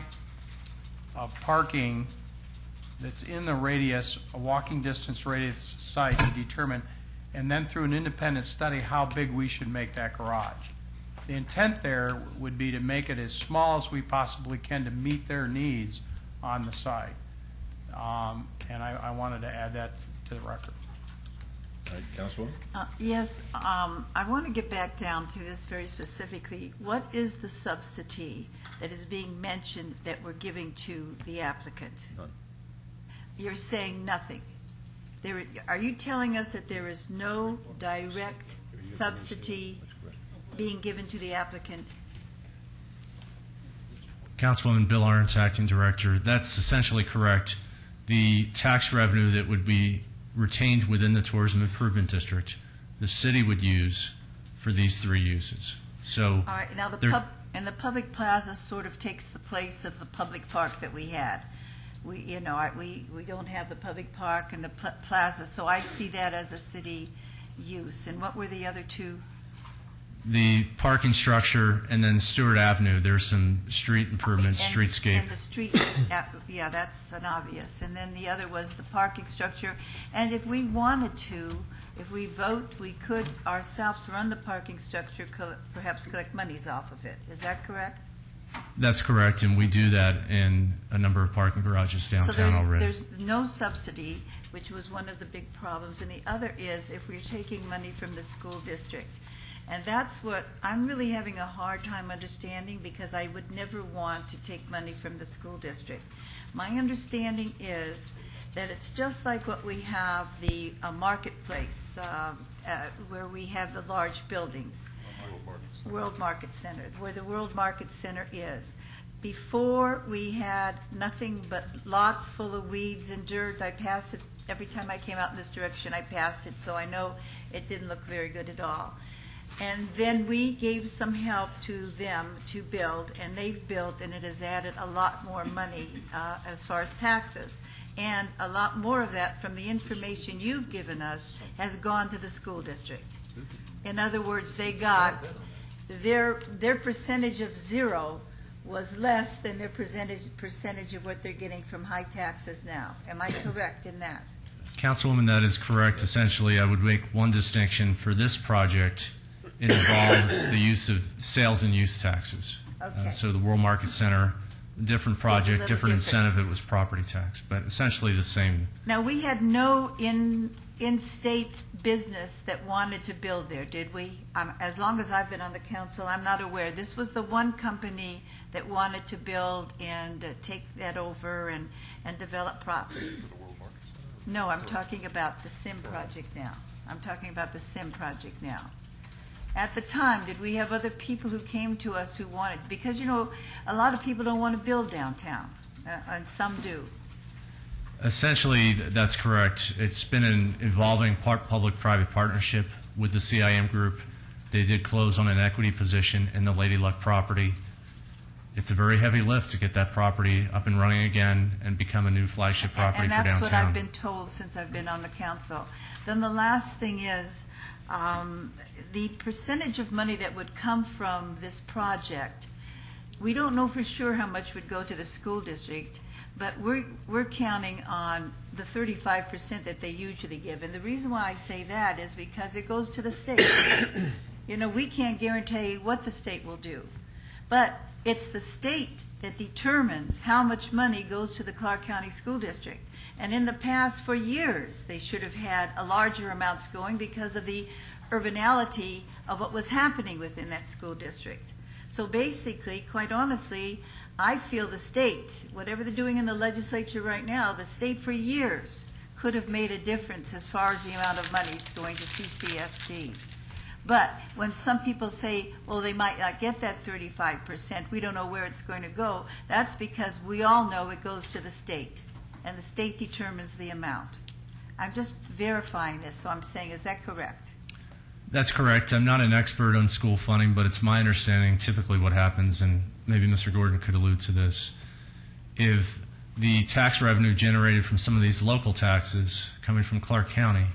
of parking that's in the radius, a walking distance radius site, to determine, and then through an independent study, how big we should make that garage. The intent there would be to make it as small as we possibly can to meet their needs on the site. And I wanted to add that to the record. All right, Councilwoman? Yes, I want to get back down to this very specifically. What is the subsidy that is being mentioned that we're giving to the applicant? None. You're saying nothing. Are you telling us that there is no direct subsidy being given to the applicant? Councilwoman Bill Arntz, Acting Director, that's essentially correct. The tax revenue that would be retained within the Tourism Improvement District, the city would use for these three uses. So all right, now And the public plaza sort of takes the place of the public park that we had. We don't have the public park and the plaza, so I see that as a city use. And what were the other two? The parking structure and then Stewart Avenue, there's some street improvements, And streetscape. the street, yeah, that's an obvious. And then the other was the parking structure. And if we wanted to, if we vote, we could ourselves run the parking structure, perhaps collect monies off of it. Is that correct? That's correct, and we do that in a number of parking garages downtown already. There's no subsidy, which was one of the big problems. And the other is if we're taking money from the school district. And that's what I'm really having a hard time understanding, because I would never want to take money from the school district. My understanding is that it's just like what we have the marketplace, where we have the large buildings. World Market Center, where the World Market Center is. Before, we had nothing but lots full of weeds and dirt. I passed it every time I came out in this direction. I passed it, so I know it didn't look very good at all. And then we gave some help to them to build, and they've built, and it has added a lot more money as far as taxes. And a lot more of that, from the information you've given us, has gone to the school district. In other words, they got their percentage of zero was less than their percentage of what they're getting from high taxes now. Am I correct in that? Councilwoman, that is correct. Essentially, I would make one distinction for this project. It involves the use of sales and use taxes. Okay. So the World Market Center, different project, different incentive, it was property tax, but essentially the same. Now, we had no in-state business that wanted to build there, did we? As long as I've been on the council, I'm not aware. This was the one company that wanted to build and take that over and develop properties. No, I'm talking about the SIM project now. At the time, did we have other people who came to us who wanted? Because, a lot of people don't want to build downtown, and some do. Essentially, that's correct. It's been an evolving public-private partnership with the CIM group. They did close on an equity position in the Lady Luck property. It's a very heavy lift to get that property up and running again and become a new flagship property for downtown. And that's what I've been told since I've been on the council. Then the last thing is, the percentage of money that would come from this project, we don't know for sure how much would go to the school district, but we're counting on the 35% that they usually give. And the reason why I say that is because it goes to the state. We can't guarantee what the state will do, but it's the state that determines how much money goes to the Clark County School District. And in the past, for years, they should have had a larger amounts going because of the urbanality of what was happening within that school district. So basically, quite honestly, I feel the state, whatever they're doing in the legislature right now, the state for years could have made a difference as far as the amount of money going to CCSD. But when some people say, well, they might not get that 35%, we don't know where it's going to go, that's because we all know it goes to the state, and the state determines the amount. I'm just verifying this, so I'm saying, is that correct? That's correct. I'm not an expert on school funding, but it's my understanding typically what happens, and maybe Mr. Gordon could allude to this. If the tax revenue generated from some of these local taxes coming from Clark County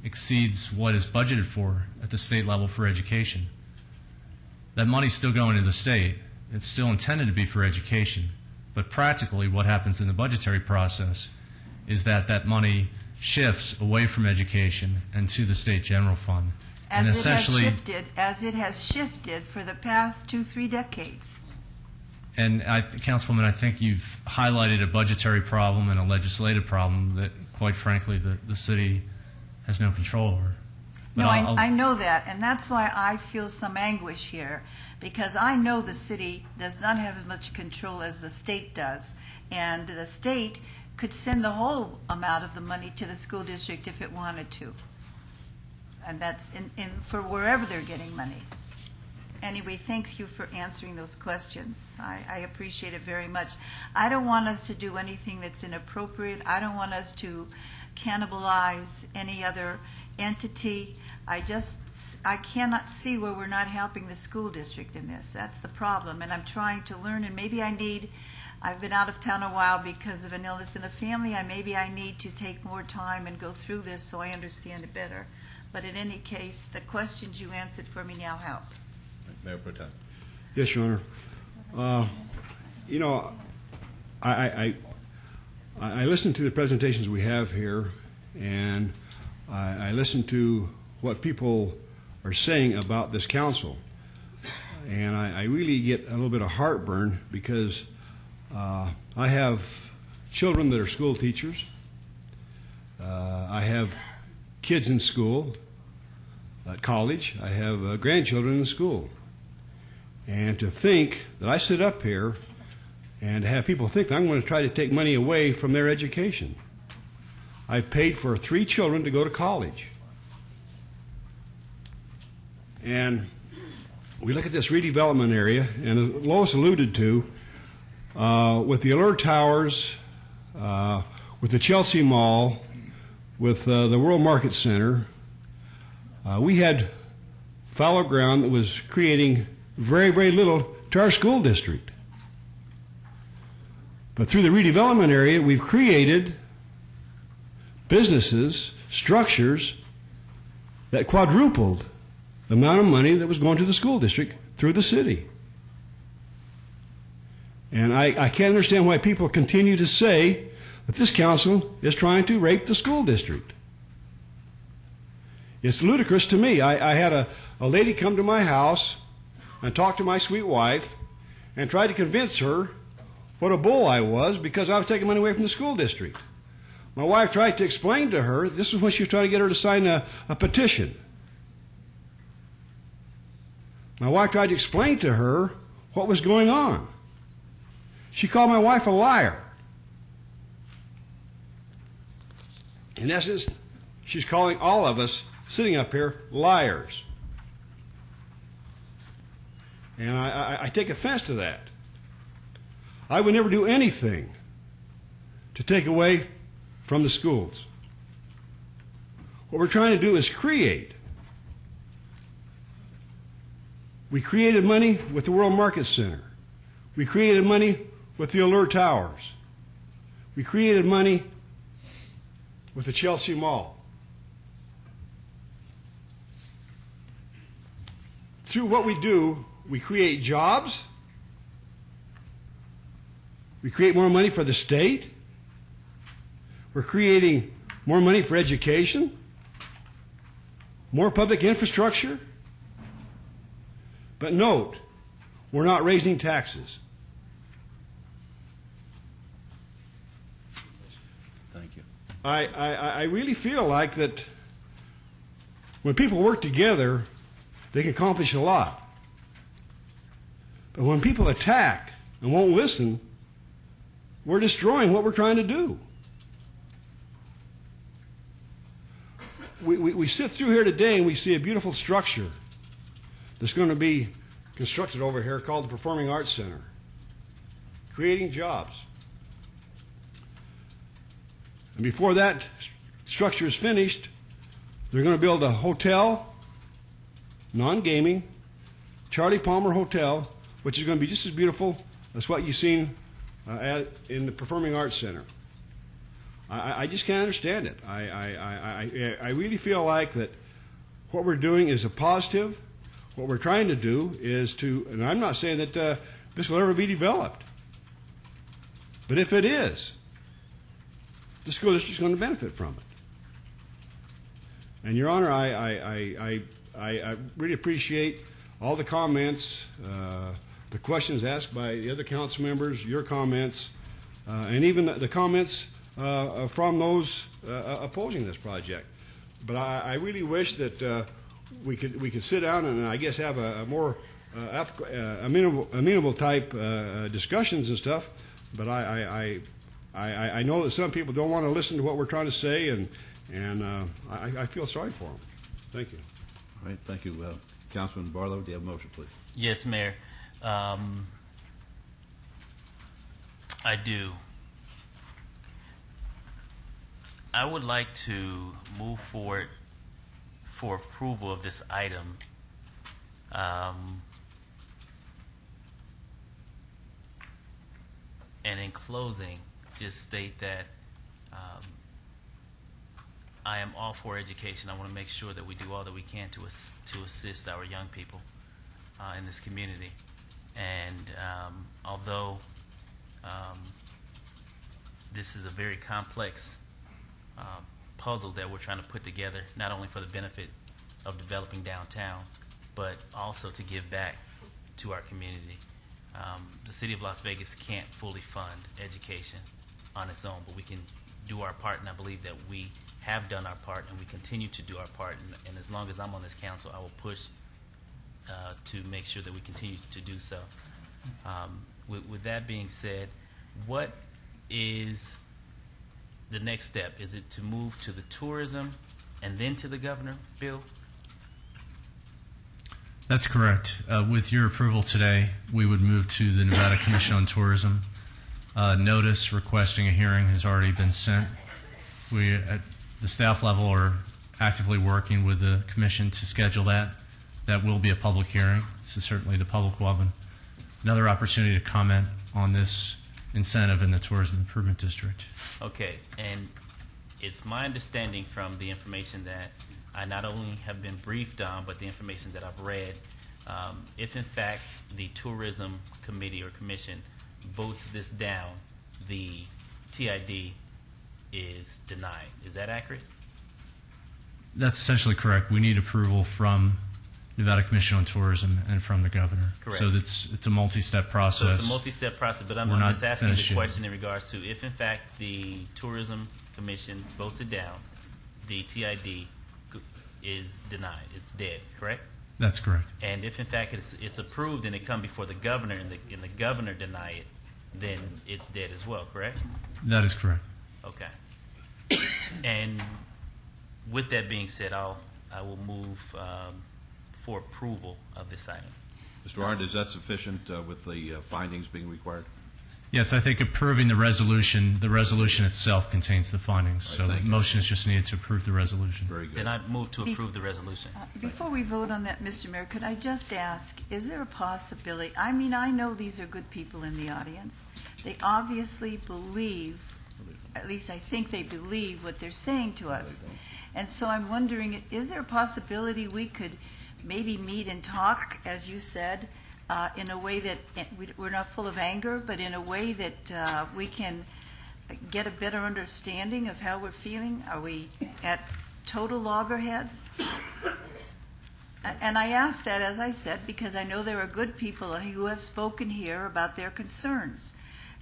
exceeds what is budgeted for at the state level for education, that money's still going to the state. It's still intended to be for education. But practically what happens in the budgetary process is that money shifts away from education and to the state general fund. As it has shifted for the past 2-3 decades. And Councilwoman, I think you've highlighted a budgetary problem and a legislative problem that, quite frankly, the city has no control over. No, I know that, and that's why I feel some anguish here, because I know the city does not have as much control as the state does, and the state could send the whole amount of the money to the school district if it wanted to. And that's for wherever they're getting money. Anyway, thank you for answering those questions. I appreciate it very much. I don't want us to do anything that's inappropriate. I don't want us to cannibalize any other entity. I cannot see where we're not helping the school district in this. That's the problem, and I'm trying to learn, and maybe I've been out of town a while because of an illness in the family. Maybe I need to take more time and go through this so I understand it better. But in any case, the questions you answered for me now help. Mayor Pro Tem. Yes, Your Honor. You know, I listened to the presentations we have here, and I listened to what people are saying about this council. And I really get a little bit of heartburn because I have children that are school teachers. I have kids in school, at college. I have grandchildren in school. And to think that I sit up here and to have people think that I'm going to try to take money away from their education. I've paid for 3 children to go to college. And we look at this redevelopment area, and Lois alluded to, with the Allure Towers, with the Chelsea Mall, with the World Market Center, we had fallow ground that was creating very, very little to our school district. But through the redevelopment area, we've created businesses, structures that quadrupled the amount of money that was going to the school district through the city. And I can't understand why people continue to say that this council is trying to rape the school district. It's ludicrous to me. I had a lady come to my house and talk to my sweet wife and try to convince her what a bull I was because I was taking money away from the school district. My wife tried to explain to her, this is when she was trying to get her to sign a petition. My wife tried to explain to her what was going on. She called my wife a liar. In essence, she's calling all of us sitting up here liars. And I take offense to that. I would never do anything to take away from the schools. What we're trying to do is create. We created money with the World Market Center. We created money with the Allure Towers. We created money with the Chelsea Mall. Through what we do, we create jobs. We create more money for the state. We're creating more money for education, more public infrastructure. But note, we're not raising taxes. Thank you. I really feel like that when people work together, they can accomplish a lot. But when people attack and won't listen, we're destroying what we're trying to do. We sit through here today and we see a beautiful structure that's going to be constructed over here called the Performing Arts Center, creating jobs. And before that structure is finished, they're going to build a hotel, non-gaming, Charlie Palmer Hotel, which is going to be just as beautiful as what you've seen in the Performing Arts Center. I just can't understand it. I really feel like that what we're doing is a positive. What we're trying to do is to, and I'm not saying that this will ever be developed, but if it is, the school district is going to benefit from it. And Your Honor, I really appreciate all the comments, the questions asked by the other council members, your comments, and even the comments from those opposing this project. But I really wish that we could sit down and I guess have a more amenable type discussions and stuff. But I know that some people don't want to listen to what we're trying to say, and I feel sorry for them. Thank you. All right, thank you. Councilman Barlow, do you have a motion, please? Yes, Mayor. I do. I would like to move forward for approval of this item. And in closing, just state that I am all for education. I want to make sure that we do all that we can to assist our young people in this community. And although this is a very complex puzzle that we're trying to put together, not only for the benefit of developing downtown, but also to give back to our community. The city of Las Vegas can't fully fund education on its own, but we can do our part, and I believe that we have done our part, and we continue to do our part. And as long as I'm on this council, I will push to make sure that we continue to do so. With that being said, what is the next step? Is it to move to the tourism and then to the governor, Bill? That's correct. With your approval today, we would move to the Nevada Commission on Tourism. Notice requesting a hearing has already been sent. We, at the staff level, are actively working with the commission to schedule that. That will be a public hearing. So certainly the public will have another opportunity to comment on this incentive in the Tourism Improvement District. Okay, and it's my understanding from the information that I not only have been briefed on, but the information that I've read, if in fact the Tourism Committee or Commission votes this down, the TID is denied. Is that accurate? That's essentially correct. We need approval from Nevada Commission on Tourism and from the governor. Correct. So it's a multi-step process. So it's a multi-step process, but I'm We're not just asking the finished yet. question in regards to if in fact the Tourism Commission votes it down, the TID is denied. It's dead, correct? That's correct. And if in fact it's approved and it come before the governor and the governor deny it, then it's dead as well, correct? That is correct. Okay. And with that being said, I will move for approval of this item. Mr. Arndt, is that sufficient with the findings being required? Yes, I think approving the resolution itself contains the findings. So the motion is just needed to approve the resolution. Very good. Then I move to approve the resolution. Before we vote on that, Mr. Mayor, could I just ask, is there a possibility, I mean, I know these are good people in the audience. They obviously believe, at least I think they believe what they're saying to us. And so I'm wondering, is there a possibility we could maybe meet and talk, as you said, in a way that we're not full of anger, but in a way that we can get a better understanding of how we're feeling? Are we at total loggerheads? And I ask that, as I said, because I know there are good people who have spoken here about their concerns.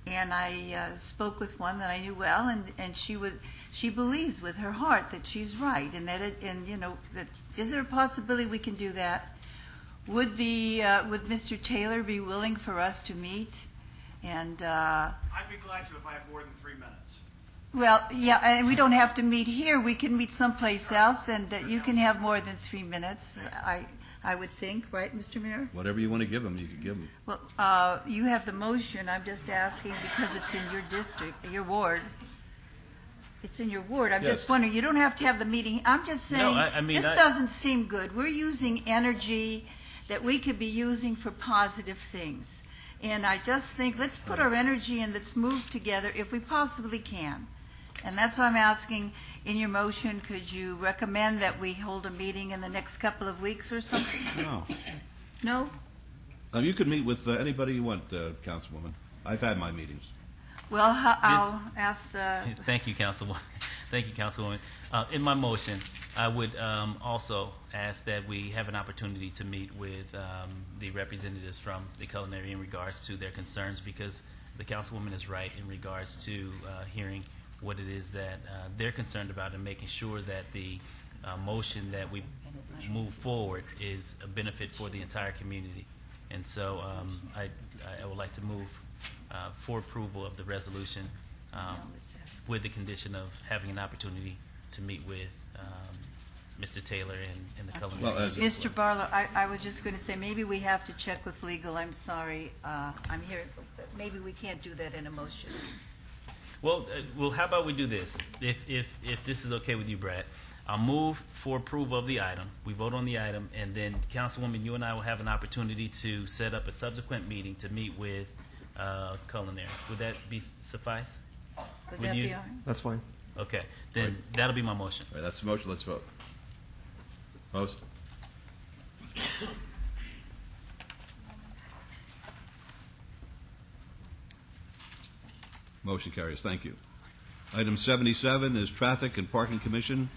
And I spoke with one that I knew well, and she believes with her heart that she's right, and that is there a possibility we can do that? Would Mr. Taylor be willing for us to meet? And I'd be glad to if I have more than 3 minutes. Well, yeah, and we don't have to meet here. We can meet someplace else, and you can have more than 3 minutes. I would think, right, Mr. Mayor? Whatever you want to give them, you can give them. Well, you have the motion. I'm just asking because it's in your district, your ward. It's in your ward. I'm just wondering, you don't have to have the meeting. I'm just saying, this doesn't seem good. We're using energy that we could be using for positive things. And I just think, let's put our energy and let's move together if we possibly can. And that's why I'm asking, in your motion, could you recommend that we hold a meeting in the next couple of weeks or something? No. No? You can meet with anybody you want, Councilwoman. I've had my meetings. Well, I'll ask the... Thank you, Councilwoman. Thank you, Councilwoman. In my motion, I would also ask that we have an opportunity to meet with the representatives from the culinary in regards to their concerns, because the Councilwoman is right in regards to hearing what it is that they're concerned about and making sure that the motion that we move forward is a benefit for the entire community. And so I would like to move for approval of the resolution with the condition of having an opportunity to meet with Mr. Taylor and the culinary. Mr. Barlow, I was just going to say, maybe we have to check with legal. I'm sorry. I'm here. Maybe we can't do that in a motion. Well, how about we do this? If this is okay with you, Brad, I'll move for approval of the item. We vote on the item, and then, Councilwoman, you and I will have an opportunity to set up a subsequent meeting to meet with Culinary. Would that suffice? Would that be all right? That's fine. Okay, then that'll be my motion. All right, that's the motion. Let's vote. Post. Motion carries. Thank you. Item 77 is Traffic and Parking Commission.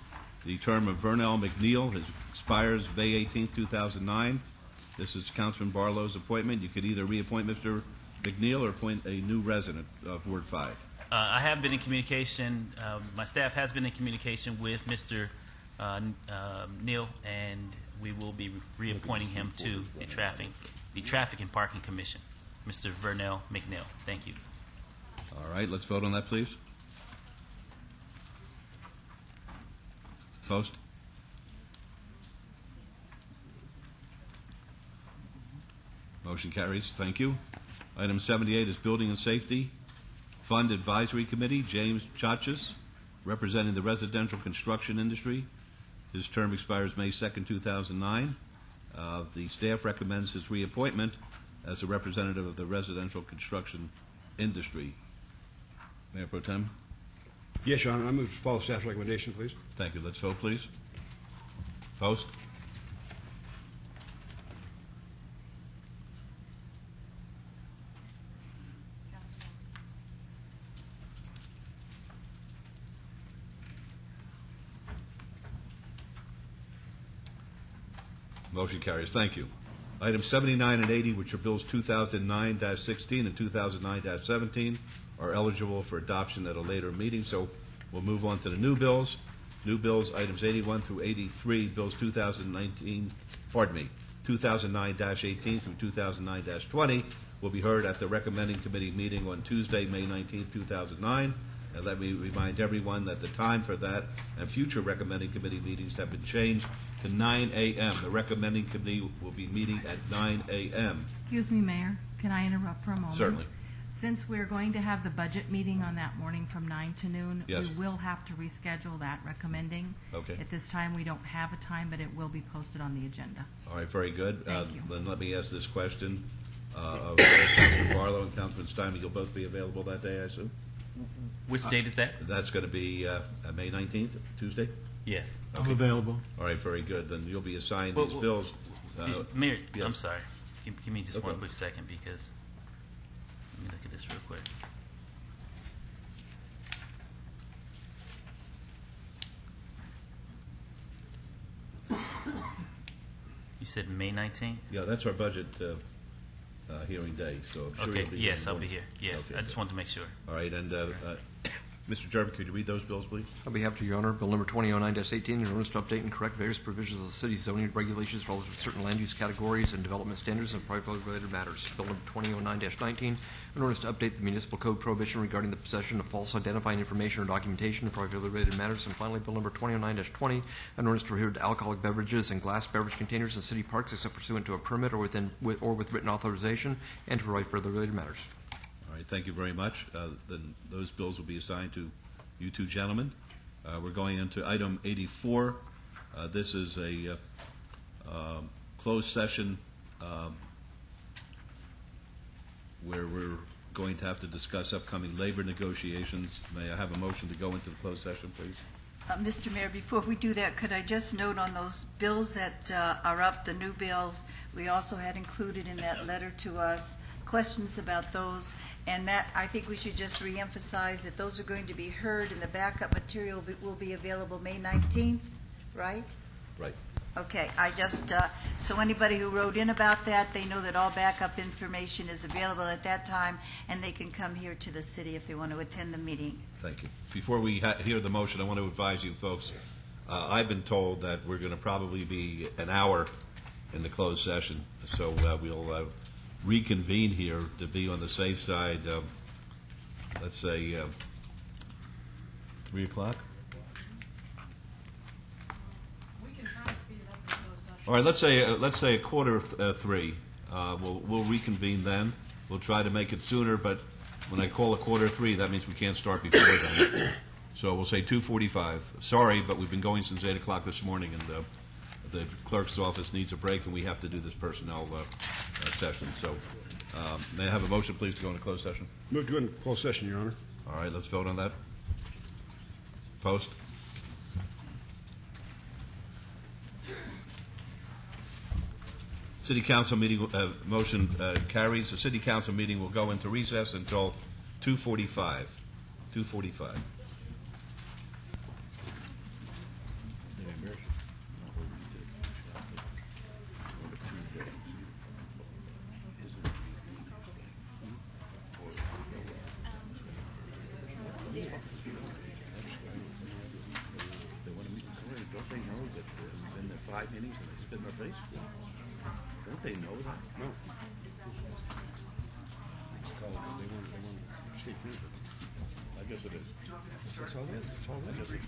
The term of Vernell McNeil expires May 18, 2009. This is Councilman Barlow's appointment. You could either reappoint Mr. McNeil or appoint a new resident of Ward 5. I have been in communication, my staff has been in communication with Mr. Neal, and we will be reappointing him to the Traffic and Parking Commission, Mr. Vernell McNeil. Thank you. All right, let's vote on that, please. Post. Motion carries. Thank you. Item 78 is Building and Safety Fund Advisory Committee. James Chachas, representing the residential construction industry. His term expires May 2nd, 2009. The staff recommends his reappointment as a representative of the residential construction industry. Mayor Pro Tem. Yes, Your Honor. I move to follow staff's recommendation, please. Thank you. Let's vote, please. Post. Motion carries. Thank you. Items 79 and 80, which are bills 2009-16 and 2009-17, are eligible for adoption at a later meeting. So we'll move on to the new bills. New bills, items 81 through 83, bills 2009-18 through 2009-20, will be heard at the recommending committee meeting on Tuesday, May 19, 2009. And let me remind everyone that the time for that and future recommending committee meetings have been changed to 9 a.m. The recommending committee will be meeting at 9 a.m. Excuse me, Mayor. Can I interrupt for a moment? Certainly. Since we're going to have the budget meeting on that morning from 9 to noon, Yes. we will have to reschedule that recommending. Okay. At this time, we don't have a time, but it will be posted on the agenda. All right, very good. Thank you. Then let me ask this question of Councilman Barlow and Councilman Steinman. You'll both be available that day, I assume? Which date is that? That's going to be May 19th, Tuesday? Yes. Okay. available. All right, very good. Then you'll be assigned Well, these well, bills. Mayor, yes. I'm sorry. Give me just Okay. one quick second, because let me look at this real quick. You said May 19th? Yeah, that's our budget hearing day, so I'm sure Okay, you'll be yes, here. I'll be here. Yes, Okay. I just wanted to make sure. All right, and Mr. Jeremy, could you read those bills, please? On behalf of Your Honor, Bill number 2009-18, an ordinance to update and correct various provisions of the city's zoning regulations relative to certain land use categories and development standards and private-related matters. Bill number 2009-19, an ordinance to update the municipal code prohibition regarding the possession of false identifying information or documentation in private-related matters. And finally, Bill number 2009-20, an ordinance to prohibit alcoholic beverages and glass beverage containers in city parks except pursuant to a permit or with written authorization, and to provide further related matters. All right, thank you very much. Then those bills will be assigned to you two gentlemen. We're going into item 84. This is a closed session where we're going to have to discuss upcoming labor negotiations. May I have a motion to go into the closed session, please? Mr. Mayor, before we do that, could I just note on those bills that are up, the new bills, we also had included in that letter to us questions about those, and that I think we should just reemphasize that those are going to be heard, and the backup material will be available May 19th, right? Right. Okay, I just, so anybody who wrote in about that, they know that all backup information is available at that time, and they can come here to the city if they want to attend the meeting. Thank you. Before we hear the motion, I want to advise you folks, I've been told that we're going to probably be an hour in the closed session, so we'll reconvene here to be on the safe side, let's say 3 o'clock? All right, let's say a quarter of 3. We'll reconvene then. We'll try to make it sooner, but when I call a quarter of 3, that means we can't start before then. So we'll say 2:45. Sorry, but we've been going since 8 o'clock this morning, and the clerk's office needs a break, and we have to do this personnel session. So may I have a motion, please, to go into closed session? Move to go into closed session, Your Honor. All right, let's vote on that. Post. City Council meeting motion carries. The City Council meeting will go into recess until 2:45. 2:45. Don't they know that in the 5 innings and they spit in their face? Don't they know that? No. They want to stay free. I guess it is. That's all it is. That's all it is.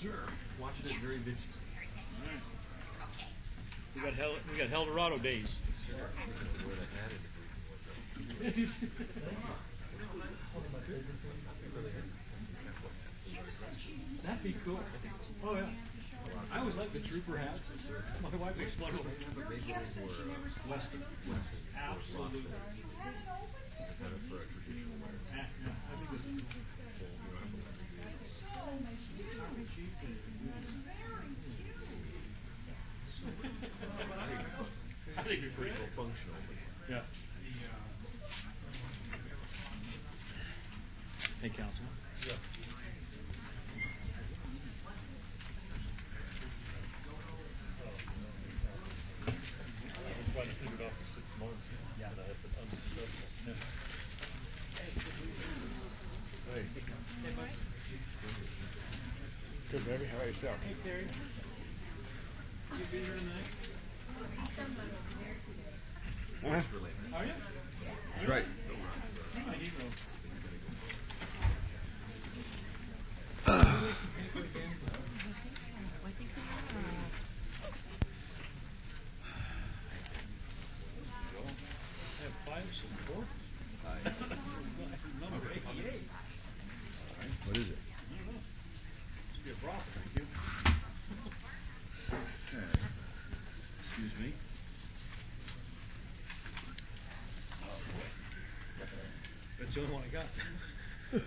sir. Watching it very vigilantly. We got Eldorado days. That'd be cool. Oh yeah. I always like the trooper hats. My wife makes fun of them. Western. Absolutely. I think you're pretty functional. Yeah. Hey, Councilman. Yeah. Trying to figure it out for 6 months, and I have been unsuccessful. Hey. Hey, Mike. Good, baby. How about yourself? Hey, Terry. You been here tonight? Huh? Are you? That's right. What is it? Be a broth, thank you. Excuse me. That's the only one I got. What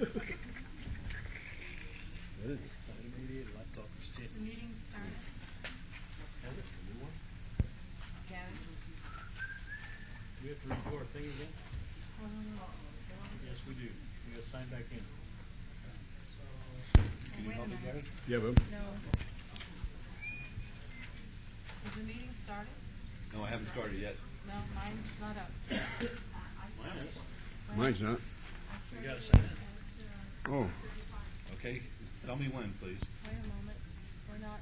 is it? 1988 laptop exchange. The meeting started. Has it? A new one? Gavin? We have to redo our thing again? Yes, we do. We got to sign back in. Can you help me, Gavin? Yeah, bub. No. Has the meeting started? No, I haven't started yet. No, mine's not up. Mine is. Mine's not. We got to sign in. Oh. Okay, tell me when, please. Wait a moment. We're not.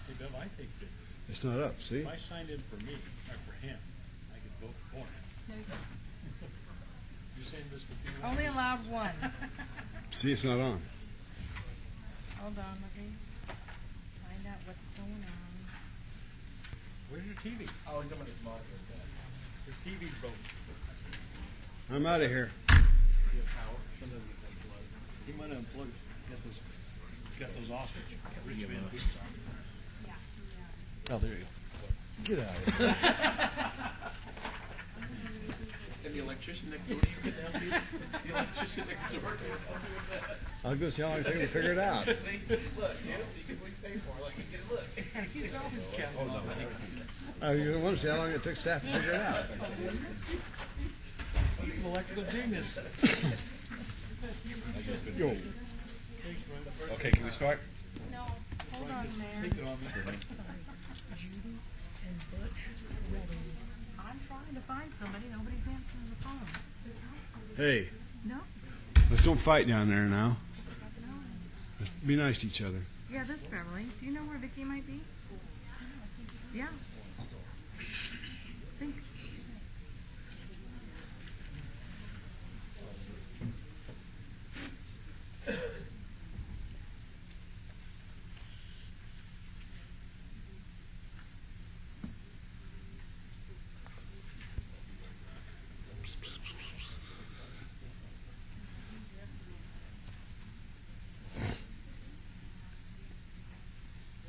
Hey, Bev, I think that It's not up, see? if I signed in for me, or for him, I could vote for him. No, You saying this for people? only allowed one. See, it's not on. Hold on, let me find out what's going on. Where's your TV? Oh, somebody's monitor. Your TV's broken. I'm out of here. You have power. Sometimes it's unplugged. He might have unplugged. Got those ostrich rich man boots on. Oh, there you go. Get out of here. And the electrician next door to you get down here? The electrician next door. I was going to see how long it takes to figure it out. Look, you can pay for it. Like, you get look. He's always counting on You want to see how long it took staff to figure it out. He's an electrical genius. Yo. Okay, can we start? No, hold on, Mayor. Take it on there. Judy and Butch Redding. I'm trying to find somebody. Nobody's answering the phone. Hey, No? let's don't fight down there now. Let's be nice to each other. Yeah, this Beverly. Do you know where Vicky might be? Yeah. See?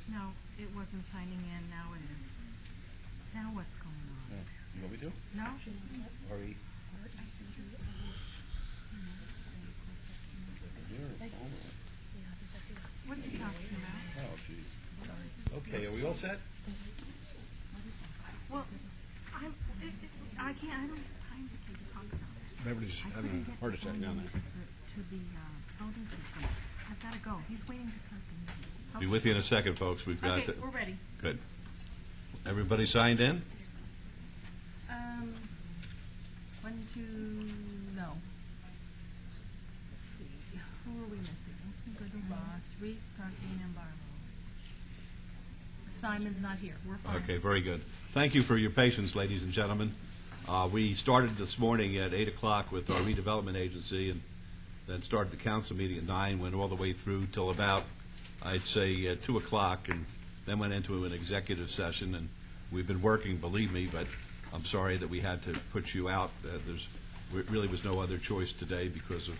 No, it wasn't signing in. Now it is. Now what's going on? You want me to? No? Hurry. What are you talking about? Oh, jeez. Okay, are we all set? Well, I can't. I don't have time to talk about that. Beverly's having a heart attack down there. To the voting system. I've got to go. He's waiting to start the meeting. Be with you in a second, folks. We've got Okay, to. we're ready. Good. Everybody signed in? 1, 2, no. Let's see. Who are we missing? Good Ross, Reese, Tuckey, and Barlow. Simon's not here. We're fine. Okay, very good. Thank you for your patience, ladies and gentlemen. We started this morning at 8 o'clock with our redevelopment agency, and then started the council meeting at 9, went all the way through till about, I'd say, 2 o'clock, and then went into an executive session. And we've been working, believe me, but I'm sorry that we had to put you out. There really was no other choice today because of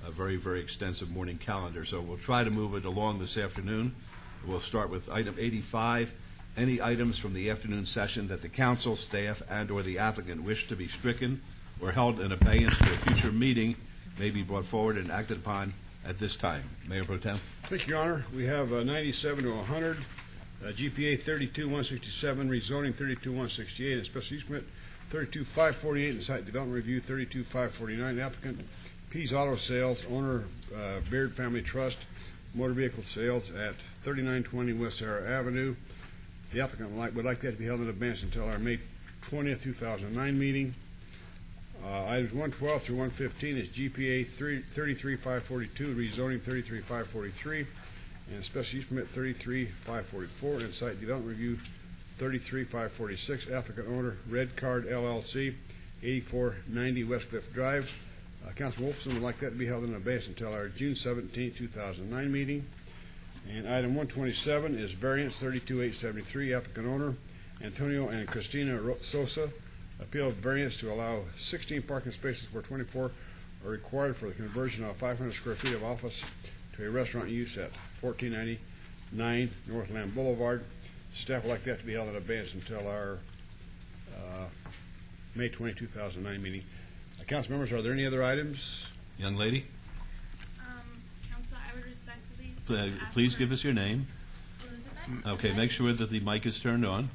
a very, very extensive morning calendar. So we'll try to move it along this afternoon. We'll start with item 85. Any items from the afternoon session that the council, staff, and or the applicant wish to be stricken or held in abeyance to a future meeting may be brought forward and acted upon at this time. Mayor Pro Tem. Thank you, Your Honor. We have 97 to 100, GPA 32-167, rezoning 32-168, and special use permit 32-548, and site development review 32-549. Applicant Pease Auto Sales, owner Beard Family Trust, motor vehicle sales at 3920 West Sarah Avenue. The applicant would like that to be held in advance until our May 20th, 2009 meeting. Items 112 through 115 is GPA 33-542, rezoning 33-543, and special use permit 33-544, and site development review 33-546. Applicant owner Red Card LLC, 8490 West Cliff Drive. Councilman Wolfson would like that to be held in advance until our June 17, 2009 meeting. And item 127 is variance 32873, applicant owner Antonio and Christina Sosa, appeal of variance to allow 16 parking spaces where 24 are required for the conversion of 500 square feet of office to a restaurant use at 1499 Northland Boulevard. Staff would like that to be held in advance until our May 20, 2009 meeting. Council members, are there any other items? Young lady, Council, I would respectfully please give us your name. Elizabeth. Okay, make sure that the mic is turned on.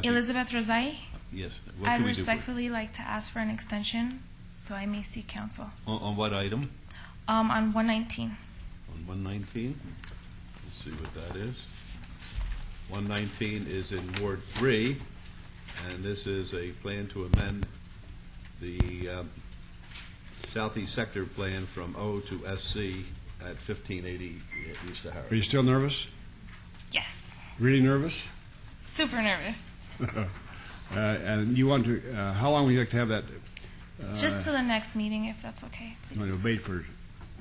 Elizabeth Rosai. Yes. What I'd can we do for you? respectfully like to ask for an extension, so I may seek counsel. On what item? On 119. On 119? Let's see what that is. 119 is in Ward 3, and this is a plan to amend the Southeast Sector Plan from O to SC at 1580 East Sahara. Are you still nervous? Yes. Really nervous? Super nervous. And you want to, how long would you like to have that? Just to the next meeting, if that's okay, You please. want to wait for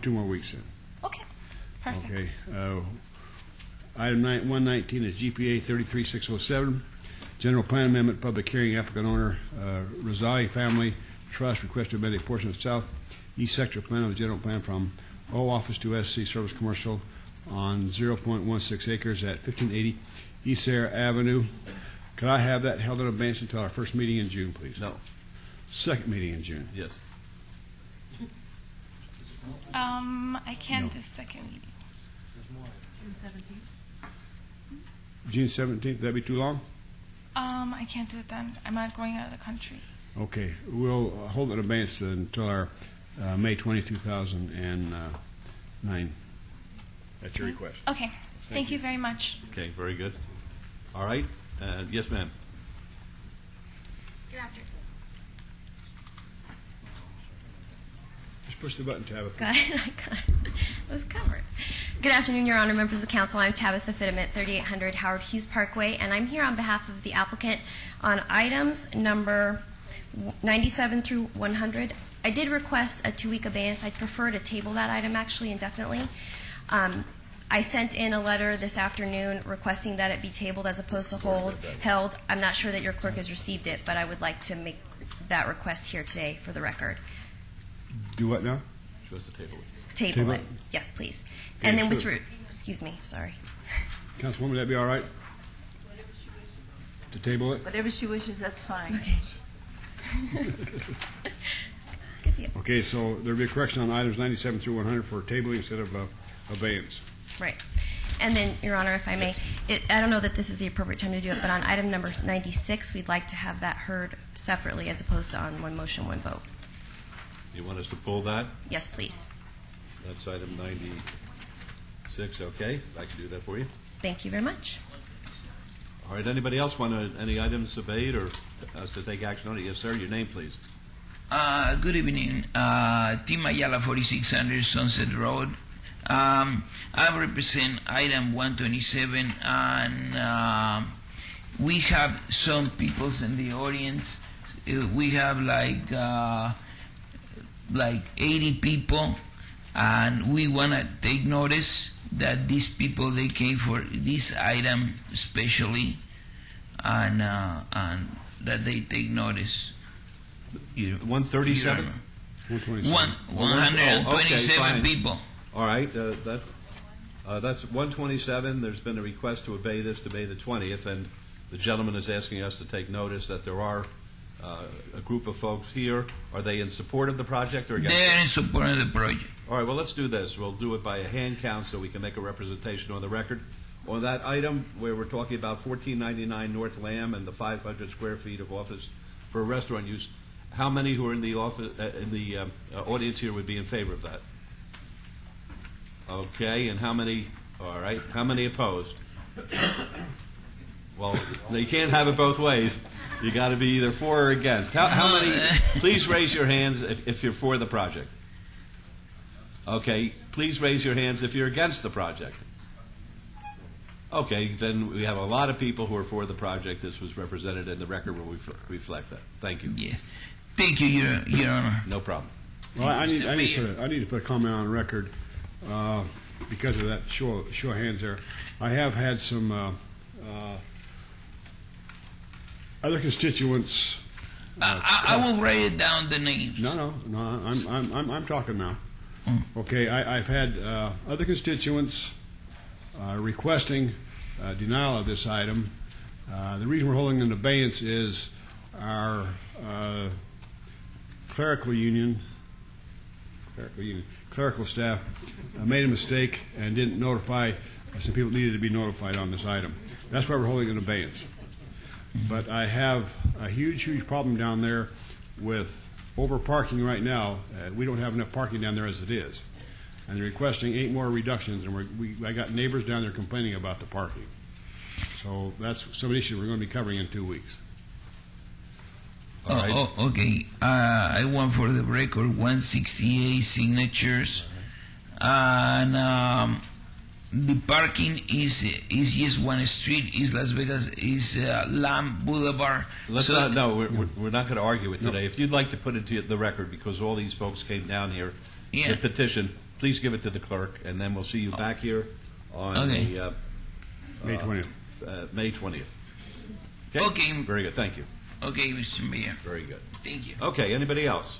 2 more weeks then? Okay. Perfect. Okay. Item 119 is GPA 33607, general plan amendment, public hearing, applicant owner, Razai Family Trust, request to amend a portion of southeast sector plan of the general plan from O office to SC service commercial on 0.16 acres at 1580 East Sarah Avenue. Could I have that held in advance until our first meeting in June, please? No. Second meeting in June? Yes. I can't do second meeting. June 17th. June 17th, would that be too long? I can't do it then. I'm not going out of the country. Okay, we'll hold it in advance until our May 20, 2009. At your request. Okay. Thank you very much. Okay, very good. All right. Yes, ma'am. Good afternoon. Just push the button, Tabitha. Got it. I got it. It was covered. Good afternoon, Your Honor, members of the council. I'm Tabitha Fittiman, 3800 Howard Hughes Parkway, and I'm here on behalf of the applicant on items number 97 through 100. I did request a 2-week abeyance. I'd prefer to table that item actually indefinitely. I sent in a letter this afternoon requesting that it be tabled as opposed to held. I'm not sure that your clerk has received it, but I would like to make that request here today for the record. Do what now? She wants to table it. Table it. Yes, please. And then with, excuse me, sorry. Councilwoman, would that be all right? To table it? Whatever she wishes, that's fine. Okay. Okay, so there'll be a correction on items 97 through 100 for tabling instead of abeyance. Right. And then, Your Honor, if I may, I don't know that this is the appropriate time to do it, but on item number 96, we'd like to have that heard separately as opposed to on one motion, one vote. You want us to pull that? Yes, please. That's item 96. Okay, I can do that for you. Thank you very much. All right. Anybody else want any items obeyed or us to take action on it? Yes, sir. Your name, please. Good evening. Tim Ayala, 4600 Sunset Road. I represent item 127, and we have some people in the audience. We have like like 80 people, and we want to take notice that these people, they came for this item especially, and that they take notice. 137? 127 people. All right, that's 127. There's been a request to obey this to May the 20th, and the gentleman is asking us to take notice that there are a group of folks here. Are they in support of the project or against it? They're in support of the project. All right, well, let's do this. We'll do it by a hand count so we can make a representation on the record. On that item where we're talking about 1499 North Lamb and the 500 square feet of office for restaurant use, how many who are in the office audience here would be in favor of that? Okay, and how many? All right, how many opposed? Well, you can't have it both ways. You got to be either for or against. How many? Please raise your hands if you're for the project. Okay, please raise your hands if you're against the project. Okay, then we have a lot of people who are for the project. This was represented in the record will reflect that. Thank you. Yes. Thank you, Your Honor. No problem. Well, I need to put a comment on record because of that show of hands there. I have had some other constituents. I will write it down the names. No. I'm talking now. Okay, I've had other constituents requesting denial of this item. The reason we're holding an abeyance is our clerical staff made a mistake and didn't notify some people needed to be notified on this item. That's why we're holding an abeyance. But I have a huge problem down there with over parking right now. We don't have enough parking down there as it is. And they're requesting 8 more reductions, and I got neighbors down there complaining about the parking. So that's some issues we're going to be covering in 2 weeks. Okay. I want for the record 168 signatures, and the parking is just one street. Is Las Vegas is Lamb Boulevard. We're not going to argue it today. If you'd like to put it to the record, because all these folks came down here, the petition. Please give it to the clerk, and then we'll see you back here on the May 20th. May 20th. Okay. Very good. Thank you. Okay, Mr. Mayor. Very good. Thank you. Okay. Anybody else?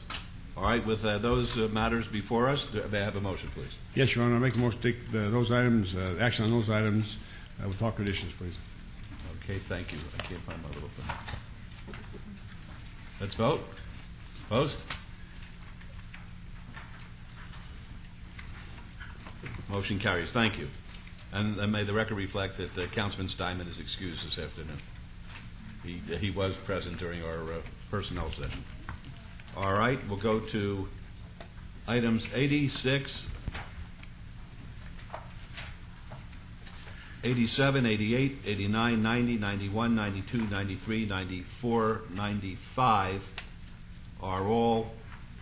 All right. With those matters before us, may I have a motion, please? Yes, Your Honor. I make a motion to take those items, action on those items with all conditions, please. Okay. Thank you. I can't find my little thing. Let's vote. Opposed? Motion carries. Thank you. And may the record reflect that Councilman Steinman is excused this afternoon. He was present during our personnel session. All right. We'll go to items 86, 87, 88, 89, 90, 91, 92, 93, 94, 95 are all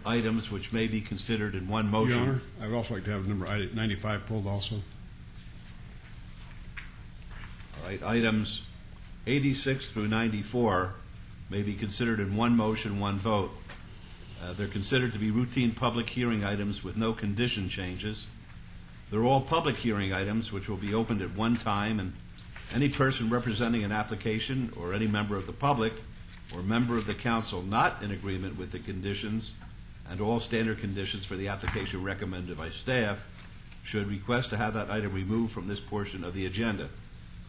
items which may be considered in one motion. Your Honor, I would also like to have number 95 pulled also. All right, items 86 through 94 may be considered in one motion, one vote. They're considered to be routine public hearing items with no condition changes. They're all public hearing items which will be opened at one time, and any person representing an application or any member of the public or member of the council not in agreement with the conditions and all standard conditions for the application recommended by staff should request to have that item removed from this portion of the agenda.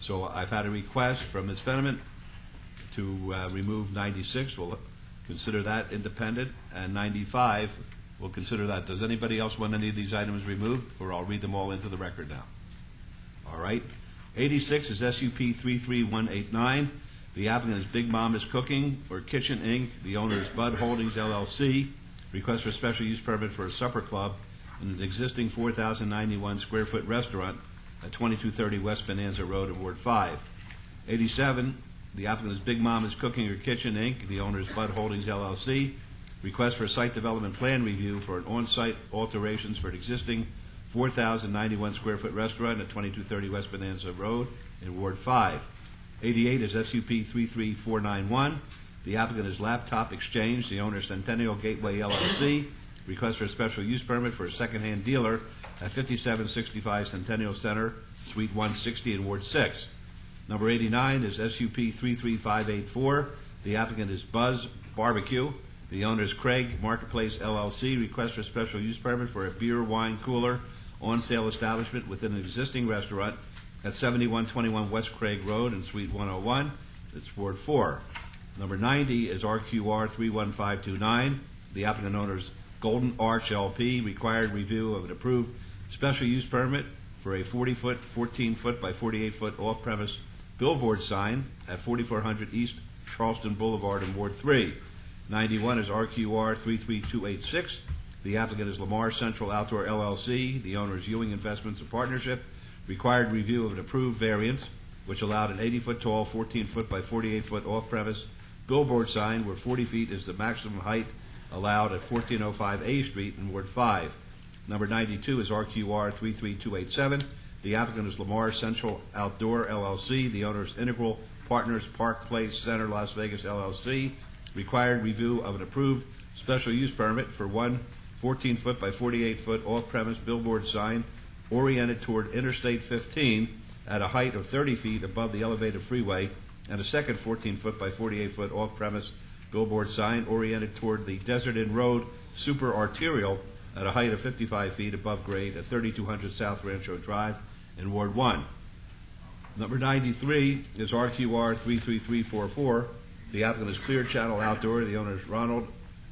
So I've had a request from Ms. Fenneman to remove 96. We'll consider that independent, and 95 we'll consider that. Does anybody else want any of these items removed, or I'll read them all into the record now? All right. 86 is SUP 33189. The applicant is Big Mama's Cooking or Kitchen, Inc. The owner is Bud Holdings, LLC. Request for special use permit for a supper club in an existing 4,091 square foot restaurant at 2230 West Bonanza Road in Ward 5. 87, the applicant is Big Mama's Cooking or Kitchen, Inc. The owner is Bud Holdings, LLC. Request for a site development plan review for an on-site alterations for an existing 4,091 square foot restaurant at 2230 West Bonanza Road in Ward 5. 88 is SUP 33491. The applicant is Laptop Exchange. The owner is Centennial Gateway, LLC. request for a special use permit for a secondhand dealer at 5765 Centennial Center, Suite 160 in Ward 6. Number 89 is SUP 33584. The applicant is Buzz Barbecue. The owner is Craig Marketplace LLC. Request for a special use permit for a beer, wine cooler on-sale establishment within an existing restaurant at 7121 West Craig Road in Suite 101. It's Ward 4. Number 90 is RQR 31529. The applicant owner is Golden Arch LP. Required review of an approved special use permit for a 40-foot, 14-foot by 48-foot off-premise billboard sign at 4400 East Charleston Boulevard in Ward 3. 91 is RQR 33286. The applicant is Lamar Central Outdoor LLC. The owner is Ewing Investments and Partnership. Required review of an approved variance, which allowed an 80-foot tall, 14-foot by 48-foot off-premise billboard sign where 40 feet is the maximum height allowed at 1405 A Street in Ward 5. Number 92 is RQR 33287. The applicant is Lamar Central Outdoor LLC. The owner is Integral Partners Park Place Center Las Vegas LLC. Required review of an approved special use permit for one 14-foot by 48-foot off-premise billboard sign oriented toward Interstate 15 at a height of 30 feet above the elevated freeway, and a second 14-foot by 48-foot off-premise billboard sign oriented toward the Desert Inn Road Super Arterial at a height of 55 feet above grade at 3200 South Rancho Drive in Ward 1. Number 93 is RQR 33344. The applicant is Clear Channel Outdoor. The owner is Ronald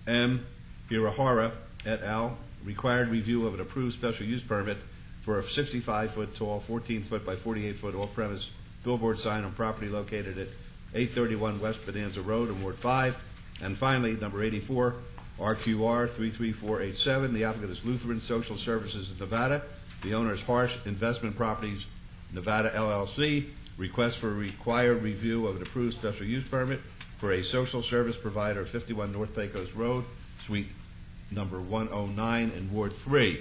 M. Hirahara et al. Required review of an approved special use permit for a 65-foot tall, 14-foot by 48-foot off-premise billboard sign on property located at 831 West Bonanza Road in Ward 5. And finally, number 84, RQR 33487. The applicant is Lutheran Social Services of Nevada. The owner is Harsh Investment Properties Nevada LLC. Request for required review of an approved special use permit for a social service provider at 51 North Pecos Road, Suite number 109 in Ward 3.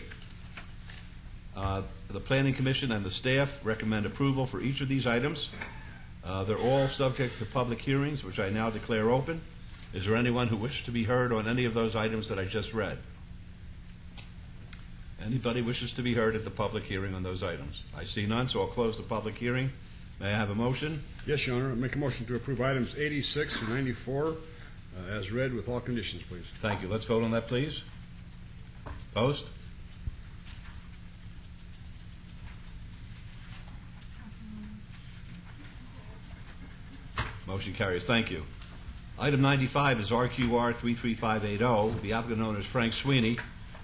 The Planning Commission and the staff recommend approval for each of these items. They're all subject to public hearings, which I now declare open. Is there anyone who wishes to be heard on any of those items that I just read? Anybody wishes to be heard at the public hearing on those items? I see none, so I'll close the public hearing. May I have a motion? Yes, Your Honor. I make a motion to approve items 86 to 94 as read with all conditions, please. Thank you. Let's vote on that, please. Opposed? Motion carries. Thank you. Item 95 is RQR 33580. The applicant owner is Frank Sweeney.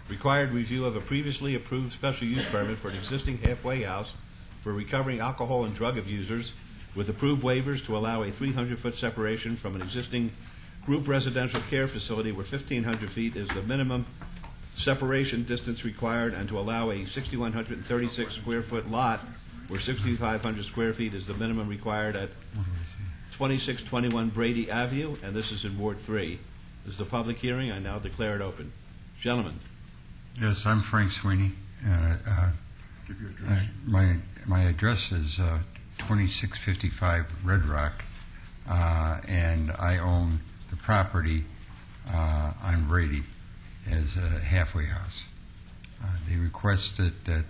Required review of a previously approved special use permit for an existing halfway house for recovering alcohol and drug abusers with approved waivers to allow a 300-foot separation from an existing group residential care facility where 1,500 feet is the minimum separation distance required, and to allow a 6,136 square foot lot where 6,500 square feet is the minimum required at 2621 Brady Avenue, and this is in Ward 3. This is a public hearing. I now declare it open. Gentlemen. Yes, I'm Frank Sweeney. Give your address. My address is 2655 Red Rock, and I own the property on Brady as a halfway house. They requested that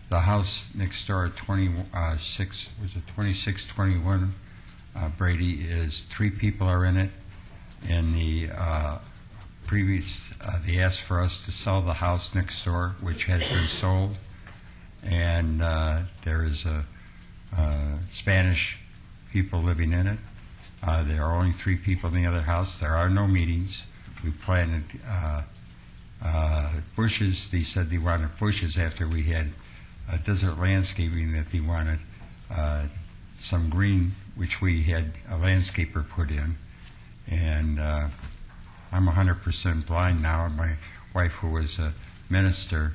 the house next door at 2621 Brady is 3 people are in it, and the they asked for us to sell the house next door, which has been sold, and there is Spanish people living in it. There are only 3 people in the other house. There are no meetings. We planted bushes. They said they wanted bushes after we had desert landscaping, that they wanted some green, which we had a landscaper put in. And I'm 100% blind now. And my wife, who was a minister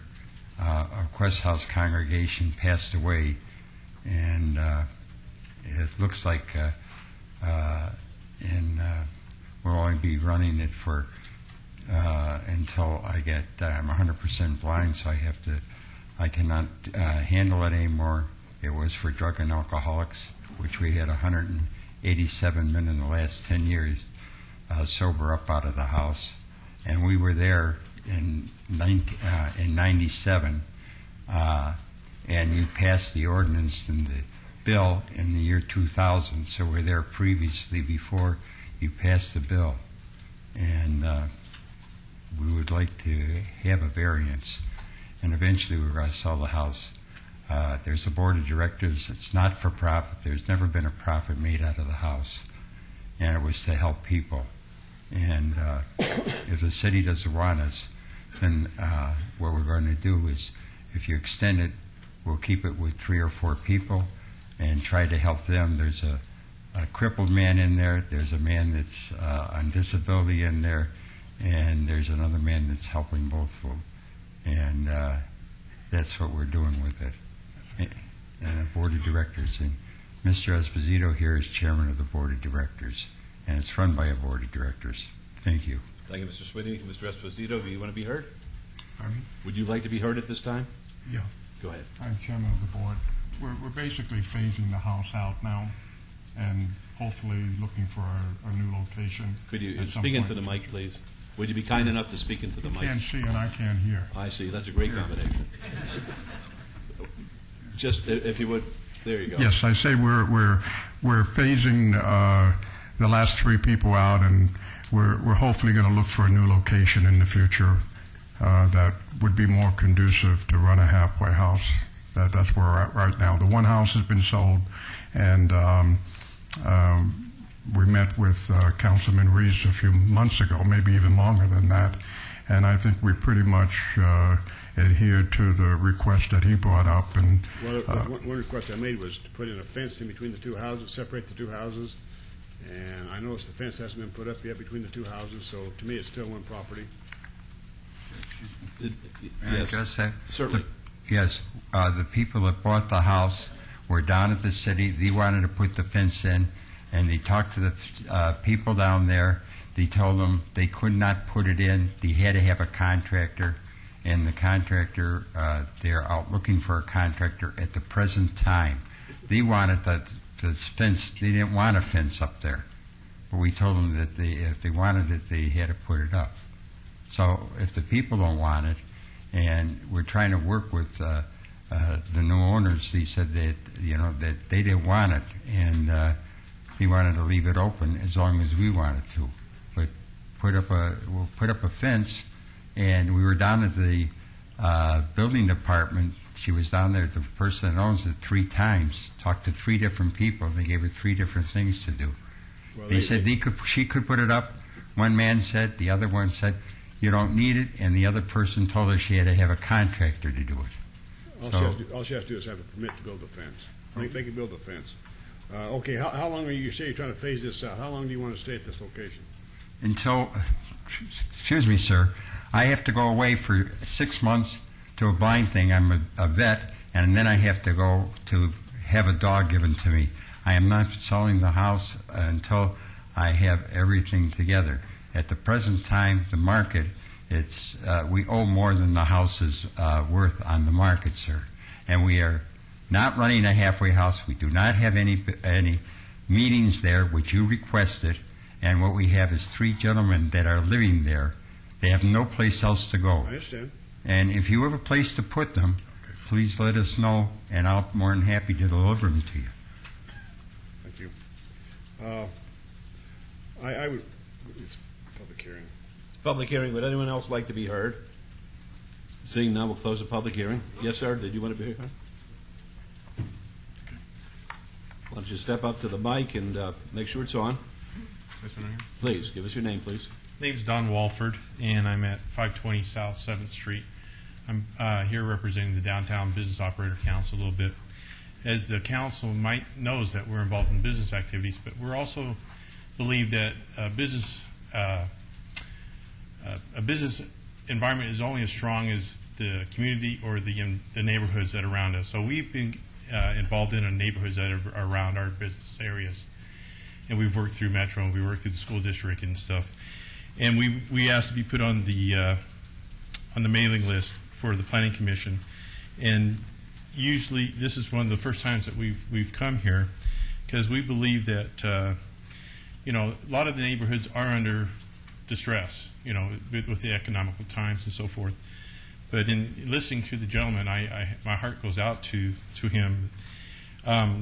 of Quest House congregation, passed away. And it looks like we'll only be running it for until I'm 100% blind, so I cannot handle it anymore. It was for drug and alcoholics, which we had 187 men in the last 10 years sober up out of the house. And we were there in 97, and you passed the ordinance and the bill in the year 2000, so we're there previously before you passed the bill. And we would like to have a variance, and eventually we're going to sell the house. There's a board of directors. It's not for profit. There's never been a profit made out of the house, and it was to help people. And if the city doesn't want us, then what we're going to do is, if you extend it, we'll keep it with 3 or 4 people and try to help them. There's a crippled man in there. There's a man that's on disability in there, and there's another man that's helping both of them. And that's what we're doing with it. And a board of directors. And Mr. Esposito here is chairman of the board of directors, and it's run by a board of directors. Thank you. Thank you, Mr. Sweeney. Mr. Esposito, do you want to be heard? Pardon? Would you like to be heard at this time? Yeah. Go ahead. I'm chairman of the board. We're basically phasing the house out now and hopefully looking for a new location. Could you at some speak into point. the mic, please? Would you be kind enough to speak into the mic? You can't see and I can't hear. I see. That's a great combination. Just if you would, there you go. Yes, I say we're phasing the last 3 people out, and we're hopefully going to look for a new location in the future that would be more conducive to run a halfway house. That's where we're at right now. The one house has been sold, and we met with Councilman Reeves a few months ago, maybe even longer than that, and I think we pretty much adhered to the request that he brought up. And Well, one request I made was to put in a fence in between the 2 houses, separate the 2 houses. And I noticed the fence hasn't been put up yet between the 2 houses, so to me, it's still one property. Yes. Can I say? Certainly. Yes. The people that bought the house were down at the city. They wanted to put the fence in, and they talked to the people down there. They told them they could not put it in. They had to have a contractor, and the contractor, they're out looking for a contractor at the present time. They wanted this fence. They didn't want a fence up there, but we told them that if they wanted it, they had to put it up. So if the people don't want it, and we're trying to work with the new owners, they said that that they didn't want it, and they wanted to leave it open as long as we wanted to. But we'll put up a fence, and we were down at the building department. She was down there, the person that owns it, 3 times, talked to 3 different people, and they gave her 3 different things to do. Well, They said she could put it up. One man said, the other one said, you don't need it, and the other person told her she had to have a contractor to do it. All she has to do is have a permit to build a fence. They can build a fence. Okay, how long you say you're trying to phase this out? How long do you want to stay at this location? Until, excuse me, sir, I have to go away for 6 months to a blind thing. I'm a vet, and then I have to go to have a dog given to me. I am not selling the house until I have everything together. At the present time, the market, we owe more than the house is worth on the market, sir. And we are not running a halfway house. We do not have any meetings there, which you requested. And what we have is 3 gentlemen that are living there. They have no place else to go. I understand. And if you have a place to put them, please let us know, and I'll be more than happy to deliver them to you. Thank you. I would. It's public hearing. Public hearing. Would anyone else like to be heard? Seeing none, we'll close the public hearing. Yes, sir. Did you want to be heard? Why don't you step up to the mic and make sure it's on? Please, give us your name, please. Name's Don Walford, and I'm at 520 South 7th Street. I'm here representing the Downtown Business Operator Council a little bit. As the council knows that we're involved in business activities, but we're also believe that a business environment is only as strong as the community or the neighborhoods that are around us. So we've been involved in the neighborhoods that are around our business areas, and we've worked through Metro, and we worked through the school district and stuff. And we asked to be put on the mailing list for the Planning Commission, and usually this is one of the first times that we've come here, because we believe that a lot of the neighborhoods are under distress, with the economical times and so forth. But in listening to the gentleman, my heart goes out to him,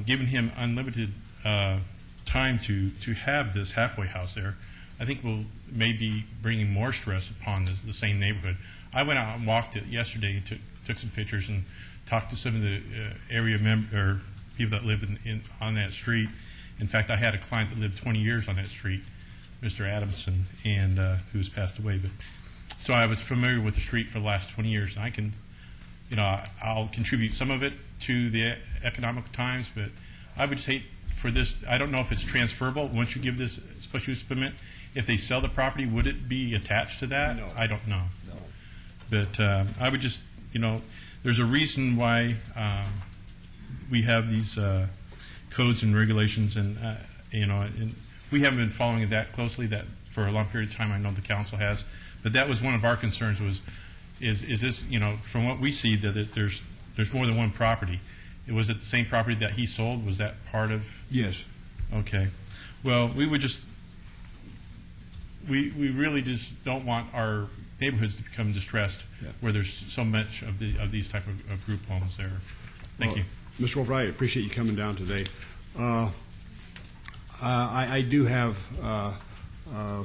giving him unlimited time to have this halfway house there. I think will maybe bringing more stress upon the same neighborhood. I went out and walked it yesterday, took some pictures, and talked to some of the area or people that live on that street. In fact, I had a client that lived 20 years on that street, Mr. Adamson, and who's passed away. But so I was familiar with the street for the last 20 years, and I can, I'll contribute some of it to the economic times. But I would say for this, I don't know if it's transferable once you give this special use permit. If they sell the property, would it be attached to that? No. I don't know. No. But I would just, there's a reason why we have these codes and regulations, and and we haven't been following it that closely that for a long period of time. I know the council has, but that was one of our concerns. Is this, from what we see, that there's more than one property. Was it the same property that he sold? Was that part of? Yes. Okay. Well, we would just. We really just don't want our neighborhoods to become distressed where there's so much of these type of group homes there. Thank you. Mr. Wolf, I appreciate you coming down today. I do have, and I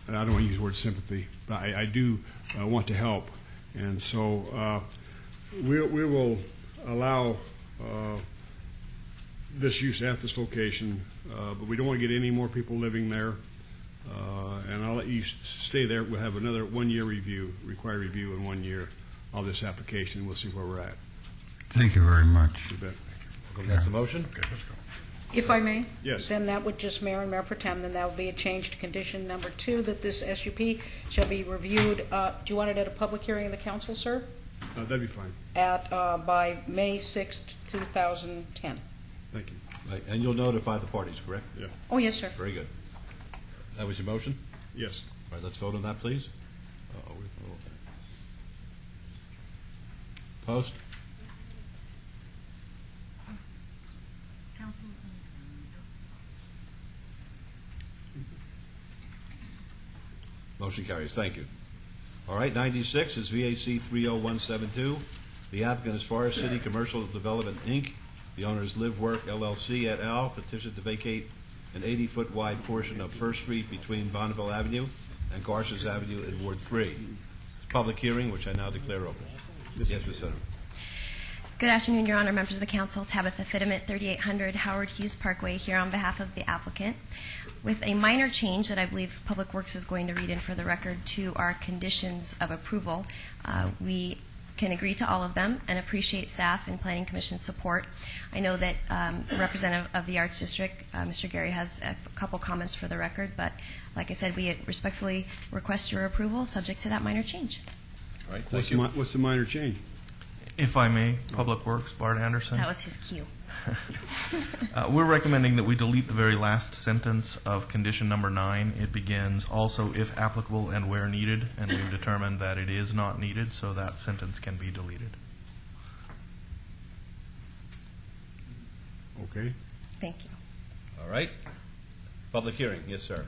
don't want to use the word sympathy, but I do want to help. And so we will allow this use at this location, but we don't want to get any more people living there. And I'll let you stay there. We'll have another 1 year review, required review in 1 year of this application. We'll see where we're at. Thank you very much. You bet. That's the motion? Okay, let's go. If I may? Yes. Then that would just, Mayor and Mayor Pro Tem, then that would be a change to condition number 2, that this SUP shall be reviewed. Do you want it at a public hearing in the council, sir? That'd be fine. By May 6th, 2010. Thank you. Right. And you'll notify the parties, correct? Yeah. Oh, yes, sir. Very good. That was your motion? Yes. All right, let's vote on that, please. Post? Motion carries. Thank you. All right, 96 is VAC 30172. The applicant is Forest City Commercial Development, Inc. The owner is Live Work LLC et al. Petition to vacate an 80-foot wide portion of First Street between Bonneville Avenue and Garces Avenue in Ward 3. It's a public hearing, which I now declare open. Yes, Ms. Senator. Good afternoon, Your Honor, members of the council. Tabitha Fittimet, 3800 Howard Hughes Parkway, here on behalf of the applicant, with a minor change that I believe Public Works is going to read in for the record to our conditions of approval. We can agree to all of them and appreciate staff and Planning Commission support. I know that Representative of the Arts District, Mr. Gary, has a couple comments for the record, but like I said, we respectfully request your approval subject to that minor change. All right, thank you. What's the minor change? If I may, Public Works, Bart Anderson. That was his cue. We're recommending that we delete the very last sentence of condition number 9. It begins, also if applicable and where needed, and we've determined that it is not needed, so that sentence can be deleted. Okay. Thank you. All right. Public hearing. Yes, sir.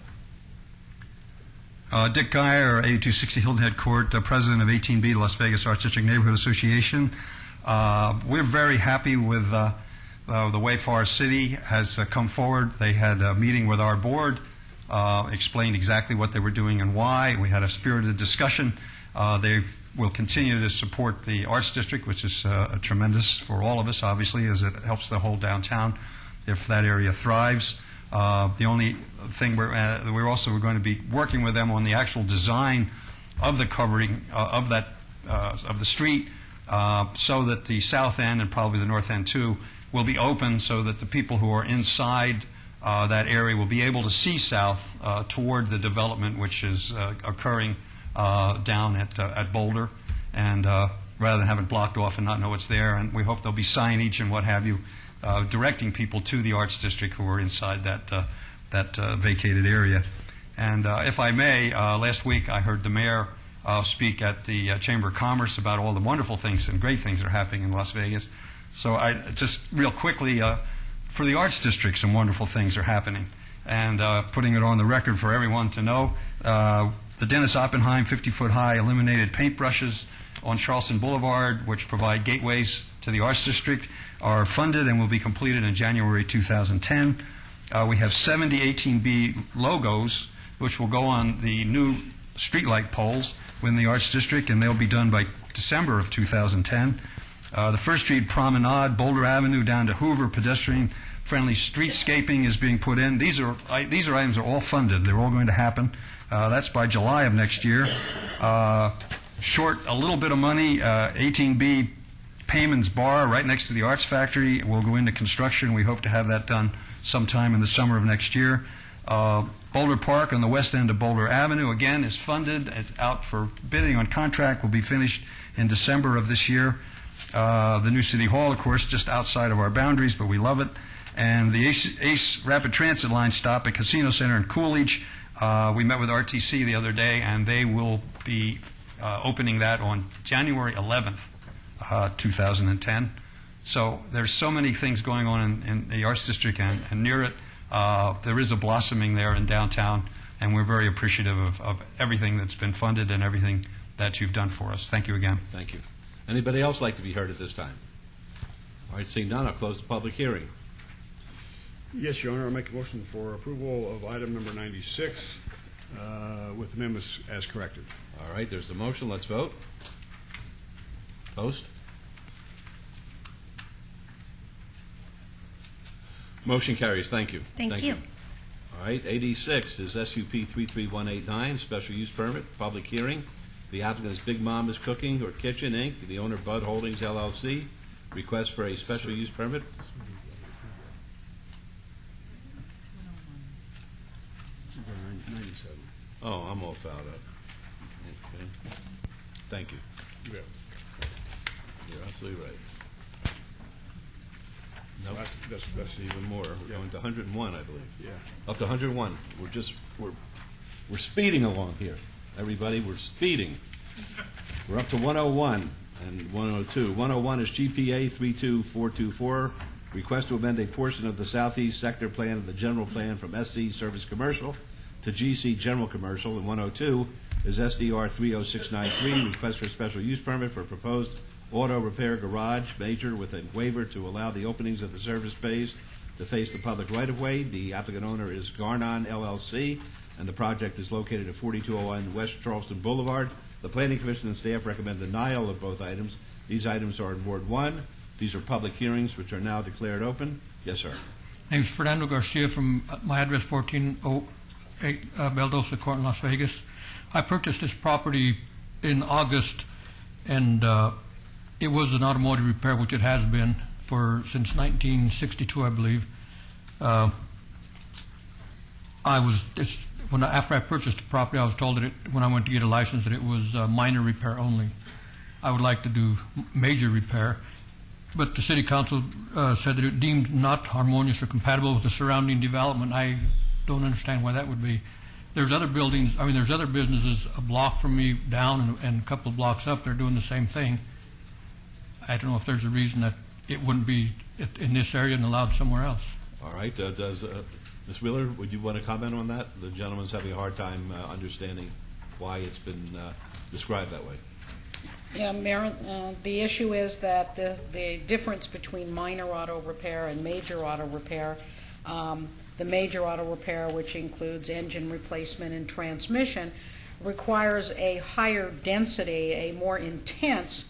Dick Geyer, 8260 Hilton Head Court, president of 18B, Las Vegas Arts District Neighborhood Association. We're very happy with the way Forest City has come forward. They had a meeting with our board, explained exactly what they were doing and why. We had a spirited discussion. They will continue to support the Arts District, which is tremendous for all of us, obviously, as it helps the whole downtown if that area thrives. The only thing we're also going to be working with them on the actual design of the covering of the street, so that the south end and probably the north end too will be open, so that the people who are inside that area will be able to see south toward the development which is occurring down at Boulder, and rather than have it blocked off and not know it's there. And we hope there'll be signage and what have you directing people to the Arts District who are inside that vacated area. And if I may, last week I heard the mayor speak at the Chamber of Commerce about all the wonderful things and great things that are happening in Las Vegas. So I just real quickly, for the Arts District, some wonderful things are happening. and putting it on the record for everyone to know. The Dennis Oppenheim 50-foot-high illuminated paintbrushes on Charleston Boulevard, which provide gateways to the Arts District, are funded and will be completed in January 2010. We have 70 18B logos, which will go on the new streetlight poles within the Arts District, and they'll be done by December of 2010. The First Street Promenade, Boulder Avenue down to Hoover, pedestrian-friendly streetscaping is being put in. These items are all funded. They're all going to happen. That's by July of next year. Short a little bit of money, 18B Payman's Bar right next to the Arts Factory will go into construction. We hope to have that done sometime in the summer of next year. Boulder Park on the west end of Boulder Avenue, again, is funded. It's out for bidding on contract. Will be finished in December of this year. The new City Hall, of course, just outside of our boundaries, but we love it. And the Ace Rapid Transit line stop at Casino Center in Coolidge. We met with RTC the other day, and they will be opening that on January 11th, 2010. So there's so many things going on in the Arts District and near it. There is a blossoming there in downtown, and we're very appreciative of everything that's been funded and everything that you've done for us. Thank you again. Thank you. Anybody else like to be heard at this time? All right, seeing none, I'll close the public hearing. Yes, Your Honor, I make a motion for approval of item number 96 with amendments as corrected. All right, there's the motion. Let's vote. Post. Motion carries. Thank you. Thank you. All right, 86 is SUP 33189, special use permit, public hearing. The applicant is Big Mama's Cooking or Kitchen, Inc., the owner Bud Holdings, LLC. Request for a special use permit. Oh, I'm all fouled up. Okay. Thank you. Yeah. You're absolutely right. No, that's even more. We're going to 101, I believe. Yeah. Up to 101. We're speeding along here. Everybody, we're speeding. We're up to 101 and 102. 101 is GPA 32424. Request to amend a portion of the southeast sector plan of the general plan from SC Service Commercial to GC General Commercial. And 102 is SDR 30693. Request for a special use permit for proposed auto repair garage major with a waiver to allow the openings of the service bays to face the public right-of-way. The applicant owner is Garnon LLC, and the project is located at 4201 West Charleston Boulevard. The Planning Commission and staff recommend denial of both items. These items are in Ward 1. These are public hearings which are now declared open. Yes, sir. My name is Fernando Garcia from my address 1408 Beldosa Court in Las Vegas. I purchased this property in August, and it was an automotive repair, which it has been since 1962, I believe. After I purchased the property, I was told that when I went to get a license that it was minor repair only. I would like to do major repair, but the city council said that it deemed not harmonious or compatible with the surrounding development. I don't understand why that would be. There's other buildings, there's other businesses a block from me down and a couple of blocks up. They're doing the same thing. I don't know if there's a reason that it wouldn't be in this area and allowed somewhere else. All right. Ms. Wheeler, would you want to comment on that? The gentleman's having a hard time understanding why it's been described that way. Yeah, Mayor, the issue is that the difference between minor auto repair and major auto repair, the major auto repair, which includes engine replacement and transmission, requires a higher density, a more intense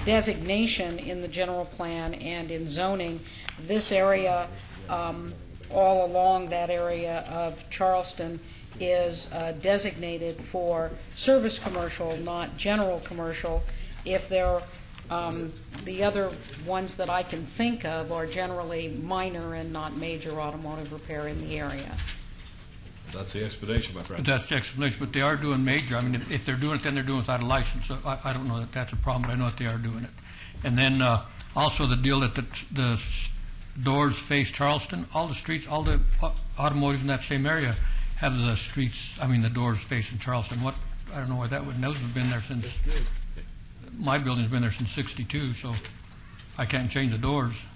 designation in the general plan and in zoning. This area, all along that area of Charleston, is designated for service commercial, not general commercial. If they're the other ones that I can think of are generally minor and not major automotive repair in the area. That's the explanation, my friend. That's the explanation, but they are doing major. If they're doing it, then they're doing it without a license. So I don't know that that's a problem, but I know that they are doing it. And then also the deal that the doors face Charleston, all the streets, all the automotives in that same area have the streets, the doors facing Charleston. I don't know why that would, those have been there since, my building's been there since '62, so I can't change the doors.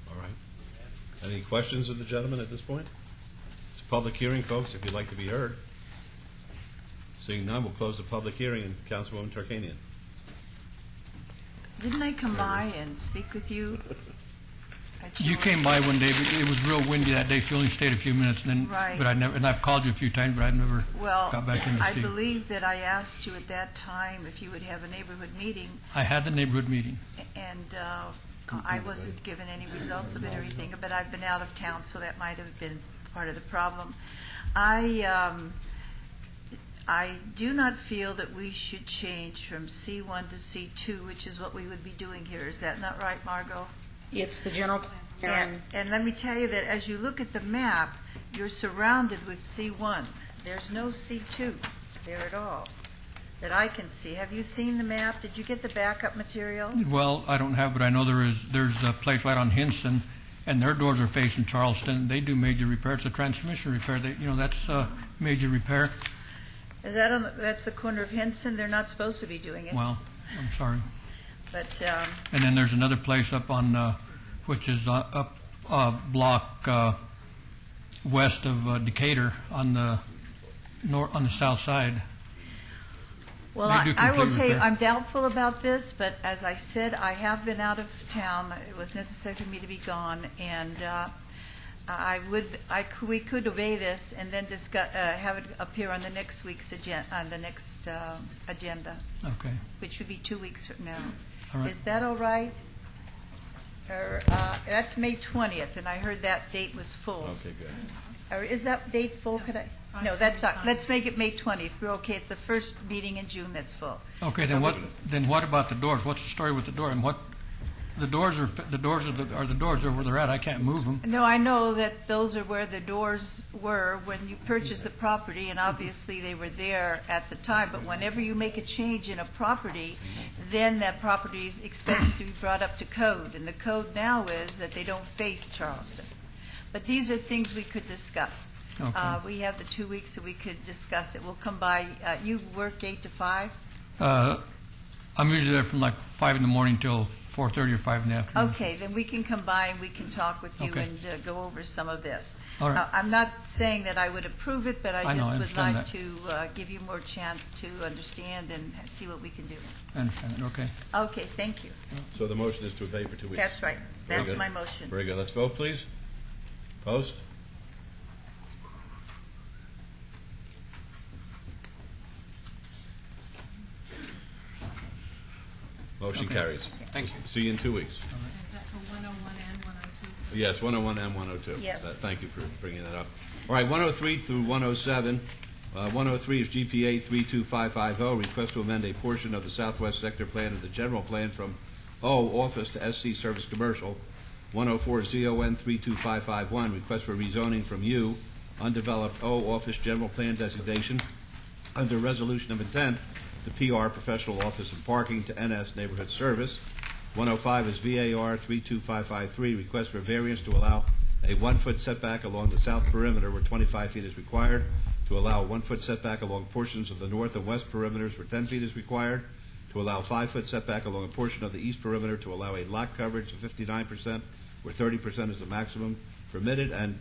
All right. Any questions of the gentleman at this point? Public hearing, folks, if you'd like to be heard. Seeing none, we'll close the public hearing, and Councilwoman Tarkanian. Didn't I come by and speak with you? You came by one day, but it was real windy that day, so you only stayed a few minutes. And then, Right. But I never, and I've called you a few times, but I never Well, got back in to I see. believe that I asked you at that time if you would have a neighborhood meeting, I had the neighborhood meeting. and I wasn't given any results of it or anything, but I've been out of town, so that might have been part of the problem. I do not feel that we should change from C1 to C2, which is what we would be doing here. Is that not right, Margot? It's the general plan. And let me tell you that as you look at the map, you're surrounded with C1. There's no C2 there at all that I can see. Have you seen the map? Did you get the backup material? Well, I don't have, but I know there's a place right on Hinson, and their doors are facing Charleston. They do major repairs. It's a transmission repair. That's major repair. Is that that's the corner of Henson? They're not supposed to be doing it. Well, I'm sorry. But And then there's another place up on, which is up block west of Decatur on the south side. well, They do I will complete tell you, repair. I'm doubtful about this, but as I said, I have been out of town. It was necessary for me to be gone, and we could obey this and then discuss, have it appear on the next week's agenda, agenda, Okay. which would be 2 weeks from now. All right. Is that all right? Or, that's May 20th, and I heard that date was full. Okay, good. Or is that date full? Could I? No, that's not. Let's make it May 20th. We're okay. It's the first meeting in June that's full. Okay, So then what about the doors? What's the story with the door? And the doors are the doors are where they're at. I can't move them. No, I know that those are where the doors were when you purchased the property, and obviously they were there at the time. But whenever you make a change in a property, then that property is expected to be brought up to code. And the code now is that they don't face Charleston. But these are things we could discuss. Okay. We have the 2 weeks so we could discuss it. We'll come by. You work 8 to 5? I'm usually there from like 5 in the morning till 4:30 or 5 in the afternoon. Okay, then we can come by and we can talk with you Okay. and go over some of this. All right. I'm not saying that I would approve it, but I I know, just I would understand like that. to give you more chance to understand and see what we can do. I understand it. Okay. Okay, thank you. So the motion is to obey for 2 weeks. That's right. Very That's good. my motion. Very good. Let's vote, please. Post. Motion Okay. carries. Thank you. See you in 2 weeks. Is that for 101 and 102? Yes, 101 and 102. Yes. Thank you for bringing that up. All right, 103 through 107. 103 is GPA 32550, request to amend a portion of the Southwest Sector Plan of the General Plan from O Office to SC Service Commercial. 104 is ZON 32551, request for rezoning from U, undeveloped O Office General Plan designation under Resolution of Intent to PR Professional Office and Parking to NS Neighborhood Service. 105 is VAR 32553, request for variance to allow a 1-foot setback along the south perimeter where 25 feet is required, to allow a 1-foot setback along portions of the north and west perimeters where 10 feet is required, to allow 5-foot setback along a portion of the east perimeter, to allow a lot coverage of 59% where 30% is the maximum permitted, and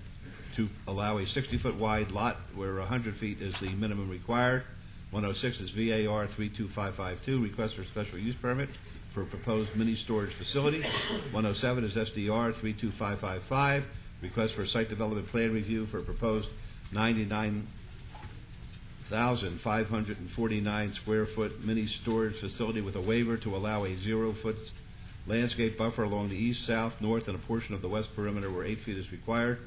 to allow a 60-foot wide lot where 100 feet is the minimum required. 106 is VAR 32552, request for special use permit for a proposed mini storage facility. 107 is SDR 32555, request for a site development plan review for a proposed 99,549 square foot mini storage facility with a waiver to allow a 0-foot landscape buffer along the east, south, north, and a portion of the west perimeter where 8 feet is required.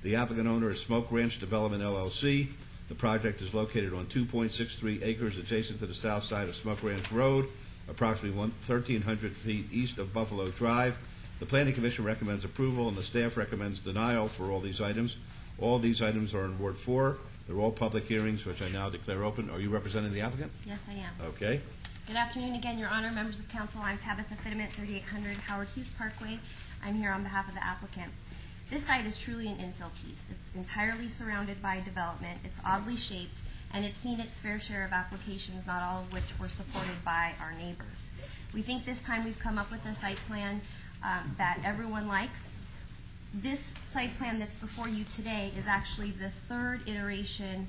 The applicant owner is Smoke Ranch Development LLC. The project is located on 2.63 acres adjacent to the south side of Smoke Ranch Road, approximately 1,300 feet east of Buffalo Drive. The Planning Commission recommends approval, and the staff recommends denial for all these items. All these items are in Ward 4. They're all public hearings, which I now declare open. Are you representing the applicant? Yes, I am. Okay. Good afternoon again, Your Honor, members of council. I'm Tabitha Fittement, 3800 Howard Hughes Parkway. I'm here on behalf of the applicant. This site is truly an infill piece. It's entirely surrounded by development. It's oddly shaped, and it's seen its fair share of applications, not all of which were supported by our neighbors. We think this time we've come up with a site plan that everyone likes. this site plan that's before you today is actually the third iteration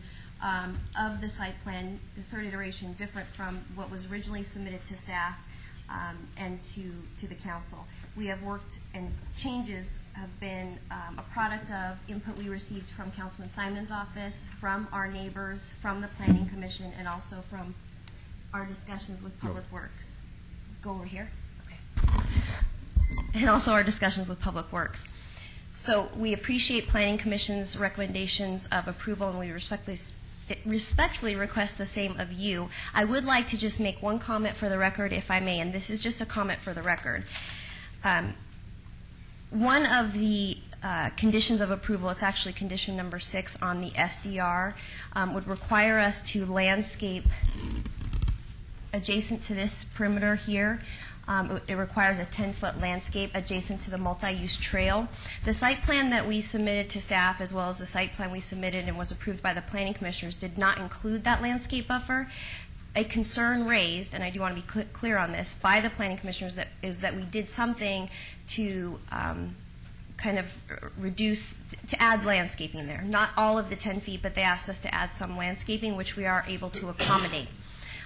of the site plan, the third iteration different from what was originally submitted to staff and to the council. We have worked, and changes have been a product of input we received from Councilman Simon's office, from our neighbors, from the Planning Commission, and also from our discussions with Public Works. Go over here. Okay. And also our discussions with Public Works. So we appreciate Planning Commission's recommendations of approval, and we respectfully request the same of you. I would like to just make one comment for the record, if I may, and this is just a comment for the record. One of the conditions of approval, it's actually condition number 6 on the SDR, would require us to landscape adjacent to this perimeter here. It requires a 10-foot landscape adjacent to the multi-use trail. The site plan that we submitted to staff, as well as the site plan we submitted and was approved by the planning commissioners, did not include that landscape buffer. A concern raised, and I do want to be clear on this, by the planning commissioners is that we did something to kind of reduce, to add landscaping there. Not all of the 10 feet, but they asked us to add some landscaping, which we are able to accommodate.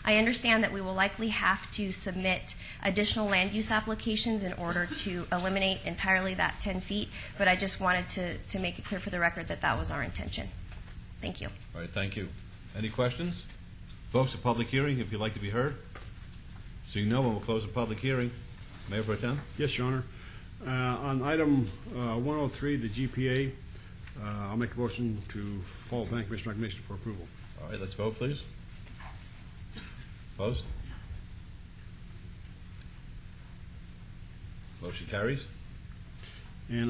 I understand that we will likely have to submit additional land use applications in order to eliminate entirely that 10 feet, but I just wanted to make it clear for the record that that was our intention. Thank you. All right, thank you. Any questions? Folks, a public hearing, if you'd like to be heard. Seeing no one, we'll close the public hearing. Mayor Pro Tem? Yes, Your Honor. On item 103, the GPA, I'll make a motion to follow Planning Commission recommendation for approval. All right, let's vote, please. Opposed? Motion carries. And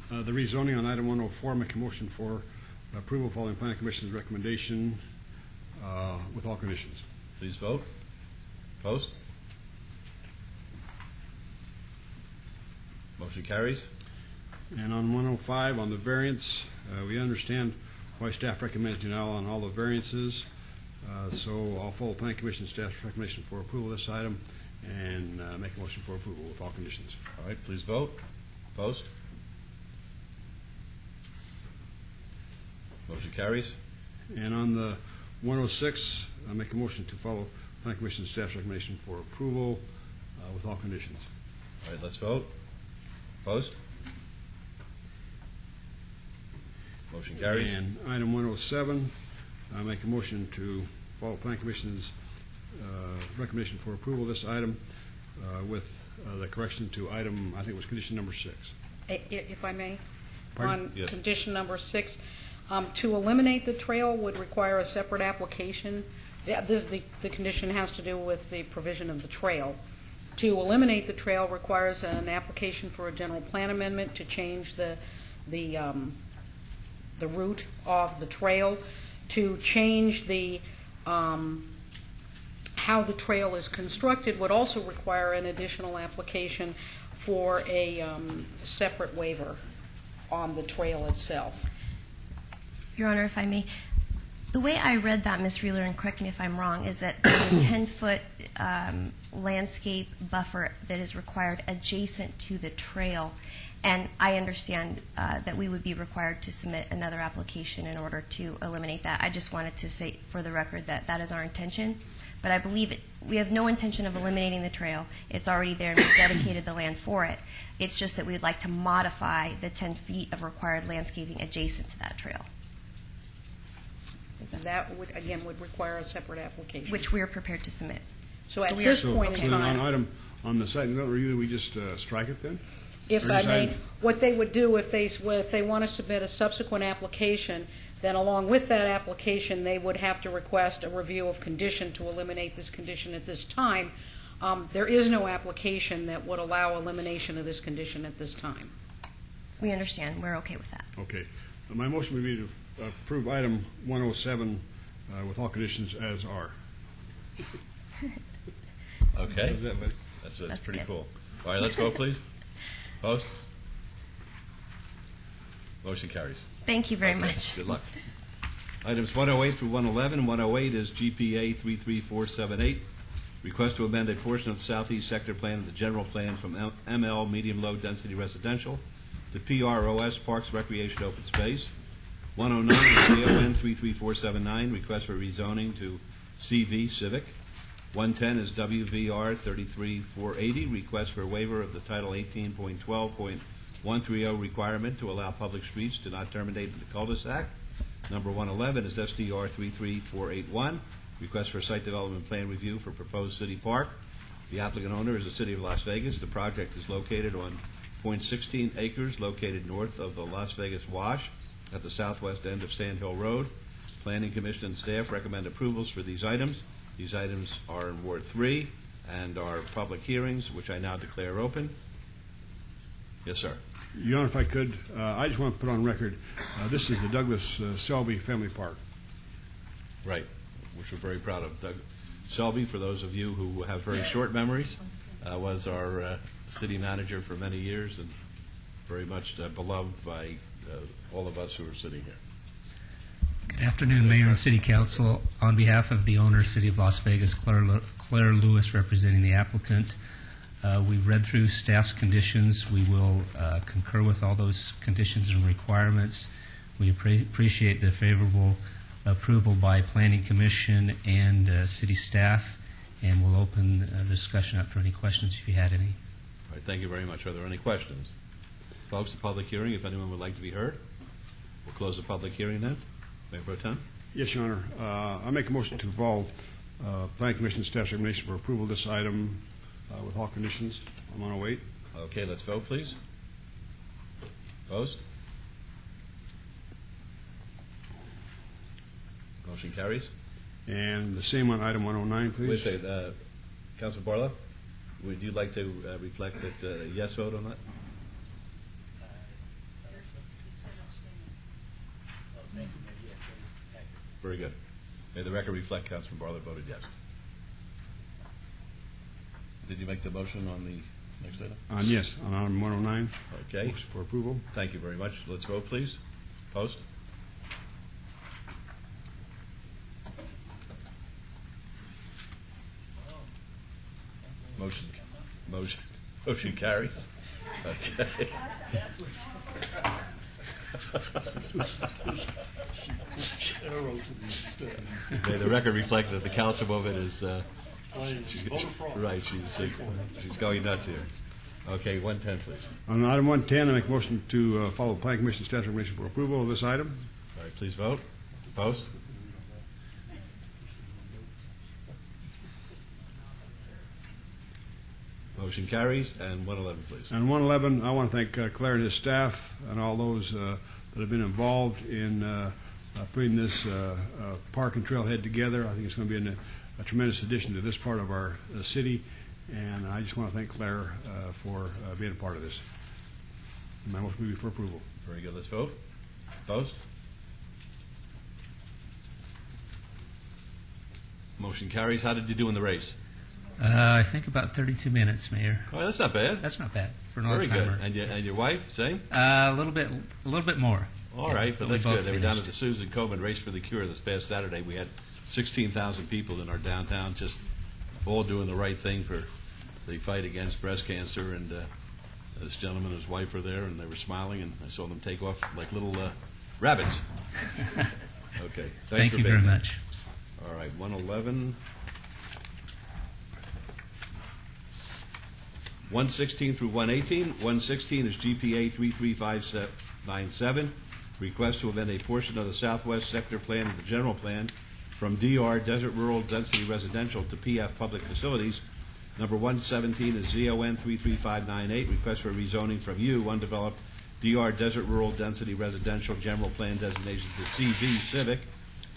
the rezoning on item 104, make a motion for approval following Planning Commission's recommendation with all conditions. Please vote. Opposed? Motion carries. And on 105, on the variance, we understand why staff recommends denial on all the variances. So I'll follow Planning Commission staff's recommendation for approval of this item and make a motion for approval with all conditions. All right, please vote. Opposed? Motion carries. And on the 106, I make a motion to follow Planning Commission staff's recommendation for approval with all conditions. All right, let's vote. Opposed? Motion carries. And item 107, I make a motion to follow Planning Commission's recommendation for approval of this item with the correction to item, I think it was condition number 6. If I may, Pardon? on Yes. condition number 6, to eliminate the trail would require a separate application. The condition has to do with the provision of the trail. To eliminate the trail requires an application for a general plan amendment to change the route of the trail, to change the how the trail is constructed would also require an additional application for a separate waiver on the trail itself. Your Honor, if I may, the way I read that, Ms. Reeler, and correct me if I'm wrong, is that there's a 10-foot landscape buffer that is required adjacent to the trail. And I understand that we would be required to submit another application in order to eliminate that. I just wanted to say for the record that that is our intention. But I believe we have no intention of eliminating the trail. It's already there and we've dedicated the land for it. It's just that we would like to modify the 10 feet of required landscaping adjacent to that trail. That would, again, would require a separate application. Which we are prepared to submit. So at this point in So then time, on item, on the site review, we just strike it then? if I may, what they would do if they want to submit a subsequent application, then along with that application, they would have to request a review of condition to eliminate this condition at this time. There is no application that would allow elimination of this condition at this time. We understand. We're okay with that. Okay. My motion would be to approve item 107 with all conditions as are. Okay. That's That's pretty good. cool. All right, let's vote, please. Opposed? Motion carries. Thank you very Okay, much. Good luck. Items 108 through 111. 108 is GPA 33478. Request to amend a portion of the southeast sector plan of the general plan from ML medium low density residential to PROS, Parks, Recreation, Open Space. 109 is ZON 33479, request for rezoning to CV, Civic. 110 is WVR 33480, request for waiver of the Title 18.12.130 requirement to allow public streets to not terminate in the cul-de-sac. Number 111 is SDR 33481, request for site development plan review for proposed city park. The applicant owner is the City of Las Vegas. The project is located on .16 acres located north of the Las Vegas Wash at the southwest end of Sand Hill Road. Planning Commission and staff recommend approvals for these items. These items are in Ward 3 and are public hearings, which I now declare open. Yes, sir. Your Honor, if I could, I just want to put on record, this is the Douglas Selby Family Park. Right, which we're very proud of. Doug Selby, for those of you who have very short memories, was our city manager for many years and very much beloved by all of us who are sitting here. Good afternoon, Mayor and City Council. On behalf of the owner, City of Las Vegas, Claire Lewis, representing the applicant, we've read through staff's conditions. We will concur with all those conditions and requirements. We appreciate the favorable approval by Planning Commission and city staff, and we'll open the discussion up for any questions if you had any. All right, thank you very much. Are there any questions? Folks, the public hearing, if anyone would like to be heard, we'll close the public hearing then. Mayor Pro Tem? Yes, Your Honor. I make a motion to follow Planning Commission staff's recommendation for approval of this item with all conditions. I'm on 108. Okay, let's vote, please. Opposed? Motion carries. And the same on item 109, please. Wait a second. Councilman Barlow, would you like to reflect that yes vote on that? Very good. May the record reflect Councilman Barlow voted yes. Did you make the motion on the next item? Yes, on item 109. Okay. Motion for approval. Thank you very much. Let's vote, please. Post. Motion carries. Okay. May the record reflect that the councilwoman is right. She's going nuts here. Okay, 110, please. On item 110, I make a motion to follow Planning Commission staff recommendation for approval of this item. All right, please vote. Post. Motion carries. And 111, please. And 111, I want to thank Claire and his staff and all those that have been involved in putting this park and trailhead together. I think it's going to be a tremendous addition to this part of our city, and I just want to thank Claire for being a part of this. My motion will be for approval. Very good. Let's vote. Post. Motion carries. How did you do in the race? I think about 32 minutes, Mayor. Oh, that's not bad. That's not bad for an Very old-timer. good. And your wife, same? A little bit more. All Yeah, right, but we that's both good. They were down at finished. the Susan Komen Race for the Cure this past Saturday. We had 16,000 people in our downtown, just all doing the right thing for the fight against breast cancer. And this gentleman and his wife were there, and they were smiling, and I saw them take off like little rabbits. Okay. Thank for you being very there. much. All right, 111. 116 through 118. 116 is GPA 33597. Request to amend a portion of the Southwest Sector Plan of the General Plan from DR, Desert Rural Density Residential, to PF Public Facilities. Number 117 is ZON 33598. Request for rezoning from U, undeveloped DR, Desert Rural Density Residential General Plan designation to CV, Civic.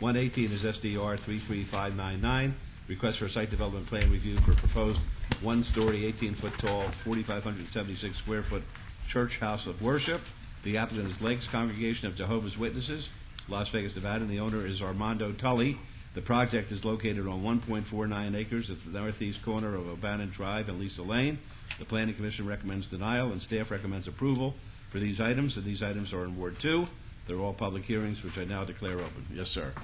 118 is SDR 33599. Request for site development plan review for proposed one-story, 18-foot tall, 4,576 square foot church house of worship. The applicant is Lakes Congregation of Jehovah's Witnesses, Las Vegas, Nevada, and the owner is Armando Tully. The project is located on 1.49 acres at the northeast corner of O'Bannon Drive and Lisa Lane. The Planning Commission recommends denial, and staff recommends approval for these items, and these items are in Ward 2. They're all public hearings, which I now declare open. Yes, sir.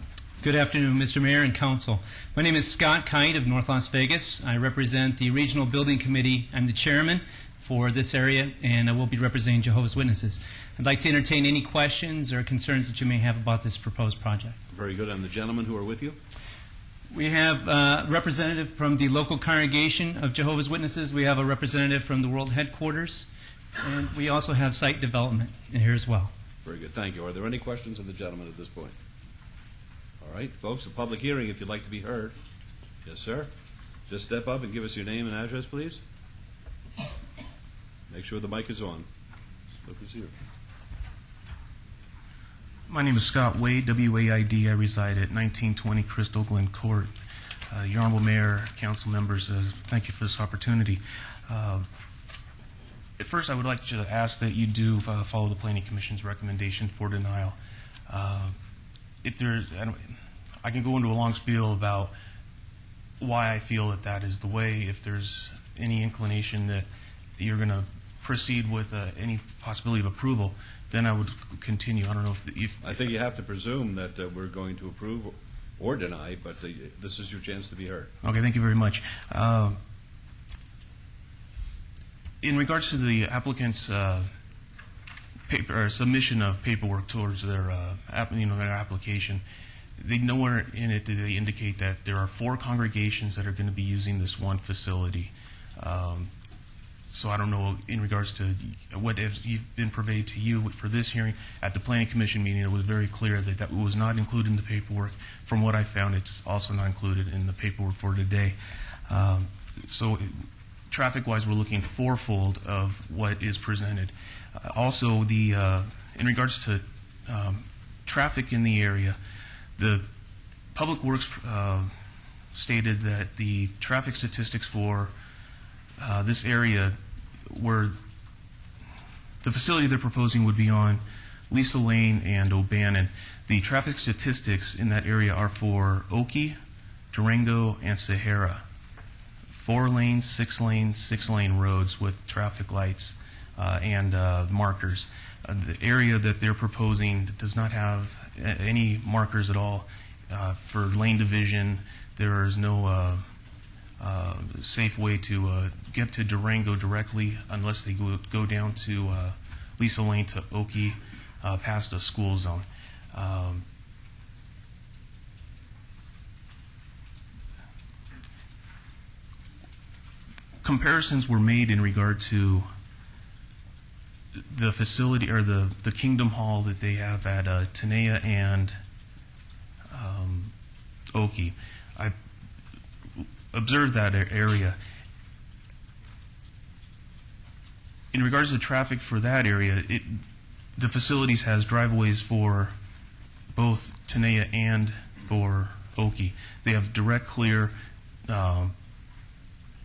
Good afternoon, Mr. Mayor and Council. My name is Scott Kite of North Las Vegas. I represent the Regional Building Committee. I'm the chairman. for this area, and I will be representing Jehovah's Witnesses. I'd like to entertain any questions or concerns that you may have about this proposed project. Very good. And the gentlemen who are with you? We have a representative from the local congregation of Jehovah's Witnesses. We have a representative from the world headquarters, and we also have site development in here as well. Very good. Thank you. Are there any questions of the gentleman at this point? All right, folks, a public hearing if you'd like to be heard. Yes, sir. Just step up and give us your name and address, please. Make sure the mic is on. Look who's here. My name is Scott Wade, W-A-I-D. I reside at 1920 Crystal Glen Court. Your Honorable Mayor, council members, thank you for this opportunity. At first, I would like to ask that you do follow the Planning Commission's recommendation for denial. If there's, I can go into a long spiel about why I feel that that is the way. If there's any inclination that you're going to proceed with any possibility of approval, then I would continue. I don't know if I think you have to presume that we're going to approve or deny, but this is your chance to be heard. Okay, thank you very much. In regards to the applicant's submission of paperwork towards their application, they nowhere in it do they indicate that there are 4 congregations that are going to be using this one facility. So I don't know in regards to what has been conveyed to you for this hearing. At the Planning Commission meeting, it was very clear that that was not included in the paperwork. From what I found, it's also not included in the paperwork for today. So traffic-wise, we're looking fourfold of what is presented. Also, in regards to traffic in the area, the Public Works stated that the traffic statistics for this area, where the facility they're proposing would be on Lisa Lane and O'Bannon. The traffic statistics in that area are for Oakey, Durango, and Sahara. 4 lanes, 6 lanes, 6-lane roads with traffic lights and markers. The area that they're proposing does not have any markers at all for lane division. There is no safe way to get to Durango directly unless they go down to Lisa Lane to Oakey past a school zone. Comparisons were made in regard to the facility or the Kingdom Hall that they have at Tenaya and Oakey. I observed that area. In regards to traffic for that area, the facilities has driveways for both Tenaya and for Oakey. They have direct clear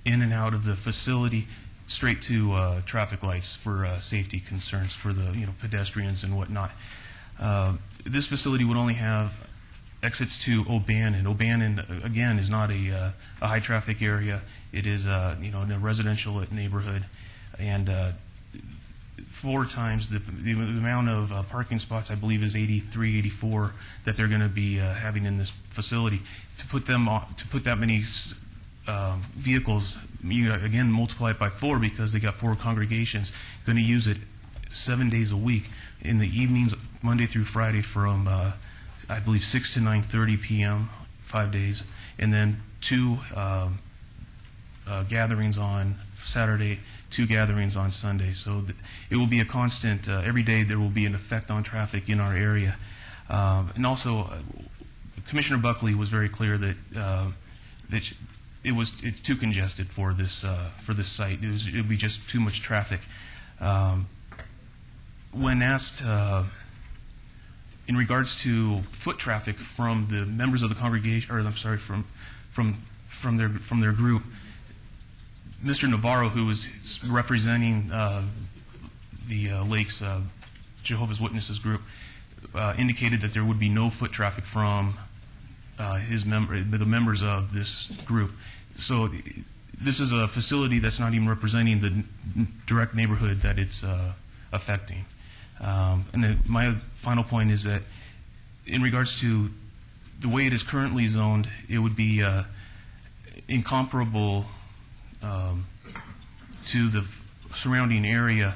in and out of the facility straight to traffic lights for safety concerns for the pedestrians and whatnot. This facility would only have exits to O'Bannon. O'Bannon, again, is not a high traffic area. It is in a residential neighborhood, and 4 times the amount of parking spots, I believe, is 83, 84 that they're going to be having in this facility. To put that many vehicles, again, multiply it by 4 because they got 4 congregations going to use it 7 days a week in the evenings, Monday through Friday, from I believe 6 to 9:30 p.m. 5 days, and then 2 gatherings on Saturday, 2 gatherings on Sunday. So it will be a constant. Every day there will be an effect on traffic in our area, and also Commissioner Buckley was very clear that it's too congested for this site. It would be just too much traffic. When asked in regards to foot traffic from the members of the congregation, or I'm sorry, from their group, Mr. Navarro, who was representing the Lakes Jehovah's Witnesses group, indicated that there would be no foot traffic from the members of this group. So this is a facility that's not even representing the direct neighborhood that it's affecting. And then my final point is that in regards to the way it is currently zoned, it would be incomparable to the surrounding area,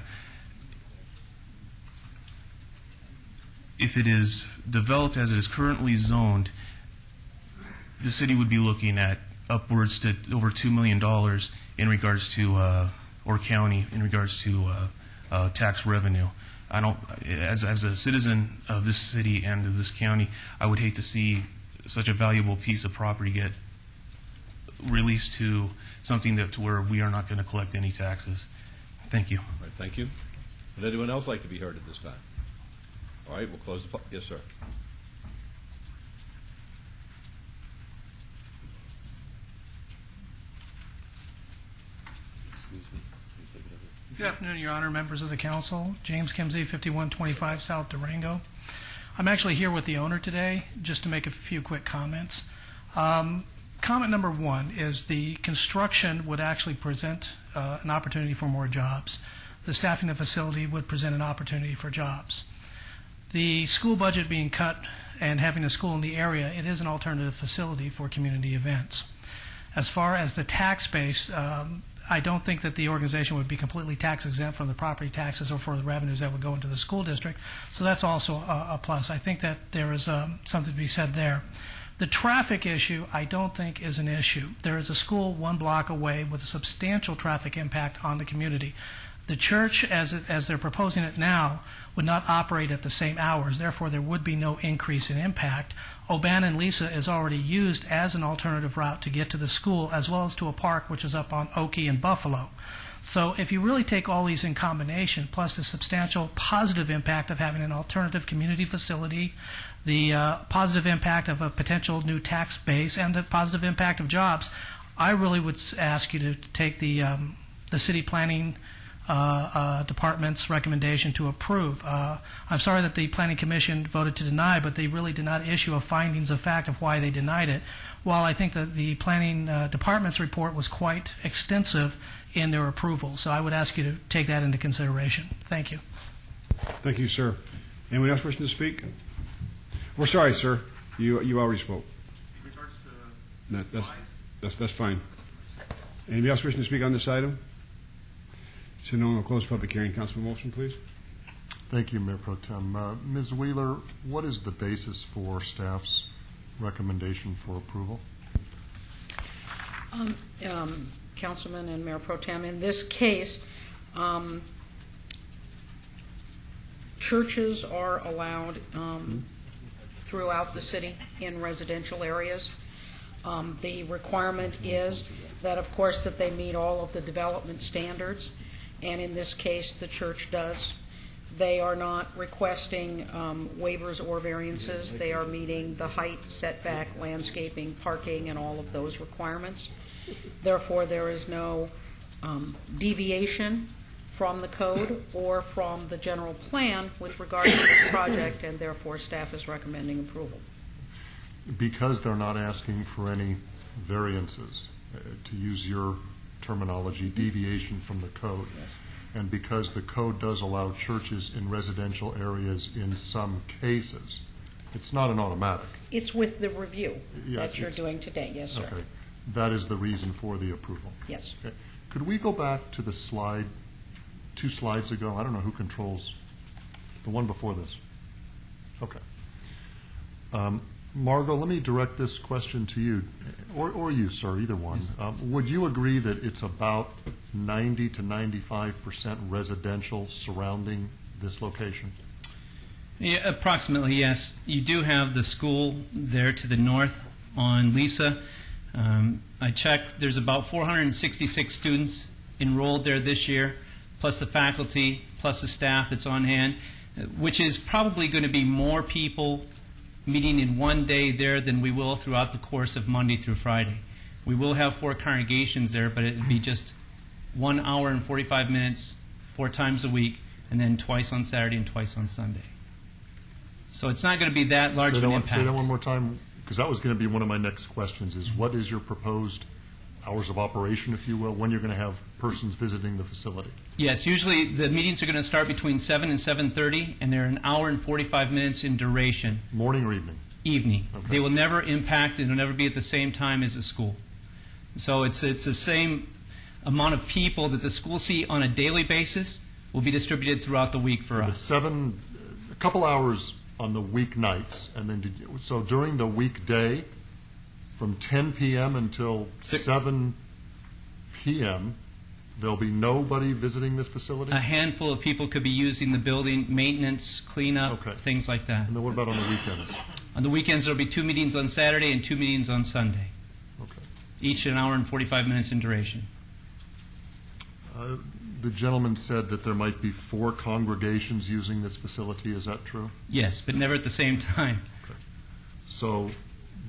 if it is developed as it is currently zoned, the city would be looking at upwards to over $2 million in regards to, or county, in regards to tax revenue. I don't, as a citizen of this city and of this county, I would hate to see such a valuable piece of property get released to something to where we are not going to collect any taxes. Thank you. All right, thank you. Would anyone else like to be heard at this time? All right, we'll close the yes, sir. Good afternoon, Your Honor, members of the council. James Kimsey, 5125 South Durango. I'm actually here with the owner today just to make a few quick comments. Comment number one is the construction would actually present an opportunity for more jobs. The staffing of the facility would present an opportunity for jobs. The school budget being cut and having a school in the area, it is an alternative facility for community events. As far as the tax base, I don't think that the organization would be completely tax exempt from the property taxes or for the revenues that would go into the school district. So that's also a plus. I think that there is something to be said there. The traffic issue, I don't think, is an issue. There is a school 1 block away with a substantial traffic impact on the community. The church, as they're proposing it now, would not operate at the same hours. Therefore, there would be no increase in impact. Oban and Lisa is already used as an alternative route to get to the school, as well as to a park which is up on Oakey and Buffalo. So if you really take all these in combination, plus the substantial positive impact of having an alternative community facility, the positive impact of a potential new tax base, and the positive impact of jobs, I really would ask you to take the city planning department's recommendation to approve. I'm sorry that the Planning Commission voted to deny, but they really did not issue a findings of fact of why they denied it. While I think that the Planning Department's report was quite extensive in their approval. So I would ask you to take that into consideration. Thank you. Thank you, sir. Anyone else wishing to speak? We're sorry, sir. You already spoke. In regards to That's fine. Anybody else wishing to speak on this item? So no one will close public hearing. Councilman Wilson, please. Thank you, Mayor Pro Tem. Ms. Wheeler, what is the basis for staff's recommendation for approval? Councilman and Mayor Pro Tem, in this case, churches are allowed throughout the city in residential areas. The requirement is that, of course, that they meet all of the development standards, and in this case, the church does. They are not requesting waivers or variances. They are meeting the height, setback, landscaping, parking, and all of those requirements. Therefore, there is no deviation from the code or from the general plan with regard to this project, and therefore staff is recommending approval. Because they're not asking for any variances, to use your terminology, deviation from the code, and because the code does allow churches in residential areas in some cases, it's not an automatic. It's with the review that you're doing today, yes, sir. Okay. That is the reason for the approval. Yes. Okay. Could we go back to the slide, 2 slides ago? I don't know who controls the one before this. Okay. Margot, let me direct this question to you, or you, sir, either one. Would you agree that it's about 90 to 95% residential surrounding this location? Yeah, approximately, yes. You do have the school there to the north on Lisa. I checked, there's about 466 students enrolled there this year, plus the faculty, plus the staff that's on hand, which is probably going to be more people meeting in one day there than we will throughout the course of Monday through Friday. We will have 4 congregations there, but it would be just 1 hour and 45 minutes 4 times a week, and then twice on Saturday and twice on Sunday. So it's not going to be that large of an impact. Say that one more time, because that was going to be one of my next questions, is what is your proposed hours of operation, if you will, when you're going to have persons visiting the facility? Yes, usually the meetings are going to start between 7 and 7:30, and they're 1 hour and 45 minutes in duration. Morning or evening? Evening. Okay. They will never impact, and will never be at the same time as the school. So it's the same amount of people that the school see on a daily basis will be distributed throughout the week for us. A couple hours on the weeknights, and then so during the weekday, from 10 p.m. until 7 p.m., there'll be nobody visiting this facility? A handful of people could be using the building, maintenance, cleanup, things like that. And then what about on the weekends? On the weekends, there'll be 2 meetings on Saturday and 2 meetings on Sunday. Okay. Each an hour and 45 minutes in duration. The gentleman said that there might be 4 congregations using this facility. Is that true? Yes, but never at the same time. Okay. So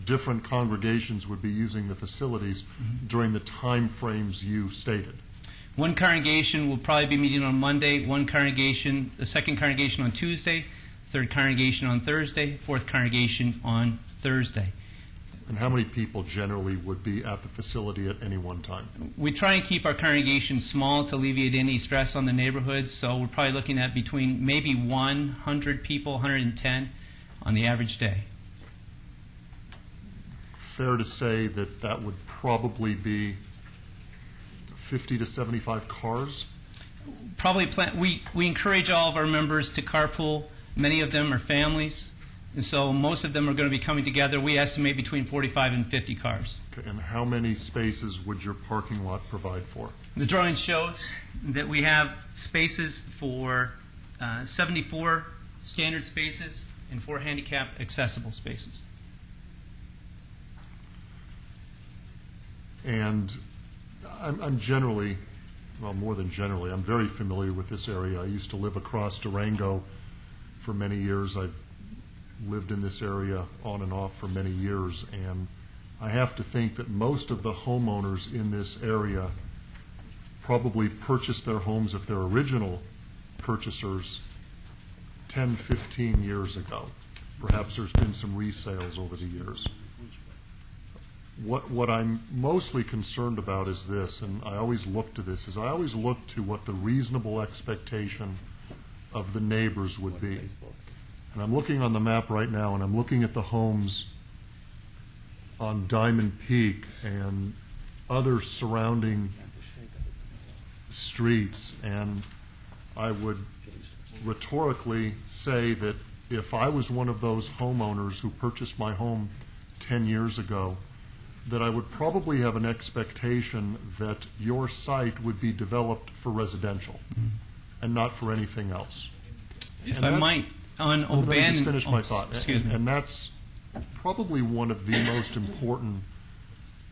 different congregations would be using the facilities during the time frames you stated. One congregation will probably be meeting on Monday, the second congregation on Tuesday, third congregation on Thursday, fourth congregation on Thursday. And how many people generally would be at the facility at any one time? We try and keep our congregation small to alleviate any stress on the neighborhood, so we're probably looking at between maybe 100 people, 110 on the average day. Fair to say that that would probably be 50 to 75 cars? Probably we encourage all of our members to carpool. Many of them are families, and so most of them are going to be coming together. We estimate between 45 and 50 cars. Okay, and how many spaces would your parking lot provide for? The drawing shows that we have spaces for 74 standard spaces and 4 handicap accessible spaces. And I'm generally, well, more than generally, I'm very familiar with this area. I used to live across Durango for many years. I've lived in this area on and off for many years, and I have to think that most of the homeowners in this area probably purchased their homes, if they're original purchasers, 10, 15 years ago. Perhaps there's been some resales over the years. What I'm mostly concerned about is this, and I always look to this, is I always look to what the reasonable expectation of the neighbors would be. And I'm looking on the map right now, and I'm looking at the homes on Diamond Peak and other surrounding streets, and I would rhetorically say that if I was one of those homeowners who purchased my home 10 years ago, that I would probably have an expectation that your site would be developed for residential and not for anything else. If I might, on O'Bannon... Let me just finish my thought. Excuse me. And that's probably one of the most important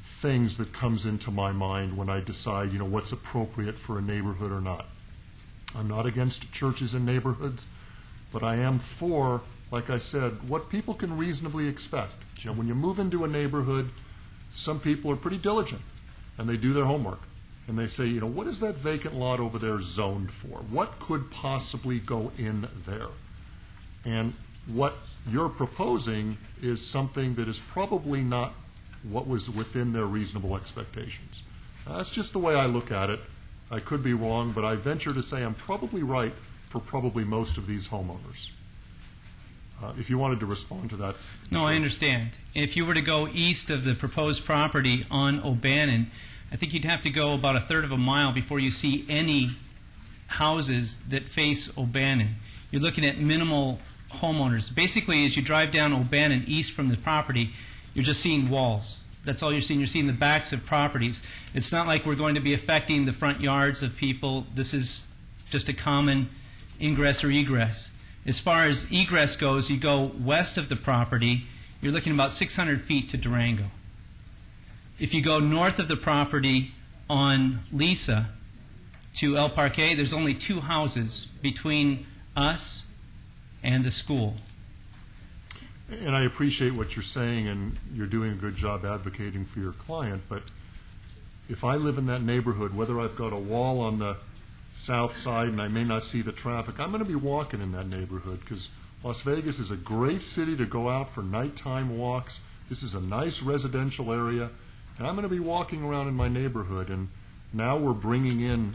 things that comes into my mind when I decide, what's appropriate for a neighborhood or not. I'm not against churches in neighborhoods, but I am for, like I said, what people can reasonably expect. When you move into a neighborhood, some people are pretty diligent, and they do their homework. And they say, what is that vacant lot over there zoned for? What could possibly go in there? And what you're proposing is something that is probably not what was within their reasonable expectations. That's just the way I look at it. I could be wrong, but I venture to say I'm probably right for probably most of these homeowners. If you wanted to respond to that. No, I understand. If you were to go east of the proposed property on O'Bannon, I think you'd have to go about a third of a mile before you see any houses that face O'Bannon. You're looking at minimal homeowners. Basically, as you drive down O'Bannon east from the property, you're just seeing walls. That's all you're seeing. You're seeing the backs of properties. It's not like we're going to be affecting the front yards of people. This is just a common ingress or egress. As far as egress goes, you go west of the property, you're looking about 600 feet to Durango. If you go north of the property on Lisa to El Parque, there's only 2 houses between us and the school. And I appreciate what you're saying, and you're doing a good job advocating for your client, but if I live in that neighborhood, whether I've got a wall on the south side and I may not see the traffic, I'm going to be walking in that neighborhood because Las Vegas is a great city to go out for nighttime walks. This is a nice residential area, and I'm going to be walking around in my neighborhood, and now we're bringing in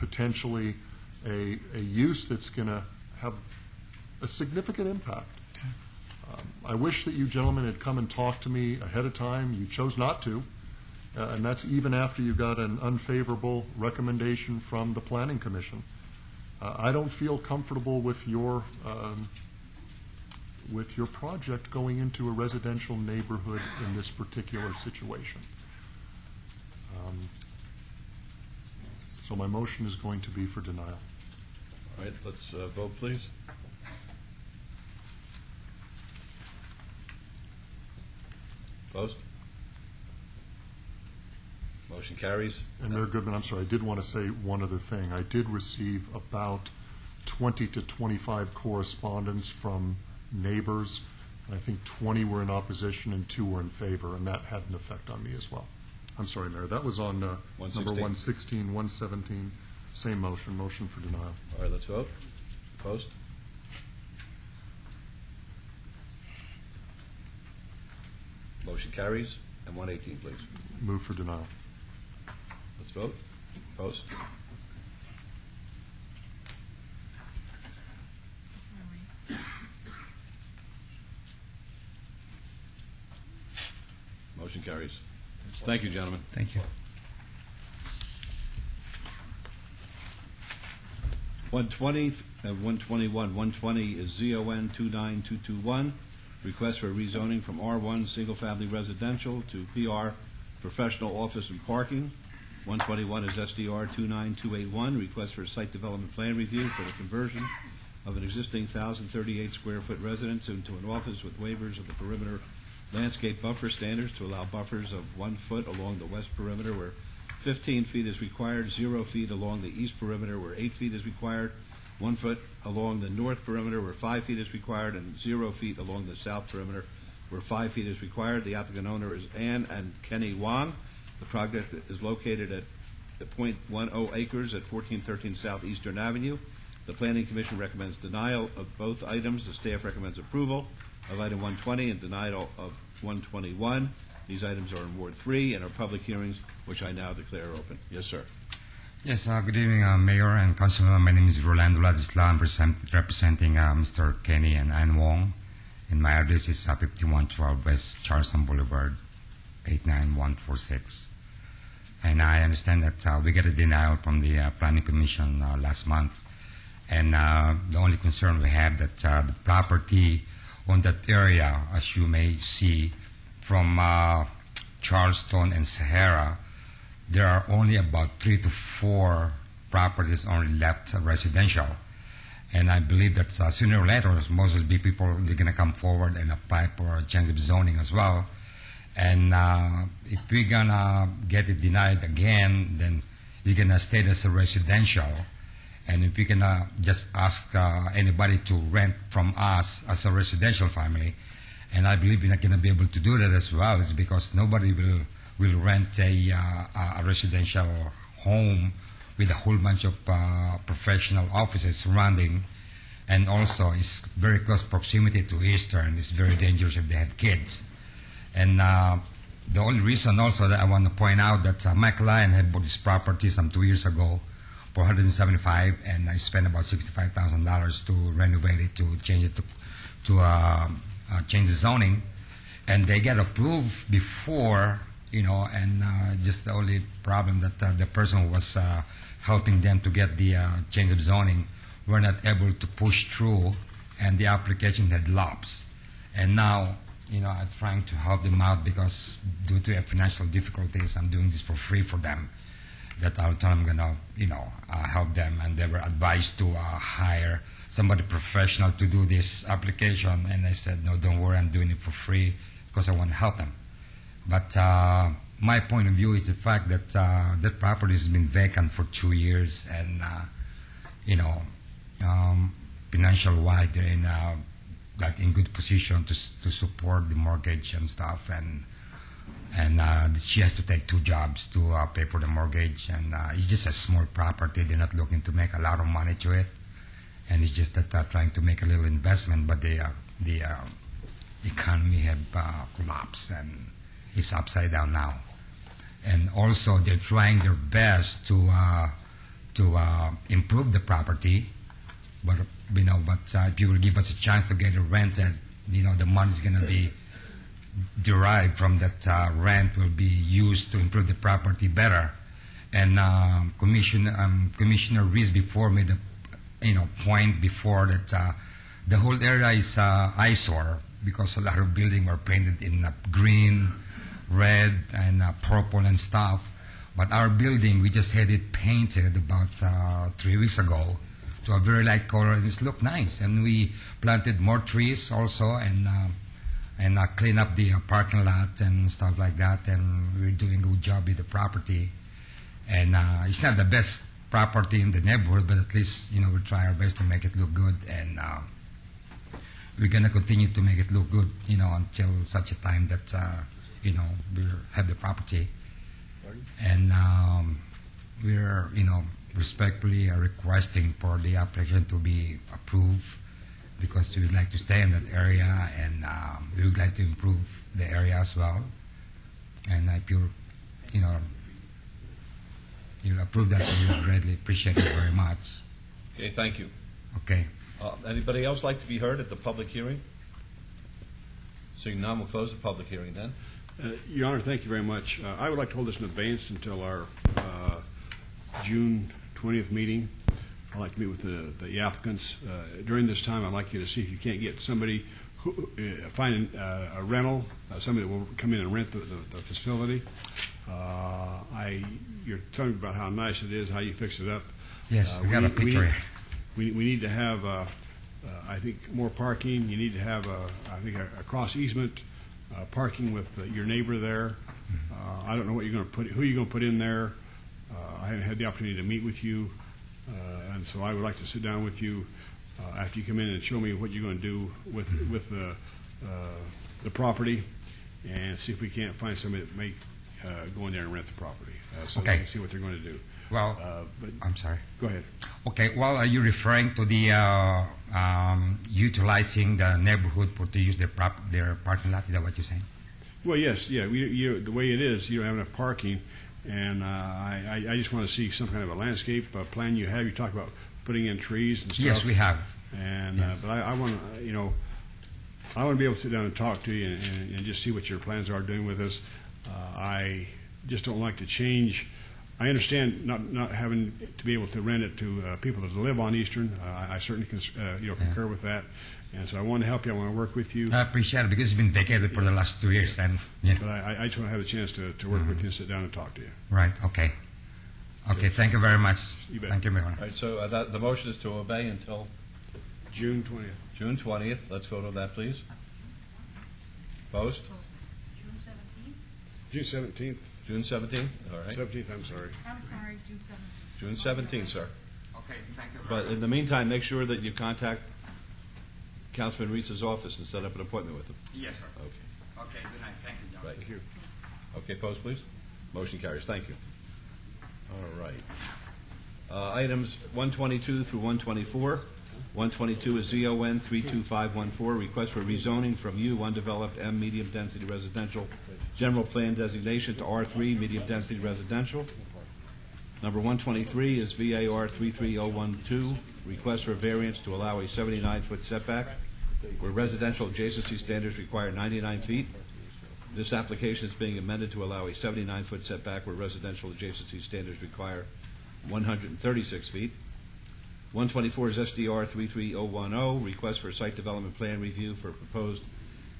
potentially a use that's going to have a significant impact. I wish that you gentlemen had come and talked to me ahead of time. You chose not to, and that's even after you got an unfavorable recommendation from the Planning Commission. I don't feel comfortable with your project going into a residential neighborhood in this particular situation. So my motion is going to be for denial. All right, let's vote, please. Opposed? Motion carries. And Mayor Goodman, I'm sorry, I did want to say one other thing. I did receive about 20 to 25 correspondence from neighbors. I think 20 were in opposition and 2 were in favor, and that had an effect on me as well. I'm sorry, Mayor. That was on number 116, 117, same motion, motion for denial. All right, let's vote. Opposed? Motion carries. And 118, please. Move for denial. Let's vote. Opposed? Motion carries. Thank you, gentlemen. Thank you. 120 and 121. 120 is ZON 29221, request for rezoning from R1 single-family residential to PR professional office and parking. 121 is SDR 29281, request for a site development plan review for the conversion of an existing 1,038 square foot residence into an office with waivers of the perimeter landscape buffer standards to allow buffers of 1 foot along the west perimeter where 15 feet is required, 0 feet along the east perimeter where 8 feet is required, 1 foot along the north perimeter where 5 feet is required, and 0 feet along the south perimeter where 5 feet is required. The applicant owner is Ann and Kenny Wong. The project is located at 0.10 acres at 1413 South Eastern Avenue. The Planning Commission recommends denial of both items. The staff recommends approval of item 120 and denial of 121. These items are in Ward 3 and are public hearings, which I now declare open. Yes, sir. Yes, good evening, Mayor and Councilman. My name is Rolando Ladisla. I'm representing Mr. Kenny and Ann Wong. And my address is 5112 West Charleston Boulevard, 89146. And I understand that we got a denial from the Planning Commission last month. And the only concern we have that the property on that area, as you may see, from Charleston and Sahara, there are only about 3 to 4 properties only left residential. And I believe that sooner or later, most of the people are going to come forward and apply for a change of zoning as well. And if we're going to get it denied again, then it's going to stay as a residential. And if we can just ask anybody to rent from us as a residential family, and I believe we're not going to be able to do that as well, is because nobody will rent a residential home with a whole bunch of professional offices surrounding, and also it's very close proximity to Eastern. It's very dangerous if they have kids. And the only reason also that I want to point out that my client had bought this property some 2 years ago for $175,000, and I spent about $65,000 to renovate it, to change it to change the zoning, and they get approved before, and just the only problem that the person who was helping them to get the change of zoning were not able to push through, and the application had lapsed. And now, I'm trying to help them out because due to financial difficulties, I'm doing this for free for them. That I'll tell them I'm going to, help them, and they were advised to hire somebody professional to do this application, and I said, no, don't worry, I'm doing it for free because I want to help them. But my point of view is the fact that that property has been vacant for 2 years, and financial-wise, they're in good position to support the mortgage and stuff, and she has to take 2 jobs to pay for the mortgage, and it's just a small property. They're not looking to make a lot of money to it, and it's just that trying to make a little investment, but the economy have collapsed, and it's upside down now. And also, they're trying their best to improve the property, but if you will give us a chance to get it rented, the money's going to be derived from that rent will be used to improve the property better. And Commissioner Reese before made a point before that the whole area is eyesore because a lot of buildings were painted in green, red, and purple and stuff. But our building, we just had it painted about 3 weeks ago to a very light color, and it's looked nice. And we planted more trees also, and clean up the parking lot and stuff like that. And we're doing a good job with the property. And it's not the best property in the neighborhood, but at least we try our best to make it look good. And we're gonna continue to make it look good, until such a time that we'll have the property. And we're, respectfully requesting for the application to be approved because we would like to stay in that area, and we would like to improve the area as well. And if you'll approve that, we would greatly appreciate it very much. Okay, thank you. Okay. Anybody else like to be heard at the public hearing? Seeing none, we'll close the public hearing then. Your Honor, thank you very much. I would like to hold this in advance until our June 20th meeting. I'd like to meet with the applicants. During this time, I'd like you to see if you can't get somebody, find a rental, somebody that will come in and rent the facility. You're telling me about how nice it is, how you fix it up. Yes, we got a picture. We need to have, I think, more parking. You need to have, I think, a cross easement parking with your neighbor there. I don't know what you're going to put, who you're going to put in there. I haven't had the opportunity to meet with you, and so I would like to sit down with you after you come in and show me what you're going to do with the property, and see if we can't find somebody that may go in there and rent the property, so Okay. we can see what they're going to do. Well, but I'm sorry. Go ahead. Okay, well, are you referring to the utilizing the neighborhood to use their parking lot? Is that what you're saying? Well, yes, yeah. The way it is, you don't have enough parking, and I just want to see some kind of a landscape plan you have. You talk about putting in trees and stuff. Yes, we have. And Yes. but I want to, I want to be able to sit down and talk to you and just see what your plans are doing with this. I just don't like to change. I understand not having to be able to rent it to people that live on Eastern. I certainly concur with that, and so I want to help you. I want to work with you. I appreciate it because it's been vacated for the last 2 years, and But I just want to have a chance to work with you and sit down and talk to you. Right. Okay. Okay. Thank you very much. You bet. Thank you, Mayor. All right, so the motion is to obey until June 20th. June 20th. Let's vote on that, please. Post? June 17th. June 17th? All right. 17th, I'm sorry. I'm sorry, June 7th. June 17th, sir. Okay. Thank you. But in the meantime, make sure that you contact Councilman Reese's office and set up an appointment with him. Yes, sir. Okay. Okay. Good night. Thank you, John. Right. Thank you. Okay, post, please. Motion carries. Thank you. All right. Items 122 through 124. 122 is ZON 32514, request for rezoning from U, undeveloped M, medium-density residential, general plan designation to R3, medium-density residential. Number 123 is VAR 33012, request for variance to allow a 79-foot setback, where residential adjacency standards require 99 feet. This application is being amended to allow a 79-foot setback, where residential adjacency standards require 136 feet. 124 is SDR 33010, request for site development plan review for proposed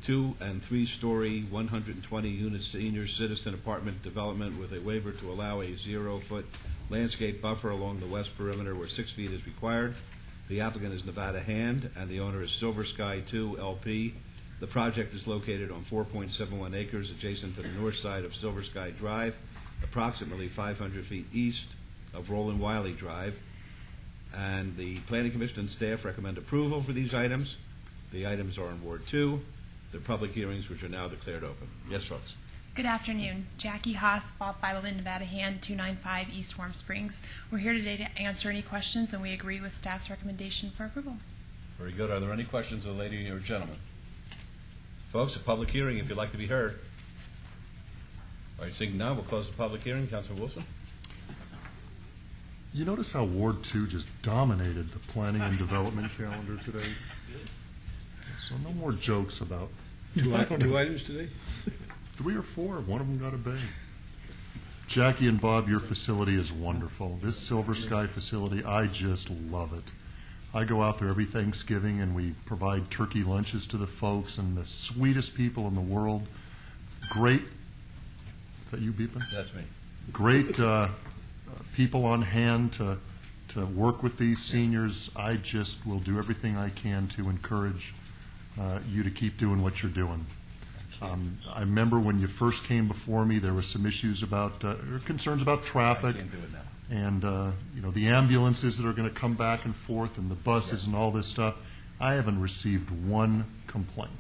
2- and 3-story, 120-unit senior citizen apartment development with a waiver to allow a 0-foot landscape buffer along the west perimeter where 6 feet is required. The applicant is Nevada Hand, and the owner is Silver Sky 2 LP. The project is located on 4.71 acres adjacent to the north side of Silver Sky Drive, approximately 500 feet east of Roland Wiley Drive. And the Planning Commission and staff recommend approval for these items. The items are in Ward 2. They're public hearings which are now declared open. Yes, folks. Good afternoon. Jackie Haas, Bob 511 Nevada Hand, 295 East Warm Springs. We're here today to answer any questions, and we agree with staff's recommendation for approval. Very good. Are there any questions of the lady or gentleman? Folks, a public hearing if you'd like to be heard. All right, seeing none, we'll close the public hearing. Councilman Wilson? You notice how Ward 2 just dominated the planning and development calendar today? So no more jokes about Two items today? 3 or 4. One of them got a bang. Jackie and Bob, your facility is wonderful. This Silver Sky facility, I just love it. I go out there every Thanksgiving and we provide turkey lunches to the folks and the sweetest people in the world. Great. Is that you beeping? That's me. Great people on hand to work with these seniors. I just will do everything I can to encourage you to keep doing what you're doing. I remember when you first came before me, there were some issues about concerns about traffic, and the ambulances that are going to come back and forth, and the buses and all this stuff. I haven't received one complaint.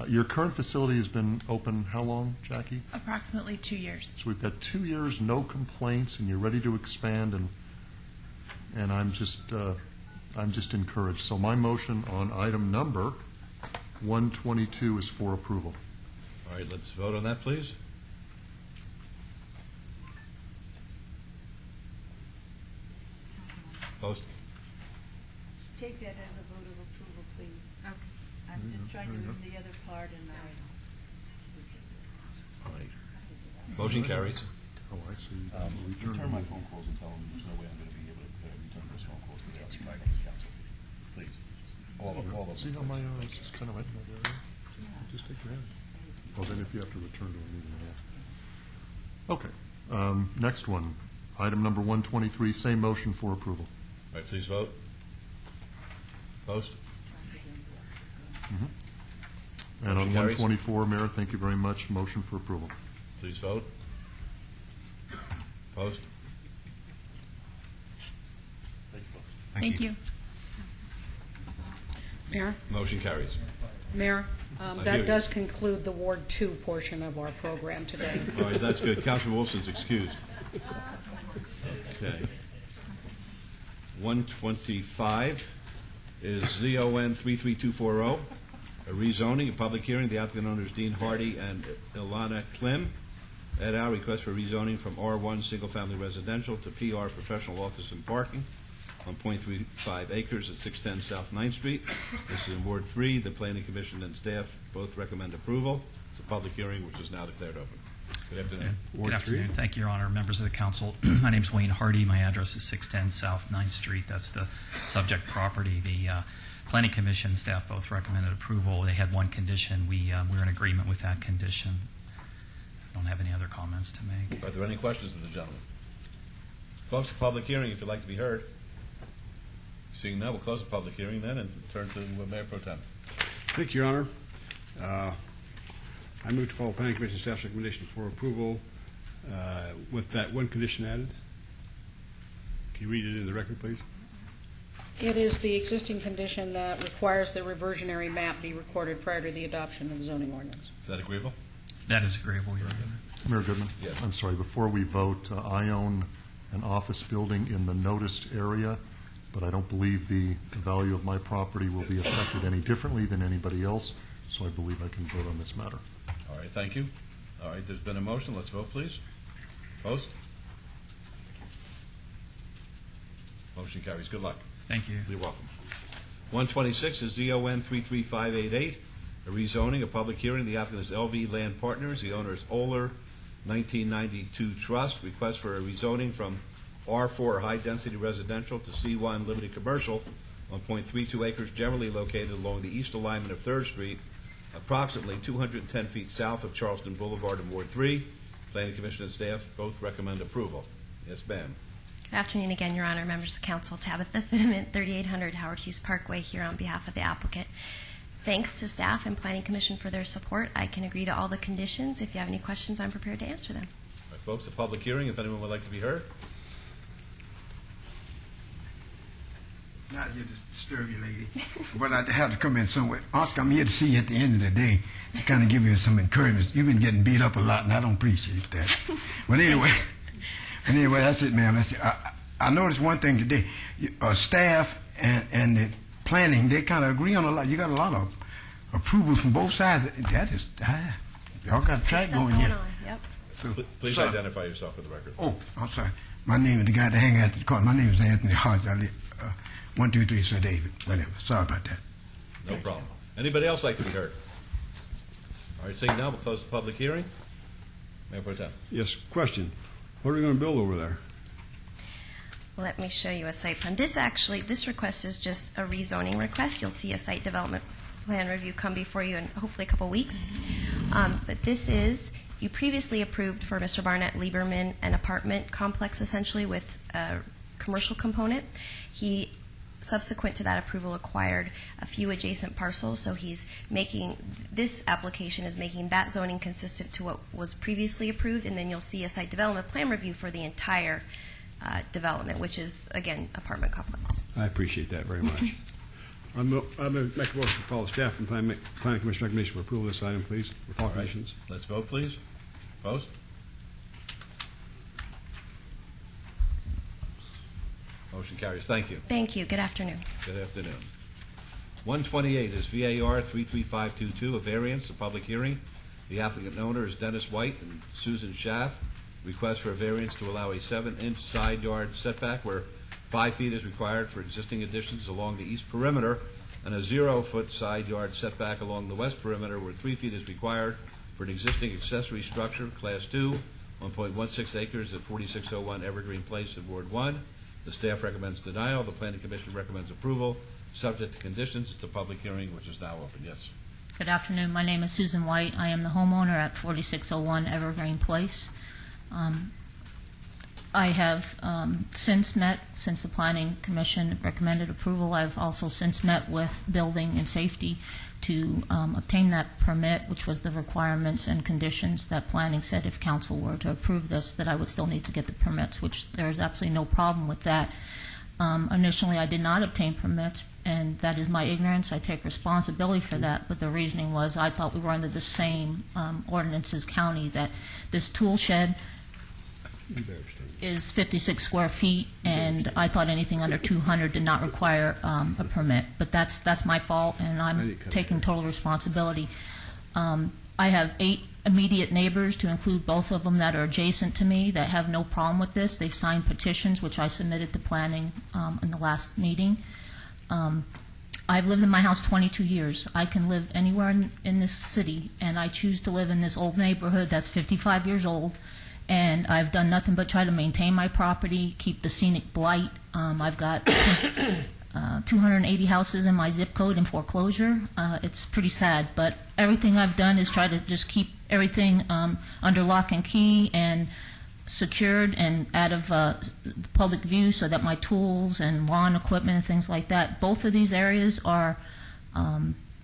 Your current facility has been open how long, Jackie? Approximately 2 years. So we've got 2 years, no complaints, and you're ready to expand, and I'm just encouraged. So my motion on item number 122 is for approval. All right, let's vote on that, please. Post. Take that as a vote of approval, please. Okay. I'm just trying to read the other part and All right. Motion carries. Oh, I see. Return my phone calls and tell them there's no way I'm going to be able to return those phone calls to the outside council. Please. All of them. See how my is just kind of right in that area? Just take your hand. Well, then if you have to return to a meeting, yeah. Okay. Next one. Item number 123, same motion for approval. All right, please vote. Post. And on Motion carries. 124, Mayor, thank you very much. Motion for approval. Please vote. Post. Thank you. Mayor? Motion carries. Mayor, I hear that you. does conclude the Ward 2 portion of our program today. All right, that's good. Councilman Wilson's excused. Okay. 125 is ZON 33240, a rezoning, a public hearing. The applicant owners Dean Hardy and Ilana Klim. Et al. Request for rezoning from R1 single-family residential to PR professional office and parking on .35 acres at 610 South 9th Street. This is in Ward 3. The Planning Commission and staff both recommend approval. It's a public hearing which is now declared open. Good afternoon. Good afternoon. Thank you, Your Honor, members of the council. My name is Wayne Hardy. My address is 610 South 9th Street. That's the subject property. The Planning Commission and staff both recommended approval. They had one condition. We're in agreement with that condition. I don't have any other comments to make. Are there any questions of the gentleman? Folks, the public hearing, if you'd like to be heard. Seeing none, we'll close the public hearing then and turn to Mayor Pro Tem. Thank you, Your Honor. I move to follow Planning Commission staff's recommendation for approval with that one condition added. Can you read it in the record, please? It is the existing condition that requires the reversionary map be recorded prior to the adoption of the zoning ordinance. Is that agreeable? That is agreeable, Your Honor. Mayor Goodman? Yes. I'm sorry, before we vote, I own an office building in the noticed area, but I don't believe the value of my property will be affected any differently than anybody else, so I believe I can vote on this matter. All right, thank you. All right, there's been a motion. Let's vote, please. Post. Motion carries. Good luck. Thank you. You're welcome. 126 is ZON 33588, a rezoning, a public hearing. The applicant is LV Land Partners. The owner is Oler 1992 Trust. Request for a rezoning from R4 high-density residential to C1 limited commercial on .32 acres generally located along the east alignment of 3rd Street, approximately 210 feet south of Charleston Boulevard in Ward 3. Planning Commission and staff both recommend approval. Yes, ma'am. Good afternoon again, Your Honor, members of the council. Tabitha Fittement, 3800 Howard Hughes Parkway, here on behalf of the applicant. Thanks to staff and Planning Commission for their support. I can agree to all the conditions. If you have any questions, I'm prepared to answer them. All right, folks, a public hearing, if anyone would like to be heard. Not here to disturb you, lady, but I have to come in somewhere. Oscar, I'm here to see you at the end of the day to kind of give you some encouragement. You've been getting beat up a lot, and I don't appreciate that. But anyway, that's it, ma'am. That's it. I noticed one thing today. Staff and the planning, they kind of agree on a lot. You got a lot of approval from both sides. That is, y'all got a track going yet. Yep. So, please identify yourself for the record. Oh, I'm sorry. My name is the guy that hang out at the corner. My name is Anthony Hodge. I live 123 Sir David. Whatever. Sorry about that. No problem. Anybody else like to be heard? All right, seeing none, we'll close the public hearing. Mayor Pro Tem. Yes, question. What are we going to build over there? Let me show you a site plan. This request is just a rezoning request. You'll see a site development plan review come before you in hopefully a couple weeks. But this is, you previously approved for Mr. Barnett Lieberman an apartment complex essentially with a commercial component. He, subsequent to that approval, acquired a few adjacent parcels, so this application is making that zoning consistent to what was previously approved, and then you'll see a site development plan review for the entire development, which is, again, apartment complex. I appreciate that very much. I'm going to make a motion to follow staff and planning commission recommendation for approval of this item, please, with all conditions. Let's vote, please. Opposed? Motion carries. Thank you. Thank you. Good afternoon. Good afternoon. 128 is VAR 33522, a variance, a public hearing. The applicant and owner is Dennis White and Susan Schaff. Request for a variance to allow a 7-inch side yard setback where 5 feet is required for existing additions along the east perimeter and a 0-foot side yard setback along the west perimeter where 3 feet is required for an existing accessory structure, Class 2, 1.16 acres at 4601 Evergreen Place in Ward 1. The staff recommends denial. The Planning Commission recommends approval, subject to conditions. It's a public hearing, which is now open. Yes. Good afternoon. My name is Susan White. I am the homeowner at 4601 Evergreen Place. I have since the Planning Commission recommended approval, I've also since met with Building and Safety to obtain that permit, which was the requirements and conditions that Planning said if Council were to approve this, that I would still need to get the permits, which there is absolutely no problem with that. Initially, I did not obtain permits, and that is my ignorance. I take responsibility for that, but the reasoning was I thought we were under the same ordinance as county, that this tool shed is 56 square feet, and I thought anything under 200 did not require a permit. But that's my fault, and I'm taking total responsibility. I have 8 immediate neighbors, to include both of them that are adjacent to me, that have no problem with this. They've signed petitions, which I submitted to Planning in the last meeting. I've lived in my house 22 years. I can live anywhere in this city, and I choose to live in this old neighborhood that's 55 years old. And I've done nothing but try to maintain my property, keep the scenic blight. I've got 280 houses in my zip code in foreclosure. It's pretty sad, but everything I've done is try to just keep everything under lock and key and secured and out of public view so that my tools and lawn equipment and things like that. Both of these areas are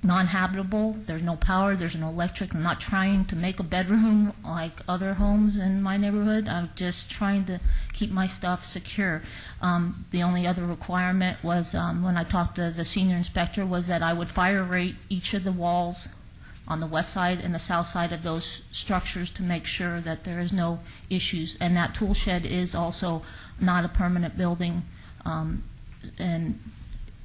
non-habitable. There's no power, there's no electric. I'm not trying to make a bedroom like other homes in my neighborhood. I'm just trying to keep my stuff secure. The only other requirement was when I talked to the senior inspector was that I would fire rate each of the walls on the west side and the south side of those structures to make sure that there is no issues. And that tool shed is also not a permanent building. And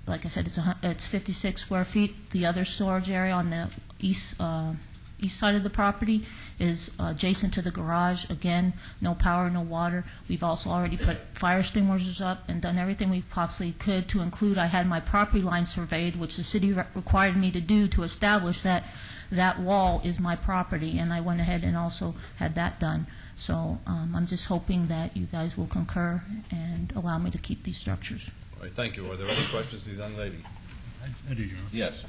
like I said, it's 56 square feet. The other storage area on the east side of the property is adjacent to the garage. Again, no power, no water. We've also already put fire extinguishers up and done everything we possibly could to include. I had my property line surveyed, which the city required me to do to establish that that wall is my property, and I went ahead and also had that done. So I'm just hoping that you guys will concur and allow me to keep these structures. All right, thank you. Are there any questions to the young lady? I do, Your Honor. Yes.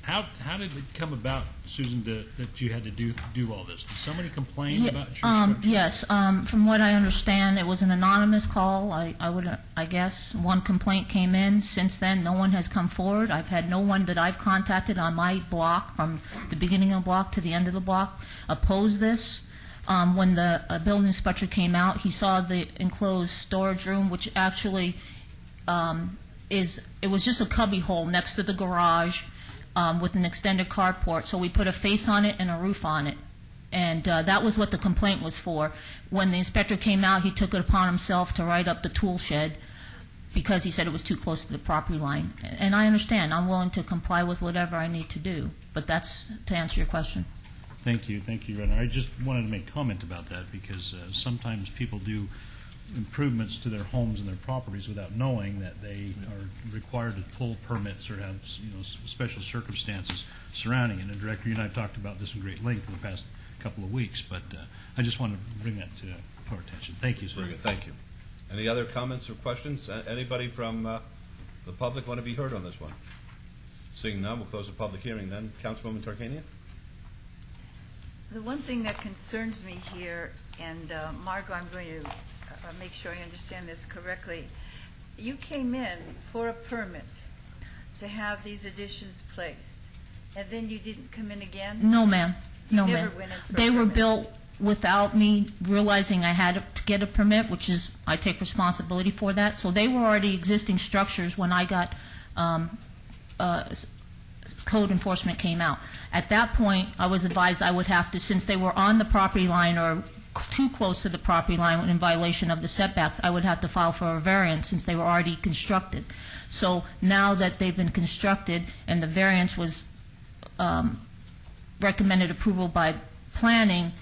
How did it come about, Susan, that you had to do all this? Did somebody complain about your structure? Yes. From what I understand, it was an anonymous call. I guess one complaint came in. Since then, no one has come forward. I've had no one that I've contacted on my block, from the beginning of the block to the end of the block, oppose this. When the building inspector came out, he saw the enclosed storage room, which actually it was just a cubby hole next to the garage with an extended carport. So we put a face on it and a roof on it. And that was what the complaint was for. When the inspector came out, he took it upon himself to write up the tool shed because he said it was too close to the property line. And I understand. I'm willing to comply with whatever I need to do. But that's to answer your question. Thank you, Your Honor. I just wanted to make comment about that because sometimes people do improvements to their homes and their properties without knowing that they are required to pull permits or have, special circumstances surrounding it. And Director, you and I have talked about this in great length in the past couple of weeks, but I just wanted to bring that to our attention. Thank you, sir. Very good. Thank you. Any other comments or questions? Anybody from the public want to be heard on this one? Seeing none, we'll close the public hearing then. Councilwoman Tarkanian? The one thing that concerns me here, and Margot, I'm going to make sure I understand this correctly. You came in for a permit to have these additions placed, and then you didn't come in again? No, ma'am. No, You ma'am. never went in for a They were permit. built without me realizing I had to get a permit, which is, I take responsibility for that. So they were already existing structures when I got, code enforcement came out. At that point, I was advised I would have to, since they were on the property line or too close to the property line in violation of the setbacks, I would have to file for a variance since they were already constructed. So now that they've been constructed and the variance was recommended approval by planning,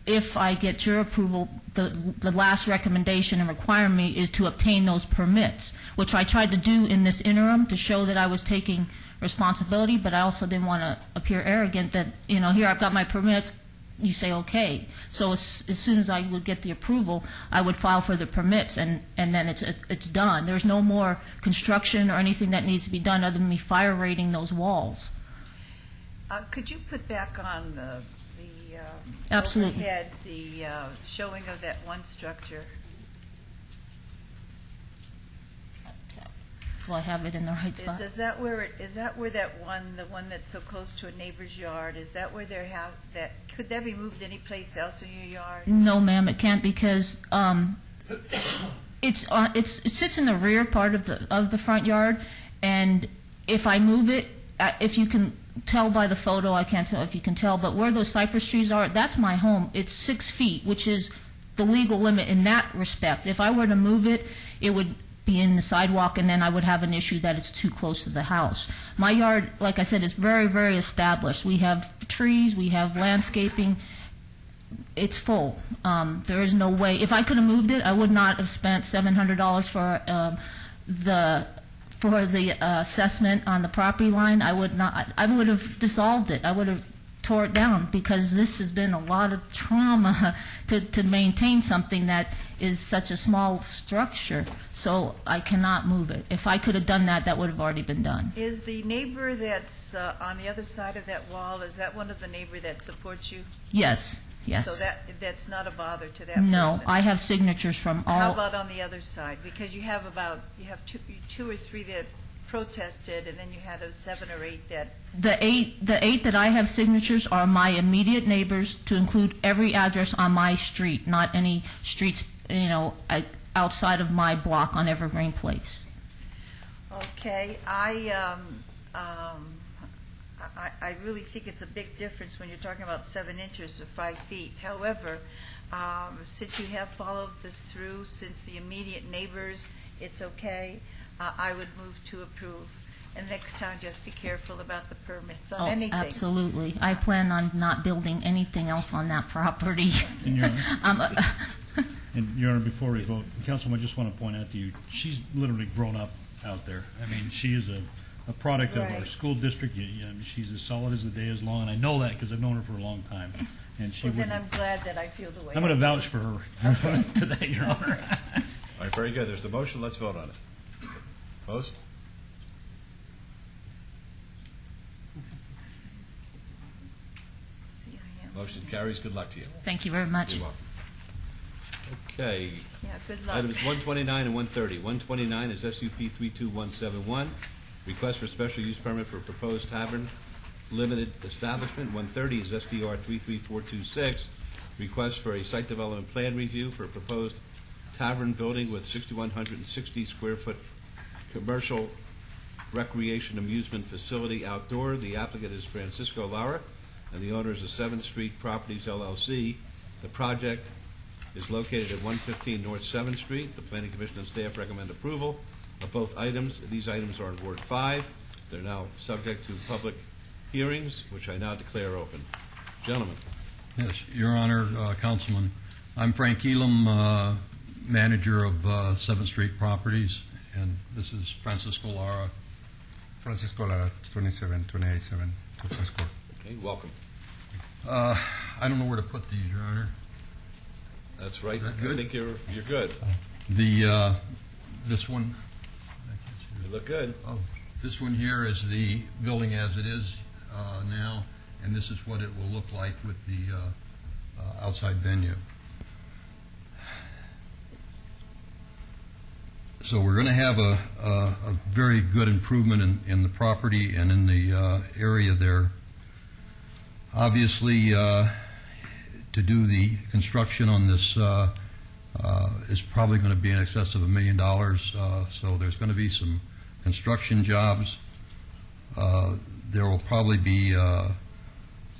if I get your approval, the last recommendation and requirement me is to obtain those permits, which I tried to do in this interim to show that I was taking responsibility, but I also didn't want to appear arrogant that, here I've got my permits, you say okay. So as soon as I would get the approval, I would file for the permits, and then it's done. There's no more construction or anything that needs to be done other than me fire rating those walls. Could you put back on the Absolutely. overhead the showing of that one structure? Do I have it in the right spot? Is that where the one that's so close to a neighbor's yard, is that where they're could that be moved any place else in your yard? No, ma'am, it can't because it sits in the rear part of the front yard, and if I move it, if you can tell by the photo, I can't tell if you can tell, but where those cypress trees are, that's my home. It's 6 feet, which is the legal limit in that respect. If I were to move it, it would be in the sidewalk, and then I would have an issue that it's too close to the house. My yard, like I said, is very, very established. We have trees, we have landscaping. It's full. There is no way. If I could have moved it, I would not have spent $700 for the assessment on the property line. I would have dissolved it. I would have tore it down because this has been a lot of trauma to maintain something that is such a small structure. So I cannot move it. If I could have done that, that would have already been done. Is the neighbor that's on the other side of that wall, is that one of the neighbor that supports you? Yes. Yes. So that's not a bother to that No, person? I have signatures from all. How about on the other side? Because you have two or three that protested, and then you had 7 or 8 that. The eight that I have signatures are my immediate neighbors, to include every address on my street, not any streets, outside of my block on Evergreen Place. Okay, I really think it's a big difference when you're talking about 7 inches or 5 feet. However, since you have followed this through, since the immediate neighbors, it's okay, I would move to approve. And next time, just be careful about the permits on anything. Absolutely. I plan on not building anything else on that property. And Your Honor, before we vote, Councilman, I just want to point out to you, she's literally grown up out there. I mean, she is a product of our school district. She's as solid as the day is long, and I know that because I've known her for a long time. And she then I'm glad that I feel the way I'm going to vouch for her today, Your Honor. All right, very good. There's the motion. Let's vote on it. Opposed? Motion carries. Good luck to you. Thank you very much. You're welcome. Okay. Yeah, good luck. Items 129 and 130. 129 is SUP 32171, request for special use permit for proposed tavern limited establishment. 130 is SDR 33426, request for a site development plan review for a proposed tavern building with 6,160 square foot commercial recreation amusement facility outdoor. The applicant is Francisco Lara, and the owner is the 7th Street Properties LLC. The project is located at 115 North 7th Street. The Planning Commission and staff recommend approval of both items. These items are in Ward 5. They're now subject to public hearings, which I now declare open. Gentlemen. Yes, Your Honor, Councilman. I'm Frank Elam, manager of 7th Street Properties, and this is Francisco Lara. Francisco Lara, 27287 Turquoise Court. Okay, welcome. I don't know where to put these, Your Honor. That's right. Is that good? I think you're good. This one. You look good. Oh, this one here is the building as it is now, and this is what it will look like with the outside venue. So we're going to have a very good improvement in the property and in the area there. Obviously, to do the construction on this is probably going to be in excess of $1 million. So there's going to be some construction jobs. There will probably be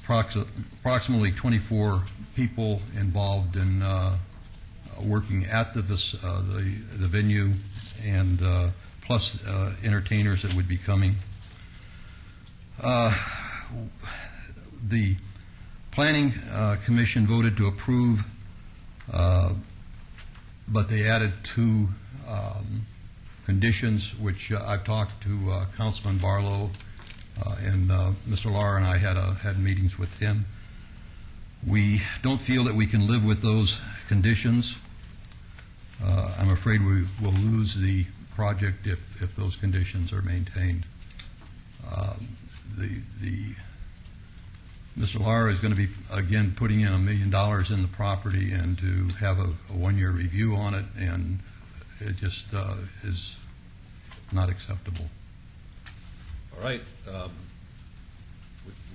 approximately 24 people involved in working at the venue, and plus entertainers that would be coming. The Planning Commission voted to approve, but they added 2 conditions, which I've talked to Councilman Barlow and Mr. Lara and I had meetings with him. We don't feel that we can live with those conditions. I'm afraid we will lose the project if those conditions are maintained. Mr. Lara is going to be, again, putting in $1 million in the property, and to have a 1-year review on it, and it just is not acceptable. All right.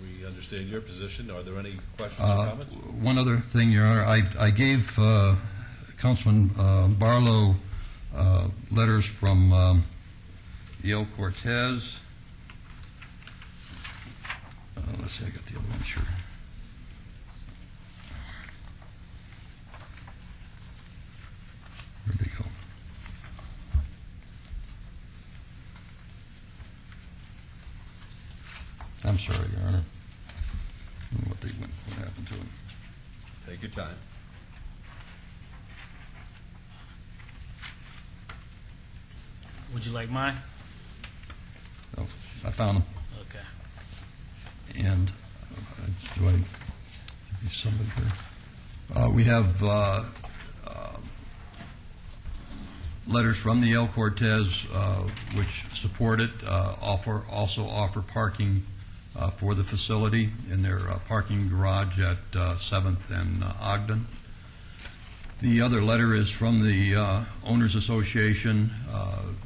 We understand your position. Are there any questions or comments? One other thing, Your Honor. I gave Councilman Barlow letters from Yale Cortez. Let's see, I got the other one, sure. Where'd they go? I'm sorry, Your Honor. I don't know what happened to them. Take your time. Would you like mine? Oh, I found them. Okay. And do I give somebody here? We have letters from the El Cortez which support it, also offer parking for the facility in their parking garage at 7th and Ogden. The other letter is from the Owners Association.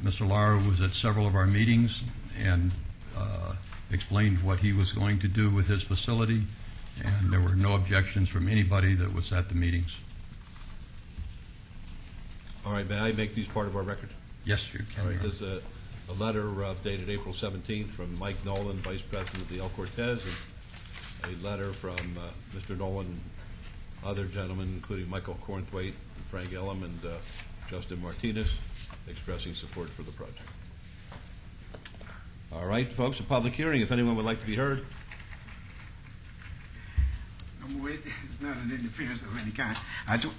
Mr. Lara was at several of our meetings and explained what he was going to do with his facility, and there were no objections from anybody that was at the meetings. All right, may I make these part of our record? Yes, you can. All right, there's a letter dated April 17th from Mike Nolan, Vice President of the El Cortez, and a letter from Mr. Nolan, other gentlemen, including Michael Cornthwaite, Frank Elam, and Justin Martinez, expressing support for the project. All right, folks, a public hearing. If anyone would like to be heard. It's not an interference of any kind.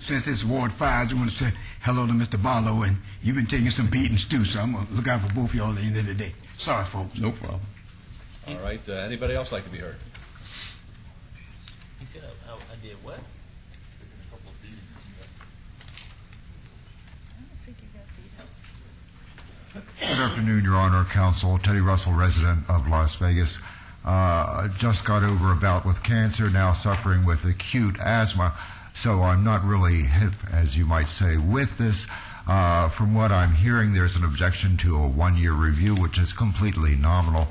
Since it's Ward 5, I just want to say hello to Mr. Barlow, and you've been taking some beatings too, so I'm going to look out for both of y'all at the end of the day. Sorry, folks. No problem. All right, anybody else like to be heard? He said I did what? Good afternoon, Your Honor, Counsel. Teddy Russell, resident of Las Vegas. Just got over a bout with cancer, now suffering with acute asthma, so I'm not really hip, as you might say, with this. From what I'm hearing, there's an objection to a 1-year review, which is completely nominal.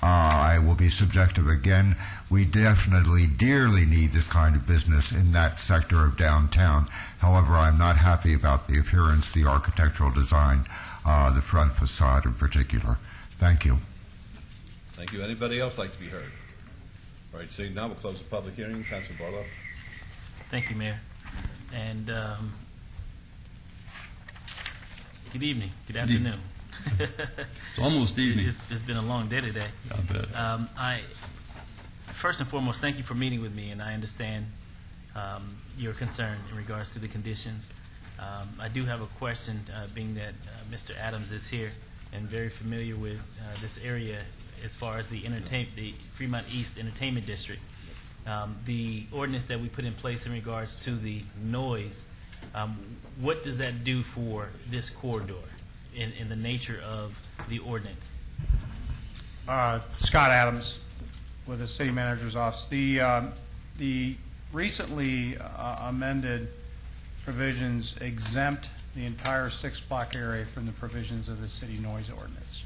I will be subjective again. We definitely dearly need this kind of business in that sector of downtown. However, I'm not happy about the appearance, the architectural design, the front facade in particular. Thank you. Thank you. Anybody else like to be heard? All right, seeing now, we'll close the public hearing. Councilman Barlow. Thank you, Mayor. And good evening. Good afternoon. It's almost evening. It's been a long day today. I bet. First and foremost, thank you for meeting with me, and I understand your concern in regards to the conditions. I do have a question, being that Mr. Adams is here and very familiar with this area as far as the Fremont East Entertainment District. The ordinance that we put in place in regards to the noise, what does that do for this corridor in the nature of the ordinance? Scott Adams with the City Manager's Office. The recently amended provisions exempt the entire 6-block area from the provisions of the city noise ordinance.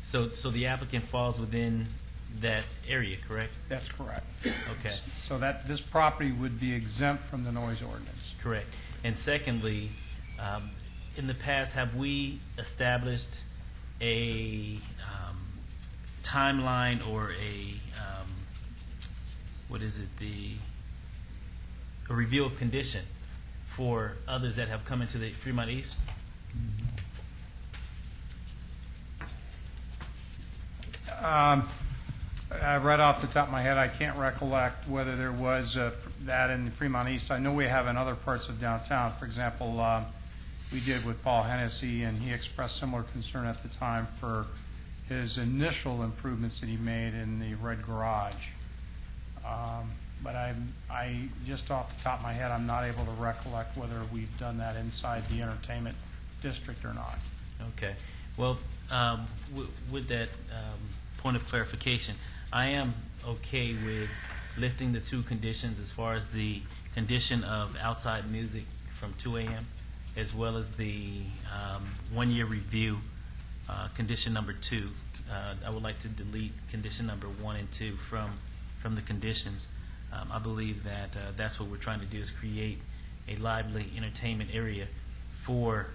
So the applicant falls within that area, correct? That's correct. Okay. So that this property would be exempt from the noise ordinance. Correct. And secondly, in the past, have we established a timeline or a review of condition for others that have come into the Fremont East? Right off the top of my head, I can't recollect whether there was that in Fremont East. I know we have in other parts of downtown. For example, we did with Paul Hennessy, and he expressed similar concern at the time for his initial improvements that he made in the Red Garage. But I just off the top of my head, I'm not able to recollect whether we've done that inside the entertainment district or not. Okay. Well, with that point of clarification, I am okay with lifting the 2 conditions as far as the condition of outside music from 2 a.m. as well as the 1-year review, condition number 2. I would like to delete condition number 1 and 2 from the conditions. I believe that that's what we're trying to do, is create a lively entertainment area for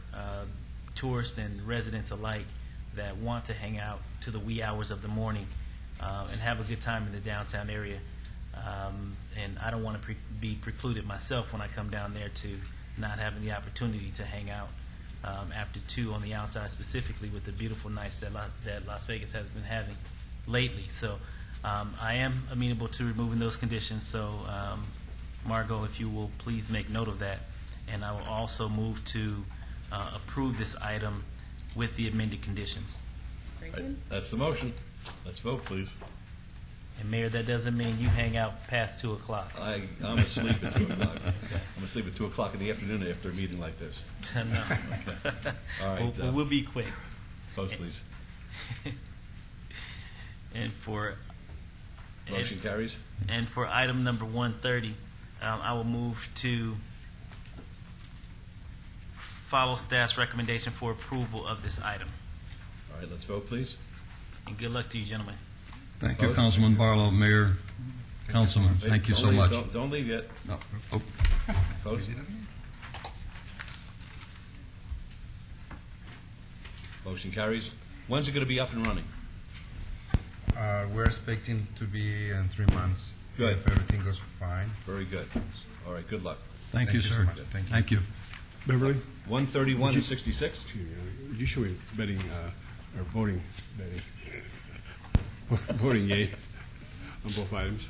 tourists and residents alike that want to hang out to the wee hours of the morning and have a good time in the downtown area. And I don't want to be precluded myself when I come down there to not having the opportunity to hang out after 2 on the outside, specifically with the beautiful nights that Las Vegas has been having lately. So I am amenable to removing those conditions. So Margot, if you will please make note of that. And I will also move to approve this item with the amended conditions. Very good. That's the motion. Let's vote, please. And Mayor, that doesn't mean you hang out past 2 o'clock. I'm asleep at 2 o'clock. I'm asleep at 2 o'clock in the afternoon after a meeting like this. No. Okay. All right. We'll be quick. Vote, please. And for Motion carries. And for item number 130, I will move to follow staff's recommendation for approval of this item. All right, let's vote, please. And good luck to you, gentlemen. Thank you, Councilman Barlow, Mayor, Councilman. Thank you so much. Don't leave yet. No. Oh. Opposed? Motion carries. When's it going to be up and running? We're expecting to be in 3 months. Good. If everything goes fine. Very good. All right, good luck. Thank you, sir. so much. Thank you. Beverly? 131 and 66? Would you show me betting, or voting, betting, voting yea on both items?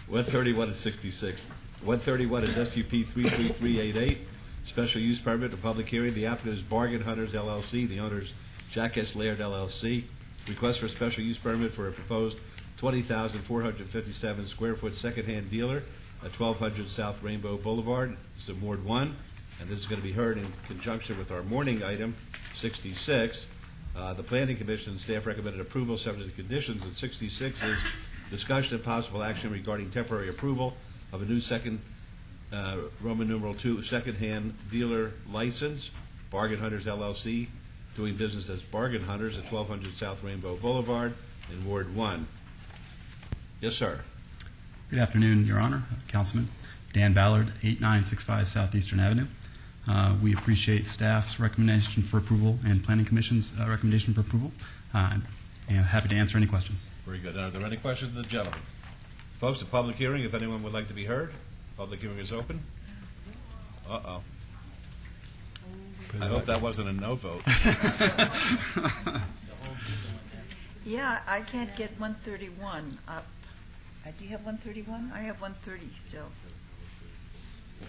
131 and 66. 131 is SUP 33388, special use permit, a public hearing. The applicant is Bargain Hunters LLC. The owner is Jack S. Laird LLC. Request for a special use permit for a proposed 20,457 square foot secondhand dealer at 1200 South Rainbow Boulevard. This is Ward 1, and this is going to be heard in conjunction with our morning item, 66. The Planning Commission and staff recommended approval subject to conditions, and 66 is discussion and possible action regarding temporary approval of a new Roman numeral 2 secondhand dealer license, Bargain Hunters LLC, doing business as Bargain Hunters at 1200 South Rainbow Boulevard in Ward 1. Yes, sir. Good afternoon, Your Honor, Councilman. Dan Ballard, 8965 Southeastern Avenue. We appreciate staff's recommendation for approval and Planning Commission's recommendation for approval. And happy to answer any questions. Very good. Are there any questions of the gentleman? Folks, a public hearing, if anyone would like to be heard. Public hearing is open. Uh-oh. I hope that wasn't a no vote. Yeah, I can't get 131 up. Do you have 131? I have 130 still.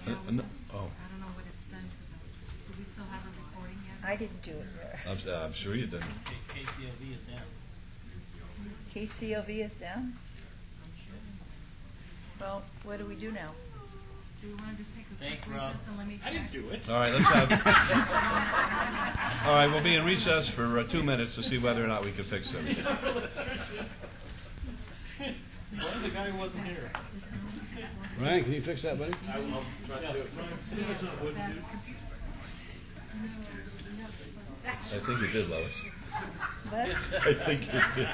No. Oh. I don't know what it's sent to them? Do we still have a recording yet? I didn't do it there. I'm sure you didn't. KCOV is down. KCOV is down? Well, what do we do now? Do we want to just take a quick Thanks, Rob. recess and let me check? I didn't do it. All right, let's have. All right, we'll be in recess for 2 minutes to see whether or not we can fix it. Well, the guy wasn't here. Ryan, can you fix that, buddy? I will try to do it. I think you did, Lois. What? I think you did.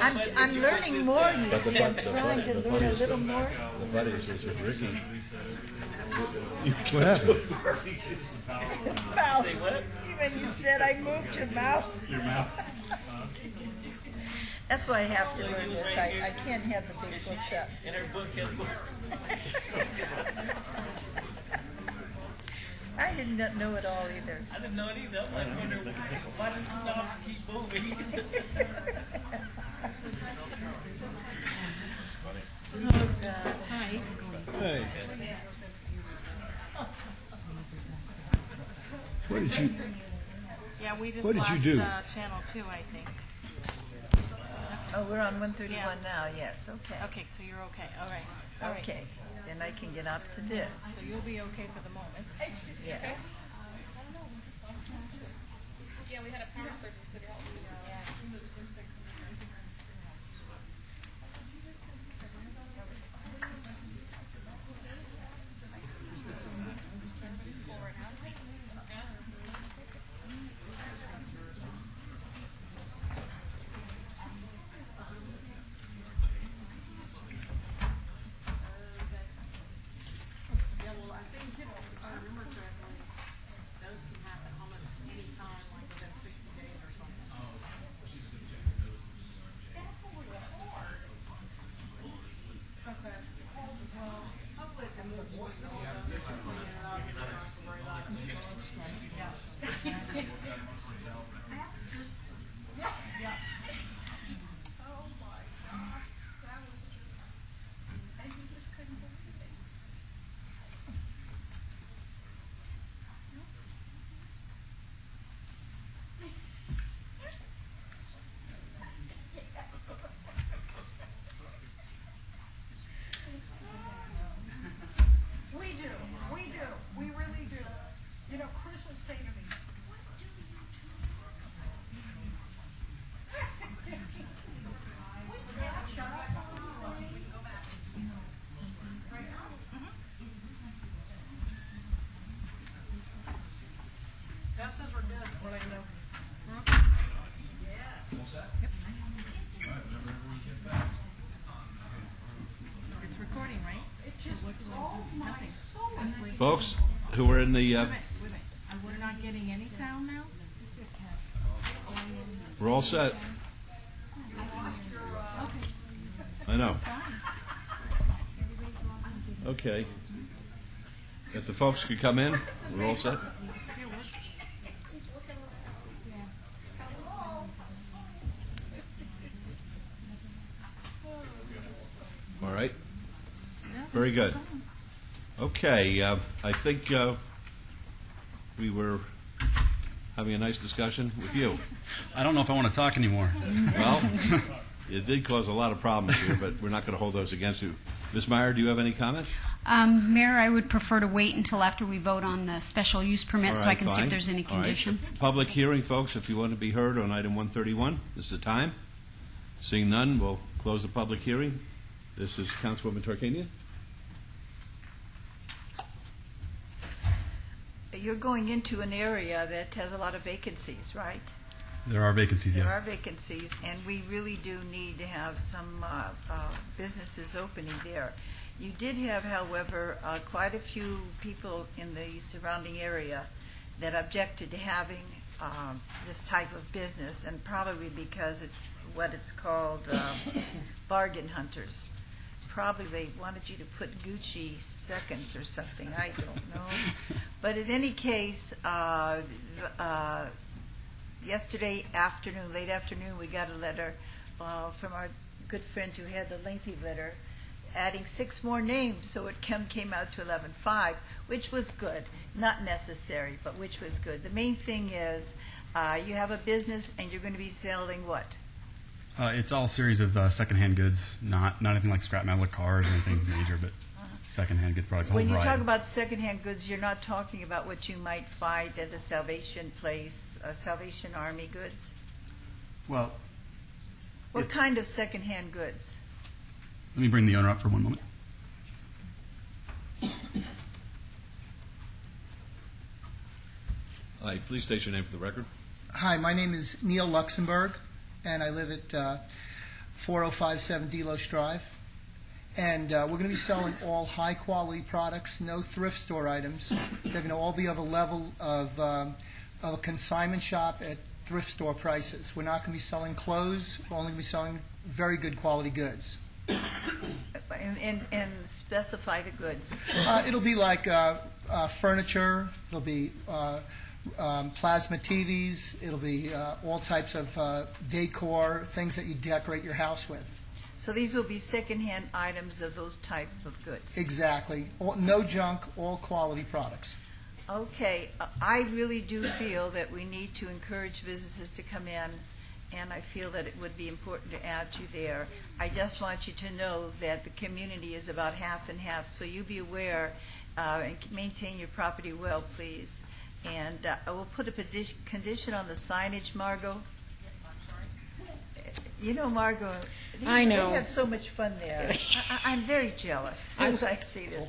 I'm learning more, you see. I'm trying to learn a little more. The buddies was with Ricky. What happened? His mouse. Even you said I moved your mouse. Your mouth. That's why I have to learn this. I can't have the big books up. In her book, had book. I did not know it all either. I didn't know it either. I'm like, wondering, why does the knobs keep moving? Oh, God. Hi. Hey. What did you? Yeah, we just What did you lost do? channel 2, I think. Oh, we're on 131 now, yes, okay. Okay, so you're okay. All right. All right. Okay, then I can get up to this. So you'll be okay for the moment. Yes. Yeah, we had a power surge in City Hall. We really do. You know, Chris would say to me, "What do you just?" We can't shut up. We can go back. Right now? Deb says we're good. What do you know? It's recording, right? It just drove my soul. Folks who are in the, Wait a minute. We're not getting any sound now? Just a test. we're all set. I know. Okay. If the folks could come in, we're all set. All right. Very good. Okay, I think we were having a nice discussion with you. I don't know if I want to talk anymore. Well, it did cause a lot of problems here, but we're not going to hold those against you. Ms. Meyer, do you have any comment? Mayor, I would prefer to wait until after we vote on the special use permit so I can see fine. if there's any All right. conditions. Public hearing, folks, if you want to be heard on item 131, this is the time. Seeing none, we'll close the public hearing. This is Councilwoman Tarkanian. You're going into an area that has a lot of vacancies, right? There are vacancies, There yes. are vacancies, and we really do need to have some businesses opening there. You did have, however, quite a few people in the surrounding area that objected to having this type of business, and probably because it's what it's called bargain hunters. Probably they wanted you to put Gucci seconds or something, I don't know. But in any case, yesterday afternoon, late afternoon, we got a letter from our good friend who had the lengthy letter adding 6 more names, so it came out to 11.5, which was good. Not necessary, but which was good. The main thing is you have a business and you're going to be selling what? It's all a series of secondhand goods, not anything like scrap metal or cars or anything major, but secondhand good products. When you talk about secondhand goods, you're not talking about what you might find at the Salvation Place, Salvation Army goods? Well, What kind of secondhand goods? let me bring the owner up for one moment. Hi, please state your name for the record. Hi, my name is Neil Luxembourg, and I live at 4057 Delos Drive. And we're going to be selling all high-quality products, no thrift store items. They're going to all be of a level of a consignment shop at thrift store prices. We're not going to be selling clothes. We're only going to be selling very good quality goods. And specify the goods. It'll be like furniture. It'll be plasma TVs. It'll be all types of decor, things that you decorate your house with. So these will be secondhand items of those type of goods. Exactly. No junk, all quality products. Okay, I really do feel that we need to encourage businesses to come in, and I feel that it would be important to add you there. I just want you to know that the community is about half and half, so you be aware and maintain your property well, please. And I will put a condition on the signage, Margot. You know, Margot, I know. They have so much fun there. I'm very jealous as I see this.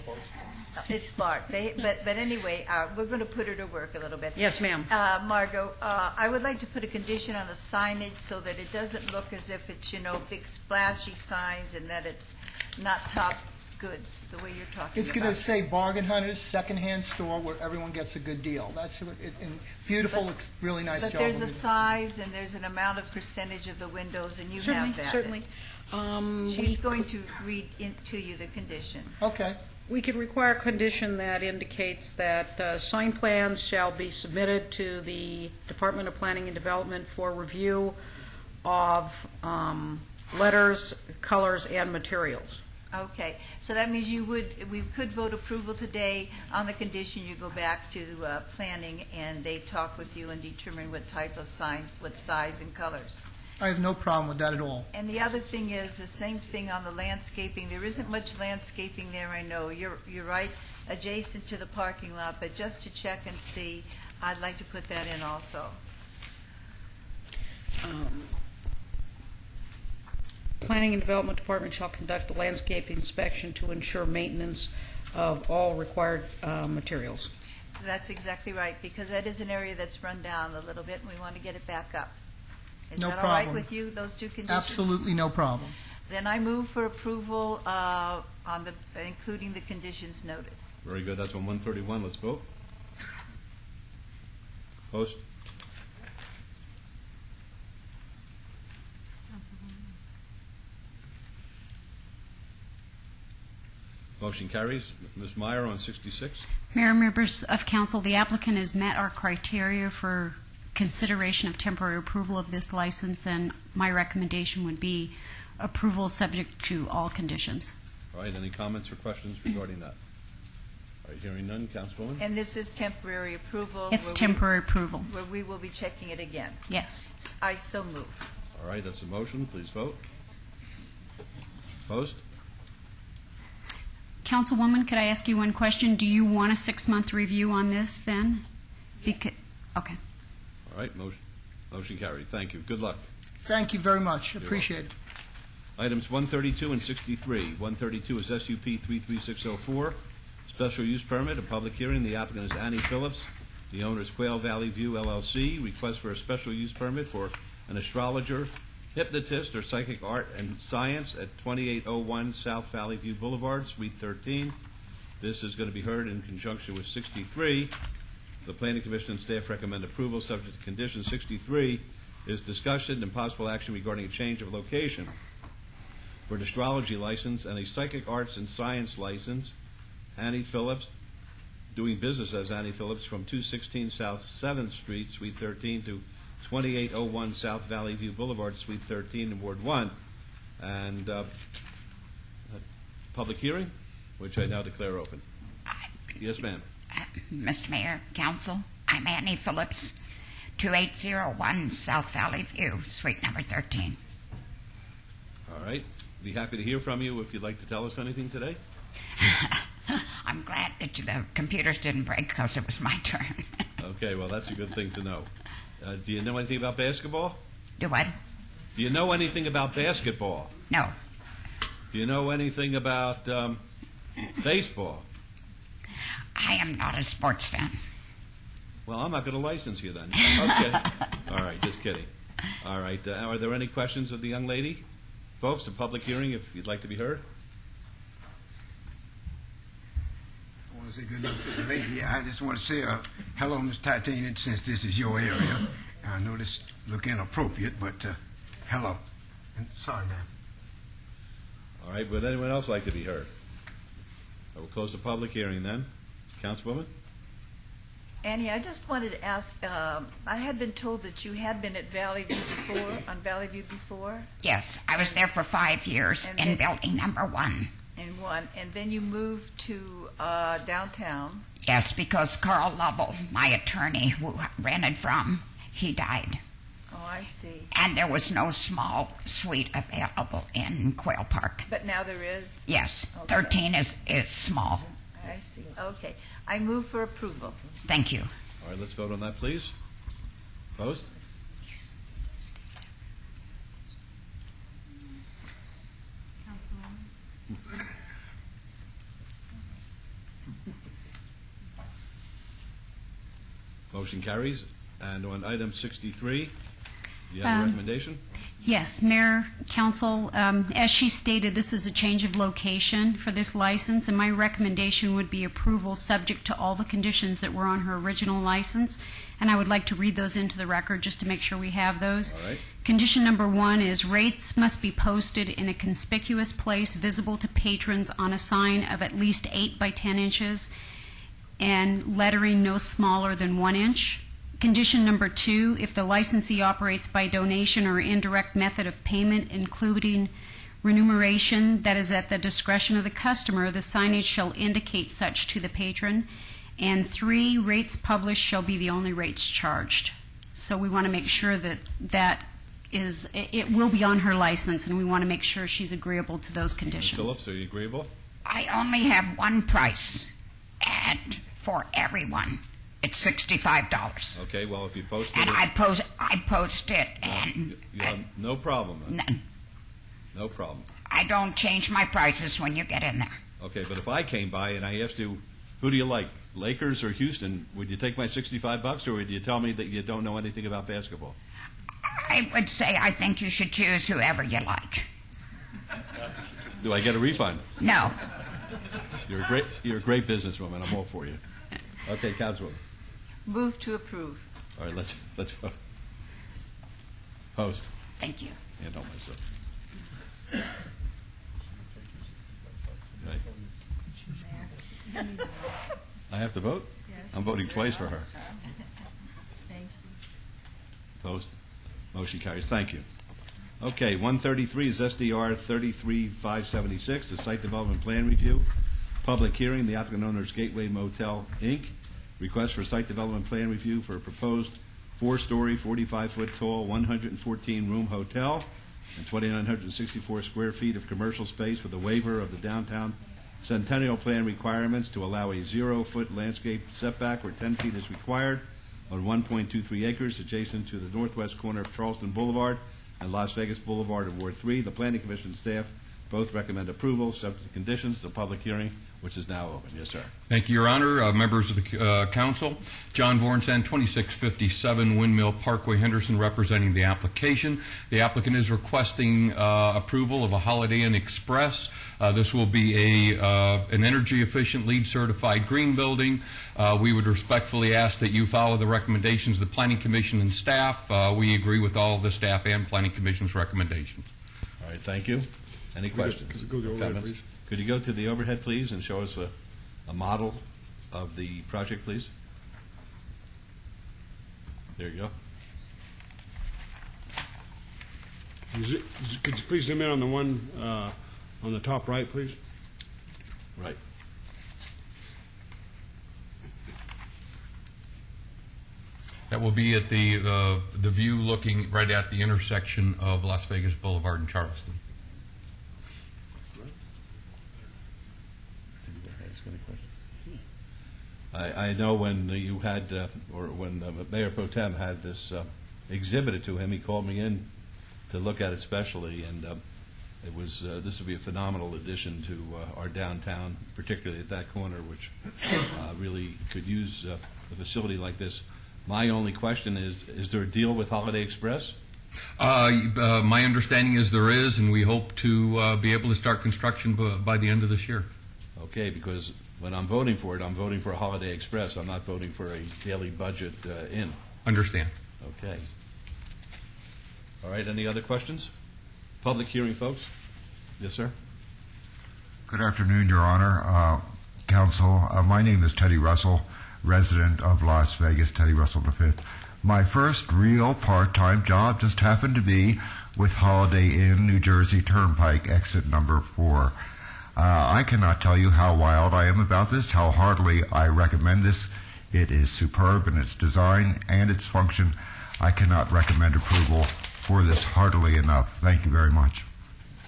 It's Bart. But anyway, we're going to put her to work a little bit. Yes, ma'am. Margot, I would like to put a condition on the signage so that it doesn't look as if it's, big splashy signs and that it's not top goods, the way you're talking It's going to say Bargain Hunters Secondhand Store where everyone gets a good deal. That's what and beautiful, really nice but job. But there's a size and there's an amount of percentage of the windows, and you have that. Certainly. She's going to read to you the condition. Okay. We could require a condition that indicates that sign plans shall be submitted to the Department of Planning and Development for review of letters, colors, and materials. Okay, so that means we could vote approval today on the condition you go back to planning and they talk with you and determine what type of signs, what size and colors. I have no problem with that at all. And the other thing is the same thing on the landscaping. There isn't much landscaping there, I know. You're right, adjacent to the parking lot, but just to check and see, I'd like to put that in also. Planning and Development Department shall conduct a landscape inspection to ensure maintenance of all required materials. That's exactly right, because that is an area that's run down a little bit, and we want to get it back up. Is No that problem. all right with you, those two conditions? Absolutely no problem. Then I move for approval on including the conditions noted. Very good. That's on 131. Let's vote. Post. Motion carries. Ms. Meyer on 66. Mayor and members of council, the applicant has met our criteria for consideration of temporary approval of this license, and my recommendation would be approval subject to all conditions. All right. Any comments or questions regarding that? All right. Hearing none. Councilwoman? And this is temporary approval? It's temporary approval. Where we will be checking it again? Yes. I so move. All right. That's a motion. Please vote. Post. Councilwoman, could I ask you one question? Do you want a 6-month review on this then? Okay. All right. Motion carried. Thank you. Good luck. Thank you very much. Appreciate it. Items 132 and 63. 132 is SUP 33604, special use permit, a public hearing. The applicant is Annie Phillips. The owner is Quail Valley View LLC. Request for a special use permit for an astrologer, hypnotist, or psychic art and science at 2801 South Valley View Boulevard, Suite 13. This is going to be heard in conjunction with 63. The Planning Commission and staff recommend approval subject to condition. 63 is discussion and possible action regarding a change of location for an astrology license and a psychic arts and science license. Annie Phillips, doing business as Annie Phillips, from 216 South 7th Street, Suite 13, to 2801 South Valley View Boulevard, Suite 13, in Ward 1. And public hearing, which I now declare open. Yes, ma'am. Mr. Mayor, Council, I'm Annie Phillips, 2801 South Valley View, suite number 13. All right. Be happy to hear from you if you'd like to tell us anything today. I'm glad that the computers didn't break because it was my turn. Okay, well, that's a good thing to know. Do you know anything about basketball? Do what? Do you know anything about basketball? No. Do you know anything about baseball? I am not a sports fan. Well, I'm not going to license you then. Okay. All right, just kidding. All right. Are there any questions of the young lady? Folks, a public hearing if you'd like to be heard. I want to say good luck to the lady. I just want to say hello, Ms. Titanian, since this is your area. I know this look inappropriate, but hello. And sorry, ma'am. All right. Would anyone else like to be heard? I will close the public hearing then. Councilwoman? Annie, I just wanted to ask, I had been told that you had been at Valley View before, on Valley View before? Yes, I was there for 5 years in building number 1. And then you moved to downtown. Yes, because Carl Lovell, my attorney who rented from, he died. Oh, I see. And there was no small suite available in Quail Park. But now there is? Yes, Okay. 13 is small. I see. Okay. I move for approval. Thank you. All right, let's vote on that, please. Opposed? Motion carries. And on item 63, do you have a recommendation? Yes, Mayor, Council, as she stated, this is a change of location for this license, and my recommendation would be approval subject to all the conditions that were on her original license, and I would like to read those into the record just to make sure we have those. All right. Condition number 1 is rates must be posted in a conspicuous place visible to patrons on a sign of at least 8 by 10 inches and lettering no smaller than 1 inch. Condition number 2, if the licensee operates by donation or indirect method of payment, including remuneration that is at the discretion of the customer, the signage shall indicate such to the patron. And 3, rates published shall be the only rates charged. So we want to make sure that it will be on her license, and we want to make sure she's agreeable to those conditions. Ms. Phillips, are you agreeable? I only have one price, and for everyone, it's $65. Okay, well, if you post it... And I post it, and... No problem, then. None. No problem. I don't change my prices when you get in there. Okay, but if I came by and I asked you, who do you like, Lakers or Houston, would you take my $65, or would you tell me that you don't know anything about basketball? I would say I think you should choose whoever you like. Do I get a refund? No. You're a great businesswoman. I'm all for you. Okay, Councilwoman. Move to approve. All right, let's vote. Post. Thank you. And don't myself. Right. I have to vote? Yes. I'm voting twice for her. Thank you. Post. Motion carries. Thank you. Okay, 133 is SDR 33576, the Site Development Plan Review. Public hearing, the applicant owner's Gateway Motel, Inc. Request for site development plan review for a proposed 4-story, 45-foot tall, 114-room hotel and 2,964 square feet of commercial space with a waiver of the downtown Centennial Plan requirements to allow a 0-foot landscape setback where 10 feet is required on 1.23 acres adjacent to the northwest corner of Charleston Boulevard and Las Vegas Boulevard of Ward 3. The Planning Commission staff both recommend approval, subject to conditions. The public hearing, which is now open. Yes, sir. Thank you, Your Honor. Members of the Council, John Vornsen, 2657 Windmill Parkway, Henderson, representing the application. The applicant is requesting approval of a Holiday Inn Express. This will be an energy-efficient, LEED-certified green building. We would respectfully ask that you follow the recommendations of the Planning Commission and staff. We agree with all of the staff and Planning Commission's recommendations. All right, thank you. Any questions? Go to the overhead, please. Could you go to the overhead, please, and show us a model of the project, please? There you go. Could you please zoom in on the one on the top right, please? Right. That will be at the view looking right at the intersection of Las Vegas Boulevard and Charleston. I know when you had, or when Mayor Pro Tem had this exhibited to him, he called me in to look at it specially, and it was this would be a phenomenal addition to our downtown, particularly at that corner, which really could use a facility like this. My only question is there a deal with Holiday Express? My understanding is there is, and we hope to be able to start construction by the end of this year. Okay, because when I'm voting for it, I'm voting for a Holiday Express. I'm not voting for a daily budget inn. Understand. Okay. All right, any other questions? Public hearing, folks? Yes, sir? Good afternoon, Your Honor. Council, my name is Teddy Russell, resident of Las Vegas, Teddy Russell V. My first real part-time job just happened to be with Holiday Inn, New Jersey Turnpike, exit number 4. I cannot tell you how wild I am about this, how heartily I recommend this. It is superb in its design and its function. I cannot recommend approval for this heartily enough. Thank you very much.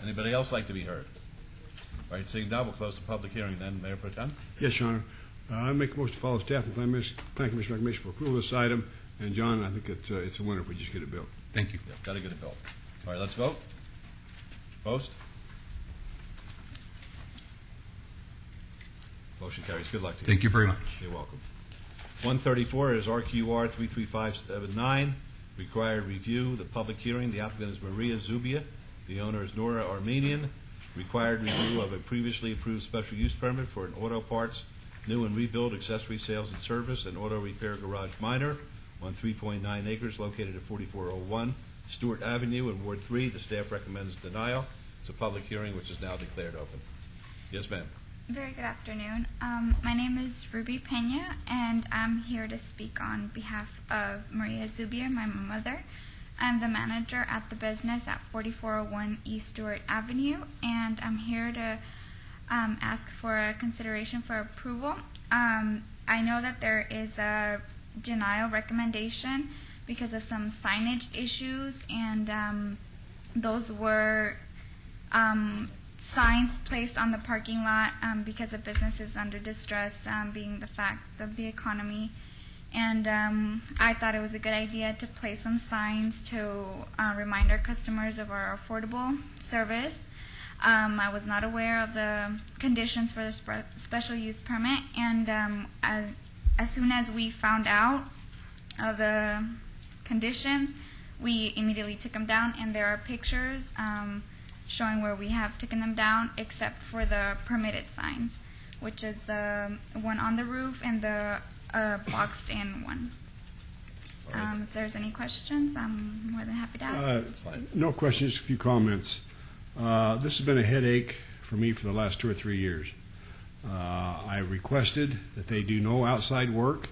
Anybody else like to be heard? All right, seeing now, we'll close the public hearing then. Mayor Pro Tem? Yes, Your Honor. I make a motion to follow staff and Plan Commission recommendation for approval of this item. And John, I think it's a winner if we just get it built. Thank you. Yep, got to get it built. All right, let's vote. Post. Motion carries. Good luck to you. Thank you very much. You're welcome. 134 is RQR 33579. Required review. The public hearing. The applicant is Maria Zubia. The owner is Nora Armenian. Required review of a previously approved special use permit for an auto parts, new and rebuild, accessory sales and service, and auto repair garage minor on 3.9 acres located at 4401 Stewart Avenue in Ward 3. The staff recommends denial. It's a public hearing which is now declared open. Yes, ma'am. Very good afternoon. My name is Ruby Pena, and I'm here to speak on behalf of Maria Zubia, my mother. I'm the manager at the business at 4401 East Stewart Avenue, and I'm here to ask for a consideration for approval. I know that there is a denial recommendation because of some signage issues, and those were signs placed on the parking lot because of businesses under distress, being the fact of the economy. And I thought it was a good idea to place some signs to remind our customers of our affordable service. I was not aware of the conditions for the special use permit, and as soon as we found out of the conditions, we immediately took them down, and there are pictures showing where we have taken them down, except for the permitted signs, which is the one on the roof and the boxed in one. If there's any questions, I'm more than happy to ask. No questions, just a few comments. This has been a headache for me for the last 2 or 3 years. I requested that they do no outside work.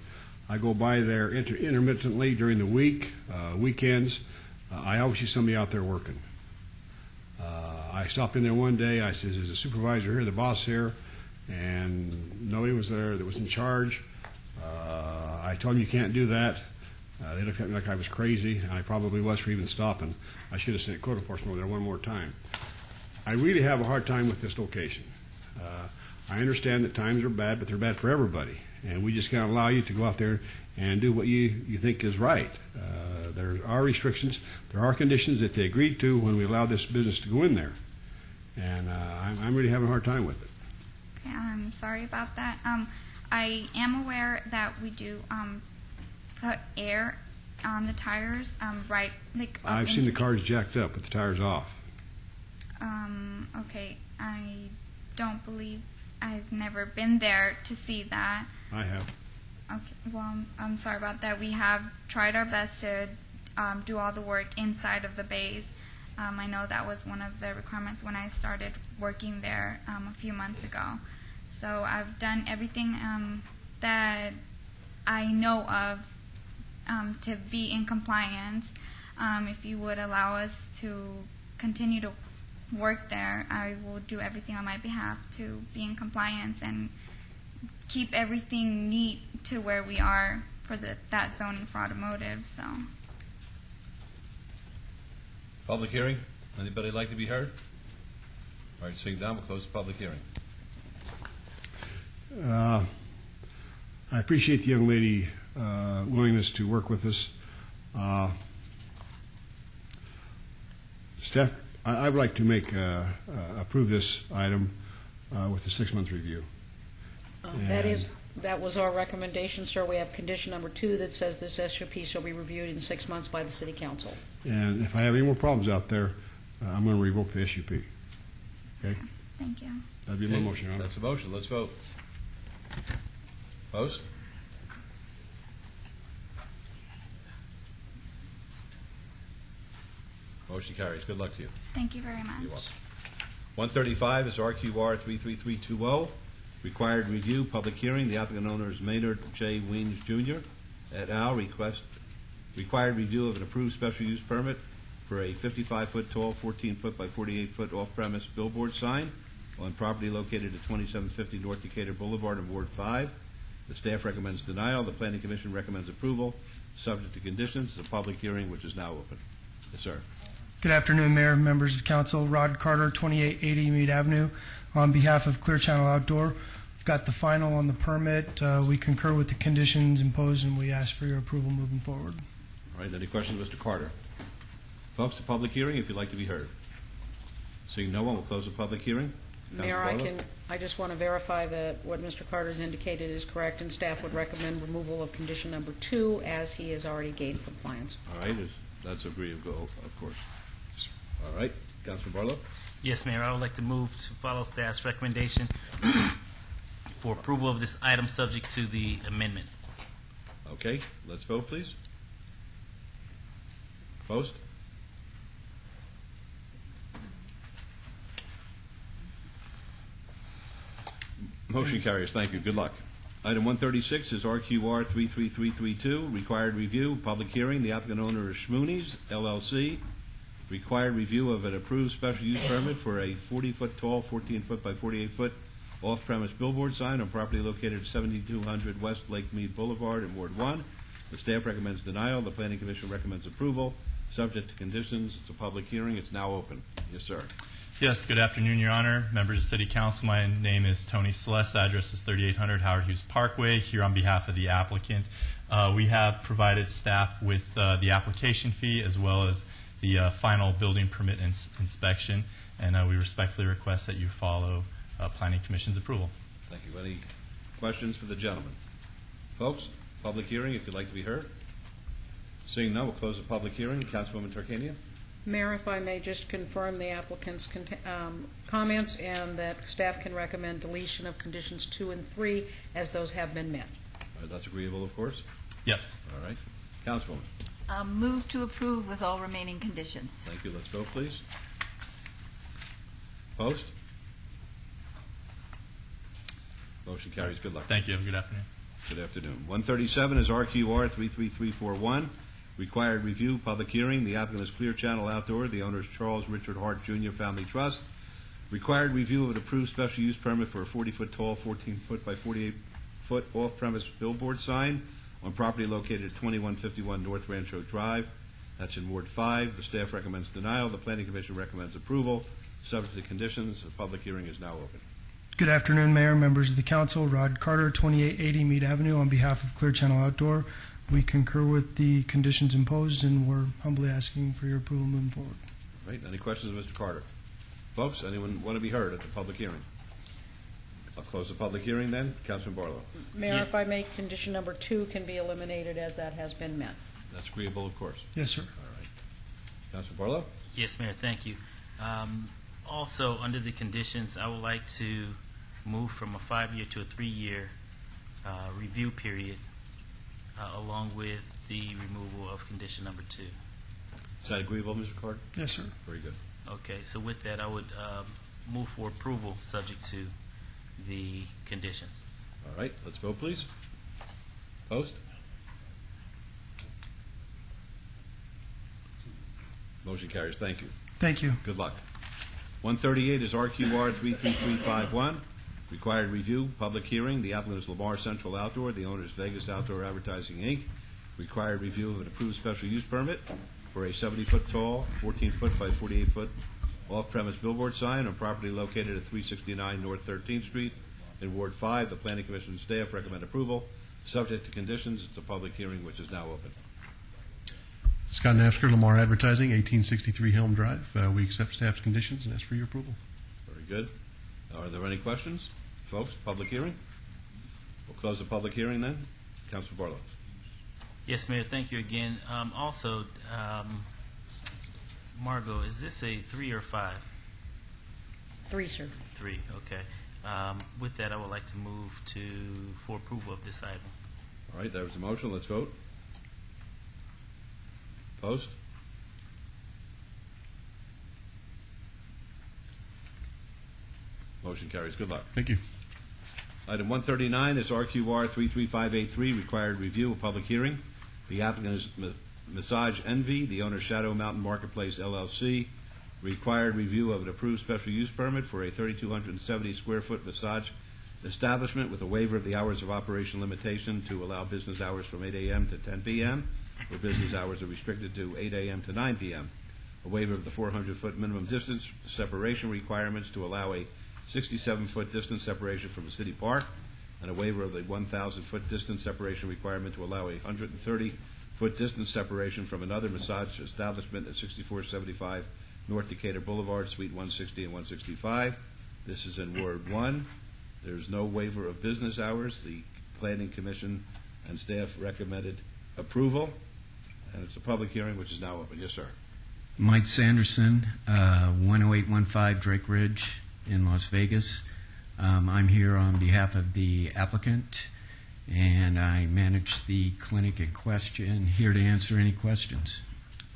I go by there intermittently during the week, weekends. I always see somebody out there working. I stopped in there one day. I said, "Is the supervisor here, the boss here?" And nobody was there that was in charge. I told them, "You can't do that." They looked at me like I was crazy, and I probably was for even stopping. I should have sent code enforcement over there one more time. I really have a hard time with this location. I understand that times are bad, but they're bad for everybody, and we just can't allow you to go out there and do what you think is right. There are restrictions. There are conditions that they agreed to when we allowed this business to go in there, and I'm really having a hard time with it. Okay, I'm sorry about that. I am aware that we do put air on the tires, right, like up I've seen into the cars jacked up with the tires off. Okay, I don't believe I've never been there to see that. I have. Okay, well, I'm sorry about that. We have tried our best to do all the work inside of the bays. I know that was one of the requirements when I started working there a few months ago. So I've done everything that I know of to be in compliance. If you would allow us to continue to work there, I will do everything on my behalf to be in compliance and keep everything neat to where we are for that zoning for automotive. So, Public hearing. Anybody like to be heard? All right, seeing none, we'll close the public hearing. I appreciate the young lady willingness to work with us. Staff, I would like to make approve this item with a 6-month review. That was our recommendation, sir. We have condition number 2 that says this SUP shall be reviewed in 6 months by the city council. And if I have any more problems out there, I'm going to revoke the SUP. Okay? thank you. That'd be my motion, Your Honor. That's a motion. Let's vote. Post? Motion carries. Good luck to you. Thank you very much. You're welcome. 135 is RQR 33320, required review, public hearing. The applicant owner is Maynard J. Weems, Jr. et al. Required review of an approved special use permit for a 55-foot tall, 14-foot by 48-foot off-premise billboard sign on property located at 2750 North Decatur Boulevard in Ward 5. The staff recommends denial. The Planning Commission recommends approval, subject to conditions. It's a public hearing, which is now open. Yes, sir. Good afternoon, Mayor, members of council. Rod Carter, 2880 Mead Avenue. On behalf of Clear Channel Outdoor, we've got the final on the permit. We concur with the conditions imposed, and we ask for your approval moving forward. All right, any questions, Mr. Carter? Folks, the public hearing, if you'd like to be heard. Seeing no one, we'll close the public hearing. Mayor, I just want to verify that what Mr. Carter's indicated is correct, and staff would recommend removal of condition number 2 as he has already gained compliance. All right, that's agreeable, of course. All right, Councilman Barlow? Yes, Mayor, I would like to move to follow staff's recommendation for approval of this item subject to the amendment. Okay, let's vote, please. Post? Motion carries. Thank you. Good luck. Item 136 is RQR 33332, required review, public hearing. The applicant owner is Schmoonies, LLC. Required review of an approved special use permit for a 40-foot tall, 14-foot by 48-foot off-premise billboard sign on property located at 7200 West Lake Mead Boulevard in Ward 1. The staff recommends denial. The Planning Commission recommends approval, subject to conditions. It's a public hearing. It's now open. Yes, sir. Yes, good afternoon, Your Honor, members of City Council. My name is Tony Celeste. Address is 3800 Howard Hughes Parkway, here on behalf of the applicant. We have provided staff with the application fee as well as the final building permit inspection, and we respectfully request that you follow Planning Commission's approval. Thank you. Any questions for the gentleman? Folks, public hearing, if you'd like to be heard. Seeing none, we'll close the public hearing. Councilwoman Tarkanian? Mayor, if I may just confirm the applicant's comments and that staff can recommend deletion of conditions 2 and 3 as those have been met. That's agreeable, of course. Yes. All right. Councilwoman? Move to approve with all remaining conditions. Thank you. Let's vote, please. Post? Motion carries. Good luck. Thank you. Have a good afternoon. Good afternoon. 137 is RQR 33341. Required review, public hearing. The applicant is Clear Channel Outdoor. The owner is Charles Richard Hart Jr. Family Trust. Required review of an approved special use permit for a 40-foot tall, 14-foot by 48-foot off-premise billboard sign on property located at 2151 North Rancho Drive. That's in Ward 5. The staff recommends denial. The Planning Commission recommends approval, subject to conditions. The public hearing is now open. Good afternoon, Mayor, members of the council. Rod Carter, 2880 Mead Avenue. On behalf of Clear Channel Outdoor, we concur with the conditions imposed, and we're humbly asking for your approval moving forward. All right. Any questions of Mr. Carter? Folks, anyone want to be heard at the public hearing? I'll close the public hearing then. Councilman Barlow. Mayor, if I may, condition number 2 can be eliminated as that has been met. That's agreeable, of course. Yes, sir. All right. Councilman Barlow? Yes, Mayor, thank you. Also, under the conditions, I would like to move from a 5-year to a 3-year review period, along with the removal of condition number 2. Is that agreeable, Mr. Carter? Yes, sir. Very good. Okay, so with that, I would move for approval subject to the conditions. All right, let's vote, please. Post? Motion carries. Thank you. Thank you. Good luck. 138 is RQR 33351, required review, public hearing. The applicant is Lamar Central Outdoor. The owner is Vegas Outdoor Advertising, Inc. Required review of an approved special use permit for a 70-foot tall, 14-foot by 48-foot off-premise billboard sign on property located at 369 North 13th Street in Ward 5. The Planning Commission staff recommend approval, subject to conditions. It's a public hearing which is now open. Scott Nafsker, Lamar Advertising, 1863 Helm Drive. We accept staff's conditions and ask for your approval. Very good. Are there any questions? Folks, public hearing? We'll close the public hearing then. Councilor Barlow. Yes, Mayor, thank you again. Also, Margot, is this a 3 or 5? 3, sir. 3, okay. With that, I would like to move for approval of this item. All right, there was a motion. Let's vote. Opposed? Motion carries. Good luck. Thank you. Item 139 is RQR 33583, required review of public hearing. The applicant is Massage Envy, the owner Shadow Mountain Marketplace, LLC. Required review of an approved special use permit for a 3,270 square foot massage establishment with a waiver of the hours of operation limitation to allow business hours from 8 a.m. to 10 p.m., where business hours are restricted to 8 a.m. to 9 p.m. A waiver of the 400-foot minimum distance separation requirements to allow a 67-foot distance separation from the city park, and a waiver of the 1,000-foot distance separation requirement to allow a 130-foot distance separation from another massage establishment at 6475 North Decatur Boulevard, Suite 160 and 165. This is in Ward 1. There's no waiver of business hours. The Planning Commission and staff recommended approval, and it's a public hearing which is now open. Yes, sir. Mike Sanderson, 10815 Drake Ridge in Las Vegas. I'm here on behalf of the applicant, and I manage the clinic in question, here to answer any questions.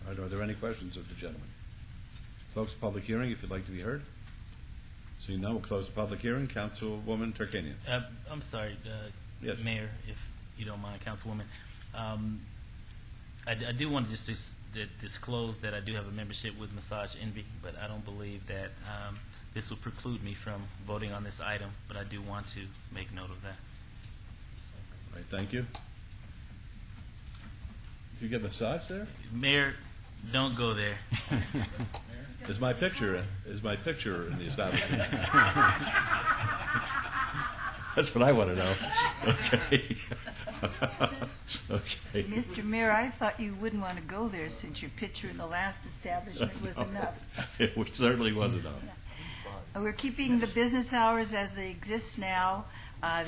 All right, are there any questions of the gentleman? Folks, public hearing, if you'd like to be heard. Seeing none, we'll close the public hearing. Councilwoman Turkanian. I'm sorry, Yes. Mayor, if you don't mind, Councilwoman. I do want to just disclose that I do have a membership with Massage Envy, but I don't believe that this would preclude me from voting on this item, but I do want to make note of that. All right, thank you. Did you get a massage there? Mayor, don't go there. Is my picture in the establishment? That's what I want to know. Okay. Okay. Mr. Mayor, I thought you wouldn't want to go there since your picture in the last establishment was enough. It certainly was enough. We're keeping the business hours as they exist now. I've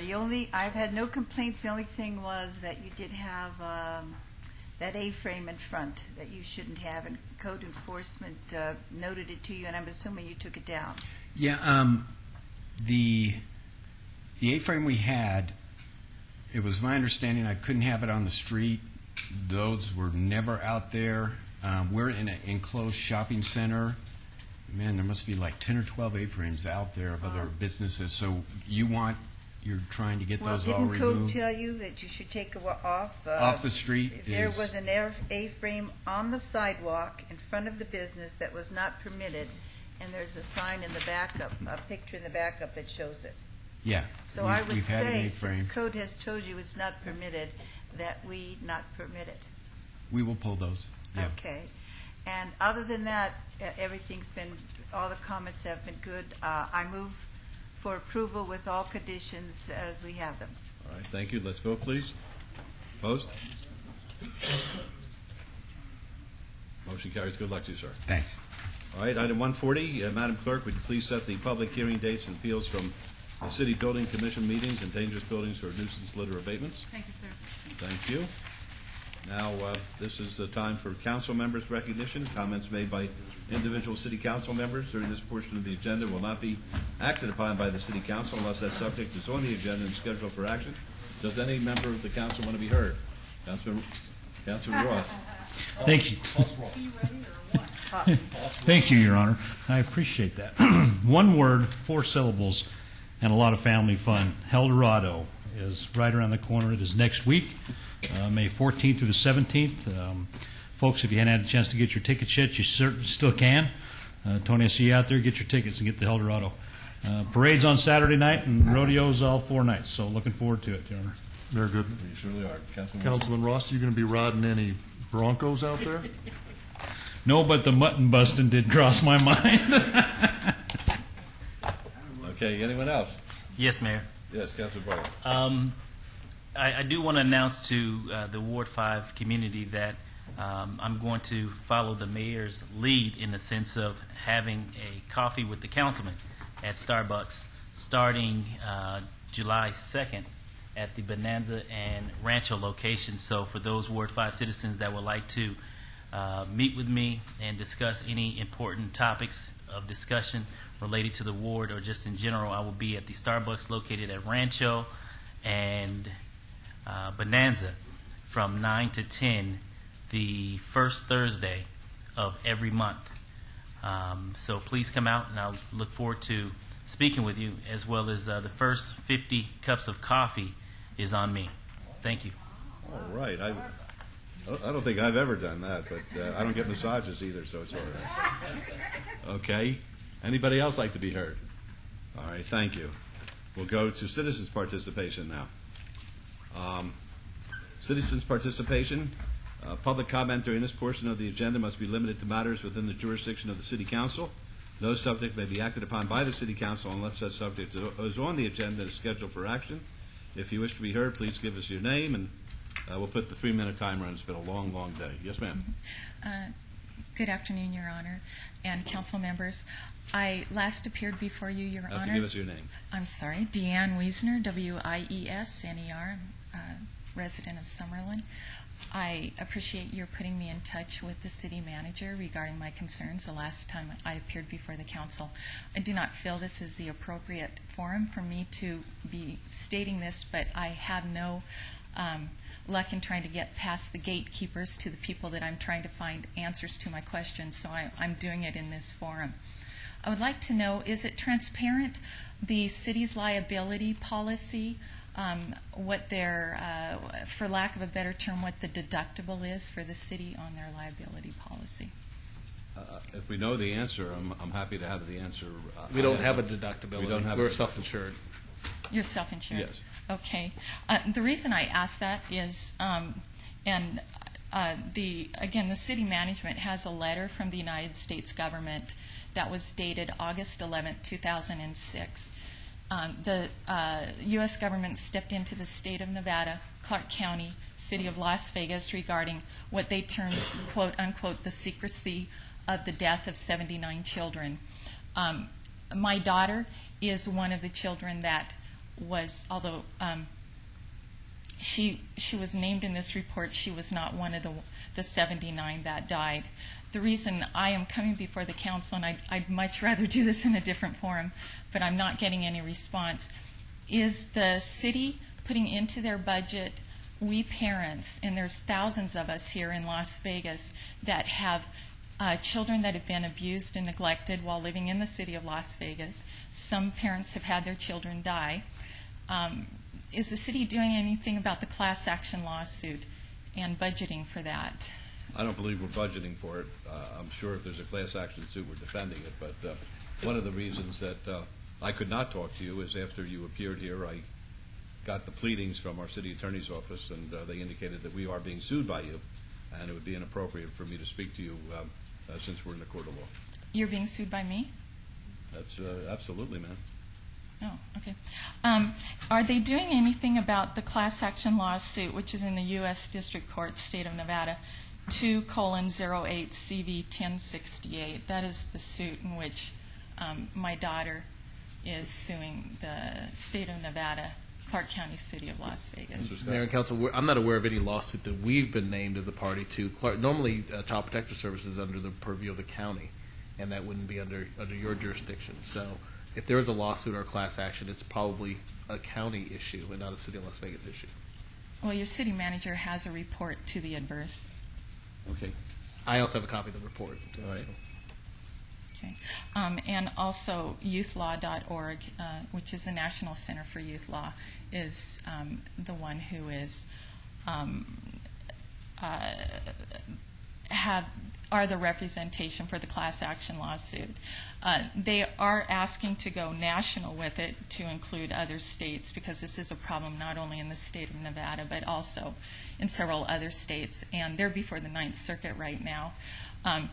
had no complaints. The only thing was that you did have that A-frame in front that you shouldn't have, and code enforcement noted it to you, and I'm assuming you took it down. Yeah, the A-frame we had, it was my understanding I couldn't have it on the street. Those were never out there. We're in an enclosed shopping center. Man, there must be like 10 or 12 A-frames out there of other businesses. So you're trying to get those all removed? Well, didn't code tell you that you should take it off? Off the street? If there was an A-frame on the sidewalk in front of the business that was not permitted, and there's a sign in the backup, a picture in the backup that shows it. Yeah. So I would say, since code has told you it's not permitted, that we not permit it. We will pull those. Yeah. Okay. And other than that, all the comments have been good. I move for approval with all conditions as we have them. All right, thank you. Let's vote, please. Opposed? Motion carries. Good luck to you, sir. Thanks. All right, item 140. Madam Clerk, would you please set the public hearing dates and appeals from the City Building Commission meetings and dangerous buildings for nuisance litter abatements? Thank you, sir. Thank you. Now, this is the time for council members' recognition. Comments made by individual city council members during this portion of the agenda will not be acted upon by the city council unless that subject is on the agenda and scheduled for action. Does any member of the council want to be heard? Councilman Ross. Thank you. Thank you, Your Honor. I appreciate that. One word, 4 syllables, and a lot of family fun. Eldorado is right around the corner. It is next week, May 14th through the 17th. Folks, if you hadn't had a chance to get your tickets yet, you certainly still can. Tony, I see you out there. Get your tickets and get the Eldorado. Parade's on Saturday night and rodeo's all 4 nights, so looking forward to it, Your Honor. Very good. You surely are. Councilman Ross, you going to be riding any Broncos out there? No, but the mutton busting did cross my mind. Okay, anyone else? Yes, Mayor. Yes, Councilor Bartlett. I do want to announce to the Ward 5 community that I'm going to follow the mayor's lead in the sense of having a coffee with the councilman at Starbucks starting July 2nd at the Bonanza and Rancho location. So for those Ward 5 citizens that would like to meet with me and discuss any important topics of discussion related to the ward or just in general, I will be at the Starbucks located at Rancho and Bonanza from 9 to 10 the first Thursday of every month. So please come out, and I'll look forward to speaking with you, as well as the first 50 cups of coffee is on me. Thank you. All right. I don't think I've ever done that, but I don't get massages either, so it's all right. Okay. Anybody else like to be heard? All right. Thank you. We'll go to citizens' participation now. Citizens' participation. Public comment during this portion of the agenda must be limited to matters within the jurisdiction of the City Council. No subject may be acted upon by the City Council unless such subject is on the agenda and is scheduled for action. If you wish to be heard, please give us your name, and we'll put the 3-minute timer on. It's been a long, long day. Yes, ma'am. Good afternoon, Your Honor, and council members. I last appeared before you, Your Honor. Give us your name. I'm sorry, Deanne Wiesner, Wiesner, resident of Summerlin. I appreciate your putting me in touch with the city manager regarding my concerns the last time I appeared before the council. I do not feel this is the appropriate forum for me to be stating this, but I have no luck in trying to get past the gatekeepers to the people that I'm trying to find answers to my questions, so I'm doing it in this forum. I would like to know, is it transparent, the city's liability policy, what their, for lack of a better term, what the deductible is for the city on their liability policy? If we know the answer, I'm happy to have the answer. We don't have a deductibility. We don't have We're self-insured. You're self-insured? Yes. Okay. The reason I ask that is, again, the city management has a letter from the United States government that was dated August 11, 2006. The U.S. government stepped into the state of Nevada, Clark County, city of Las Vegas, regarding what they termed, quote, unquote, the secrecy of the death of 79 children. My daughter is one of the children that was, although she was named in this report, she was not one of the 79 that died. The reason I am coming before the council, and I'd much rather do this in a different forum, but I'm not getting any response, is the city putting into their budget, we parents, and there's thousands of us here in Las Vegas that have children that have been abused and neglected while living in the city of Las Vegas. Some parents have had their children die. Is the city doing anything about the class action lawsuit and budgeting for that? I don't believe we're budgeting for it. I'm sure if there's a class action suit, we're defending it. But one of the reasons that I could not talk to you is after you appeared here, I got the pleadings from our city attorney's office, and they indicated that we are being sued by you, and it would be inappropriate for me to speak to you since we're in the court of law. You're being sued by me? That's absolutely, ma'am. Oh, okay. Are they doing anything about the class action lawsuit, which is in the U.S. District Court, State of Nevada, 2:08 CV 1068? That is the suit in which my daughter is suing the State of Nevada, Clark County, City of Las Vegas. Mayor and Council, I'm not aware of any lawsuit that we've been named as a party to. Normally, Child Protective Services is under the purview of the county, and that wouldn't be under your jurisdiction. So if there is a lawsuit or a class action, it's probably a county issue and not a City of Las Vegas issue. Well, your city manager has a report to the adverse. Okay. I also have a copy of the report. All right. Okay. And also youthlaw.org, which is the National Center for Youth Law, is the one who is are the representation for the class action lawsuit. They are asking to go national with it to include other states, because this is a problem not only in the state of Nevada but also in several other states, and they're before the Ninth Circuit right now. I'm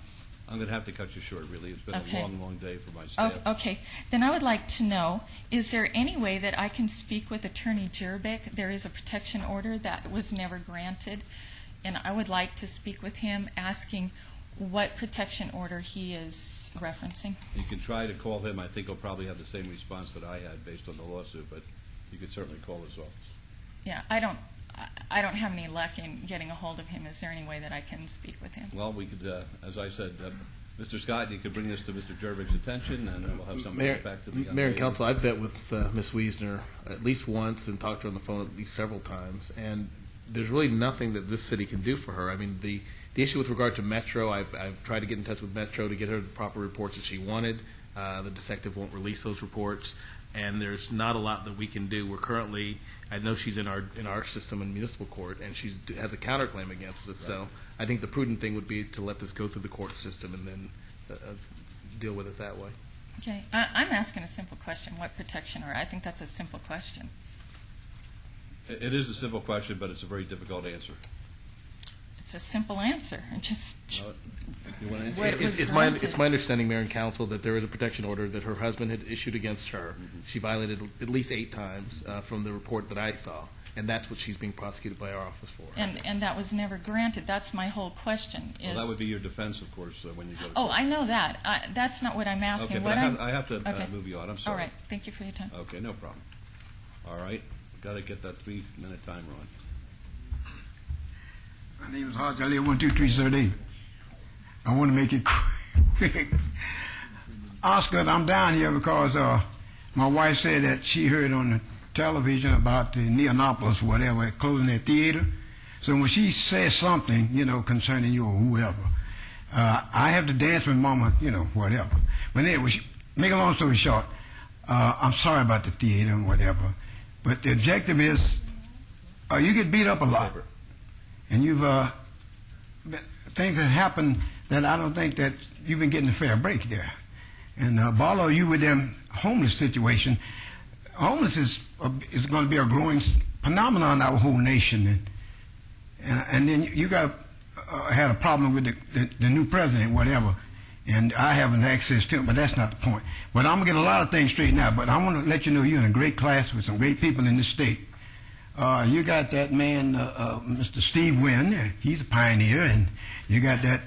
going to have to cut you short, really. It's been Okay. a long, long day for my staff. Okay. Then I would like to know, is there any way that I can speak with Attorney Jerbick? There is a protection order that was never granted, and I would like to speak with him asking what protection order he is referencing. You can try to call him. I think he'll probably have the same response that I had based on the lawsuit, but you could certainly call his office. Yeah, I don't have any luck in getting a hold of him. Is there any way that I can speak with him? Well, we could, as I said, Mr. Scott, you could bring this to Mr. Jervig's attention, and we'll have something to get back to the Mayor and Council, I've met with Ms. Wiesner at least once and talked to her on the phone at least several times, and there's really nothing that this city can do for her. I mean, the issue with regard to Metro, I've tried to get in touch with Metro to get her the proper reports that she wanted. The detective won't release those reports, and there's not a lot that we can do. We're currently, I know she's in our system in municipal court, and she has a counterclaim against us. So I think the prudent thing would be to let this go through the court system and then deal with it that way. Okay. I'm asking a simple question. What protection order? I think that's a simple question. It is a simple question, but it's a very difficult answer. It's a simple answer. Just You want to answer? What was It's my understanding, Mayor and Council, that there is a protection order that her husband had issued against her. She violated at least 8 times from the report that I saw, and that's what she's being prosecuted by our office for. and that was never granted. That's my whole question. Well, that would be your defense, of course, when you go to Oh, court. I know that. That's not what I'm asking. Okay, What but I have to Okay. move you on. I'm sorry. All right. Thank you for your time. Okay, no problem. All right. Got to get that 3-minute timer on. My name is Hodge. I live 12338. I want to make it quick. Oscar, I'm down here because my wife said that she heard on the television about the Neonopolis, whatever, closing their theater. So when she says something, concerning you or whoever, I have to dance with Mama, whatever. But anyway, make a long story short, I'm sorry about the theater and whatever, but the objective is you get beat up a lot. And you've things that happen that I don't think that you've been getting a fair break there. And Barlow, you with them homeless situation, homeless is going to be a growing phenomenon in our whole nation. And then you got had a problem with the new president, whatever. And I haven't access to it, but that's not the point. But I'm going to get a lot of things straightened out. But I want to let you know you're in a great class with some great people in this state. You got that man, Mr. Steve Wynn. He's a pioneer. And you got that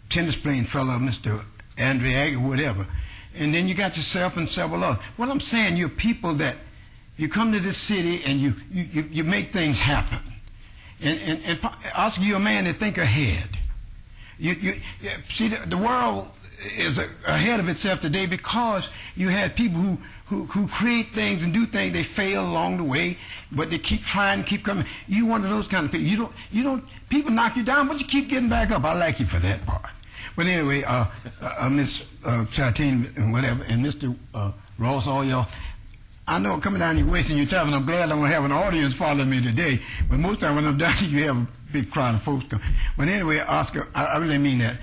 tennis playing fellow, Mr. Andre Agassi, whatever. And then you got yourself and several others. What I'm saying, you're people that you come to this city and you make things happen. And Oscar, you're a man that think ahead. You see, the world is ahead of itself today because you had people who create things and do things. They fail along the way, but they keep trying, keep coming. You one of those kind of people. You don't. People knock you down, but you keep getting back up. I like you for that part. But anyway, Miss Chatine and whatever, and Mr. Ross, all y'all. I know I'm coming down here wasting your time, and I'm glad I'm going to have an audience following me today. But most of the time when I'm down here, you have a big crowd of folks come. But anyway, Oscar, I really mean that.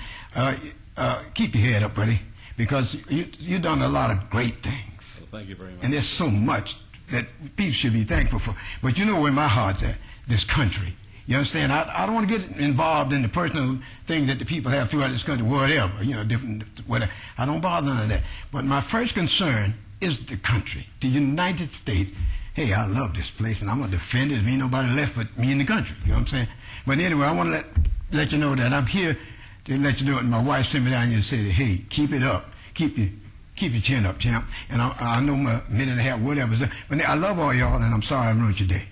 Keep your head up, buddy, because you've done a lot of great things. Well, thank you very much. And there's so much that people should be thankful for. But you know where my heart's at, this country. You understand? I don't want to get involved in the personal things that the people have throughout this country, whatever, different, whatever. I don't bother none of that. But my first concern is the country, the United States. Hey, I love this place, and I'm going to defend it if ain't nobody left but me in the country. You know what I'm saying? But anyway, I want to let you know that I'm here to let you know, and my wife sent me down here and said, hey, keep it up. Keep your chin up, champ. And I know my minute and a half, whatever. But I love all y'all, and I'm sorry I ruined your day.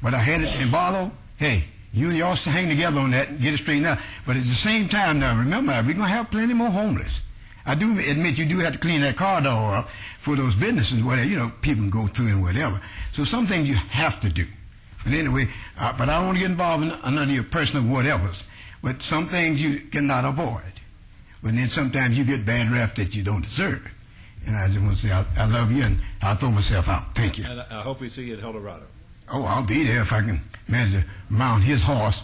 But I had it in Barlow. Hey, you and y'all hang together on that and get it straightened out. But at the same time, now, remember, we're going to have plenty more homeless. I do admit you do have to clean that corridor up for those businesses, whatever, people can go through and whatever. So some things you have to do. But anyway, but I don't want to get involved in none of your personal whatevers. But some things you cannot avoid. But then sometimes you get bad rap that you don't deserve. And I just want to say I love you, and I'll throw myself out. Thank you. And I hope we see you at El Dorado. Oh, I'll be there if I can manage to mount his horse.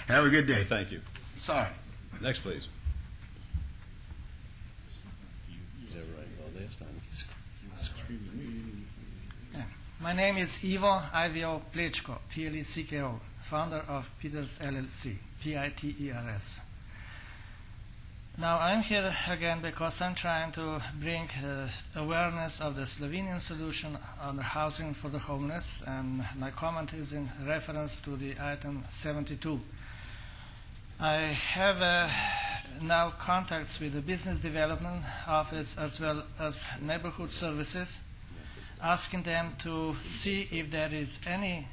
Have a good day. Thank you. Sorry. Next, please. My name is Ivo Ivio Plečko, P-L-E-C-K-O, founder of Peters LLC, P-I-T-E-R-S. Now I'm here again because I'm trying to bring awareness of the Slovenian solution on the housing for the homeless, and my comment is in reference to the item 72. I have now contacts with the Business Development Office as well as Neighborhood Services, asking them to see if there is any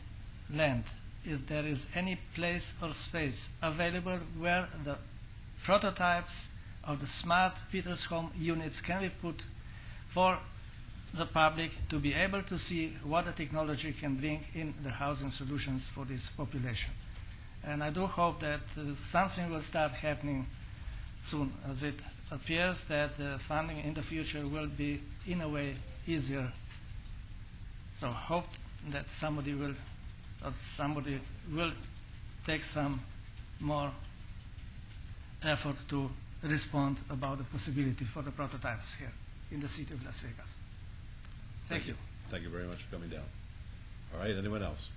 land, if there is any place or space available where the prototypes of the smart Peters Home units can be put for the public to be able to see what the technology can bring in the housing solutions for this population. And I do hope that something will start happening soon, as it appears that the funding in the future will be, in a way, easier. So hope that somebody will take some more effort to respond about the possibility for the prototypes here in the city of Las Vegas. Thank you. Thank you very much for coming down. All right, anyone else?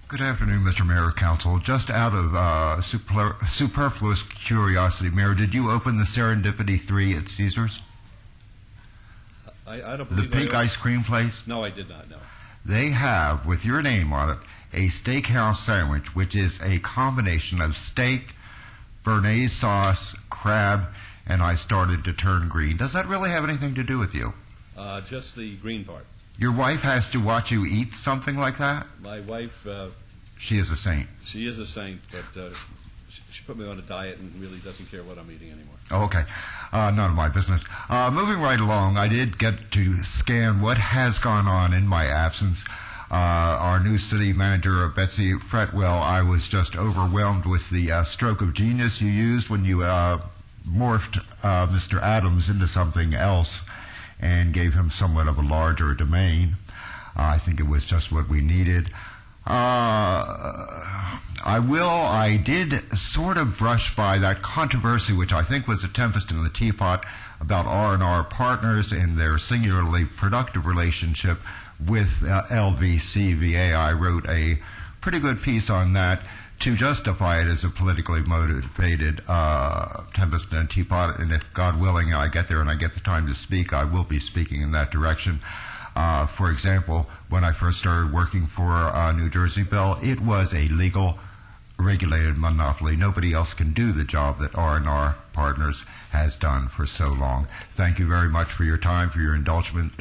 Good afternoon, Mr. Mayor, Council. Just out of superfluous curiosity, Mayor, did you open the Serendipity 3 at Caesars? I don't The believe pink ice cream place? No, I did not, no. They have, with your name on it, a steakhouse sandwich, which is a combination of steak, béarnaise sauce, crab, and I started to turn green. Does that really have anything to do with you? Just the green part. Your wife has to watch you eat something like that? My wife, She is a saint. she is a saint, but she put me on a diet and really doesn't care what I'm eating anymore. Oh, okay. None of my business. Moving right along, I did get to scan what has gone on in my absence. Our new city manager, Betsy Fretwell, I was just overwhelmed with the stroke of genius you used when you morphed Mr. Adams into something else and gave him somewhat of a larger domain. I think it was just what we needed. I did sort of brush by that controversy, which I think was a tempest in the teapot, about R&R Partners and their singularly productive relationship with LVCVA. I wrote a pretty good piece on that to justify it as a politically motivated tempest in a teapot, and if God willing I get there and I get the time to speak, I will be speaking in that direction. For example, when I first started working for New Jersey Bell, it was a legal, regulated monopoly. Nobody else can do the job that R&R Partners has done for so long. Thank you very much for your time, for your indulgence,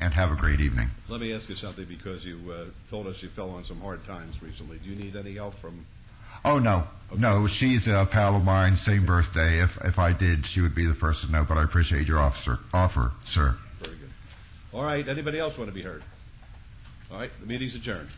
and have a great evening. Let me ask you something, because you told us you fell on some hard times recently. Do you need any help from... Oh, no. Okay. No, she's a pal of mine, same birthday. If I did, she would be the first to know, but I appreciate your offer, sir. Very good. All right, anybody else want to be heard? All right, the meeting's adjourned.